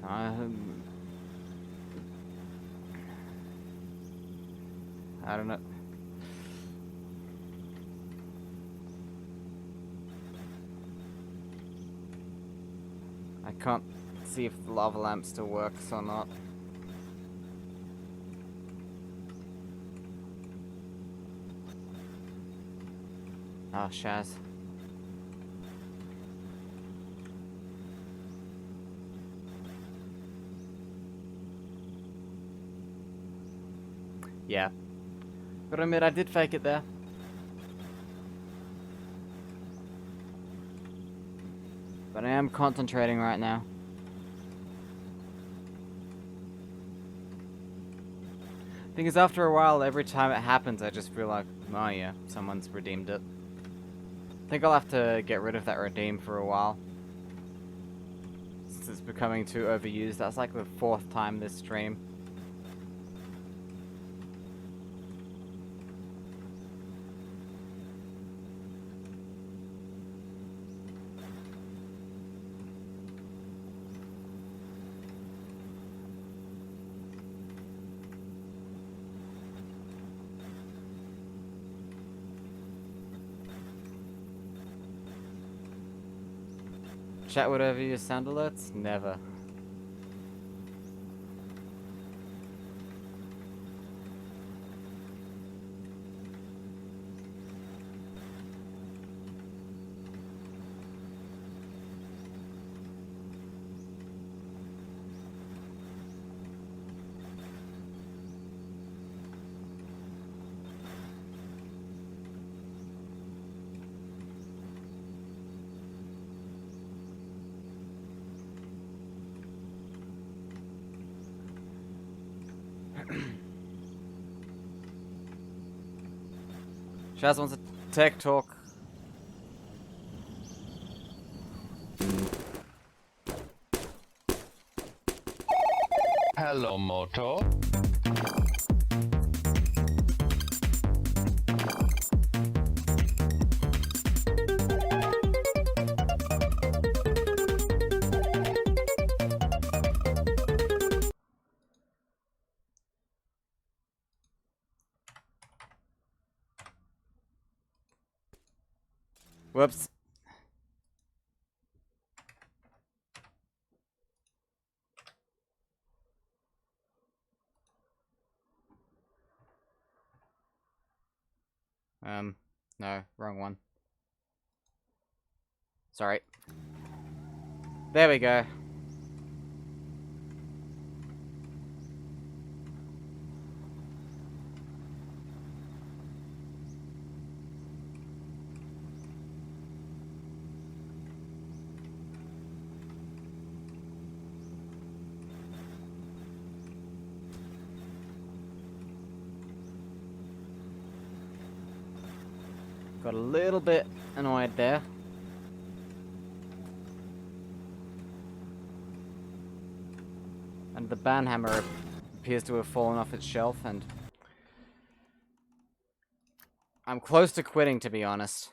I don't know. I can't see if the lava lamp still works or not. Oh, Shaz. Yeah. Gotta admit, I did fake it there. But I am concentrating right now. Thing is, after a while, every time it happens, I just feel like, oh yeah, someone's redeemed it. I think I'll have to get rid of that redeem for a while. Since it's becoming too overused. That's like the 4th time this stream. Chat would ever use sound alerts? Never. Shaz wants a tech talk. Hello, Moto. Whoops. No, wrong one. Sorry. There we go. Got a little bit annoyed there. And the banhammer appears to have fallen off its shelf, and I'm close to quitting, to be honest.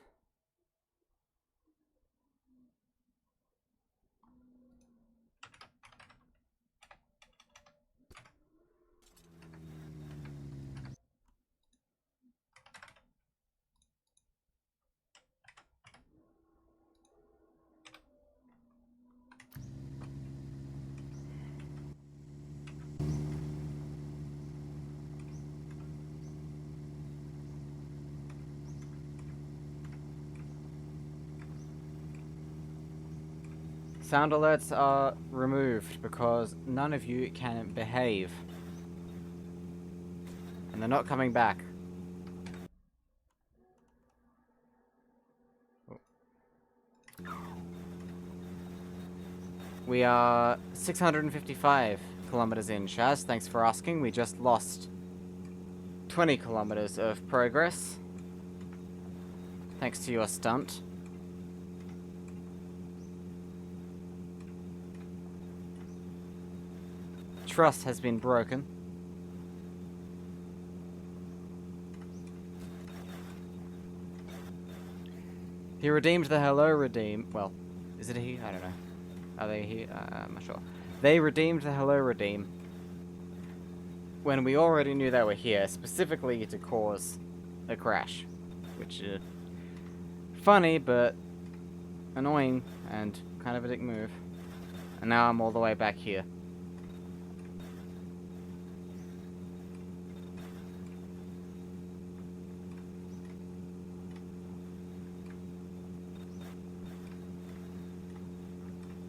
Sound alerts are removed because none of you can behave. And they're not coming back. We are 655 kilometers in, Shaz. Thanks for asking. We just lost 20 kilometers of progress. Thanks to your stunt. Trust has been broken. He redeemed the hello redeem. Well, is it a he? I don't know. Are they he? I'm not sure. They redeemed the Hello Redeem when we already knew they were here, specifically to cause a crash. Which is funny, but annoying, and kind of a dick move. And now I'm all the way back here.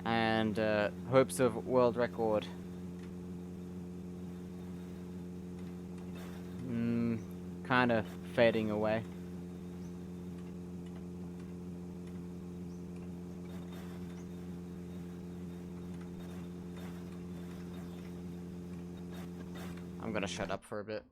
And hopes of world record. Kind of fading away. I'm gonna shut up for a bit.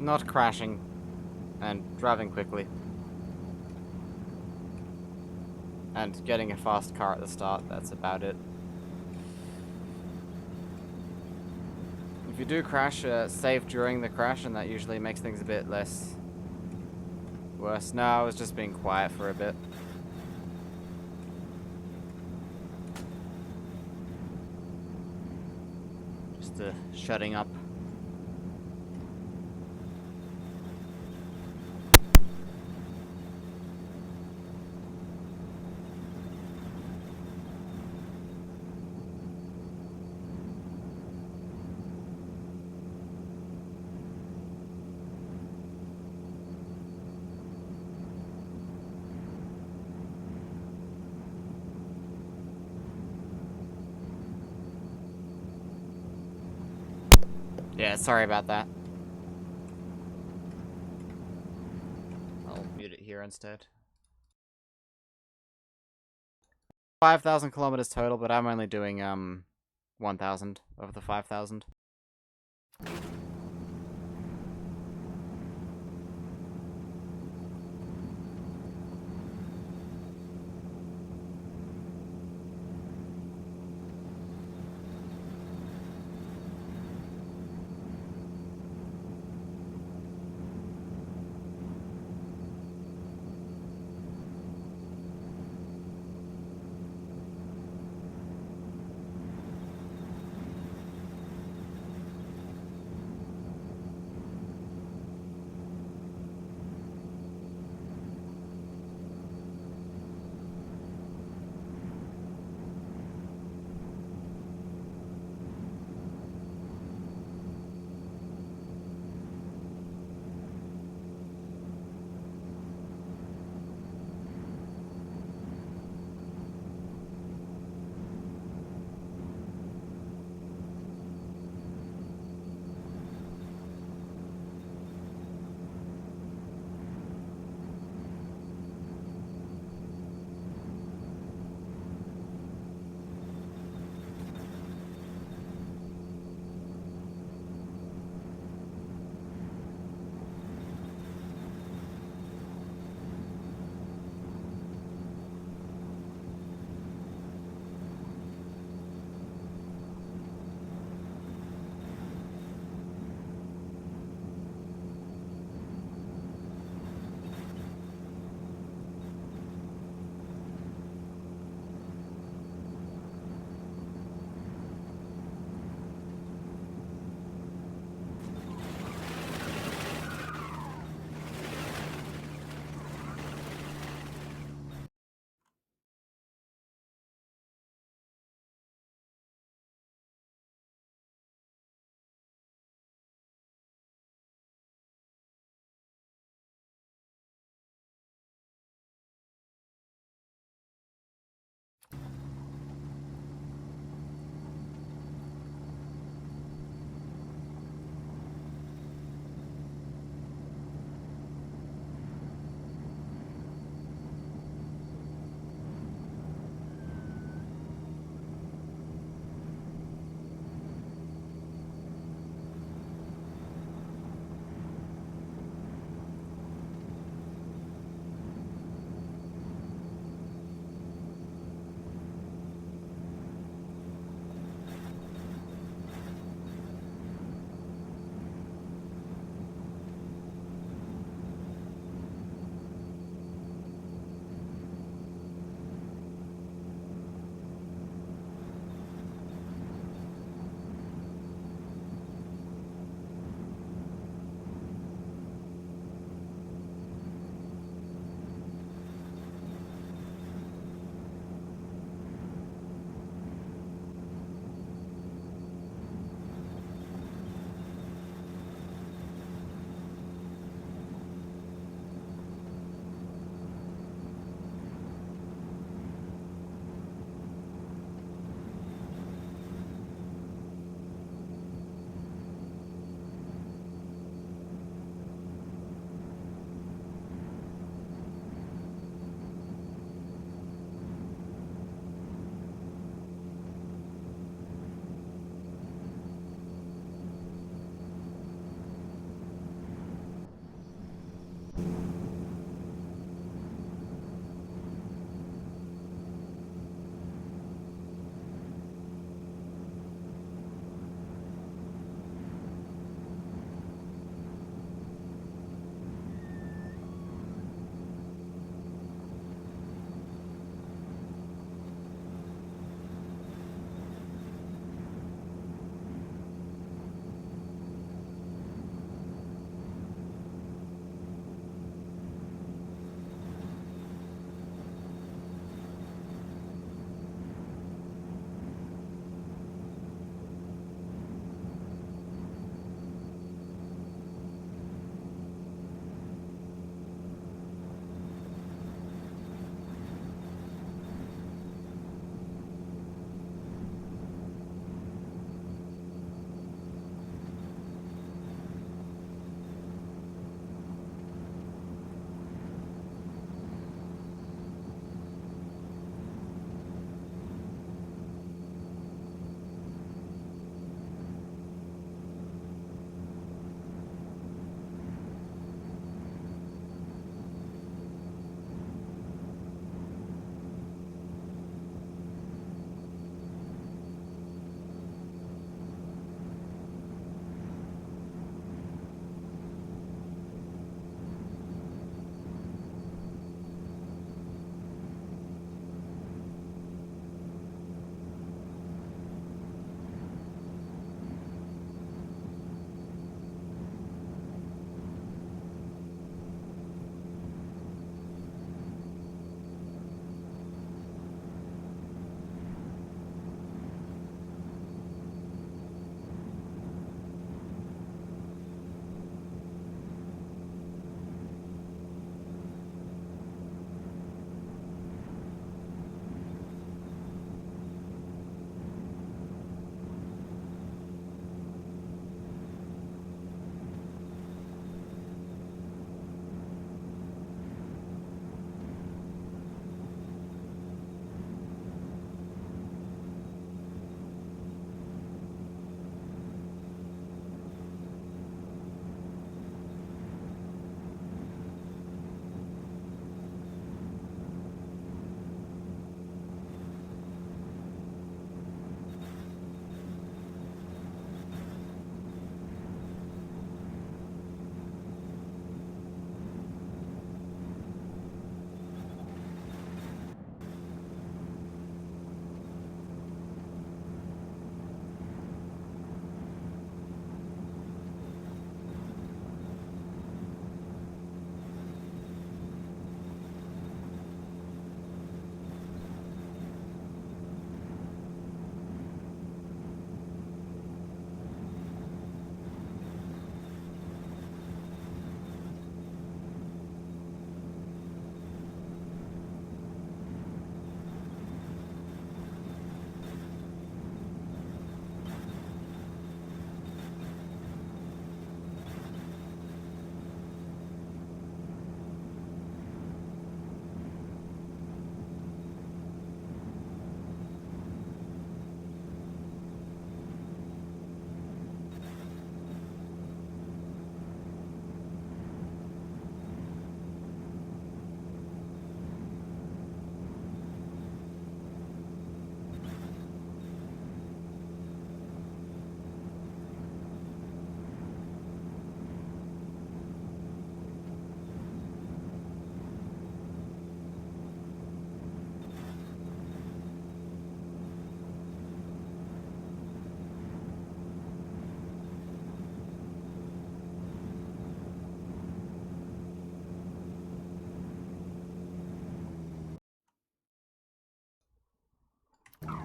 not crashing and driving quickly. And getting a fast car at the start, that's about it. If you do crash, save during the crash, and that usually makes things a bit less worse. No, I was just being quiet for a bit. Just shutting up. Yeah, sorry about that. I'll mute it here instead. 5,000 kilometers total, but I'm only doing 1,000 of the 5,000.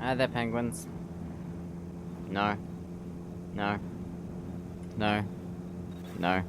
Ah, they're penguins. No. No. No. No.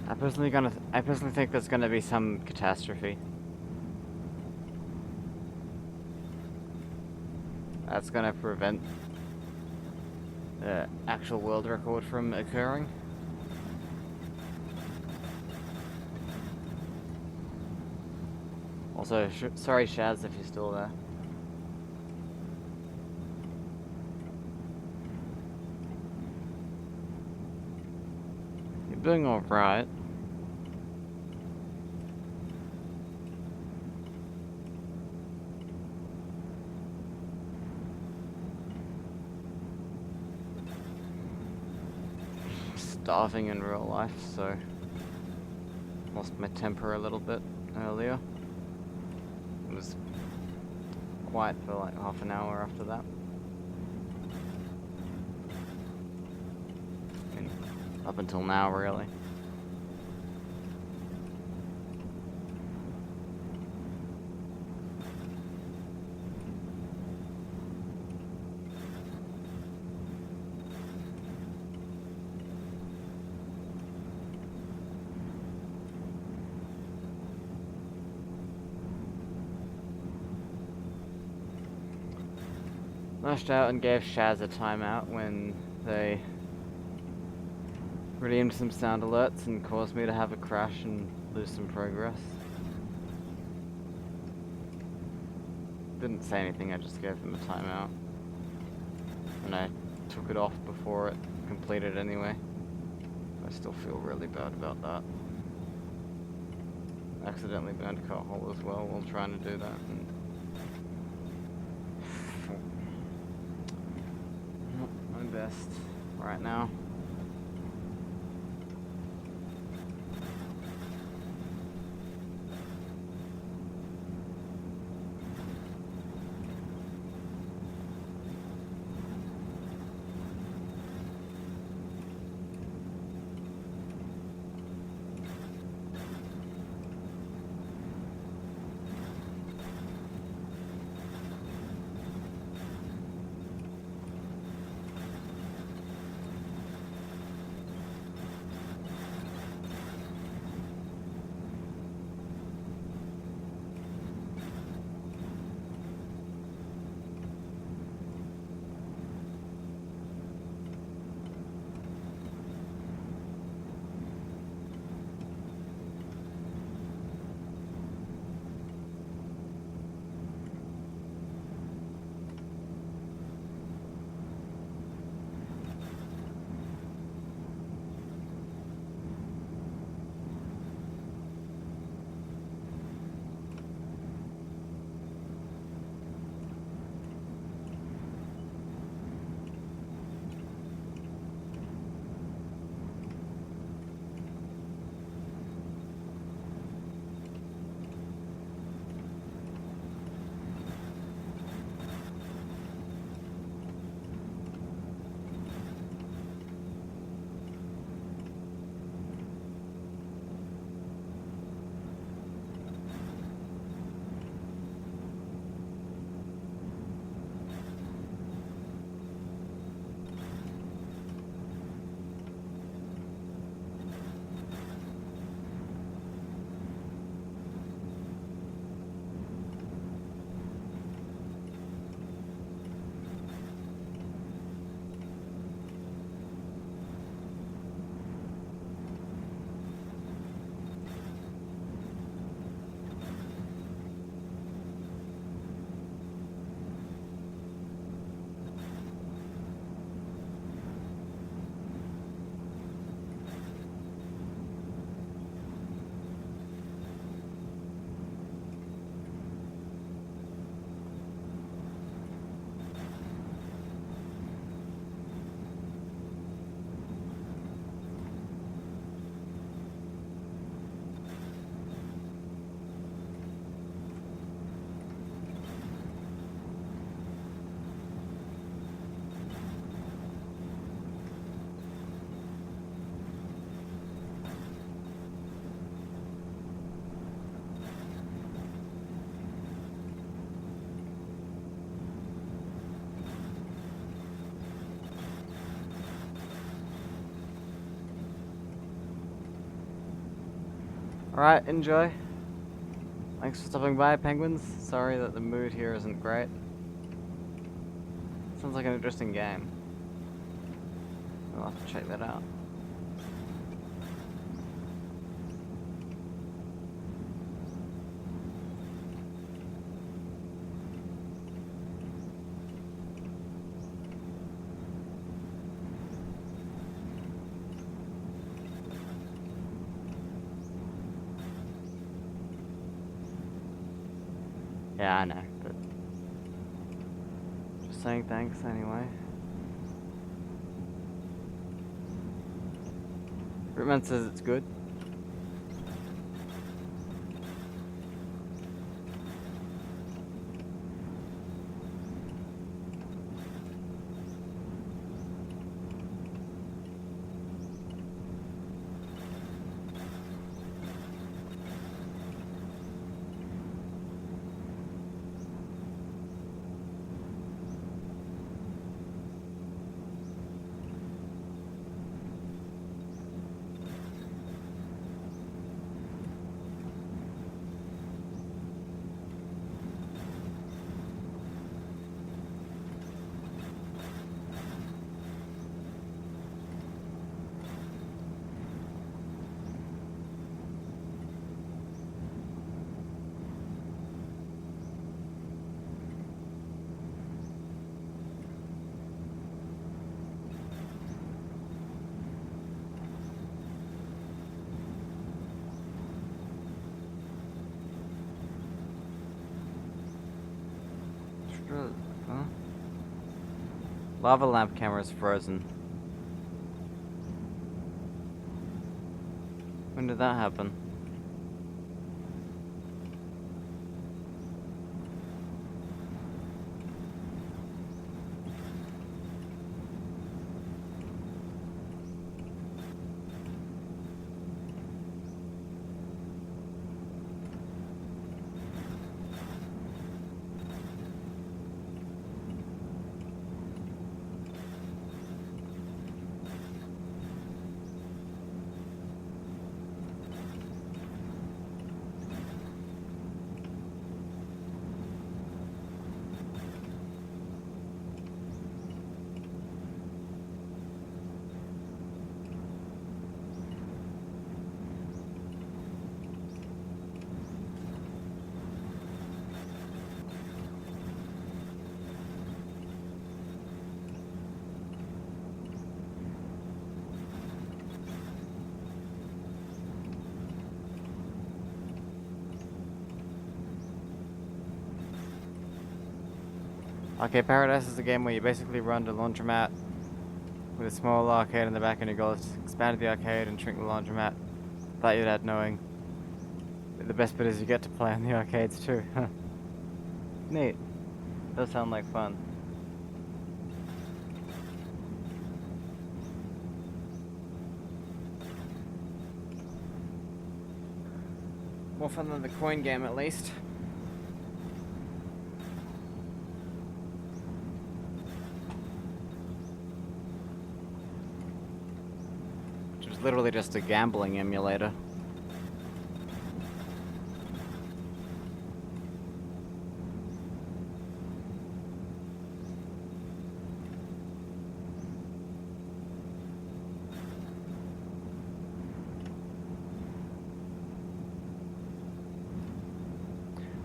I personally think there's gonna be some catastrophe. That's gonna prevent the actual world record from occurring. Also, sorry Shaz if you're still there. You're doing alright. Starving in real life, so lost my temper a little bit earlier. It was quiet for like half an hour after that. And up until now, really. Lashed out and gave Shaz a timeout when they redeemed some sound alerts and caused me to have a crash and lose some progress. Didn't say anything, I just gave them a timeout. And I took it off before it completed anyway. I still feel really bad about that. Accidentally burned cut hole as well while trying to do that. And not my best right now. Alright, enjoy. Thanks for stopping by, penguins. Sorry that the mood here isn't great. Sounds like an interesting game. I'll have to check that out. Yeah, I know, but just saying thanks anyway. Rootman says it's good. Huh? Lava lamp camera's frozen. When did that happen? Okay, Paradise is a game where you basically run to laundromat with a small arcade in the back, and your goal is to expand the arcade and shrink the laundromat without your dad knowing. The best bit is you get to play in the arcades too. Neat. Does sound like fun. More fun than the coin game, at least. Which was literally just a gambling emulator.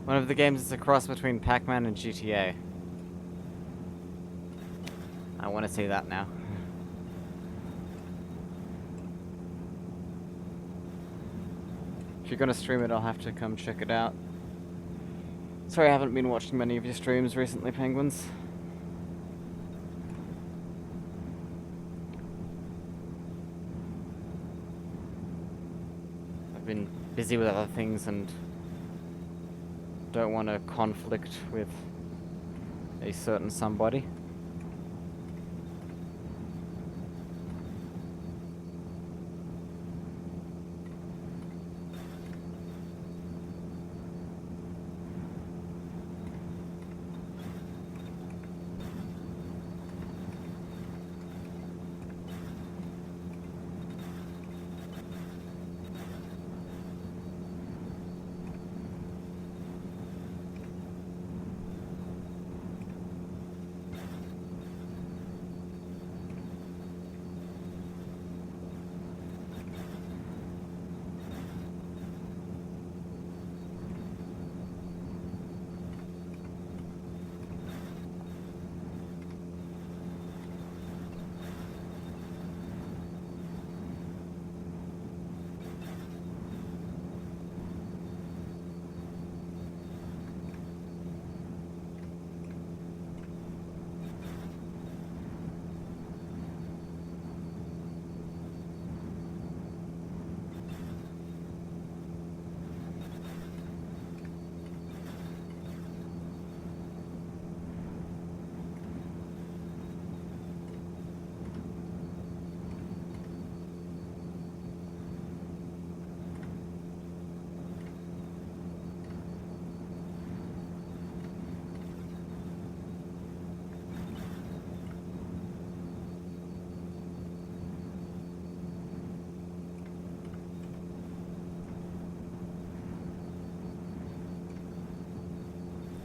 One of the games is a cross between Pac-Man and GTA. I want to see that now. If you're gonna stream it, I'll have to come check it out. Sorry I haven't been watching many of your streams recently, penguins. I've been busy with other things and don't want to conflict with a certain somebody.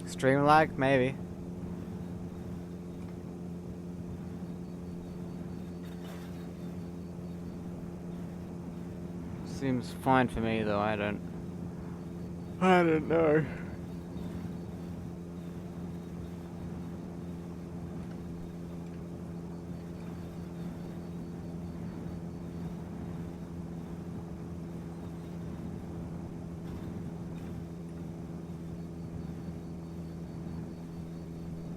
Stream lag? Maybe. Seems fine for me though, I don't know.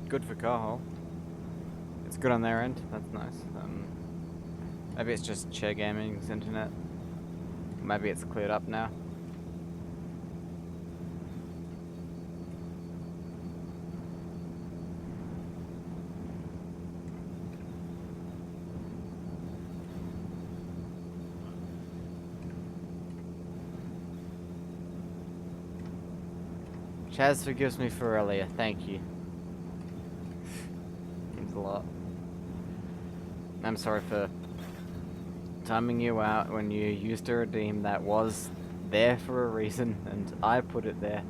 Good for Carhol. It's good on their end, that's nice. Maybe it's just Chair Gaming's internet. Maybe it's cleared up now. Chaz forgives me for earlier, thank you. Means a lot. I'm sorry for timing you out when you used a redeem that was there for a reason, and I put it there.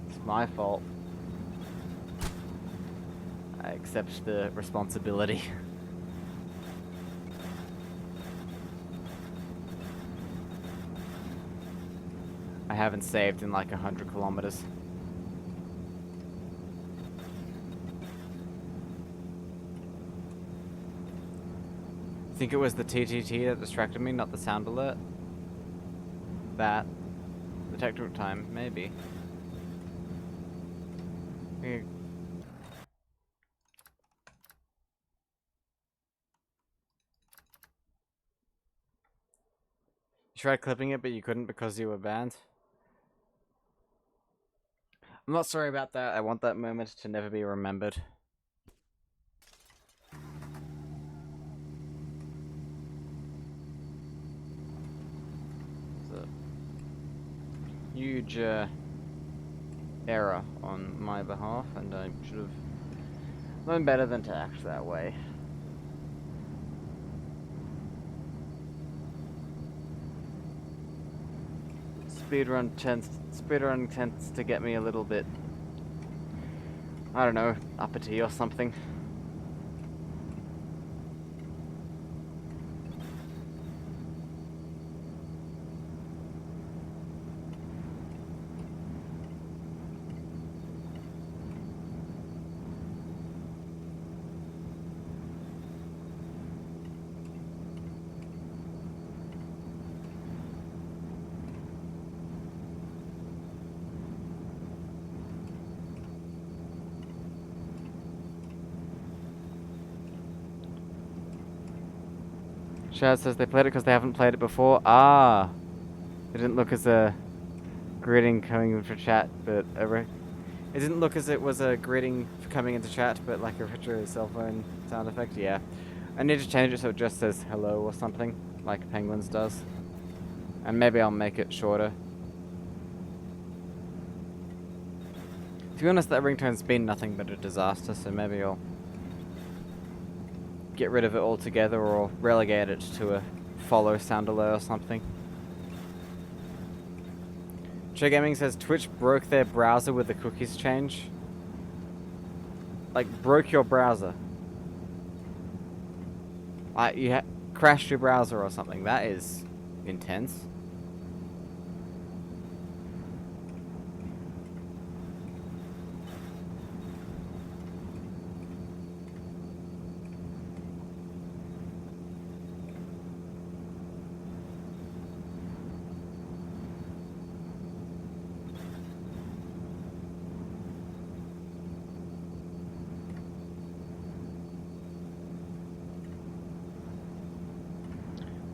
It's my fault. I accept the responsibility. I haven't saved in like 100 kilometers. I think it was the TTT that distracted me, not the sound alert. That. The technical time, maybe. You tried clipping it, but you couldn't because you were banned. I'm not sorry about that. I want that moment to never be remembered. It's a huge error on my behalf, and I should have known better than to act that way. Speedrun tends to get me a little bit, I don't know, uppity or something. Shaz says they played it because they haven't played it before. Ah! It didn't look as a greeting coming into chat, but it didn't look as it was a greeting coming into chat, but like a retro cell phone sound effect. Yeah. I need to change it so it just says hello or something, like Penguins does. And maybe I'll make it shorter. To be honest, that ringtone's been nothing but a disaster, so maybe I'll get rid of it altogether or relegate it to a follow sound alert or something. Chair Gaming says Twitch broke their browser with the cookies change. Like, broke your browser. Like, you crashed your browser or something. That is intense.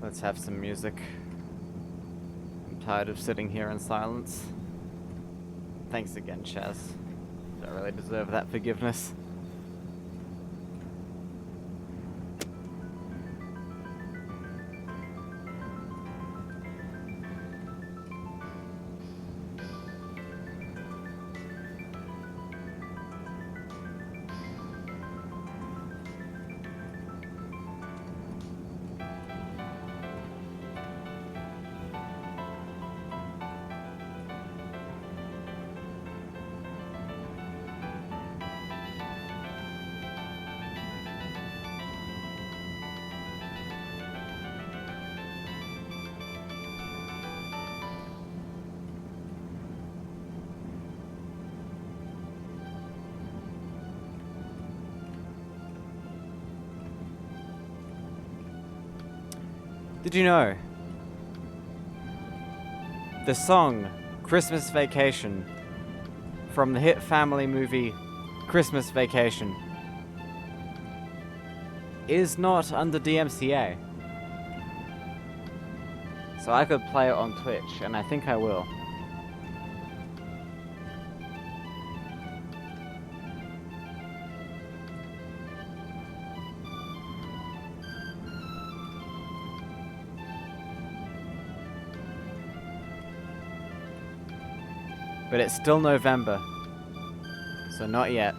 Let's have some music. I'm tired of sitting here in silence. Thanks again, Chaz. Don't really deserve that forgiveness. Did you know the song Christmas Vacation from the hit family movie Christmas Vacation is not under DMCA? So I could play it on Twitch, and I think I will. But it's still November, so not yet.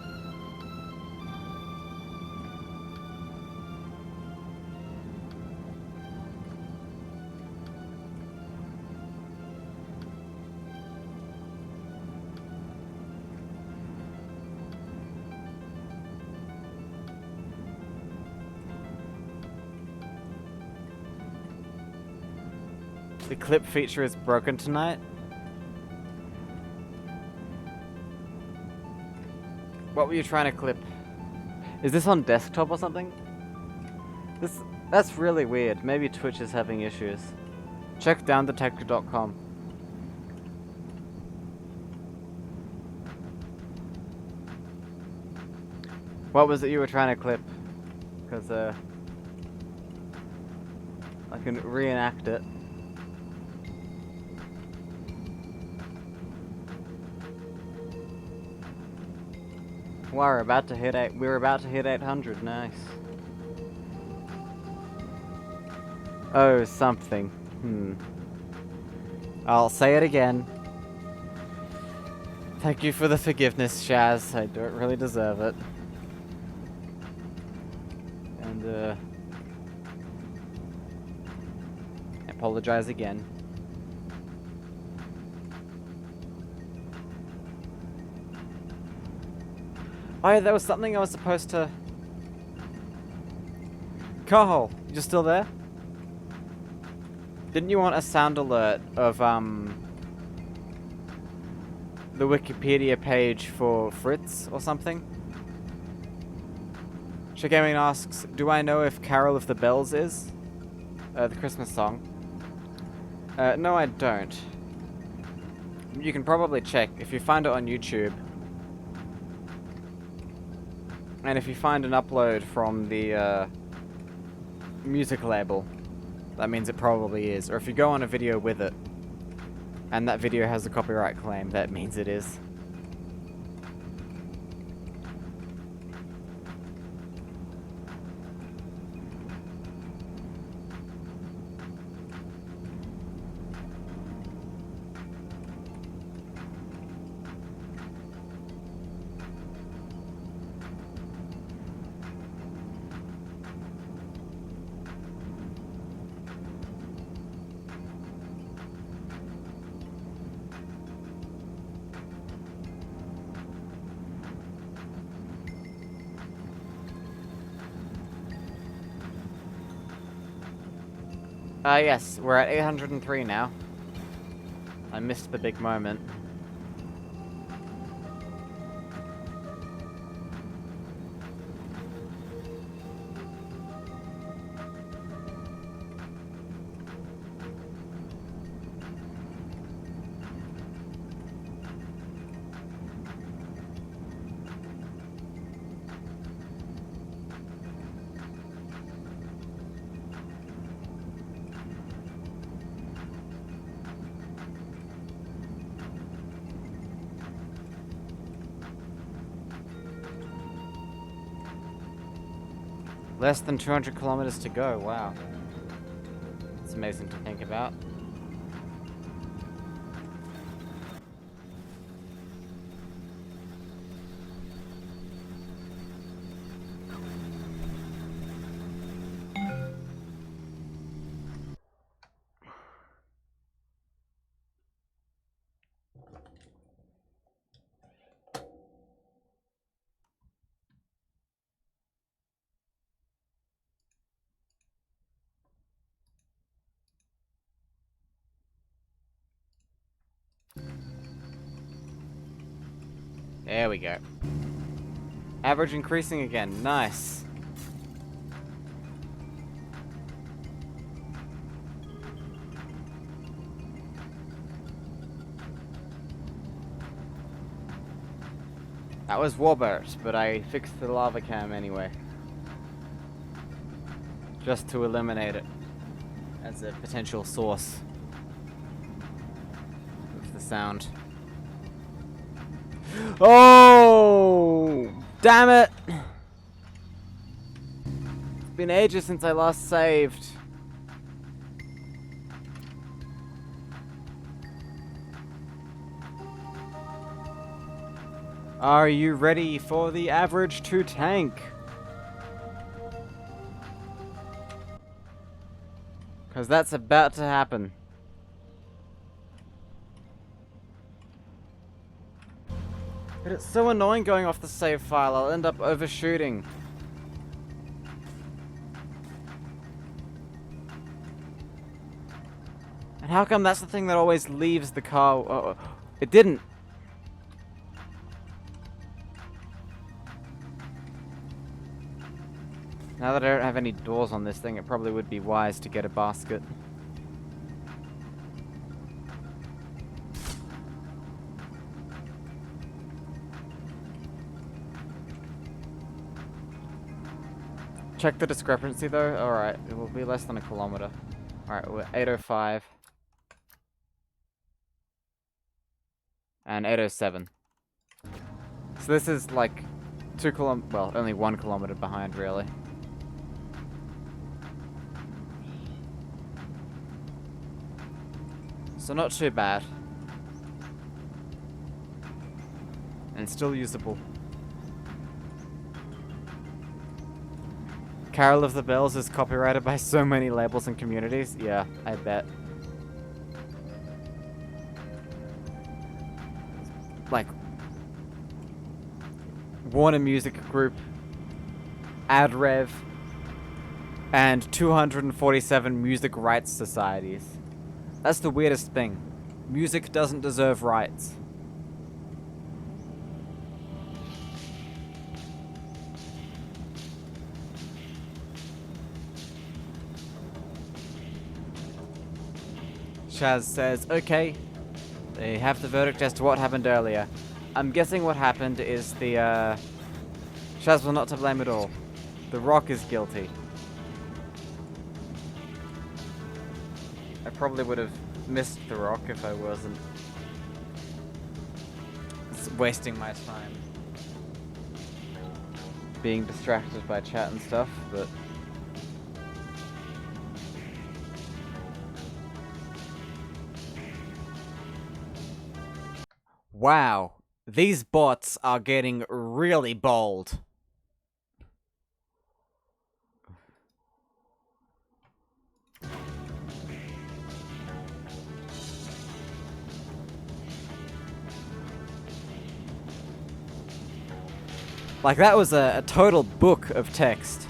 The clip feature is broken tonight. What were you trying to clip? Is this on desktop or something? That's really weird. Maybe Twitch is having issues. Check downdetector.com. What was it you were trying to clip? Because I can reenact it. Wow, we're about to hit 800. Nice. Oh, something. I'll say it again. Thank you for the forgiveness, Shaz. I don't really deserve it. And I apologize again. Oh yeah, there was something I was supposed to... Carl, you're still there? Didn't you want a sound alert of, the Wikipedia page for Fritz or something? Shigaming asks, do I know if Carol of the Bells is? The Christmas song. No, I don't. You can probably check if you find it on YouTube. And if you find an upload from the music label, that means it probably is. Or if you go on a video with it, and that video has a copyright claim, that means it is. Yes, we're at 803 now. I missed the big moment. Less than 200 kilometers to go, wow. It's amazing to think about. There we go. Average increasing again. Nice. That was Warbert, but I fixed the lava cam anyway. Just to eliminate it as a potential source of the sound. Oh! Damn it! It's been ages since I last saved. Are you ready for the average 2 tank? Because that's about to happen. But it's so annoying going off the save file, I'll end up overshooting. And how come that's the thing that always leaves the car? Oh, it didn't. Now that I don't have any doors on this thing, it probably would be wise to get a basket. Check the discrepancy though. Alright, it will be less than a kilometer. Alright, we're 805. And 807. So this is like 2 kilometers, well, only 1 kilometer behind really. So not too bad. And still usable. Carol of the Bells is copyrighted by so many labels and communities. Yeah, I bet. Like Warner Music Group, AdRev, and 247 music rights societies. That's the weirdest thing. Music doesn't deserve rights. Chaz says, okay, they have the verdict as to what happened earlier. I'm guessing what happened is the, Chaz was not to blame at all. The Rock is guilty. I probably would have missed The Rock if I wasn't wasting my time being distracted by chat and stuff, but wow, these bots are getting really bold. Like, that was a total book of text.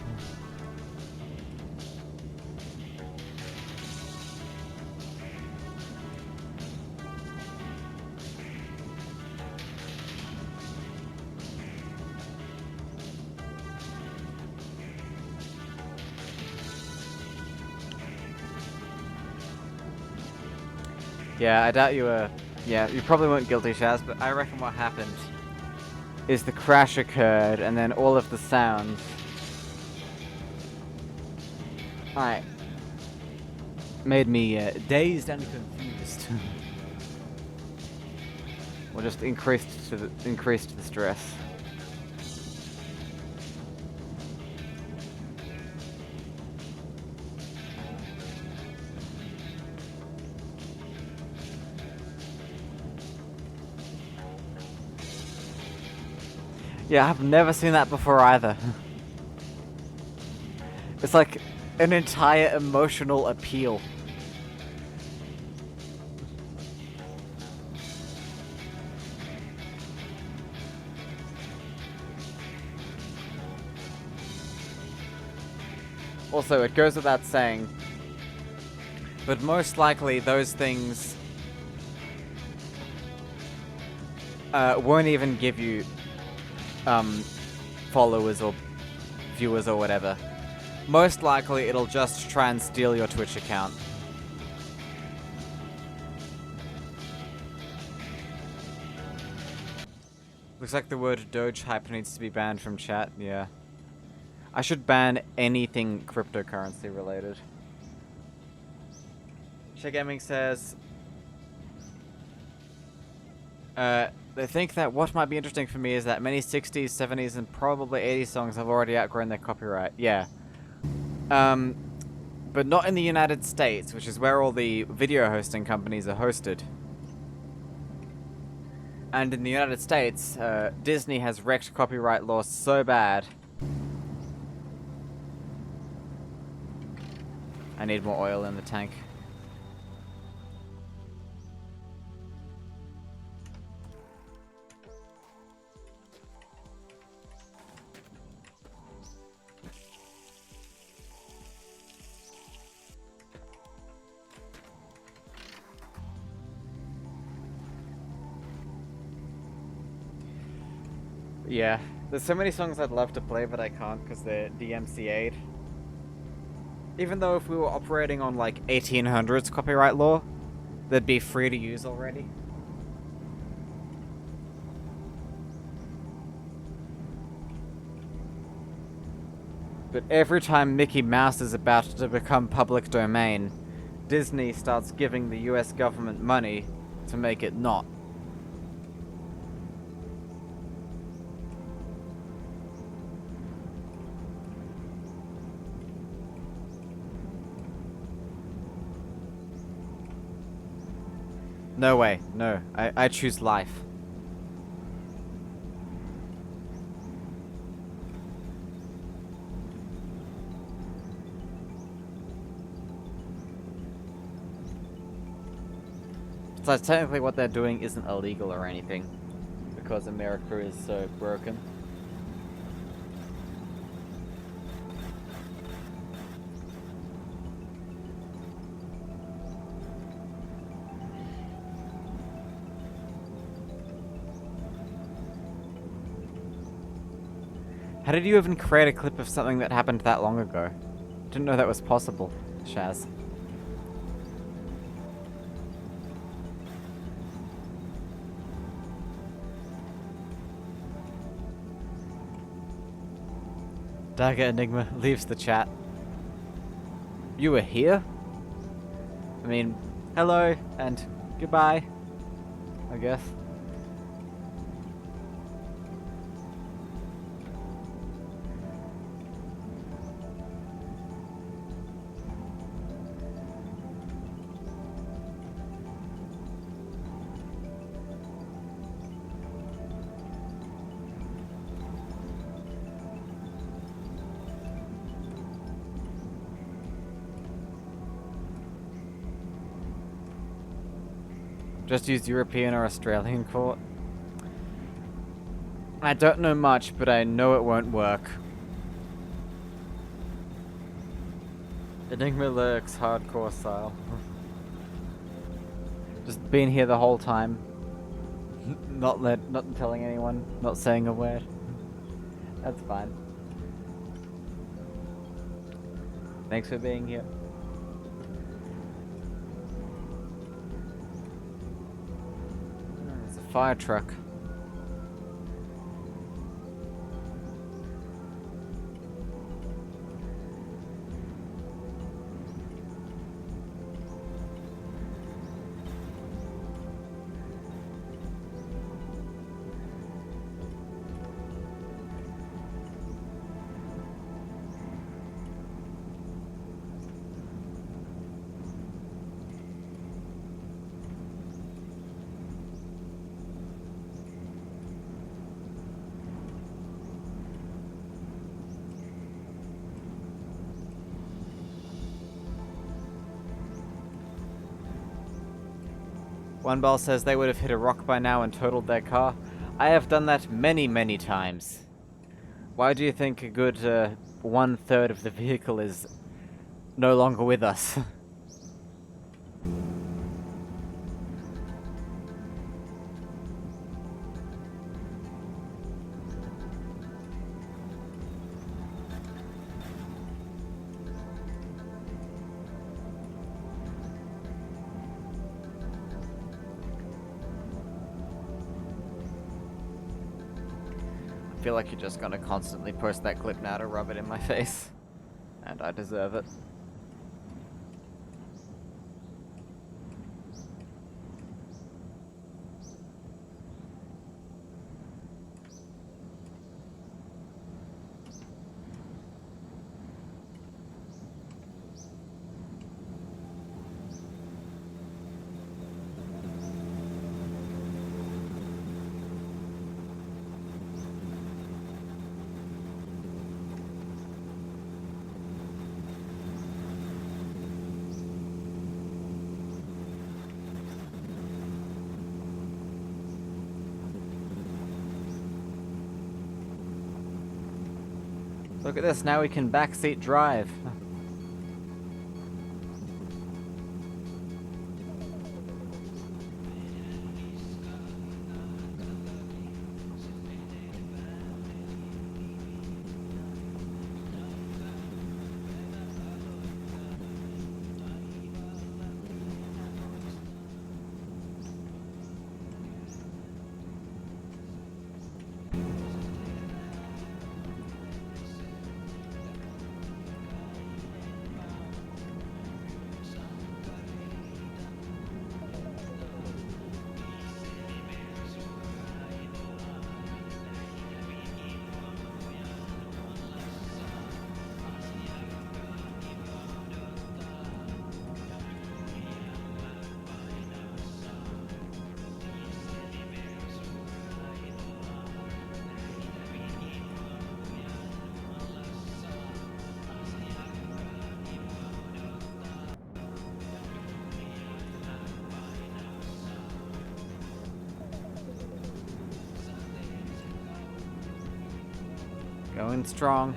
Yeah, I doubt you were... Yeah, you probably weren't guilty, Shaz, but I reckon what happened is the crash occurred, and then all of the sounds... Alright. Made me dazed and confused. Or just increased the stress. Yeah, I've never seen that before either. It's like an entire emotional appeal. Also, it goes without saying, but most likely those things won't even give you followers or viewers or whatever. Most likely it'll just try and steal your Twitch account. Looks like the word Doge hype needs to be banned from chat, yeah. I should ban anything cryptocurrency related. Shea Gaming says, they think that what might be interesting for me is that many 60s, 70s, and probably 80s songs have already outgrown their copyright. Yeah. But not in the United States, which is where all the video hosting companies are hosted. And in the United States, Disney has wrecked copyright laws so bad. I need more oil in the tank. Yeah, there's so many songs I'd love to play, but I can't because they're DMCA'd. Even though if we were operating on like 1800s copyright law, they'd be free to use already. But every time Mickey Mouse is about to become public domain, Disney starts giving the US government money to make it not. No way, no. I choose life. So technically what they're doing isn't illegal or anything, because America is so broken. How did you even create a clip of something that happened that long ago? Didn't know that was possible, Shaz. Dagger Enigma leaves the chat. You were here? I mean, hello and goodbye, I guess. Just use European or Australian court. I don't know much, but I know it won't work. Enigma lurks hardcore style. Just been here the whole time. Not telling anyone, not saying a word. That's fine. Thanks for being here. It's a fire truck. One ball says they would have hit a rock by now and totaled their car. I have done that many, many times. Why do you think a good 1/3 of the vehicle is no longer with us? feel like you're just gonna constantly post that clip now to rub it in my face. And I deserve it. Look at this, now we can backseat drive. Going strong.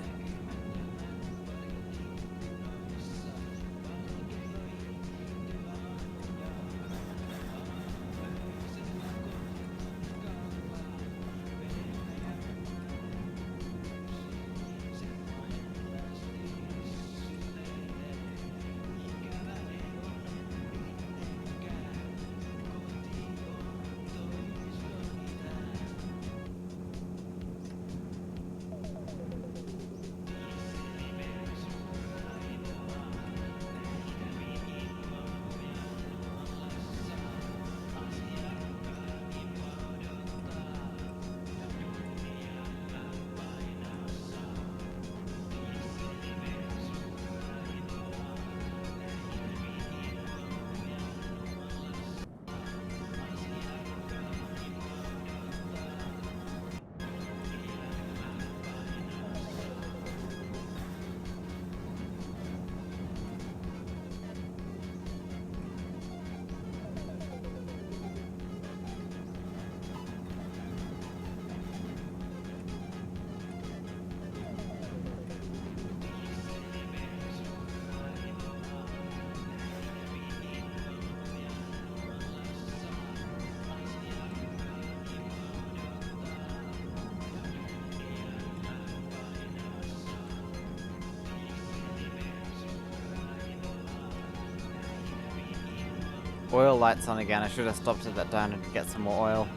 Oil lights on again. I should have stopped at that diner to get some more oil.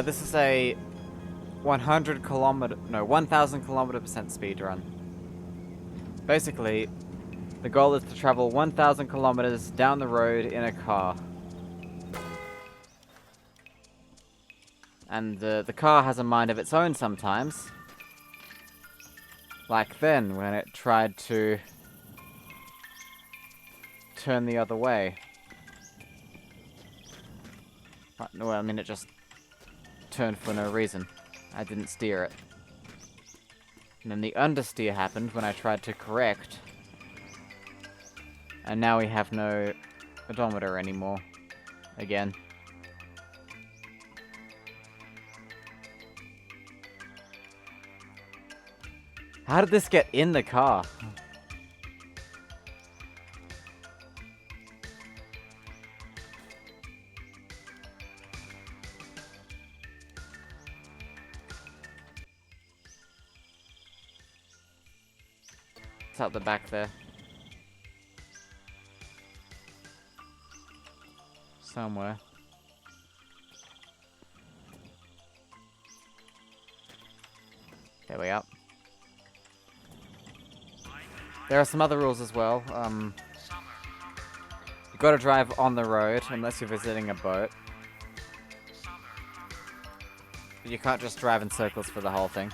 This is a 100 kilometer, no, 1,000 kilometer percent speed run. Basically, the goal is to travel 1,000 kilometers down the road in a car. And the car has a mind of its own sometimes. Like then, when it tried to turn the other way. No, I mean, it just turned for no reason. I didn't steer it. And then the understeer happened when I tried to correct. And now we have no odometer anymore. Again. How did this get in the car? It's out the back there. somewhere. There we are. There are some other rules as well. You've got to drive on the road unless you're visiting a boat. You can't just drive in circles for the whole thing.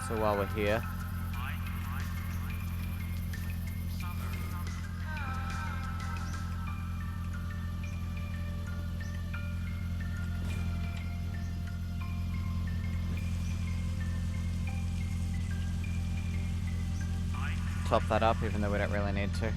So while we're here, top that up even though we don't really need to.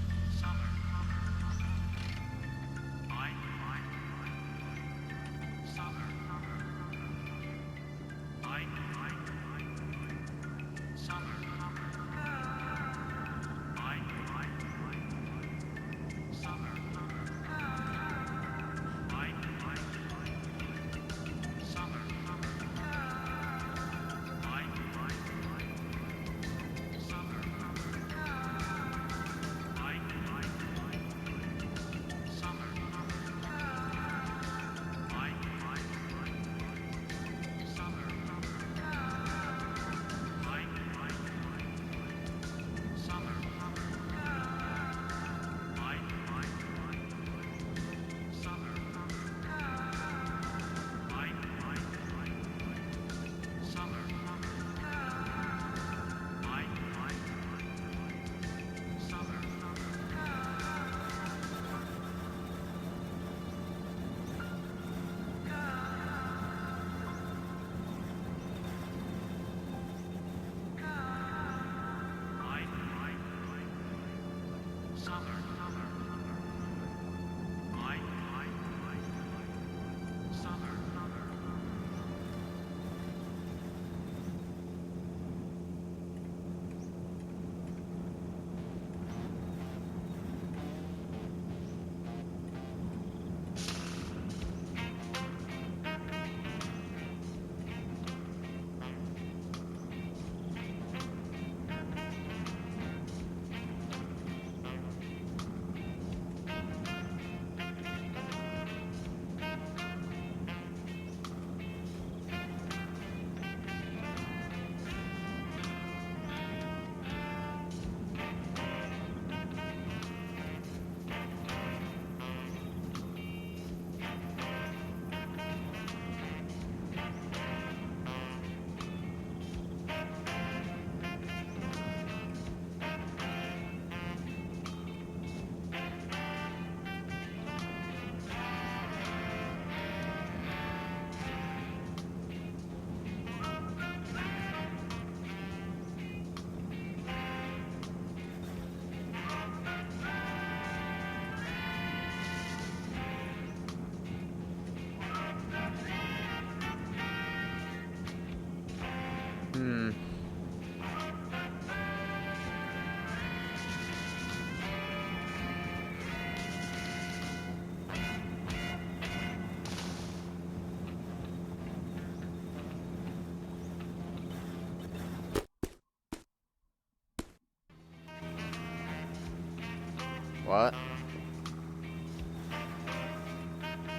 What?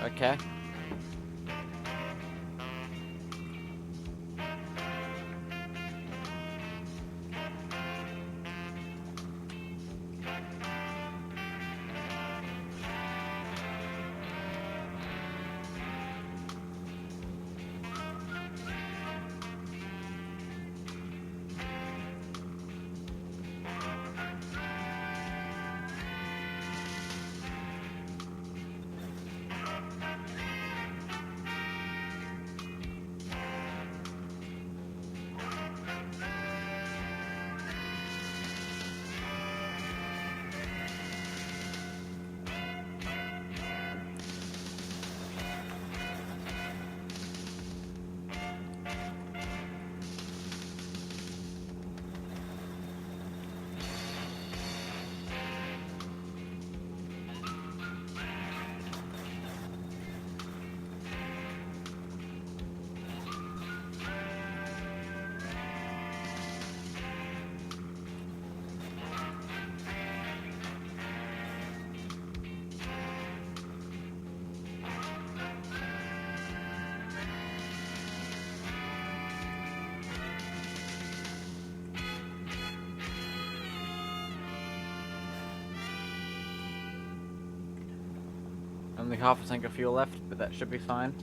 Okay. Only half a tank of fuel left, but that should be fine.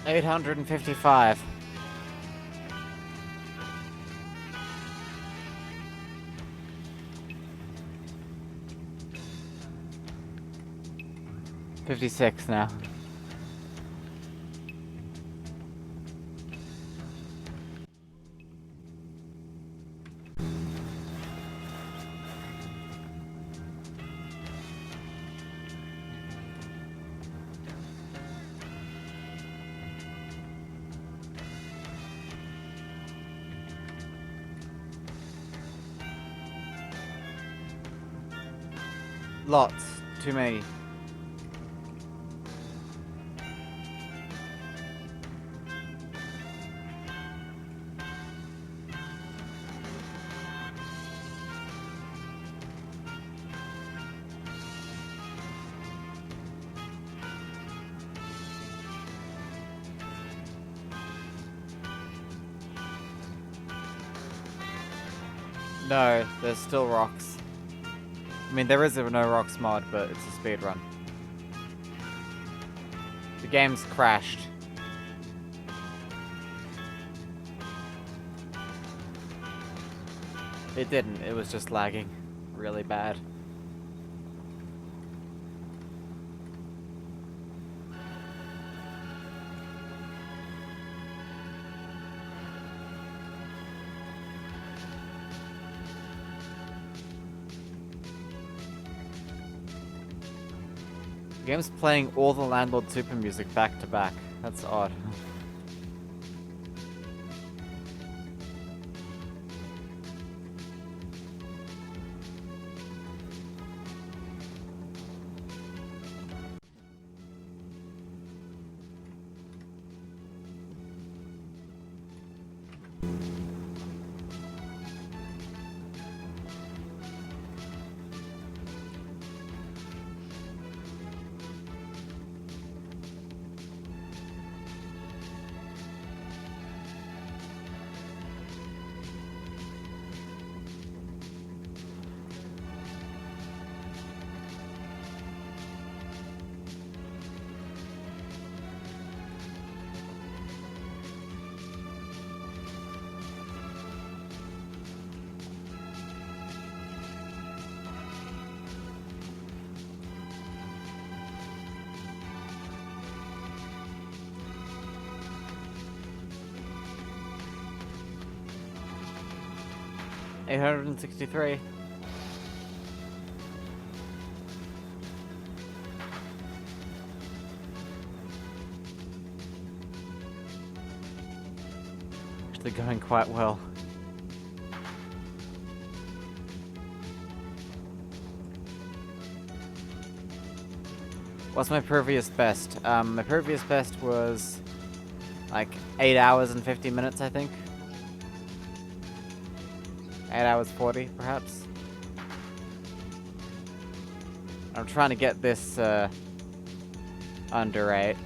$855. $56 now. Lots. Too many. No, there's still rocks. I mean, there is a no rocks mod, but it's a speedrun. The game's crashed. It didn't, it was just lagging really bad. The game's playing all the Landlord Super music back to back. That's odd. $863. They're going quite well. What's my previous best? My previous best was like 8 hours and 50 minutes, I think. 8 hours 40, perhaps. I'm trying to get this under 8.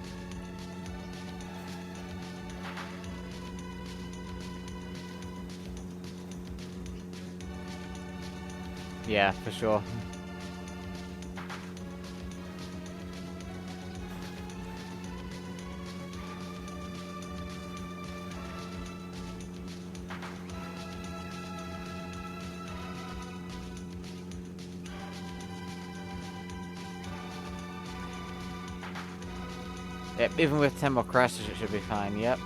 Yeah, for sure. Yep, even with 10 more crashes it should be fine, yep.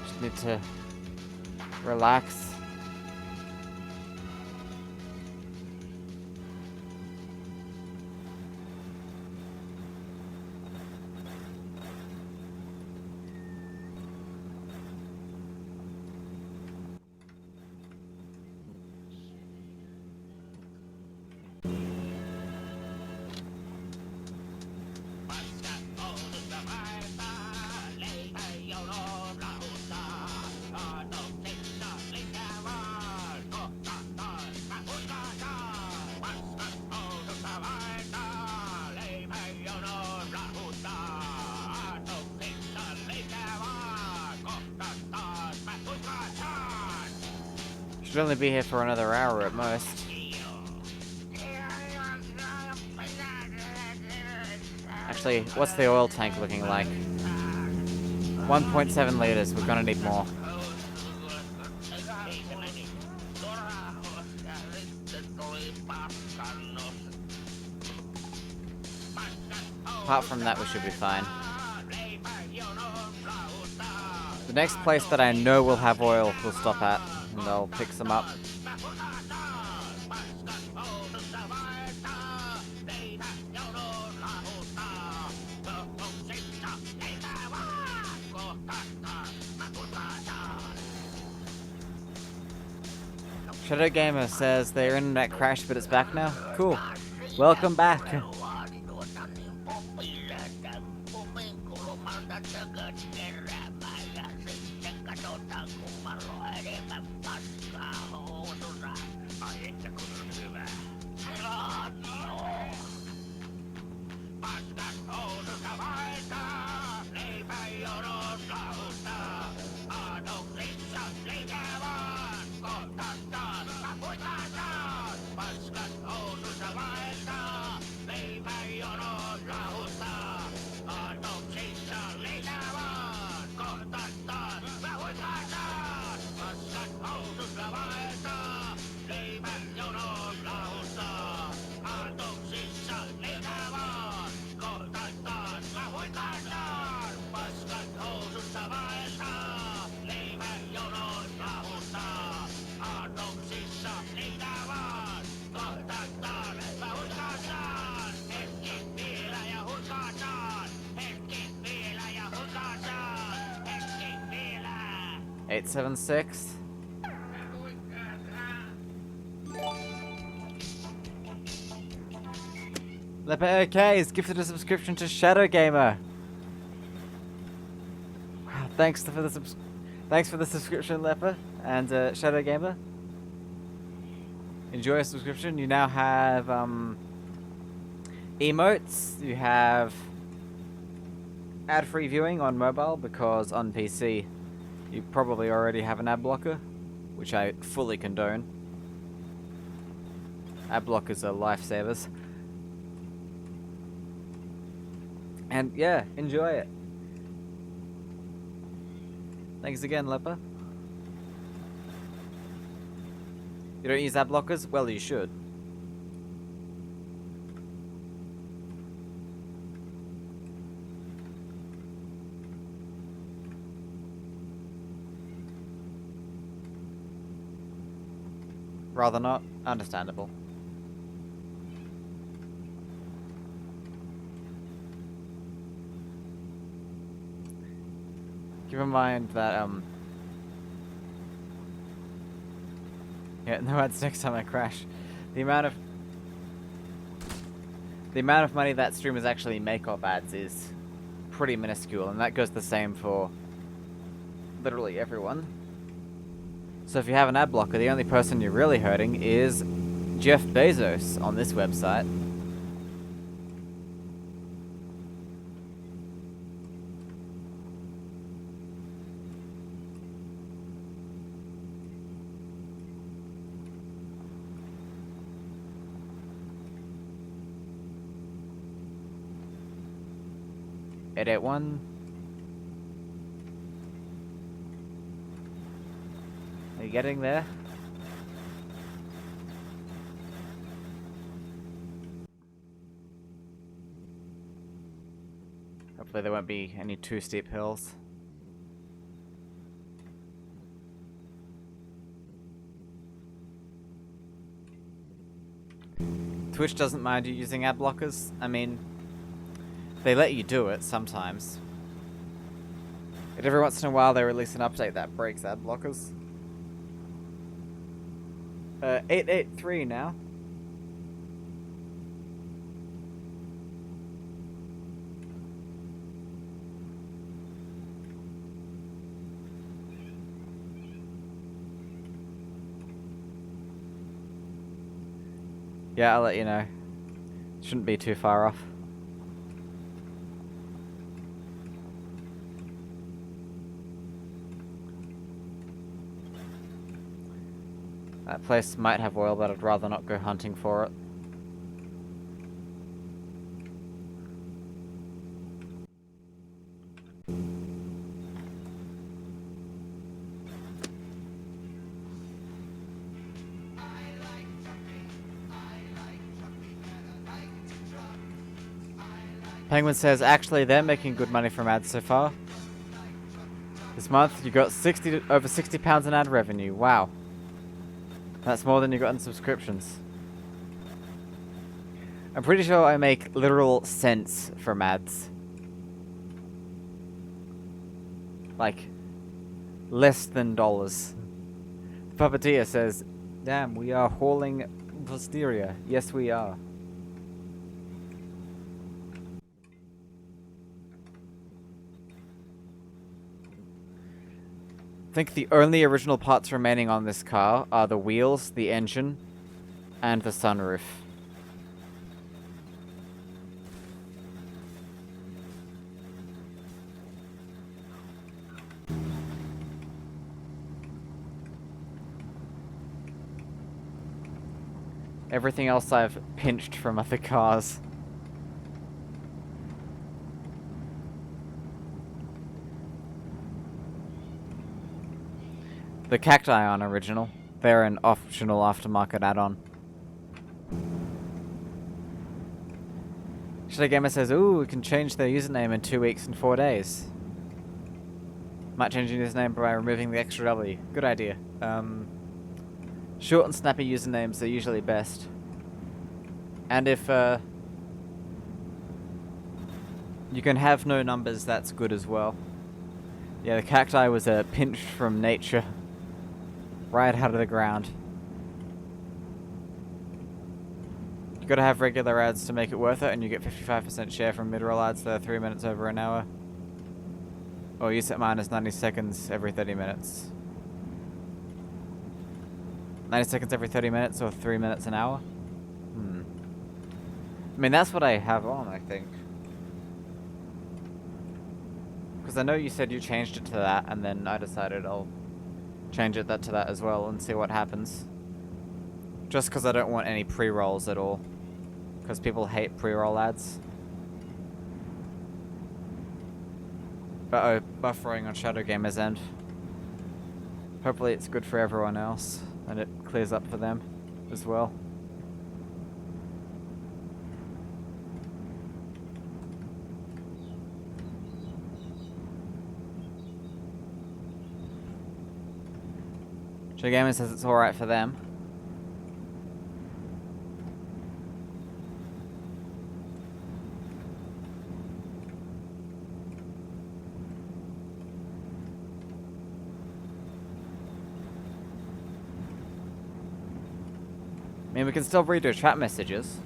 Just need to relax. Should only be here for another hour at most. Actually, what's the oil tank looking like? 1.7 liters, we're gonna need more. Apart from that, we should be fine. The next place that I know will have oil, we'll stop at, and I'll pick some up. Shadow Gamer says their internet crashed, but it's back now. Cool. Welcome back. Eight 7-6. Leper OK has gifted a subscription to Shadow Gamer. Wow, thanks for the subscription, Leper and Shadow Gamer. Enjoy a subscription. You now have emotes. You have ad-free viewing on mobile because on PC you probably already have an ad blocker, which I fully condone. Ad blockers are lifesavers. And yeah, enjoy it. Thanks again, Leper. You don't use ad blockers? Well, you should. Rather not. Understandable. Keep in mind that, yeah, no ads next time I crash. The amount of money that streamers actually make off ads is pretty minuscule, and that goes the same for literally everyone. So if you have an ad blocker, the only person you're really hurting is Jeff Bezos on this website. Edit one. Are you getting there? Hopefully there won't be any too steep hills. Twitch doesn't mind you using ad blockers. I mean, they let you do it sometimes. But every once in a while they release an update that breaks ad blockers. 883 now. Yeah, I'll let you know. Shouldn't be too far off. That place might have oil, but I'd rather not go hunting for it. Penguin says, actually, they're making good money from ads so far. This month, you got over £60 in ad revenue. Wow. That's more than you got in subscriptions. I'm pretty sure I make literal cents from ads. Like, less than dollars. Puppeteer says, damn, we are hauling Posteria. Yes, we are. I think the only original parts remaining on this car are the wheels, the engine, and the sunroof. Everything else I've pinched from other cars. The Cacti aren't original. They're an optional aftermarket add-on. Shadow Gamer says, ooh, we can change their username in 2 weeks and 4 days. Might change your username by removing the extra W. Good idea. Short and snappy usernames are usually best. And if you can have no numbers, that's good as well. Yeah, the Cacti was pinched from nature. Right out of the ground. You gotta have regular ads to make it worth it, and you get 55% share from mid-roll ads that are 3 minutes over an hour. Or you set minus 90 seconds every 30 minutes. 90 seconds every 30 minutes, or 3 minutes an hour? I mean, that's what I have on, I think. Because I know you said you changed it to that, and then I decided I'll change it to that as well and see what happens. Just because I don't want any pre-rolls at all. Because people hate pre-roll ads. Uh-oh, buffering on Shadow Gamer's end. Hopefully it's good for everyone else, and it clears up for them as well. Shadow Gamer says it's alright for them. I mean, we can still read your chat messages.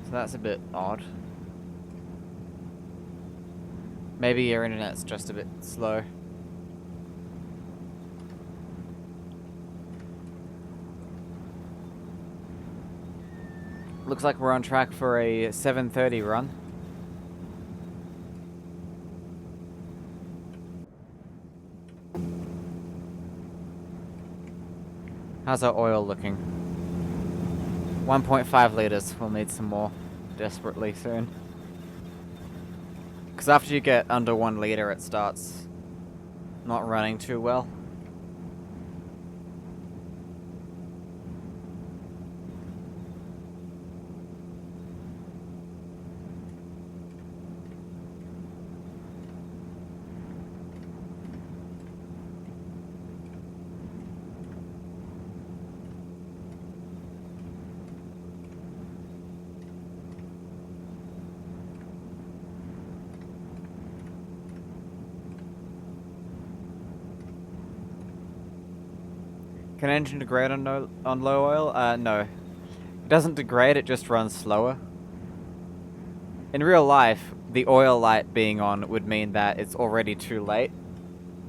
So that's a bit odd. Maybe your internet's just a bit slow. Looks like we're on track for a 7:30 run. How's our oil looking? 1.5 liters. We'll need some more desperately soon. Because after you get under 1 liter, it starts not running too well. Can engine degrade on low oil? No. It doesn't degrade, it just runs slower. In real life, the oil light being on would mean that it's already too late,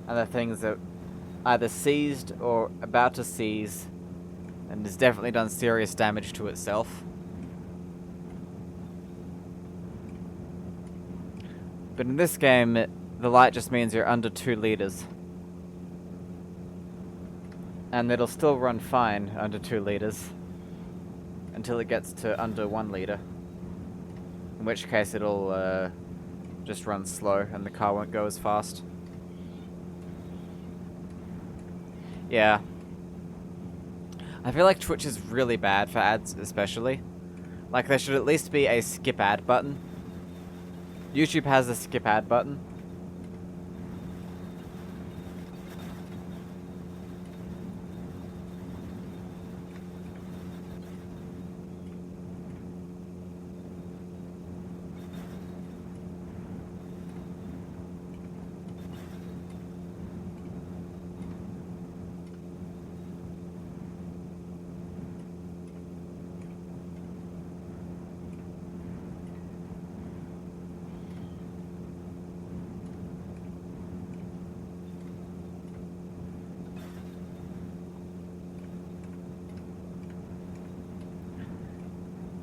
and the things are either seized or about to seize, and has definitely done serious damage to itself. But in this game, the light just means you're under 2 liters. And it'll still run fine under 2 liters until it gets to under 1 liter. In which case it'll just run slow and the car won't go as fast. Yeah. I feel like Twitch is really bad for ads, especially. Like, there should at least be a skip ad button. YouTube has a skip ad button.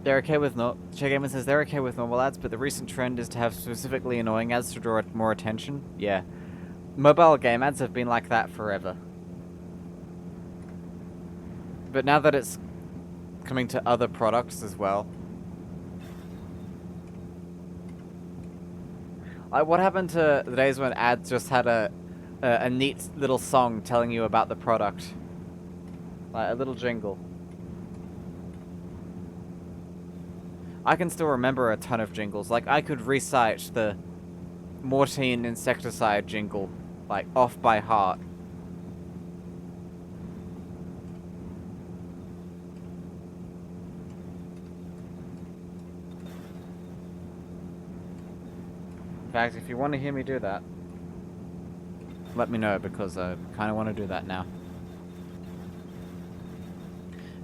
They're okay with Che Gamer says they're okay with normal ads, but the recent trend is to have specifically annoying ads to draw more attention. Yeah. Mobile game ads have been like that forever. But now that it's coming to other products as well. Like, what happened to the days when ads just had a neat little song telling you about the product? Like, a little jingle. I can still remember a ton of jingles. Like, I could recite the Mortine insecticide jingle, like, off by heart. In fact, if you want to hear me do that, let me know, because I kind of want to do that now.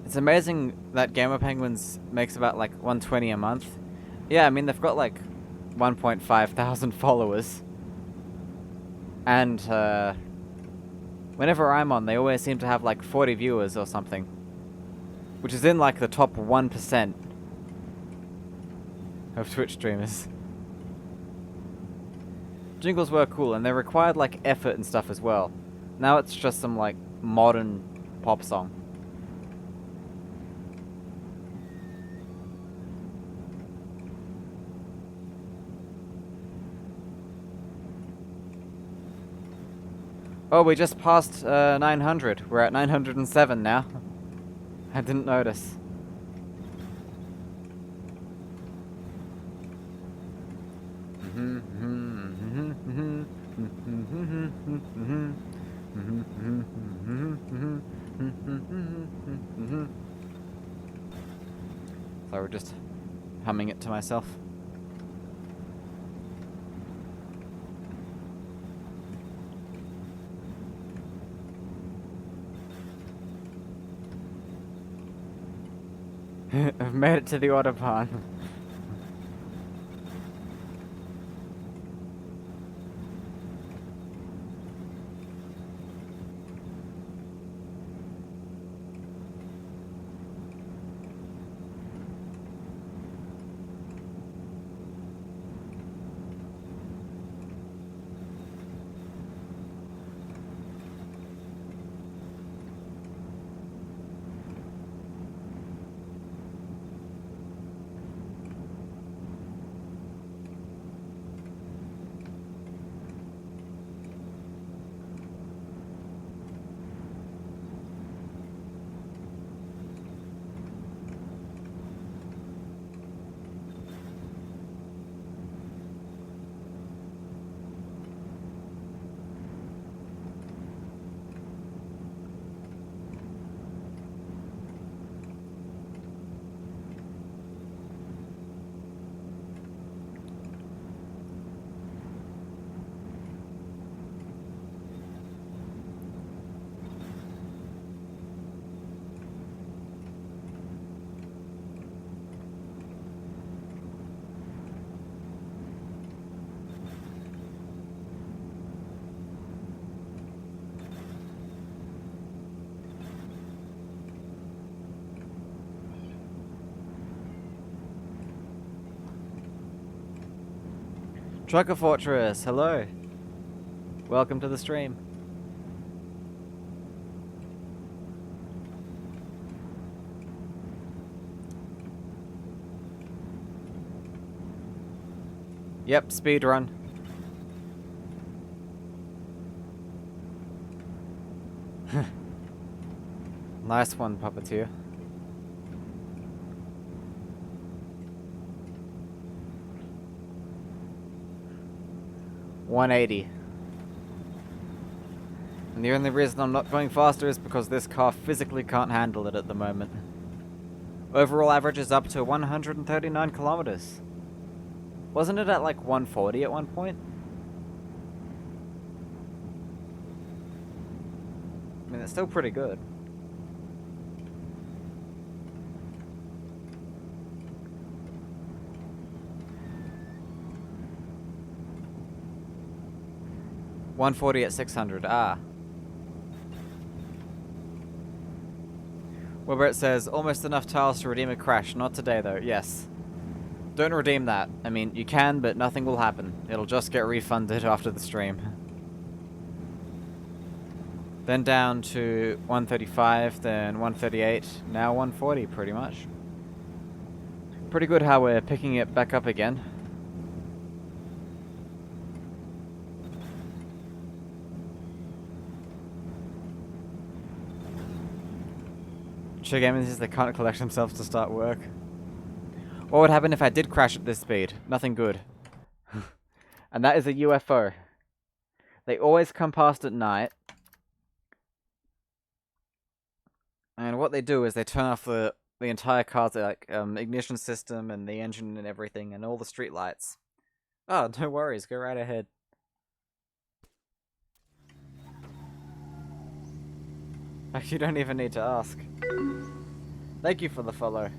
It's amazing that Gamer Penguins makes about like 120 a month. Yeah, I mean, they've got like 1.5 thousand followers. And whenever I'm on, they always seem to have like 40 viewers or something. Which is in like the top 1% of Twitch streamers. Jingles were cool, and they required like effort and stuff as well. Now it's just some like modern pop song. Oh, we just passed 900. We're at 907 now. I didn't notice. So we're just humming it to myself. I've made it to the Autobahn. Trucker Fortress, hello. Welcome to the stream. Yep, speedrun. Nice one, Puppeteer. $180. And the only reason I'm not going faster is because this car physically can't handle it at the moment. Overall average is up to 139 kilometers. Wasn't it at like 140 at one point? I mean, it's still pretty good. $140 at 600. Ah. Where it says almost enough tiles to redeem a crash. Not today though. Yes. Don't redeem that. I mean, you can, but nothing will happen. It'll just get refunded after the stream. Then down to 135, then 138, now 140 pretty much. Pretty good how we're picking it back up again. Gaming says they can't collect themselves to start work. What would happen if I did crash at this speed? Nothing good. And that is a UFO. They always come past at night. And what they do is they turn off the entire car's like ignition system and the engine and everything and all the street lights. Oh, no worries, go right ahead. You don't even need to ask. Thank you for the follow.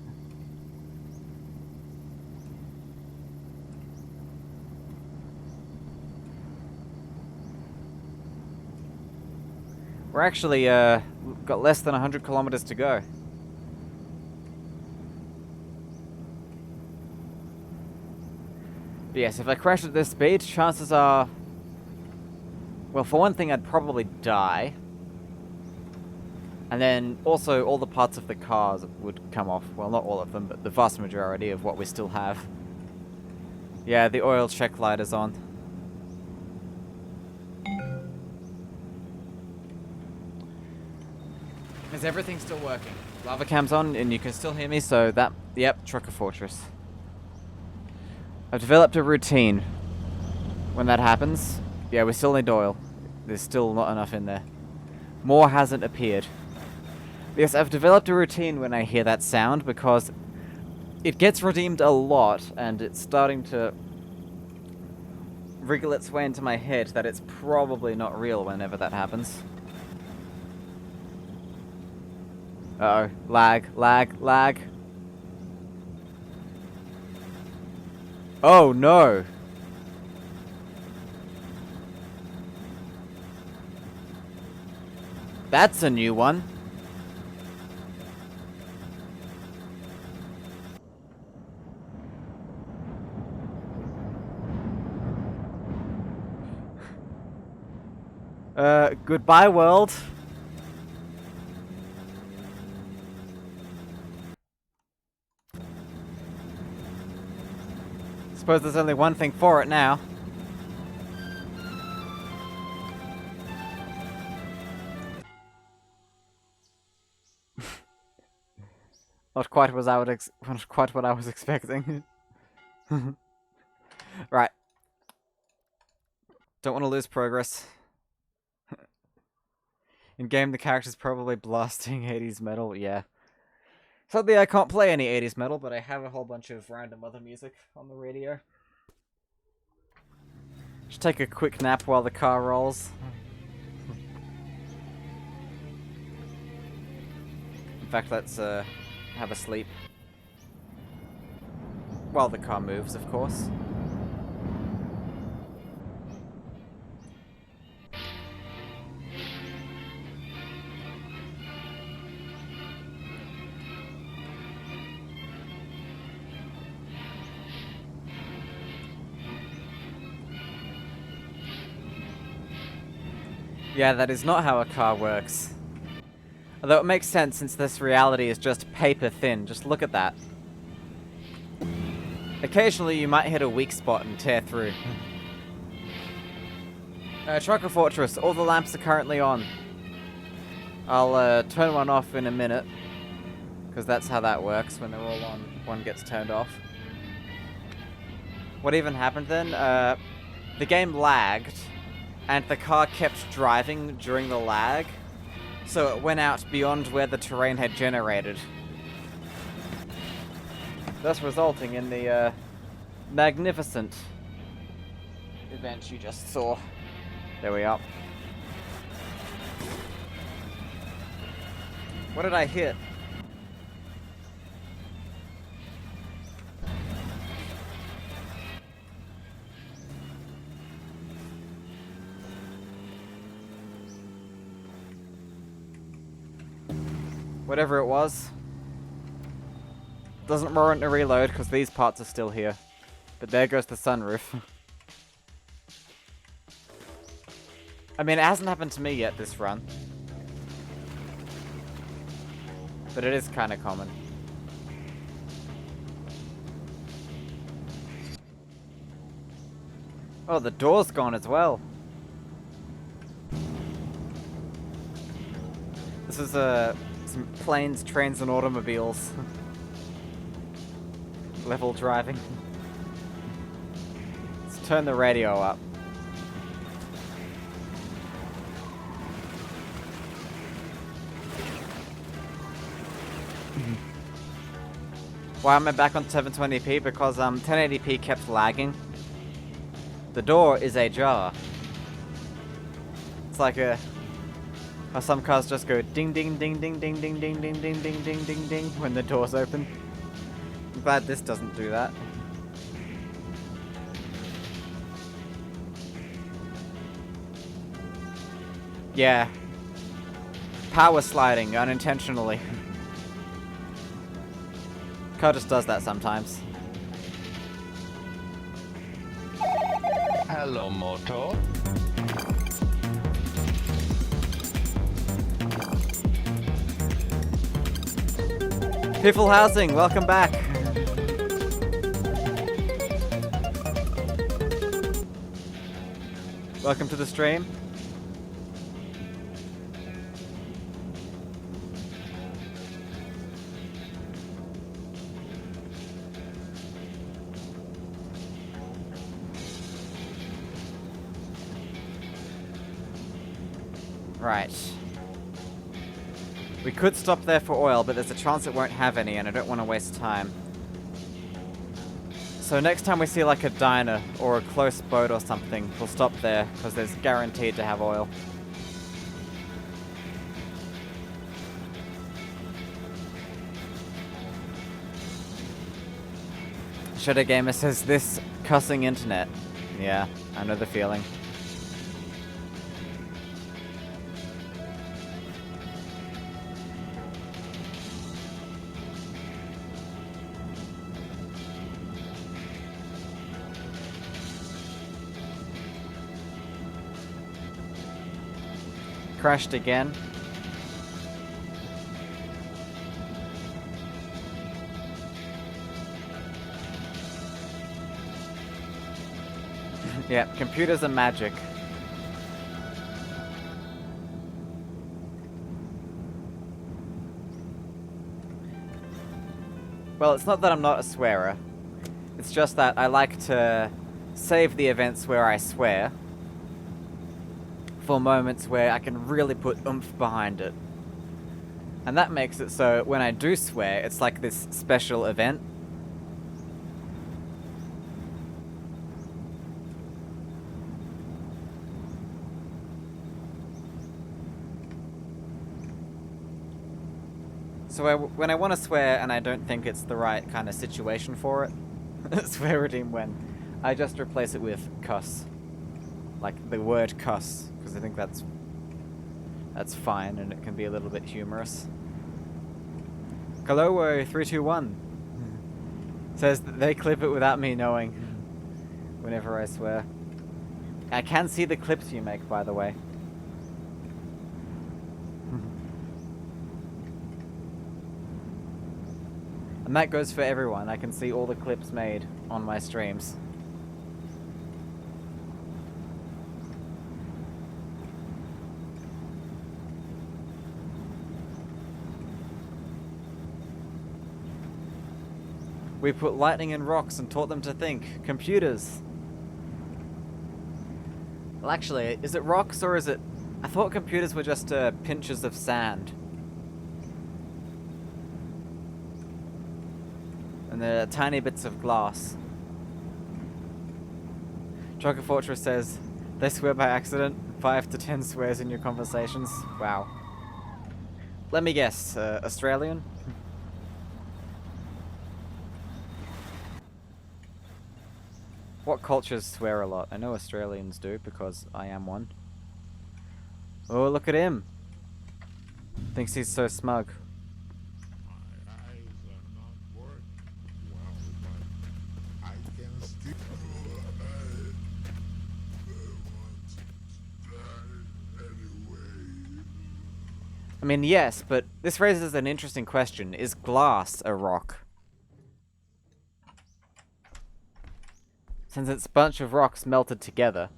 We're actually got less than 100 kilometers to go. But yes, if I crash at this speed, chances are... Well, for one thing, I'd probably die. And then also all the parts of the cars would come off. Well, not all of them, but the vast majority of what we still have. Yeah, the oil check light is on. Is everything still working? Lava cam's on and you can still hear me, so that... Yep, Trucker Fortress. I've developed a routine. When that happens, yeah, we still need oil. There's still not enough in there. More hasn't appeared. Yes, I've developed a routine when I hear that sound because it gets redeemed a lot and it's starting to wriggle its way into my head that it's probably not real whenever that happens. Uh-oh. Lag, lag, lag. Oh no! That's a new one. Goodbye world. Suppose there's only one thing for it now. Not quite what not quite what I was expecting. Right. Don't want to lose progress. In game, the character's probably blasting 80s metal. Yeah. Sadly, I can't play any 80s metal, but I have a whole bunch of random other music on the radio. Just take a quick nap while the car rolls. In fact, let's have a sleep. While the car moves, of course. Yeah, that is not how a car works. Although it makes sense since this reality is just paper thin. Just look at that. Occasionally you might hit a weak spot and tear through. Trucker Fortress, all the lamps are currently on. I'll turn one off in a minute. Because that's how that works, when they're all on, one gets turned off. What even happened then? The game lagged. And the car kept driving during the lag, so it went out beyond where the terrain had generated. Thus resulting in the magnificent event you just saw. There we are. What did I hit? Whatever it was. Doesn't warrant a reload because these parts are still here. But there goes the sunroof. I mean, it hasn't happened to me yet this run. But it is kind of common. Oh, the door's gone as well. This is some planes, trains, and automobiles. Level driving. Let's turn the radio up. Why am I back on 720p? Because 1080p kept lagging. The door is ajar. It's like how some cars just go ding ding ding ding ding ding ding ding ding ding ding ding ding when the doors open. I'm glad this doesn't do that. Yeah. Power sliding unintentionally. Car just does that sometimes. Hello, Moto. Piffle Housing, welcome back. Welcome to the stream. Right. We could stop there for oil, but there's a chance it won't have any, and I don't want to waste time. So next time we see like a diner or a close boat or something, we'll stop there, because there's guaranteed to have oil. Shadow Gamer says this cussing internet. Yeah, I know the feeling. Crashed again. Yeah, computers are magic. Well, it's not that I'm not a swearer. It's just that I like to save the events where I swear for moments where I can really put oomph behind it. And that makes it so when I do swear, it's like this special event. So when I want to swear and I don't think it's the right kind of situation for it, swear redeem when, I just replace it with cuss. Like the word cuss, because I think that's fine and it can be a little bit humorous. Kalowo321 says that they clip it without me knowing whenever I swear. I can see the clips you make, by the way. And that goes for everyone. I can see all the clips made on my streams. We put lightning in rocks and taught them to think. Computers. Well, actually, is it rocks or is it... I thought computers were just pinches of sand. And they're tiny bits of glass. Chocolate Fortress says, they swear by accident. 5 to 10 swears in your conversations. Wow. Let me guess, Australian? What cultures swear a lot? I know Australians do, because I am one. Oh, look at him! Thinks he's so smug. My eyes are not working well, but I can still. I want to die anyway. I mean, yes, but this raises an interesting question. Is glass a rock? Since it's a bunch of rocks melted together.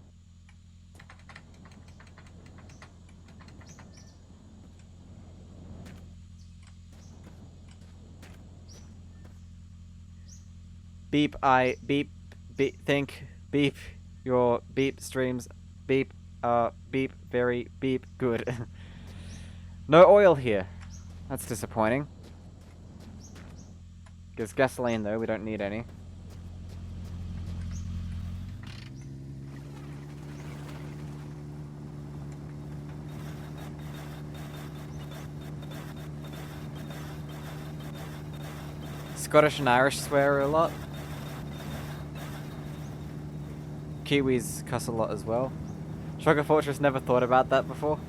Beep, beep, think, beep, your beep streams, beep, beep, very, beep, good. No oil here. That's disappointing. There's gasoline though, we don't need any. Scottish and Irish swear a lot. Kiwis cuss a lot as well. Sugar Fortress never thought about that before.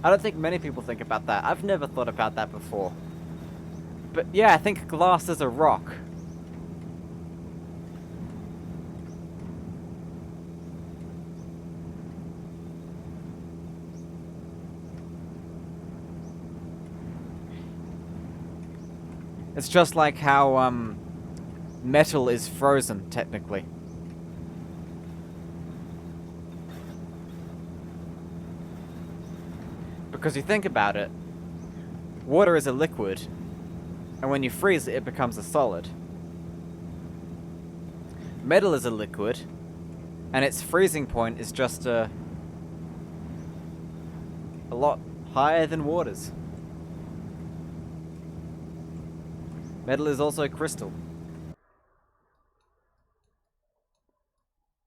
I don't think many people think about that. I've never thought about that before. But yeah, I think glass is a rock. It's just like how, metal is frozen, technically. Because you think about it, water is a liquid, and when you freeze it, it becomes a solid. Metal is a liquid, and its freezing point is just a lot higher than water's. Metal is also crystal.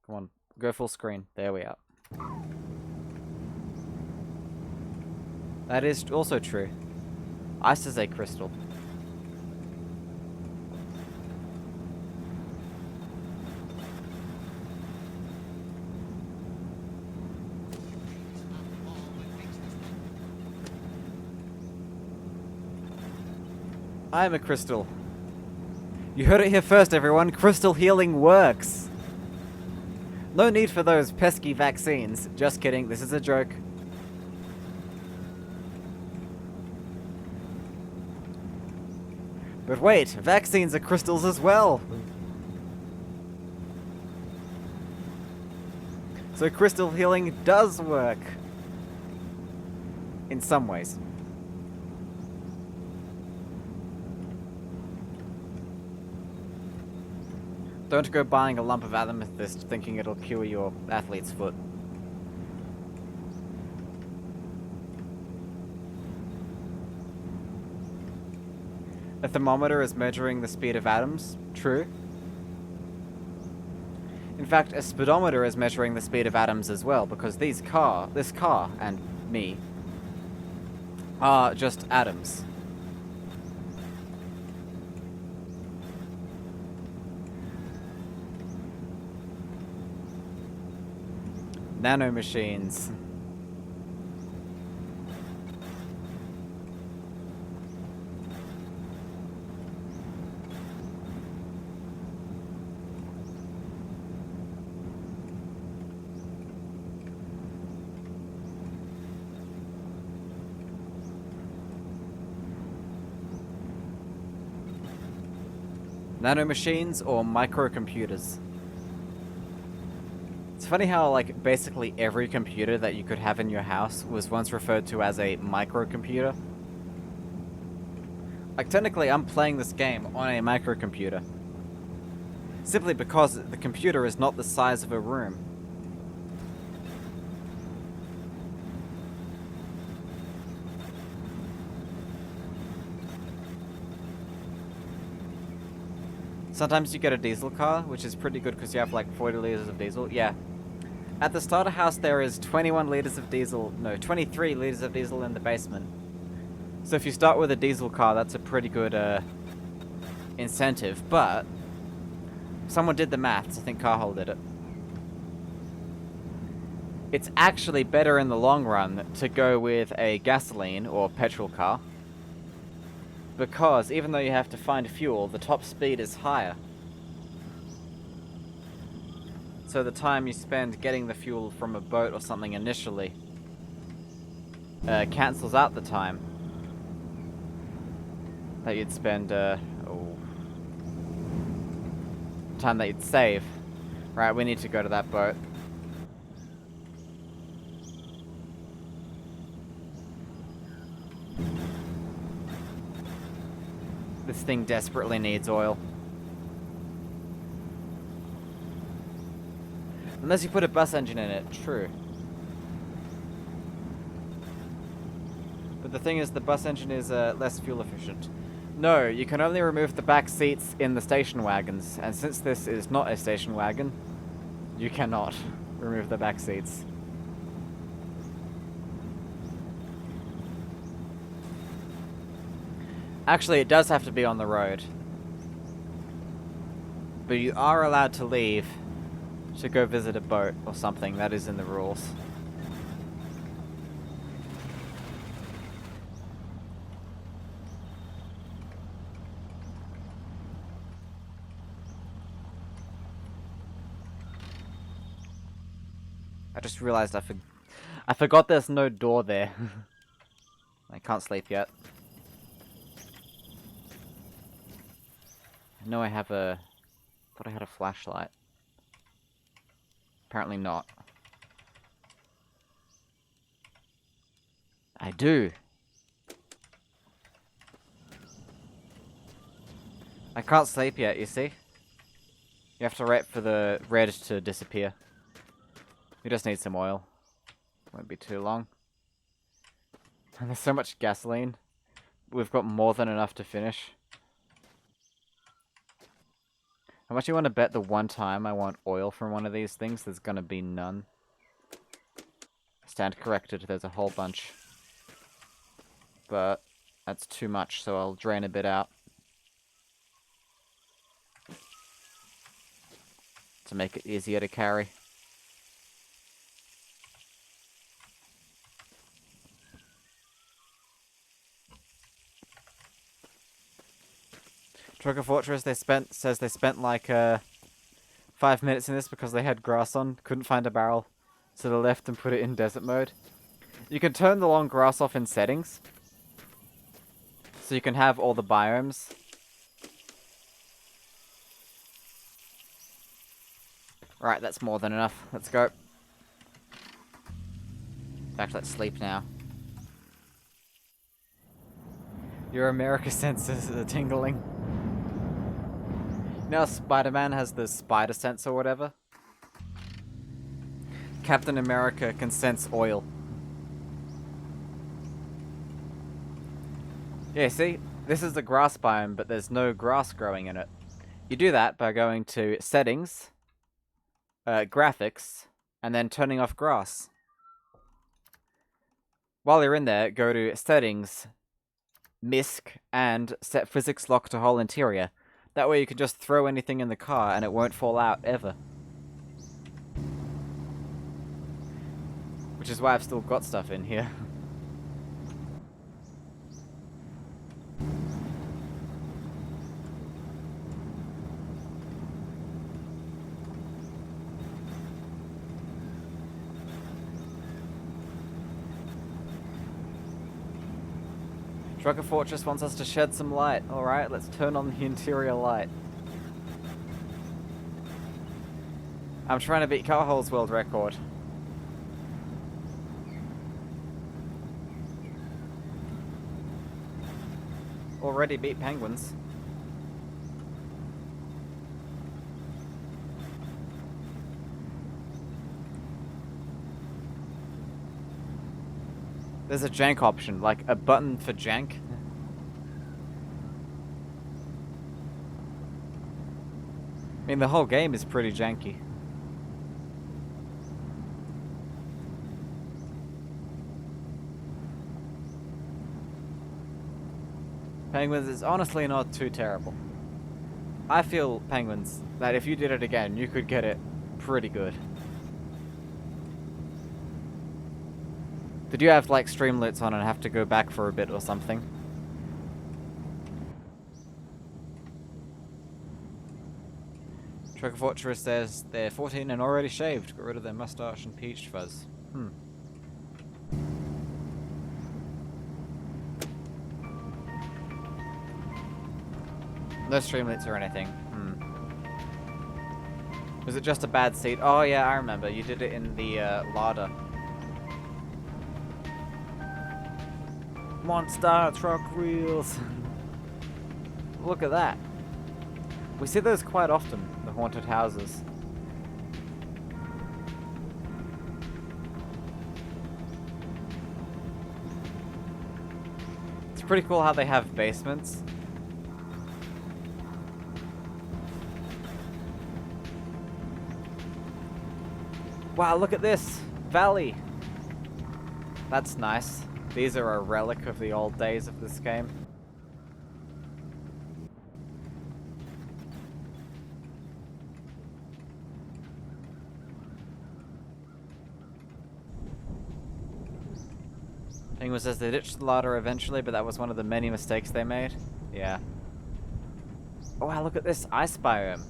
Come on, go full screen. There we are. That is also true. Ice is a crystal. I'm a crystal. You heard it here first, everyone. Crystal healing works. No need for those pesky vaccines. Just kidding, this is a joke. But wait, vaccines are crystals as well. So crystal healing does work. In some ways. Don't go buying a lump of amethyst thinking it'll cure your athlete's foot. A thermometer is measuring the speed of atoms. True. In fact, a speedometer is measuring the speed of atoms as well, because this car, and me, are just atoms. Nanomachines. Nanomachines or microcomputers. It's funny how, like, basically every computer that you could have in your house was once referred to as a microcomputer. Like, technically, I'm playing this game on a microcomputer. Simply because the computer is not the size of a room. Sometimes you get a diesel car, which is pretty good because you have like 40 liters of diesel. Yeah. At the starter house there is 21 liters of diesel, no, 23 liters of diesel in the basement. So if you start with a diesel car, that's a pretty good incentive, but someone did the maths, I think Carhole did it. It's actually better in the long run to go with a gasoline or petrol car, because even though you have to find fuel, the top speed is higher. So the time you spend getting the fuel from a boat or something initially cancels out the time that you'd spend, time that you'd save. Right, we need to go to that boat. This thing desperately needs oil. Unless you put a bus engine in it, true. But the thing is, the bus engine is less fuel efficient. No, you can only remove the back seats in the station wagons, and since this is not a station wagon, you cannot remove the back seats. Actually, it does have to be on the road. But you are allowed to leave to go visit a boat or something. That is in the rules. I just realized I forgot there's no door there. I can't sleep yet. I know I have a... thought I had a flashlight. Apparently not. I do. I can't sleep yet, you see? You have to wait for the red to disappear. We just need some oil. Won't be too long. And there's so much gasoline. We've got more than enough to finish. How much you want to bet the one time I want oil from one of these things, there's gonna be none? Stand corrected, there's a whole bunch. But that's too much, so I'll drain a bit out. To make it easier to carry. Trucker Fortress, says they spent like 5 minutes in this because they had grass on, couldn't find a barrel, so they left and put it in desert mode. You can turn the long grass off in settings, so you can have all the biomes. Right, that's more than enough. Let's go. In fact, let's sleep now. Your America senses are tingling. Now Spider-Man has the spider sense or whatever. Captain America can sense oil. Yeah, see? This is the grass biome, but there's no grass growing in it. You do that by going to Settings, Graphics, and then turning off grass. While you're in there, go to Settings, MISC, and set Physics Lock to Whole Interior. That way you can just throw anything in the car and it won't fall out, ever. Which is why I've still got stuff in here. Trucker Fortress wants us to shed some light. Alright, let's turn on the interior light. I'm trying to beat Carhol's world record. Already beat Penguins. There's a jank option, like a button for jank. I mean, the whole game is pretty janky. Penguins is honestly not too terrible. I feel, Penguins, that if you did it again, you could get it pretty good. Did you have, like, Streamlits on and have to go back for a bit or something? Trucker Fortress says they're 14 and already shaved. Got rid of their mustache and peach fuzz. No Streamlits or anything. Was it just a bad seat? Oh yeah, I remember. You did it in the larder. Monster truck wheels. Look at that. We see those quite often, the haunted houses. It's pretty cool how they have basements. Wow, look at this! Valley! That's nice. These are a relic of the old days of this game. Penguin says they ditched the larder eventually, but that was one of the many mistakes they made. Yeah. Oh wow, look at this ice biome.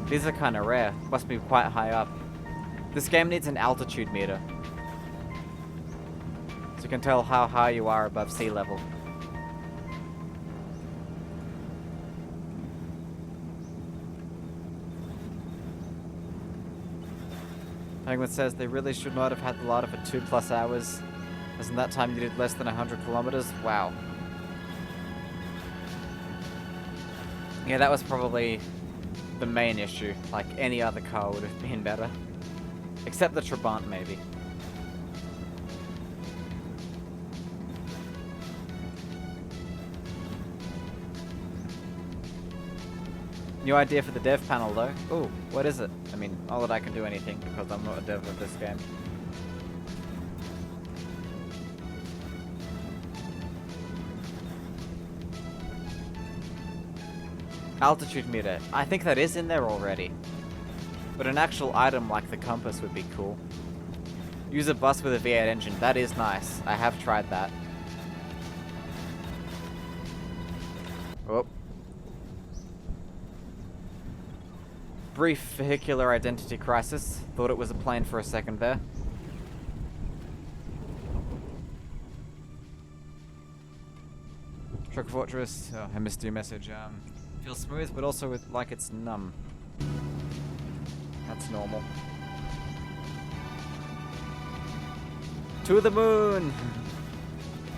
These are kind of rare. Must be quite high up. This game needs an altitude meter, so you can tell how high you are above sea level. Penguin says they really should not have had the larder for 2+ hours, as in that time you did less than 100 kilometers. Wow. Yeah, that was probably the main issue. Like, any other car would have been better. Except the Trabant, maybe. New idea for the dev panel, though. Ooh, what is it? I mean, not that I can do anything, because I'm not a dev of this game. Altitude meter. I think that is in there already. But an actual item like the compass would be cool. Use a bus with a V8 engine. That is nice. I have tried that. Oh. Brief vehicular identity crisis. Thought it was a plane for a second there. Truck Fortress. Oh, I missed your message. Feels smooth, but also like it's numb. That's normal. To the moon!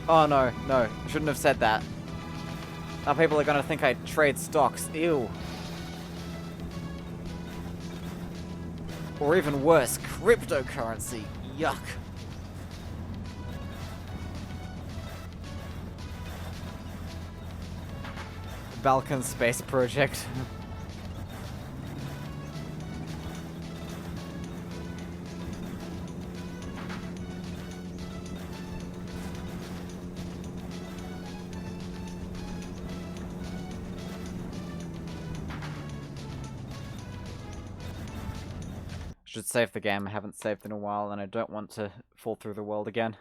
Oh no, no. I shouldn't have said that. Now people are gonna think I trade stocks. Ew. Or even worse, cryptocurrency. Yuck. Balkan Space Project. Should save the game. I haven't saved in a while and I don't want to fall through the world again.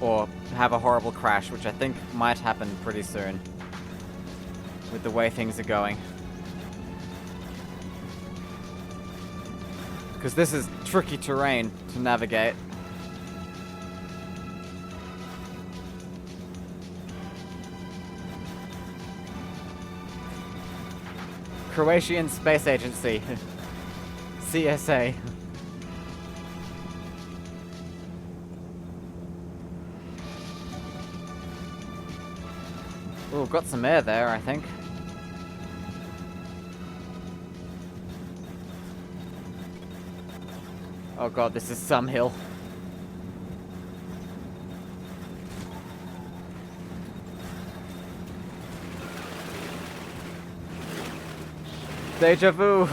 Or have a horrible crash, which I think might happen pretty soon. With the way things are going. Because this is tricky terrain to navigate. Croatian Space Agency. CSA. Ooh, got some air there, I think. Oh god, this is some hill. Deja vu!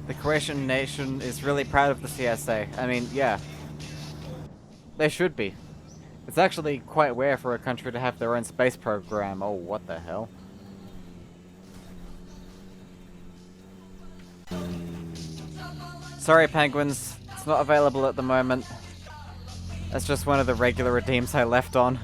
The Croatian nation is really proud of the CSA. I mean, yeah. They should be. It's actually quite rare for a country to have their own space program. Oh, what the hell? Sorry, penguins. It's not available at the moment. That's just one of the regular redeems I left on.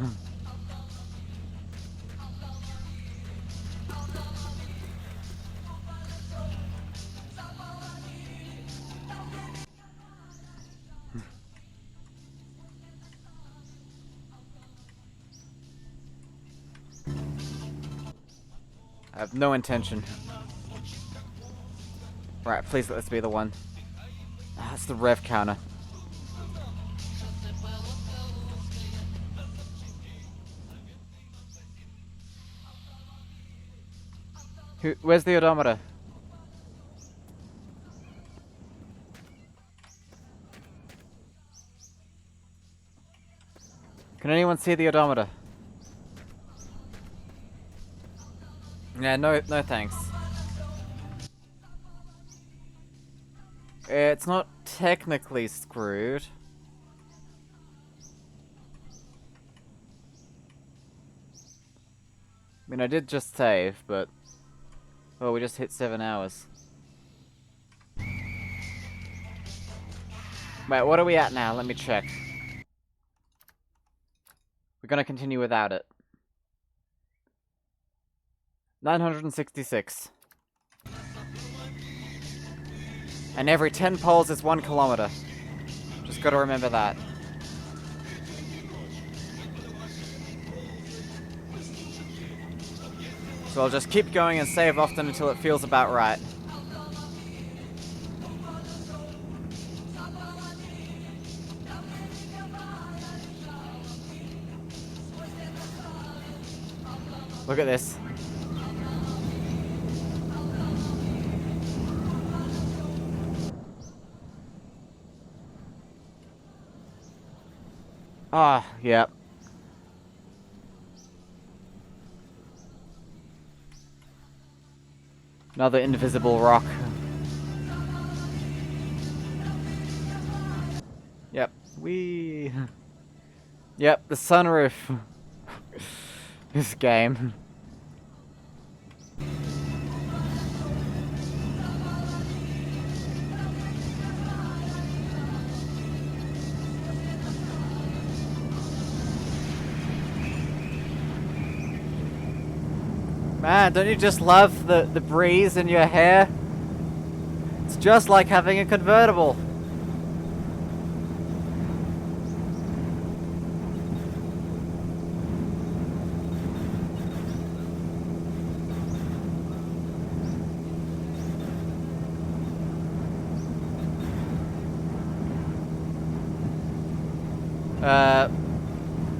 I have no intention. Right, please let this be the one. That's the rev counter. Where's the odometer? Can anyone see the odometer? Yeah, no thanks. It's not technically screwed. I mean, I did just save, but... Oh, we just hit 7 hours. Wait, what are we at now? Let me check. We're gonna continue without it. 966. And every 10 poles is 1 kilometer. Just gotta remember that. So I'll just keep going and save often until it feels about right. Look at this. Ah, yep. Another invisible rock. Yep. Wee. Yep, the sunroof. This game. Man, don't you just love the breeze in your hair? It's just like having a convertible.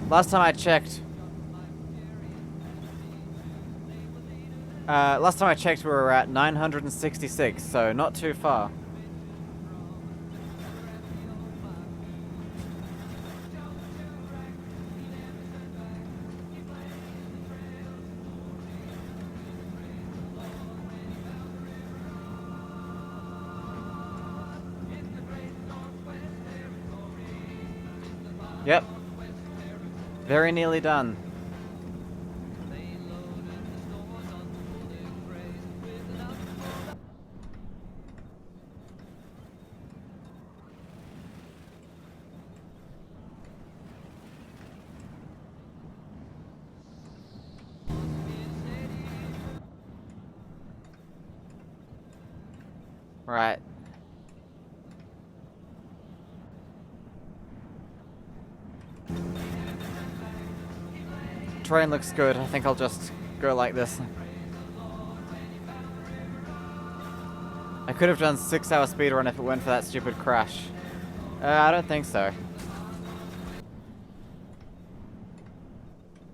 Last time I checked. Last time I checked, we were at 966, so not too far. Yep. Very nearly done. Right. Terrain looks good. I think I'll just go like this. I could have done 6-hour speedrun if it weren't for that stupid crash. I don't think so.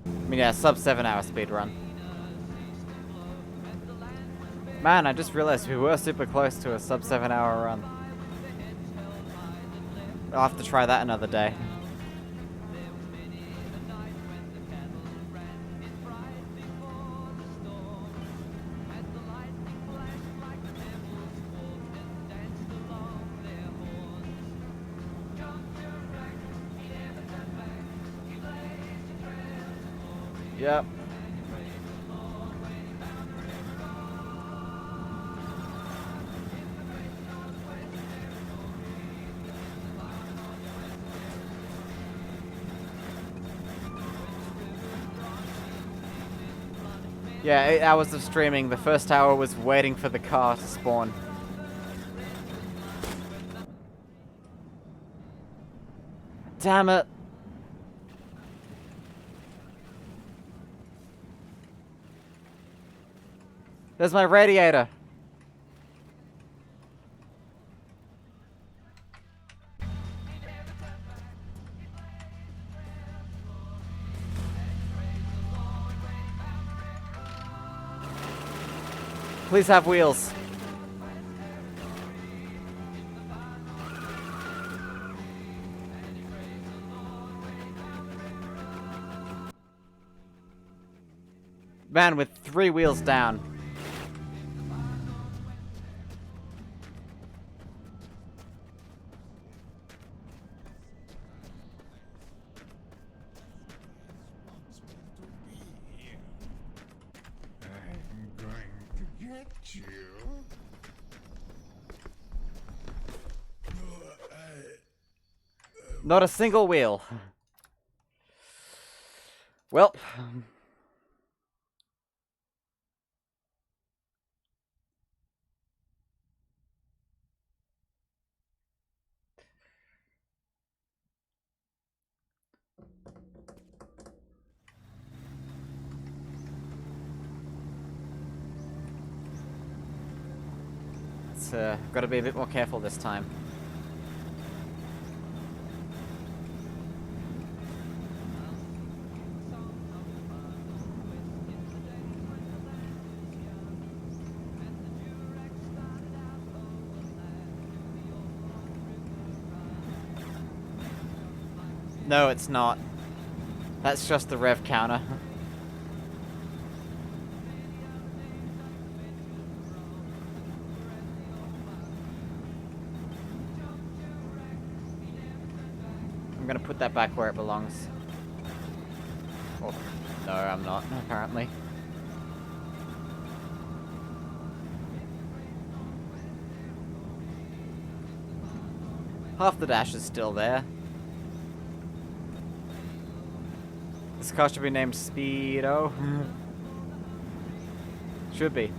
I mean, yeah, sub 7-hour speedrun. Man, I just realized we were super close to a sub 7-hour run. I'll have to try that another day. Yep. Yeah, 8 hours of streaming. The first hour was waiting for the car to spawn. Damn it. There's my radiator. Please have wheels. Man, with 3 wheels down. I'm going to get you. Not a single wheel. Well. It's gotta be a bit more careful this time. No, it's not. That's just the rev counter. I'm gonna put that back where it belongs. Oh, no, I'm not, apparently. Half the dash is still there. This car should be named Speedo. Should be.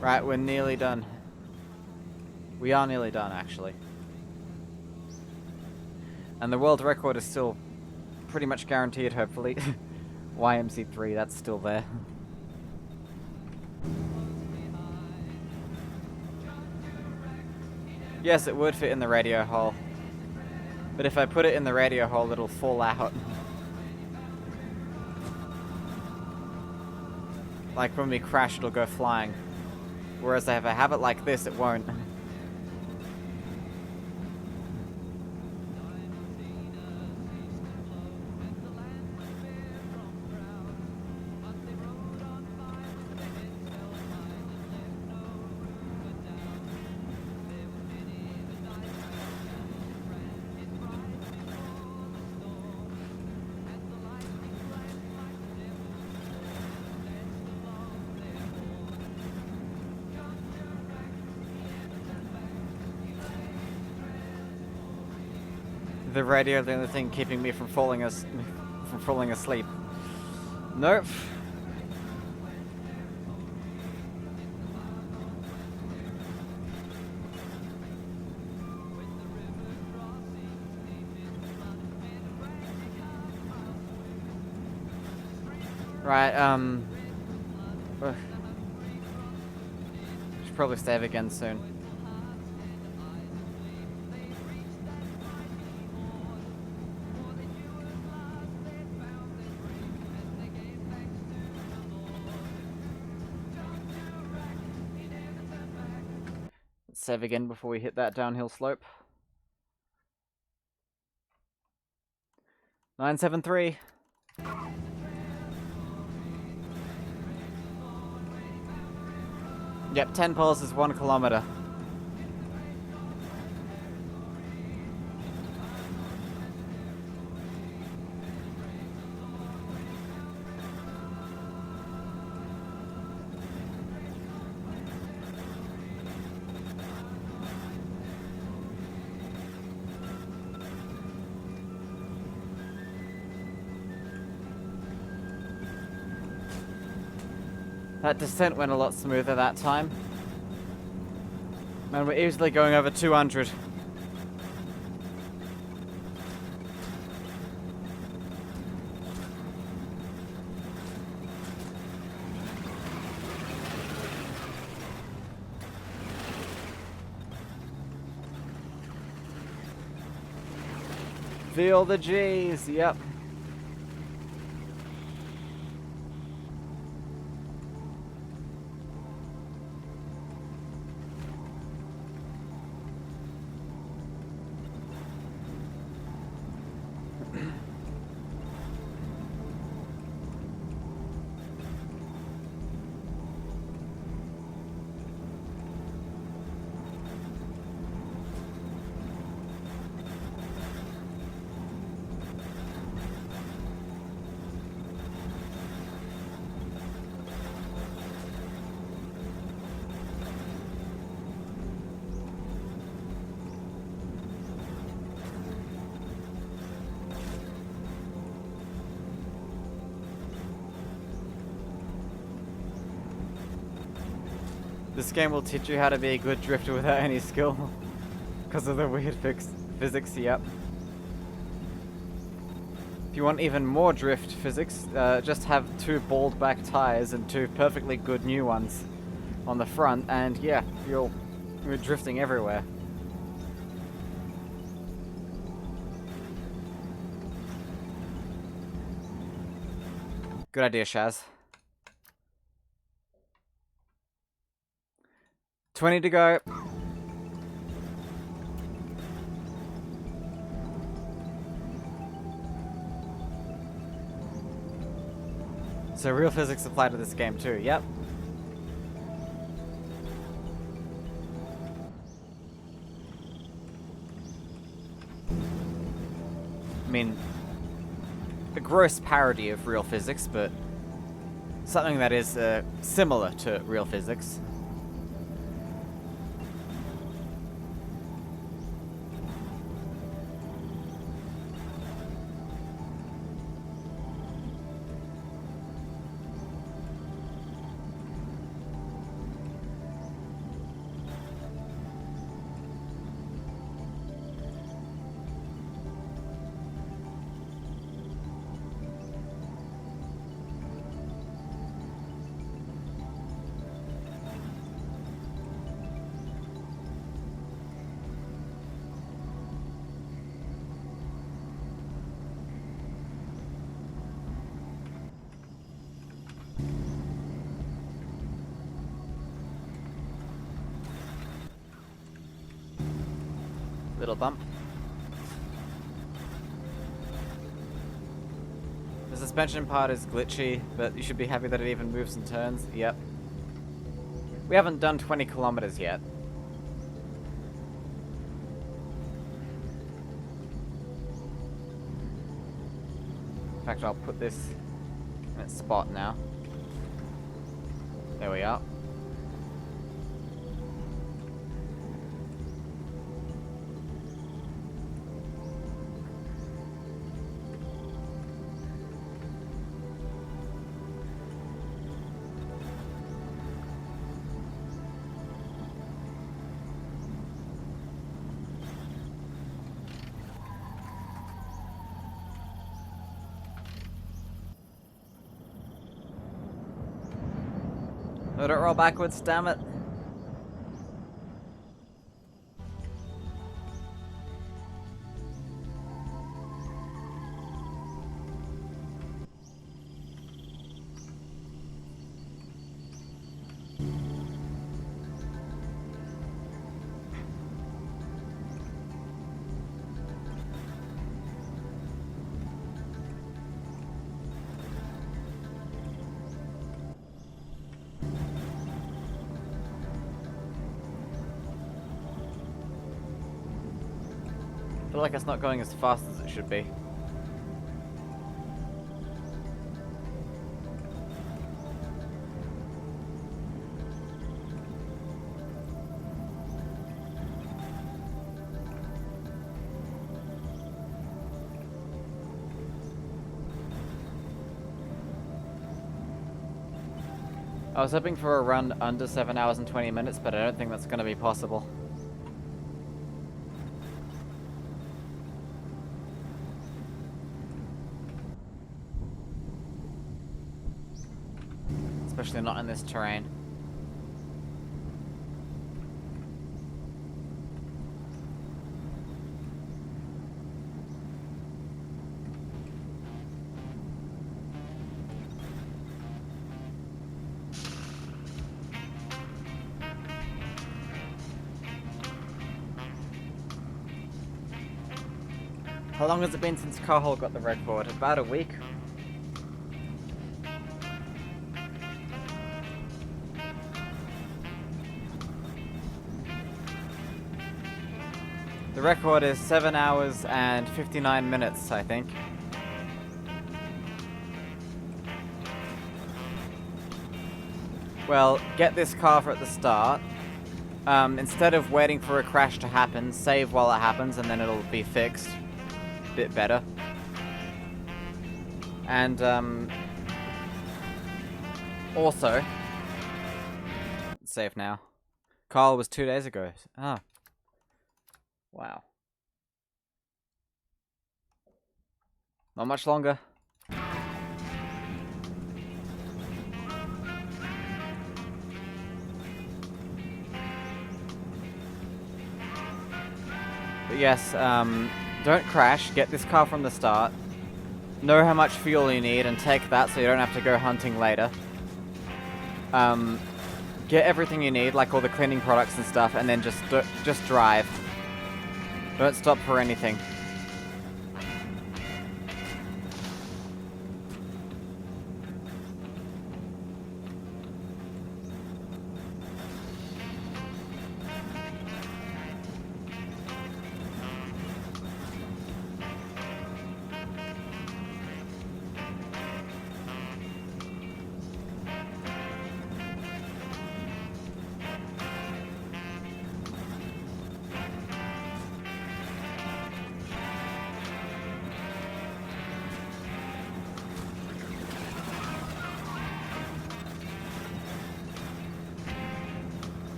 Right, we're nearly done. We are nearly done, actually. And the world record is still pretty much guaranteed, hopefully. YMC3, that's still there. Yes, it would fit in the radio hole. But if I put it in the radio hole, it'll fall out. Like when we crash, it'll go flying. Whereas if I have it like this, it won't. The radio, the only thing keeping me from falling asleep. Nope. Right, should probably save again soon. Save again before we hit that downhill slope. 973. Yep, 10 poles is 1 kilometer. That descent went a lot smoother that time. Man, we're easily going over 200. Feel the G's, yep. This game will teach you how to be a good drifter without any skill. Because of the weird physics, yep. If you want even more drift physics, just have 2 bald back tires and 2 perfectly good new ones on the front, and yeah, you're drifting everywhere. Good idea, Shaz. 20 to go. So real physics apply to this game too, yep. I mean, a gross parody of real physics, but something that is similar to real physics. Little bump. The suspension part is glitchy, but you should be happy that it even moves and turns. Yep. We haven't done 20 kilometers yet. In fact, I'll put this in its spot now. There we are. No, don't roll backwards, damn it. I feel like it's not going as fast as it should be. I was hoping for a run under 7 hours and 20 minutes, but I don't think that's going to be possible. Especially not in this terrain. How long has it been since Carhol got the record? About a week? The record is 7 hours and 59 minutes, I think. Well, get this car for at the start. Instead of waiting for a crash to happen, save while it happens and then it'll be fixed. Bit better. And, also, save now. Carl was 2 days ago. Ah. Wow. Not much longer. But yes, don't crash. Get this car from the start. Know how much fuel you need and take that so you don't have to go hunting later. Get everything you need, like all the cleaning products and stuff, and then just drive. Don't stop for anything.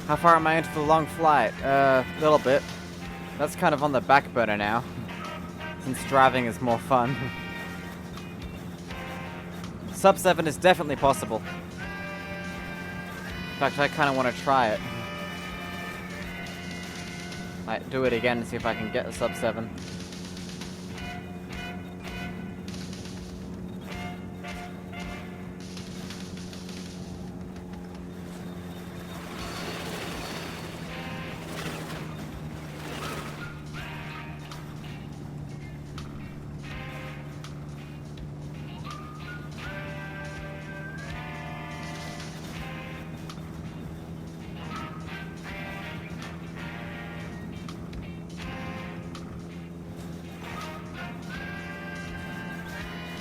How far am I into the long flight? A little bit. That's kind of on the back burner now, since driving is more fun. Sub 7 is definitely possible. In fact, I kind of want to try it. Might do it again and see if I can get a sub 7.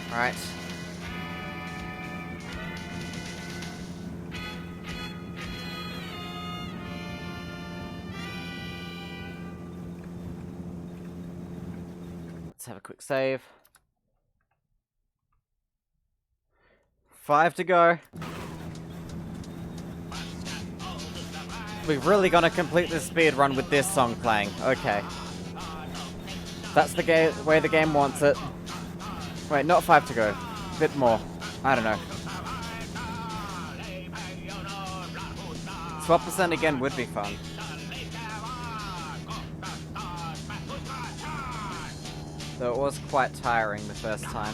Alright. Let's have a quick save. 5 to go. We're really gonna complete this speed run with this song playing. Okay. That's the way the game wants it. Wait, not 5 to go. A bit more. I don't know. Swap percent again would be fun. Though it was quite tiring the first time.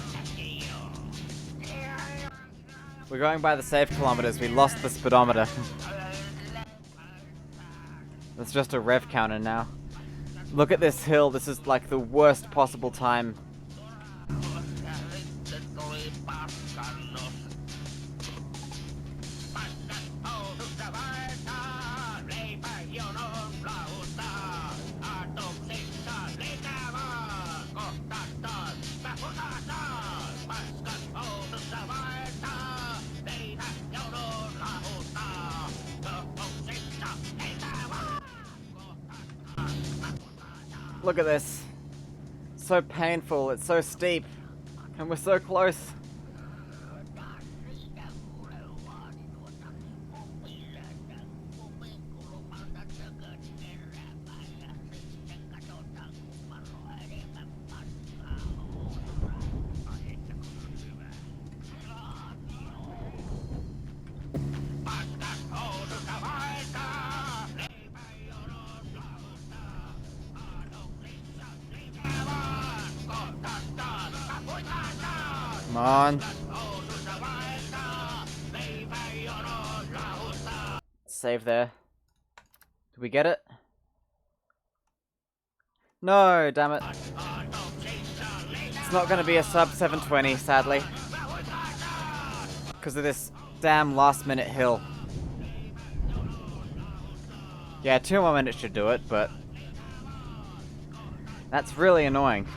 We're going by the save kilometers. We lost the speedometer. That's just a rev counter now. Look at this hill. This is like the worst possible time. Look at this. So painful, it's so steep. And we're so close. Come on. Save there. Did we get it? No, damn it. It's not going to be a sub 720, sadly. Because of this damn last minute hill. Yeah, 2 more minutes should do it, but that's really annoying.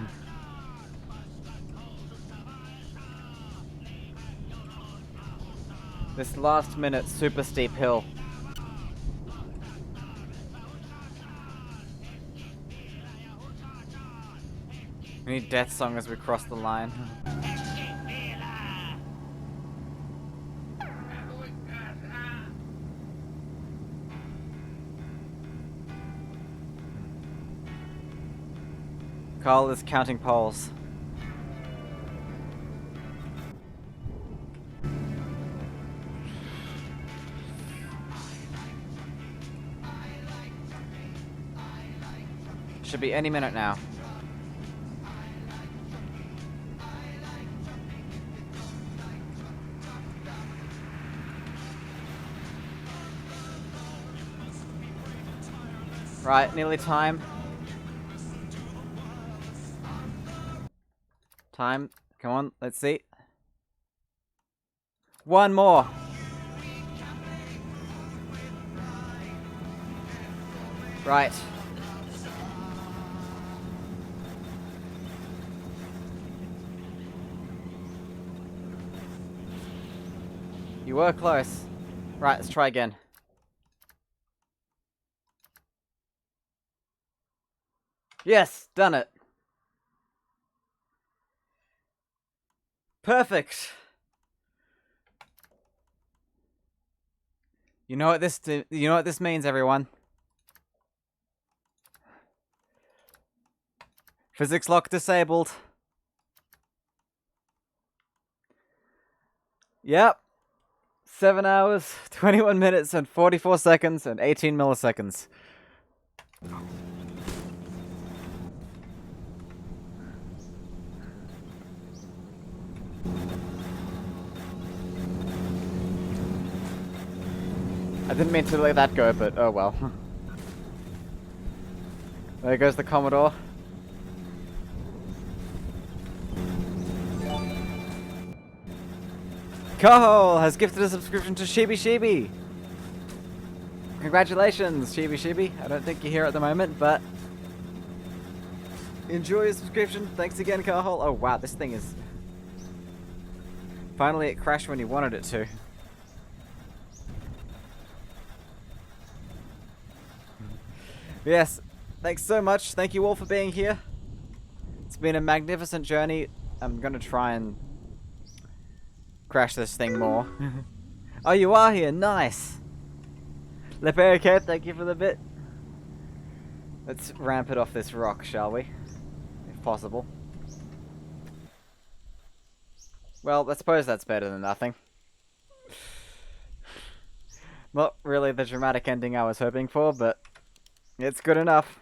This last minute super steep hill. We need death song as we cross the line. Carl is counting poles. Should be any minute now. Right, nearly time. Time. Come on, let's see. 1 more. Right. You were close. Right, let's try again. Yes, done it. Perfect. You know what this means, everyone. Physics lock disabled. Yep. 7 hours, 21 minutes, and 44 seconds, and 18 milliseconds. I didn't mean to let that go, but oh well. There goes the Commodore. Kohol has gifted a subscription to Shibi Shibi. Congratulations, Shibi Shibi. I don't think you're here at the moment, but enjoy your subscription. Thanks again, Kohol. Oh wow, this thing is... Finally it crashed when you wanted it to. Yes, thanks so much. Thank you all for being here. It's been a magnificent journey. I'm gonna try and crash this thing more. Oh, you are here. Nice. Lepericate, thank you for the bit. Let's ramp it off this rock, shall we? If possible. Well, I suppose that's better than nothing. Not really the dramatic ending I was hoping for, but it's good enough.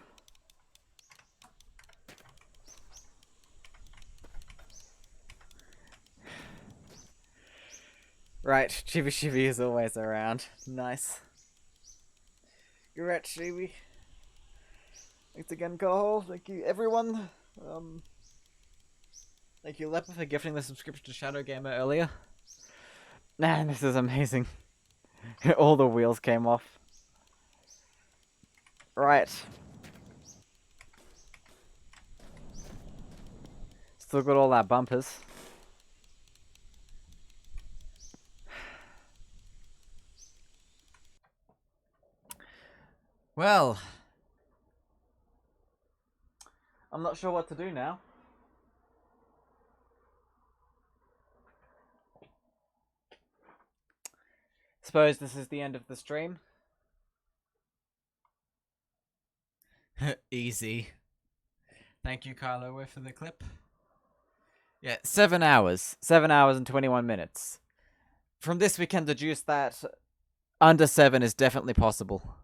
Right, Chibi Chibi is always around. Nice. You're right, Chibi. Thanks again, Kohol. Thank you, everyone. Thank you, Leper, for gifting the subscription to Shadow Gamer earlier. Man, this is amazing. All the wheels came off. Right. Still got all our bumpers. Well, I'm not sure what to do now. Suppose this is the end of the stream. Easy. Thank you, Carlo, for the clip. Yeah, 7 hours. 7 hours and 21 minutes. From this, we can deduce that under 7 is definitely possible.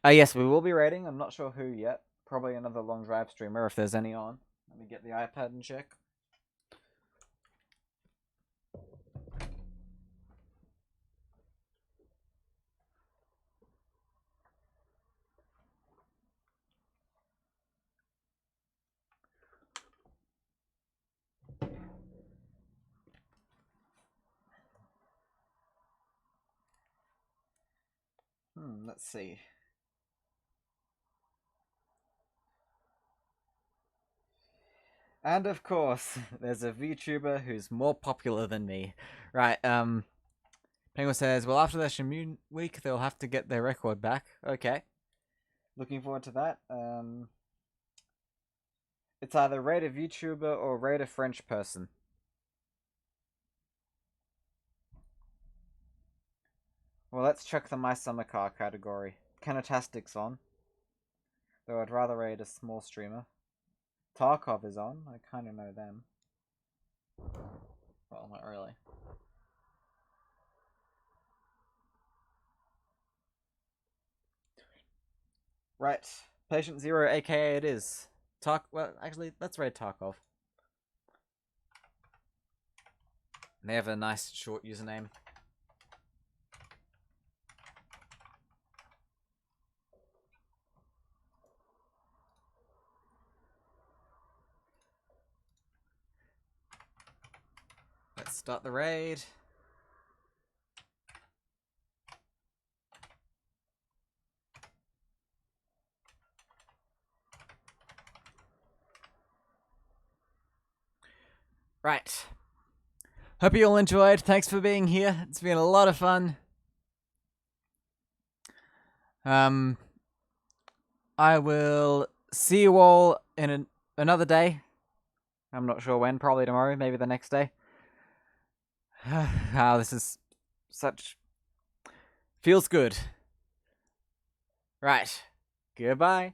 Yes, we will be rating. I'm not sure who yet. Probably another long drive streamer if there's any on. Let me get the iPad and check. Let's see. And of course, there's a VTuber who's more popular than me. Right, Penguin says, well, after their Shamun week, they'll have to get their record back. Okay. Looking forward to that. It's either rate a VTuber or rate a French person. Well, let's check the My Summer Car category. Canotastic's on. Though I'd rather rate a small streamer. Tarkov is on. I kind of know them. Well, not really. Right. Patient Zero, aka it is. Well, actually, let's rate Tarkov. They have a nice short username. Let's start the raid. Right. Hope you all enjoyed. Thanks for being here. It's been a lot of fun. I will see you all in another day. I'm not sure when. Probably tomorrow. Maybe the next day. Wow, this is such... Feels good. Right. Goodbye.